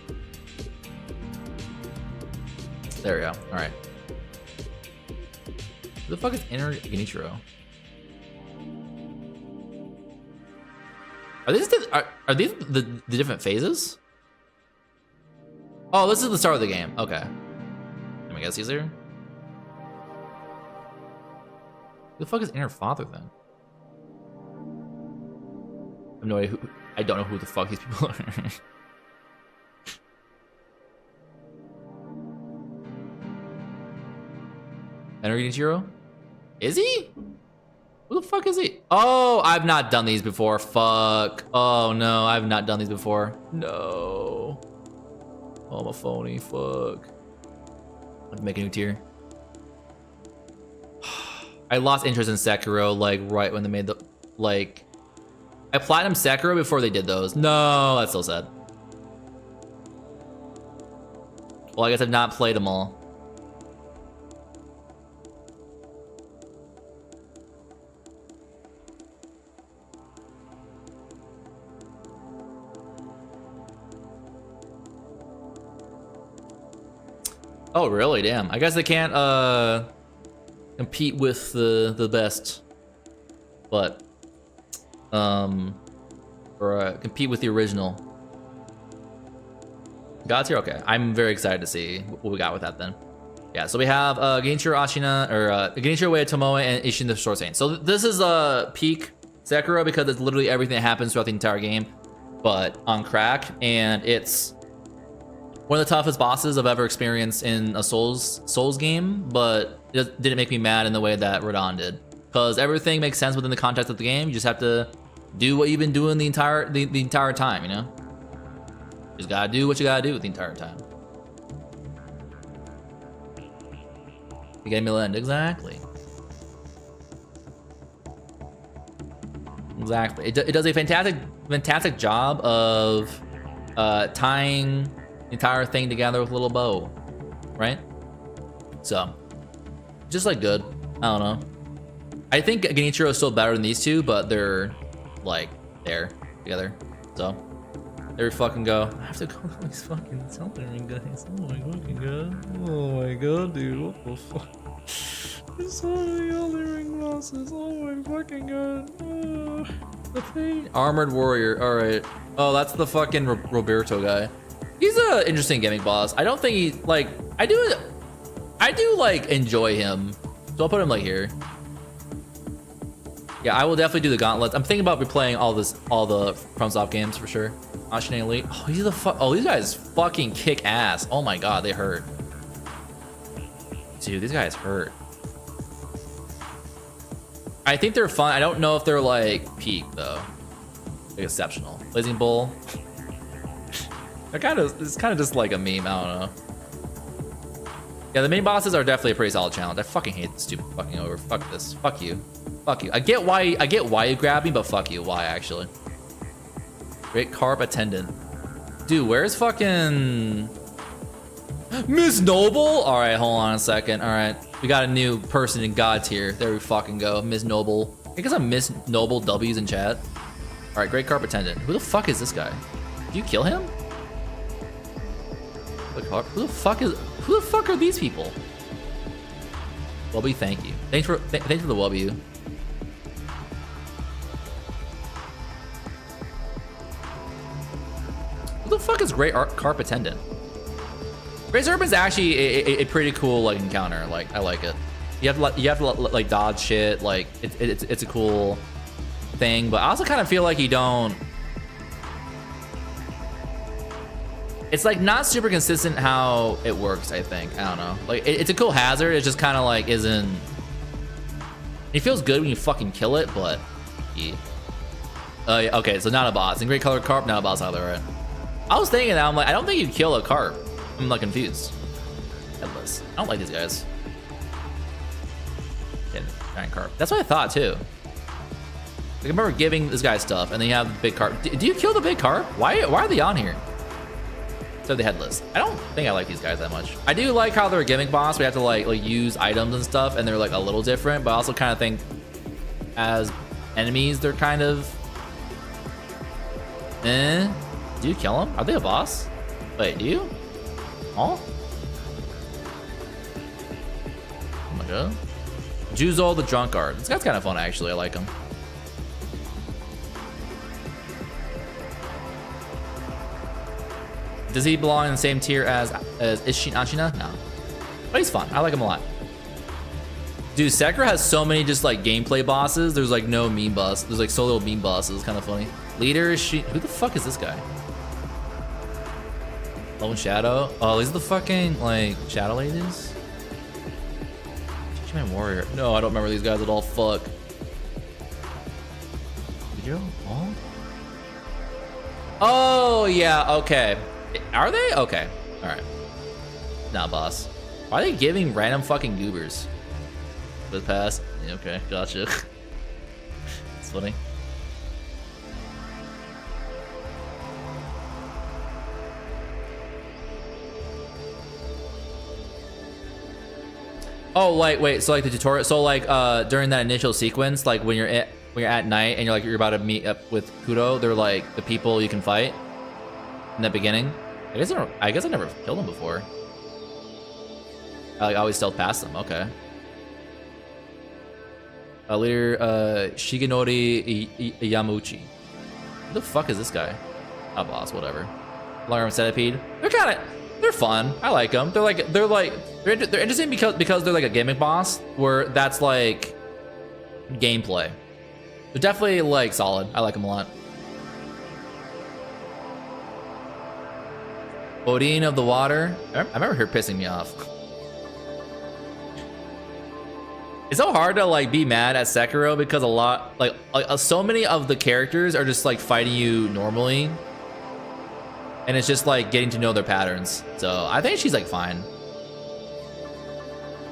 Speaker 1: There we go. Alright. Who the fuck is inner Genichiro? Are these the different phases? Oh, this is the start of the game. Okay. Let me guess easier. Who the fuck is inner father then? I have no idea I don't know who the fuck these people are. Energy Genichiro? Is he? Who the fuck is he? Oh, I've not done these before. Fuck. Oh no, I've not done these before. No. Oh, I'm a phony. Fuck. I have to make a new tier. I lost interest in Sekiro like right when they made the like. I platinum Sekiro before they did those. No, that's so sad. Well, I guess I've not played them all. Oh, really? Damn. I guess they can't compete with the best. But or compete with the original. God's here? Okay. I'm very excited to see what we got with that then. Yeah, so we have Genichiro Ashina, or Genichiro Ueda Tomoe and Isshin the Sword Saint. So this is peak Sekiro because it's literally everything that happens throughout the entire game, but on crack, and it's one of the toughest bosses I've ever experienced in a Souls game, but it didn't make me mad in the way that Radon did. Because everything makes sense within the context of the game. You just have to do what you've been doing the entire time, you know? You just gotta do what you gotta do the entire time. You get me land, exactly. Exactly. It does a fantastic job of tying the entire thing together with a little bow, right? So, just like good. I don't know. I think Genichiro is still better than these two, but they're like there together. So there we fucking go. I have to go to these fucking Soulsborne guys. Oh my fucking god. Oh my god, dude. What the fuck? There's so many other ring bosses. Oh my fucking god. Oh, the pain. Armored warrior. All right. Oh, that's the fucking Roberto guy. He's an interesting gimmick boss. I don't think he like. I do like enjoy him. So I'll put him like here. Yeah, I will definitely do the gauntlets. I'm thinking about replaying all the FromSoft games for sure. Ashina Elite. Oh, these guys fucking kick ass. Oh my god, they hurt. Dude, these guys hurt. I think they're fun. I don't know if they're like peak though. Like exceptional. Blazing Bull. It's kind of just like a meme. I don't know. Yeah, the main bosses are definitely a pretty solid challenge. I fucking hate this stupid fucking over. Fuck this. Fuck you. Fuck Fuck you. I get why you grabbed me, but fuck you. Why actually? Great carp attendant. Dude, where's fucking Miss Noble? All right, hold on a second. All right, we got a new person in God tier. There we fucking go, Miss Noble. I guess I'm Miss Noble W's in chat. All right, great carp attendant. Who the fuck is this guy? Did you kill him? Who the fuck are these people? Wubby, thank you. Thanks for the Wubby. Who the fuck is Great Carp Attendant? Great Serpent is actually a pretty cool like encounter. Like I like it. You have to like dodge shit. Like it's a cool thing, but I also kind of feel like you don't. It's like not super consistent how it works. I think I don't know. Like it's a cool hazard. It just kind of like isn't. It feels good when you fucking kill it, but yeah. Okay, so not a boss. And Great Colored Carp, not a boss either, right? I was thinking that I'm like, I don't think you'd kill a carp. I'm like confused. Headless. I don't like these guys. Yeah, giant carp. That's what I thought too. Like, I remember giving this guy stuff, and then you have the big carp. Do you kill the big carp? Why are they on here? So the headless. I don't think I like these guys that much. I do like how they're a gimmick boss. We have to like use items and stuff, and they're like a little different. But I also kind of think as enemies, they're kind of. Do you kill them? Are they a boss? Wait, do you? Oh? Oh my god. Juzo the Drunkard. This guy's kind of fun actually. I like him. Does he belong in the same tier as Ishin Ashina? No. But he's fun. I like him a lot. Dude, Sekiro has so many just like gameplay bosses. There's like no meme boss. There's like so little meme bosses. It's kind of funny. Leader, who the fuck is this guy? Lone Shadow? Oh, these are the fucking like shadow ladies? Teach Warrior. No, I don't remember these guys at all. Fuck. Video? Oh? Oh, yeah, okay. Are they? Okay. Alright. Nah, boss. Why are they giving random fucking goobers? The pass? Yeah, okay, gotcha. It's funny. Oh, like wait, so like the tutorial, so like during that initial sequence, like when you're at night and you're about to meet up with Kudo, they're like the people you can fight in the beginning. I guess I never killed them before. I like always stealth past them. Okay. Leader Shigenori Yamauchi. Who the fuck is this guy? A boss, whatever. Long-arm centipede. They're fun. I like them. They're interesting because they're like a gimmick boss where that's like gameplay. They're definitely like solid. I like them a lot. Odin of the Water. I remember her pissing me off. It's so hard to like be mad at Sekiro because a lot like so many of the characters are just like fighting you normally. And it's just like getting to know their patterns. So I think she's like fine.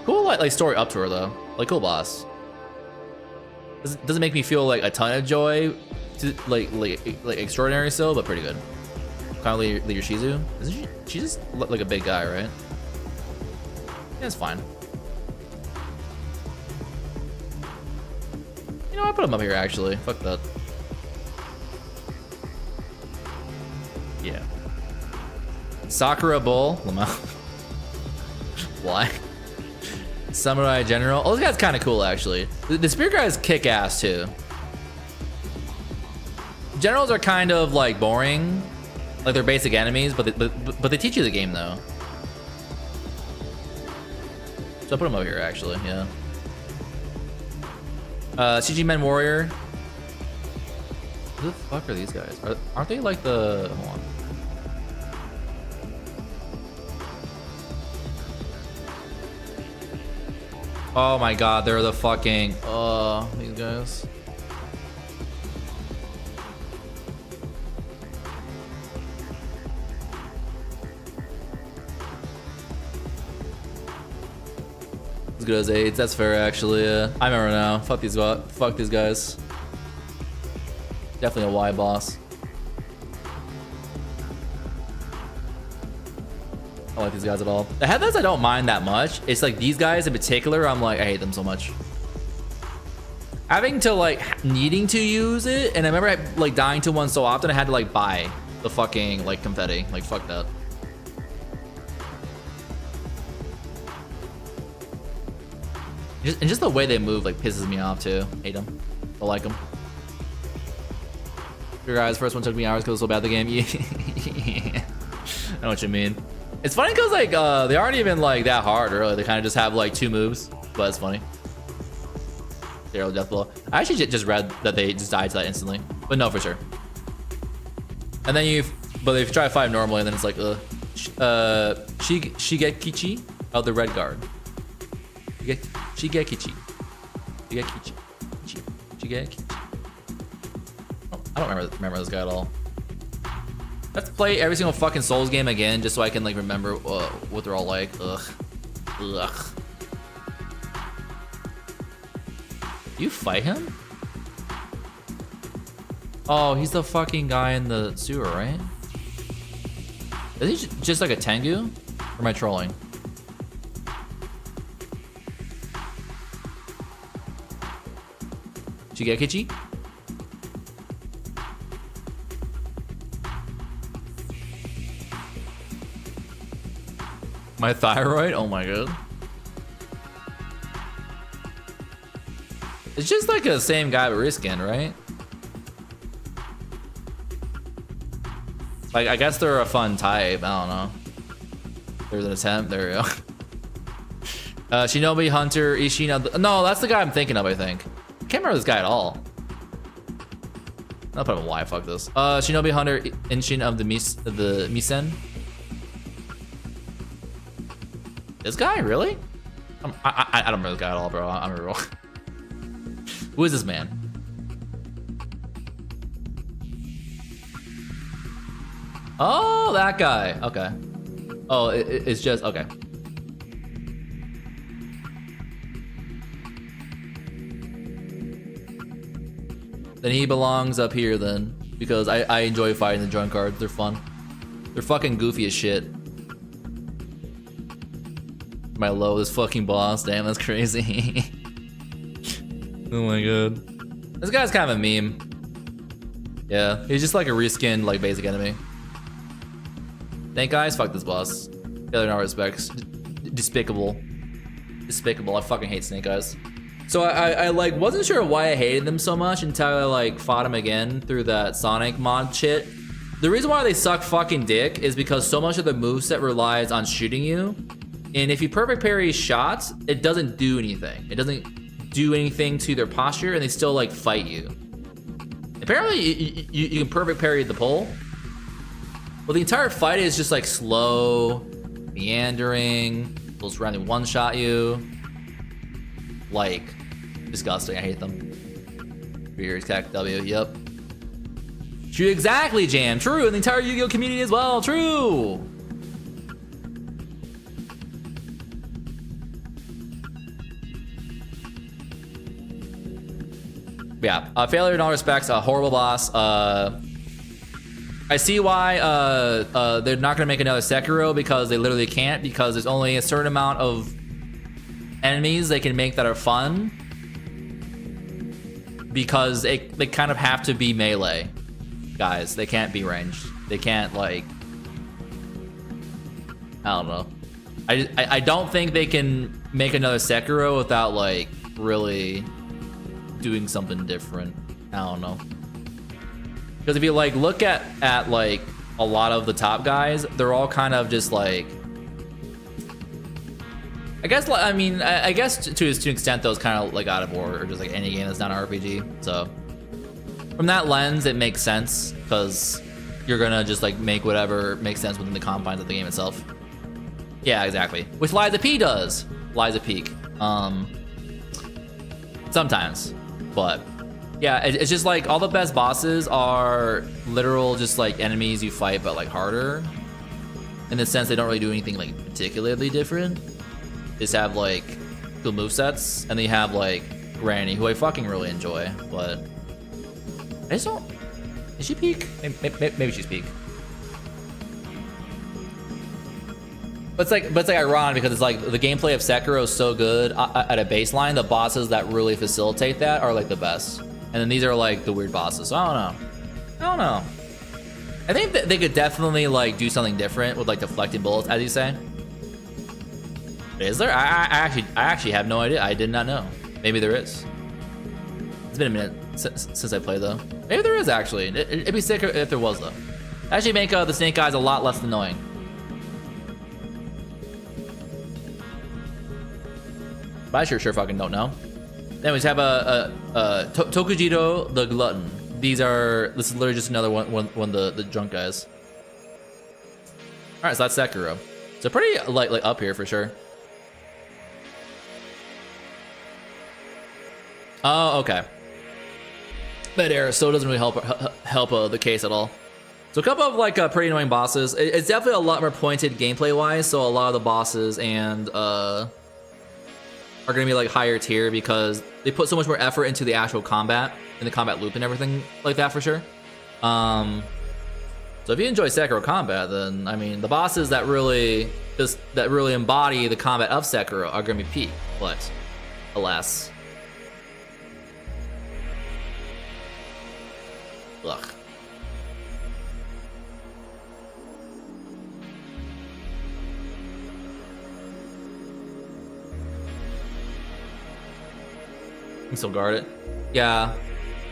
Speaker 1: Cool like story up to her though. Like cool boss. Doesn't make me feel like a ton of joy to like extraordinary still, but pretty good. Kind of Leader Shizu. Isn't she? She's just like a big guy, right? Yeah, it's fine. You know, I put him up here actually. Fuck that. Yeah. Sakura Bull. Lamau. Why? Samurai General. Oh, this guy's kind of cool actually. The spear guys kick ass too. Generals are kind of like boring, like they're basic enemies, but they teach you the game though. So I put them over here actually. Yeah. CG Men Warrior. Who the fuck are these guys? Aren't they like the? Hold on. Oh my god, they're the fucking these guys. These good as 8s. That's fair, actually. Yeah. I remember now. Fuck these guys. Definitely a Y boss. I don't like these guys at all. The headlets I don't mind that much. It's like these guys in particular, I'm like, I hate them so much. Having to like needing to use it, and I remember like dying to one so often I had to like buy the fucking like confetti. Like fuck that. And just the way they move like pisses me off too. Hate them. Don't like them. Your guys, first one took me hours because it was so bad the game. Yeah. I know what you mean. It's funny because like they aren't even like that hard really. They kind of just have like 2 moves, but it's funny. Zero death blow. I actually just read that they just died to that instantly, but no, for sure. And then but if you try to fight normally, and then it's like Shigekichi of the red guard. Shigekichi. Oh, I don't remember this guy at all. I have to play every single fucking Souls game again just so I can like remember what they're all like. Ugh. You fight him? Oh, he's the fucking guy in the sewer, right? Is he just like a Tengu? Or am I trolling? Shigekichi? My thyroid? Oh my god. It's just like the same guy with reskin, right? Like, I guess they're a fun type. I don't know. There's an attempt. There we go. Shinobi Hunter Ishina. No, that's the guy I'm thinking of, I think. I can't remember this guy at all. I'll put him why. Fuck this. Shinobi Hunter Inshin of the Misen. This guy, really? I don't remember this guy at all, bro. I'm real. Who is this man? Oh, that guy. Okay. Oh, it's just okay. Then he belongs up here then, because I enjoy fighting the drunk cards. They're fun. They're fucking goofy as shit. My lowest fucking boss. Damn, that's crazy. Oh my god. This guy's kind of a meme. Yeah, he's just like a reskinned like basic enemy. Thank guys, fuck this boss. Failure in all respects. Despicable. Despicable. I fucking hate Snake Eyes. So I like wasn't sure why I hated them so much until I like fought him again through that Sonic mod shit. The reason why they suck fucking dick is because so much of the moveset relies on shooting you. And if you perfect parry shots, it doesn't do anything. It doesn't do anything to their posture and they still like fight you. Apparently you can perfect parry the pull. Well, the entire fight is just like slow, meandering, those randomly one-shot you. Like, disgusting, I hate them. Fears, CAC W, yep. True, exactly, Jam, true, and the entire Yu-Gi-Oh community as well, true! Yeah, failure in all respects, a horrible boss. I see why they're not gonna make another Sekiro because they literally can't, because there's only a certain amount of enemies they can make that are fun, because they kind of have to be melee guys. They can't be ranged. They can't like, I don't know. I don't think they can make another Sekiro without like really doing something different. I don't know. Because if you like look at like a lot of the top guys, they're all kind of just like, I guess to an extent those kind of like God of War or just like any game that's not an RPG. So from that lens, it makes sense because you're gonna just like make whatever makes sense within the confines of the game itself. Yeah, exactly. Which Liza P does. Liza Peak. Sometimes, but yeah, it's just like all the best bosses are literal just like enemies you fight, but like harder. In the sense they don't really do anything like particularly different. Just have like cool movesets, and then you have like Granny, who I fucking really enjoy, but I just don't. Is she peak? Maybe she's peak. But it's like ironic because it's like the gameplay of Sekiro is so good at a baseline. The bosses that really facilitate that are like the best, and then these are like the weird bosses. So I don't know. I think that they could definitely like do something different with like deflecting bullets, as you say. Is there? I actually have no idea. I did not know. Maybe there is. It's been a minute since I played though. Maybe there is actually. It'd be sick if there was though. Actually make the snake eyes a lot less annoying. But I sure fucking don't know. Then we have Tokujiro the Glutton. This is literally just another one the drunk guys. All right, so that's Sekiro. So pretty like up here for sure. Oh, okay. But air still doesn't really help the case at all. So a couple of like pretty annoying bosses. It's definitely a lot more pointed gameplay wise. So a lot of the bosses and are gonna be like higher tier because they put so much more effort into the actual combat and the combat loop and everything like that for sure. So if you enjoy Sekiro combat, then I mean the bosses that really embody the combat of Sekiro are gonna be peak, but alas. Ugh. You can still guard it. Yeah.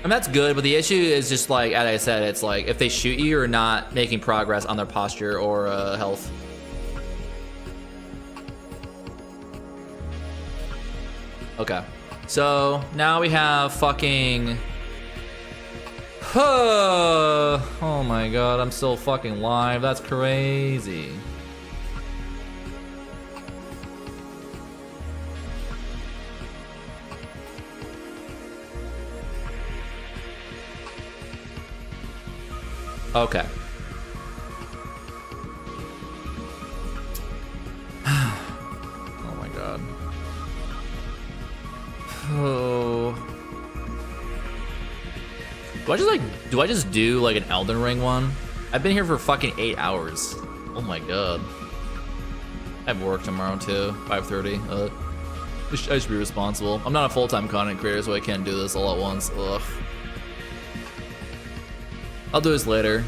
Speaker 1: And that's good, but the issue is just like, as I said, it's like if they shoot you, you're not making progress on their posture or health. Okay. So now we have fucking... Oh my god, I'm still fucking live. That's crazy. Okay. Oh my god. Oh. Do I just do like an Elden Ring one? I've been here for fucking 8 hours. Oh my god. I have work tomorrow too, 5:30. I should be responsible. I'm not a full-time content creator, so I can't do this all at once. Ugh. I'll do this later.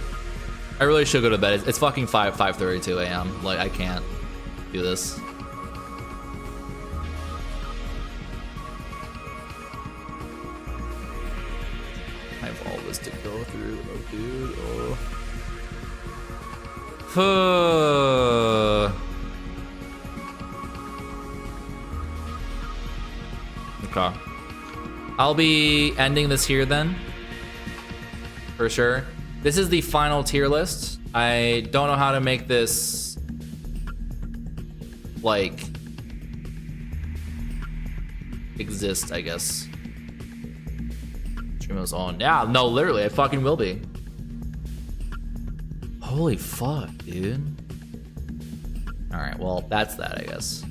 Speaker 1: I really should go to bed. It's fucking 5:32 a.m. Like, I can't do this. I have all this to go through. Oh, dude. Oh. Okay. I'll be ending this here then. For sure. This is the final tier list. I don't know how to make this like exist, I guess. Stream was on. Yeah, no, literally, it fucking will be. Holy fuck, dude. Alright, well, that's that, I guess.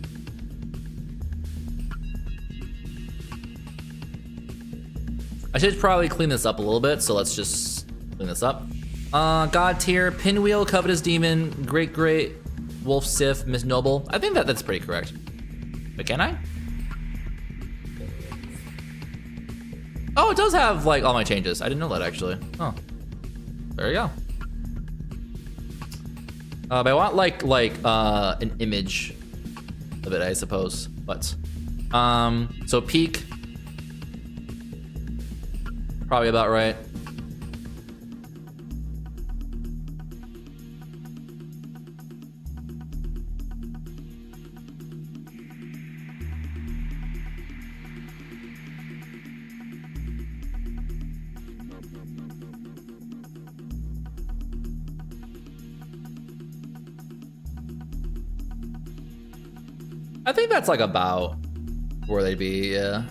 Speaker 1: I should probably clean this up a little bit, so let's just clean this up. God tier, Pinwheel, Covetous Demon, Great Wolf Sif, Miss Noble. I think that's pretty correct. But can I? Oh, it does have like all my changes. I didn't know that actually. Oh, there you go. But I want like an image of it, I suppose. But so peak, probably about right. I think that's like about where they'd be, yeah.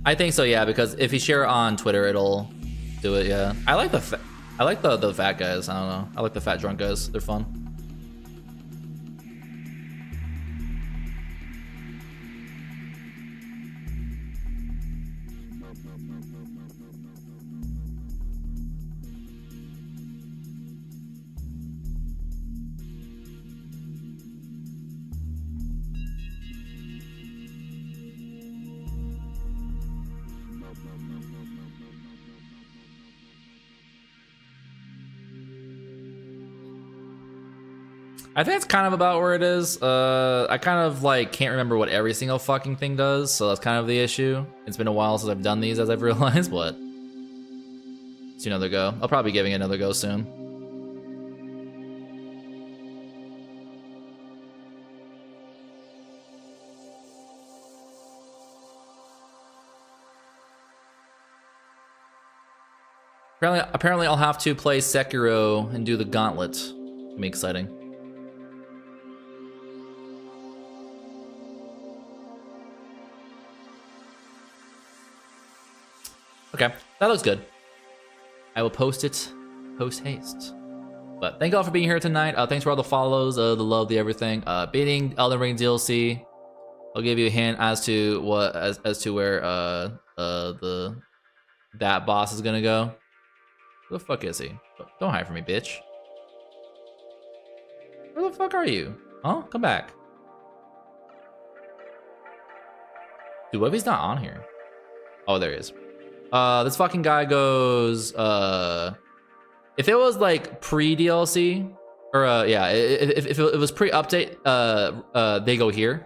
Speaker 1: I think so, yeah, because if you share it on Twitter, it'll do it, yeah. I like the fat guys. I don't know. I like the fat drunk guys. They're fun. I think that's kind of about where it is. I kind of like can't remember what every single fucking thing does, so that's kind of the issue. It's been a while since I've done these, as I've realized, but it's another go. I'll probably be giving it another go soon. Apparently I'll have to play Sekiro and do the gauntlet. It'll be exciting. Okay, that looks good. I will post it post haste. But thank you all for being here tonight. Thanks for all the follows, the love, the everything. Beating Elden Ring DLC. I'll give you a hint as to what as to where that boss is gonna go. Who the fuck is he? Don't hide from me, bitch. Where the fuck are you? Huh? Come back. Dude, what if he's not on here? Oh, there he is. This fucking guy goes, if it was like pre-DLC, or yeah, if it was pre-update, they go here.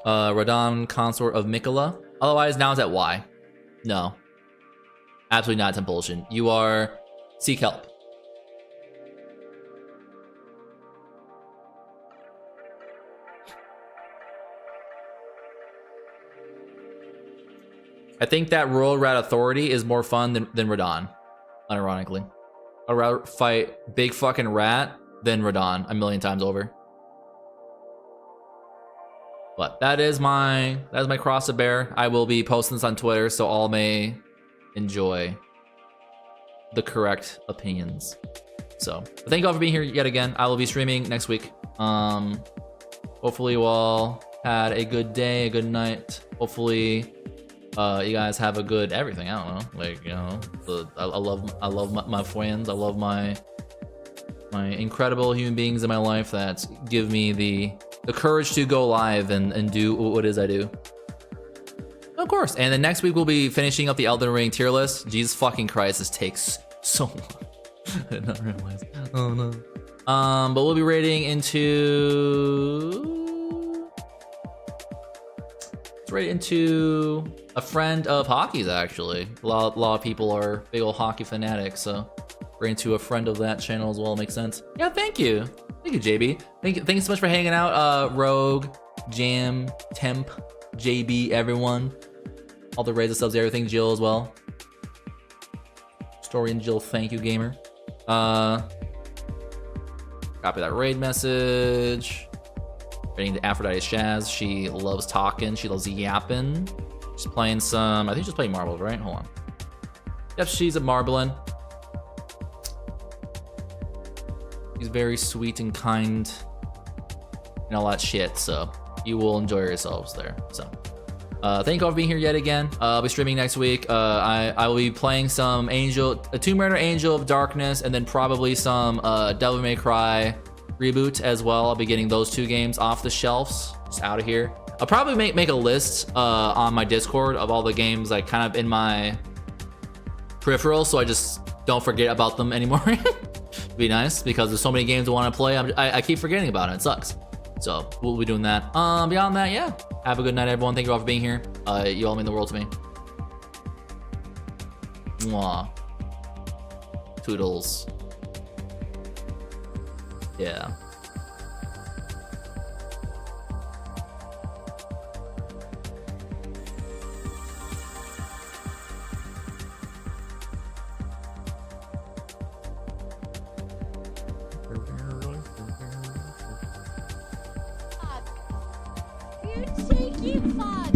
Speaker 1: Radon, consort of Mikola. Otherwise, now it's at Y. No. Absolutely not Tempulsion. You are Seek Help. I think that Royal Rat Authority is more fun than Radon, unironically. I'd rather fight Big Fucking Rat than Radon a million times over. But that is my cross to bear. I will be posting this on Twitter so all may enjoy the correct opinions. So thank you all for being here yet again. I will be streaming next week. Hopefully you all had a good day, a good night. Hopefully you guys have a good everything. I don't know, like, you know, I love my friends. I love my incredible human beings in my life that give me the courage to go live and do what it is I do. Of course. And then next week we'll be finishing up the Elden Ring tier list. Jesus fucking Christ, this takes so long. I did not realize. Oh no. But we'll be raiding into a friend of hockey's, actually. A lot of people are big old hockey fanatics, so we're into a friend of that channel as well. Makes sense. Yeah, thank you, JB. Thank you so much for hanging out. Rogue, Jam, Temp, JB, everyone. All the raids, subs, everything. Jill as well. Story and Jill, thank you, gamer. Copy that raid message. Raiding to Aphrodite Shaz. She loves talking. She loves yapping. She's playing some. I think she's playing marbles, right? Hold on. Yep, she's at marbling. She's very sweet and kind and all that shit. So you will enjoy yourselves there. So. Thank you all for being here yet again. I'll be streaming next week. I will be playing some Tomb Raider Angel of Darkness, and then probably some Devil May Cry reboot as well. I'll be getting those two games off the shelves, just out of here. I'll probably make a list on my Discord of all the games like kind of in my peripheral, so I just don't forget about them anymore. It'd be nice because there's so many games I want to play. I keep forgetting about it. It sucks. So we'll be doing that. Beyond that, yeah. Have a good night, everyone. Thank you all for being here. You all mean the world to me. Mwah. Toodles. Yeah.
Speaker 2: You cheeky fuck!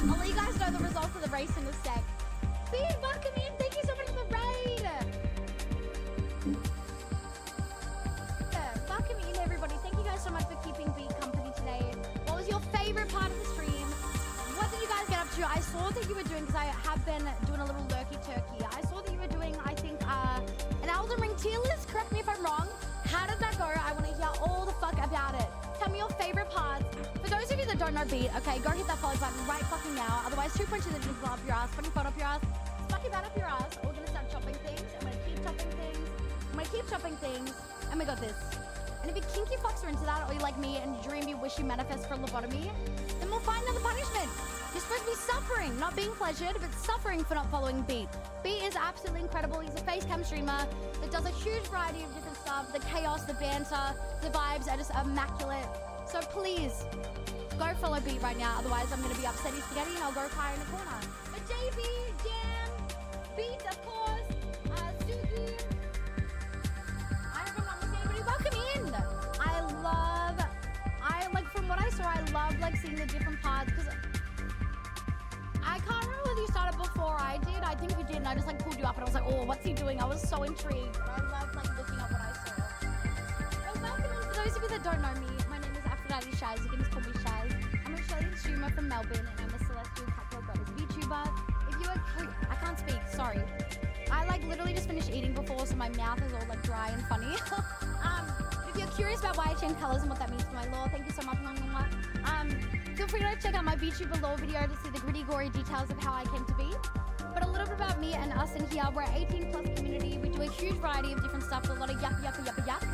Speaker 2: I'll let you guys know the results of the race in a sec. Speed, welcome in. Thank you so much for the raid. Welcome in, everybody. Thank you guys so much for keeping me company today. What was your favorite doing, because I have been doing a little lurky turkey. I saw that you were doing, I think, an Elden Ring tier list. Correct me if I'm wrong. How did that go? I want to hear all the fuck about it. Tell me your favorite parts. For those of you that don't know Beat, okay, go hit that follow button right fucking now. Otherwise, 2 punches that just blow up your ass, funny phone up your ass, fucking that up your ass. We're gonna start chopping things. I'm gonna keep chopping things. I'm gonna keep chopping things. And we got this. And if you kinky fucks are into that, or you like me and dream, you wish you manifest for lobotomy, then we'll find another punishment. You're supposed to be suffering, not being pleasured, but suffering for not following Beat. Beat is absolutely incredible. He's a face cam streamer that does a huge variety of different stuff. The chaos, the banter, the vibes are just immaculate. So please, go follow Beat right now. Otherwise, I'm going to be upsetty spaghetti and I'll go cry in the corner. But JB, Jam, Beat, of course, Suki. I hope I'm not missing anybody. Welcome in. From what I saw, I love like seeing the different parts, because I can't remember whether you started before I did. I think you did, and I just like pulled you up and I was like, oh, what's he doing? I was so intrigued. I love like looking up what I saw. Well, welcome in. For those of you that don't know me, my name is Aphrodite Shaz. You can just call me Shaz. I'm a Australian streamer from Melbourne, and I'm a celestial capital goddess VTuber. If you are I can't speak, sorry. I like literally just finished eating before, so my mouth is all like dry and funny. If you're curious about why I change colors and what that means for my lore, thank you so much. Feel free to check out my VTuber lore video to see the gritty, gory details of how I came to be. But a little bit about me and us in here. We're an 18+ community. We do a huge variety of different stuff. A lot of yappa because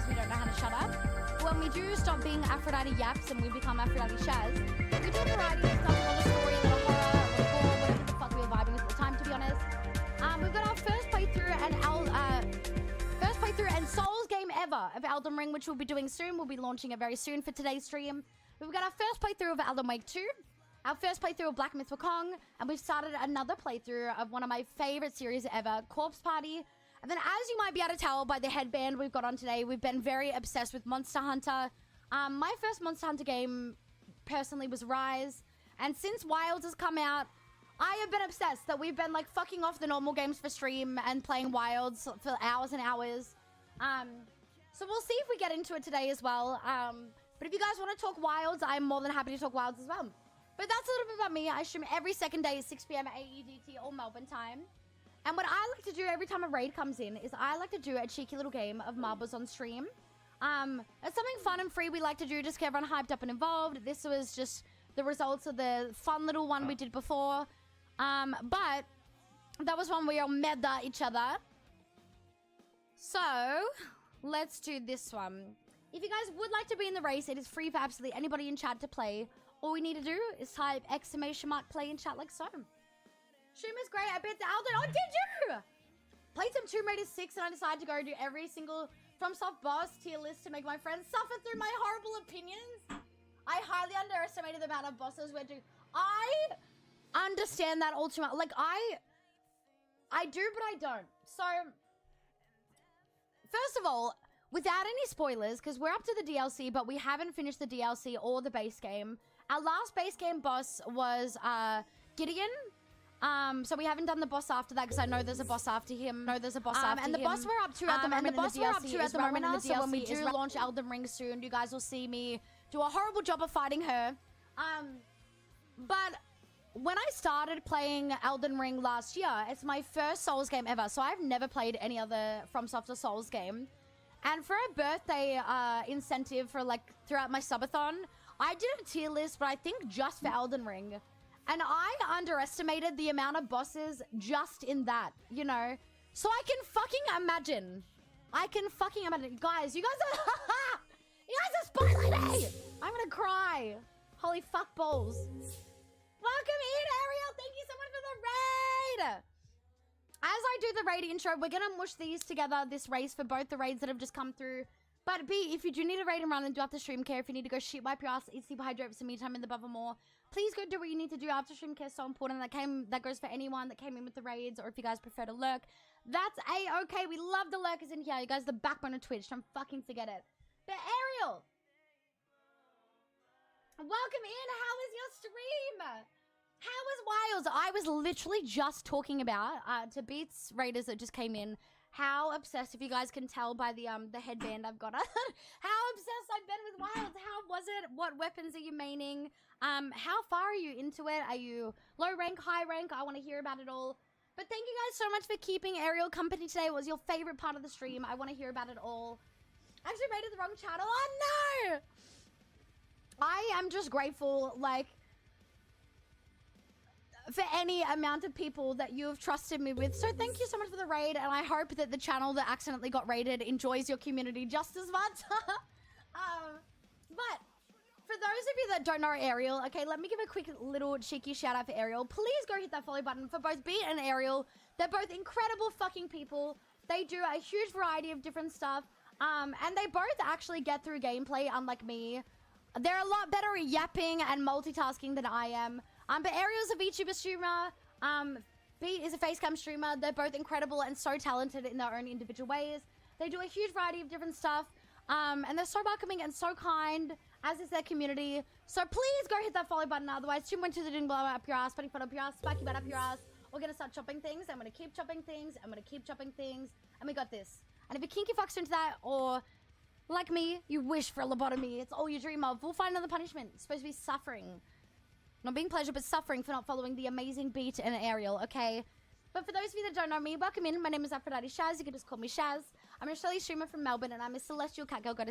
Speaker 2: we don't know how to shut up. When we do stop being Aphrodite Yaps and we become Aphrodite Shaz, we do a variety of stuff. A lot of story, a lot of horror, a lot of gore, whatever the fuck we were vibing with at the time, to be honest. We've got our first playthrough and Souls game ever of Elden Ring, which we'll be doing soon. We'll be launching it very soon for today's stream. We've got our first playthrough of Elden Wake 2, our first playthrough of Black Myth Wukong, and we've started another playthrough of one of my favorite series ever, Corpse Party. And then, as you might be able to tell by the headband we've got on today, we've been very obsessed with Monster Hunter. My first Monster Hunter game, personally, was Rise. And since Wilds has come out, I have been obsessed that we've been, like, fucking off the normal games for stream and playing Wilds for hours and hours. So we'll see if we get into it today as well. But if you guys want to talk Wilds, I'm more than happy to talk Wilds as well. But that's a little bit about me. I stream every second day at 6 p.m. AEDT or Melbourne time. And what I like to do every time a raid comes in is I like to do a cheeky little game of marbles on stream. It's something fun and free we like to do, just get everyone hyped up and involved. This was just the results of the fun little one we did before. But that was one where we all met each other. So, let's do this one. If you guys would like to be in the race, it is free for absolutely anybody in chat to play. All we need to do is type !play in chat like so. Stream is great. I bet the Elden. Oh, did you? Played some Tomb Raider 6 and I decided to go do every single FromSoft boss tier list to make my friends suffer through my horrible opinions. I highly underestimated the amount of bosses we're doing. I understand that all too much. Like, I do, but I don't. So, first of all, without any spoilers, because we're up to the DLC, but we haven't finished the DLC or the base game. Our last base game boss was Gideon. So we haven't done the boss after that because I know there's a boss after him. And the boss we're up to at the moment in the DLC so when we do launch Elden Ring soon, you guys will see me do a horrible job of fighting her. But when I started playing Elden Ring last year, it's my first Souls game ever. So I've never played any other FromSoft or Souls game. And for a birthday incentive for like throughout my subathon, I did a tier list, but I think just for Elden Ring. And I underestimated the amount of bosses just in that, you know? So I can fucking imagine. Guys, you guys are spoiling me! I'm gonna cry. Holy fuck balls. Welcome in, Ariel. Thank you so much for the raid. As I do the raid intro, we're gonna mush these together, this race for both the raids that have just come through. But B, if you do need a raid and run and do after stream care, if you need to go shit, wipe your ass, eat, sleep, hydrate for some me time in the buffer more, please go do what you need to do. After stream care is so important. That goes for anyone that came in with the raids, or if you guys prefer to lurk, that's A-okay. We love the lurkers in here. You guys are the backbone of Twitch. Don't fucking forget it. But Ariel, welcome in. How was your stream? How was Wilds? I was literally just talking about, to Beats Raiders that just came in, how obsessed, if you guys can tell by the headband I've got on, how obsessed I've been with Wilds. How was it? What weapons are you maining? How far are you into it? Are you low rank, high rank? I want to hear about it all. But thank you guys so much for keeping Ariel company today. It was your favorite part of the stream. I want to hear about it all. I actually rated the wrong channel. Oh no! I am just grateful, like, for any amount of people that you have trusted me with. So thank you so much for the raid, and I hope that the channel that accidentally got raided enjoys your community just as much. But for those of you that don't know Ariel, okay, let me give a quick little cheeky shout out for Ariel. Please go hit that follow button for both Beat and Ariel. They're both incredible fucking people. They do a huge variety of different stuff. And they both actually get through gameplay, unlike me. They're a lot better at yapping and multitasking than I am. But Ariel's a VTuber streamer. Beat is a facecam streamer. They're both incredible and so talented in their own individual ways. They do a huge variety of different stuff. And they're so welcoming and so kind, as is their community. So please go hit that follow button. Otherwise, 2.2 the doing blow up your ass, funny fun up your ass, spiky butt up your ass. We're gonna start chopping things. I'm gonna keep chopping things. I'm gonna keep chopping things. And we got this. And if you're kinky fucks into that, or like me, you wish for a lobotomy, it's all you dream of, we'll find another punishment. It's supposed to be suffering. Not being pleasure, but suffering for not following the amazing Beat and Ariel, okay? But for those of you that don't know me, welcome in. My name is Aphrodite Shaz. You can just call me Shaz. I'm an Australian streamer from Melbourne, and I'm a celestial cat girl goddess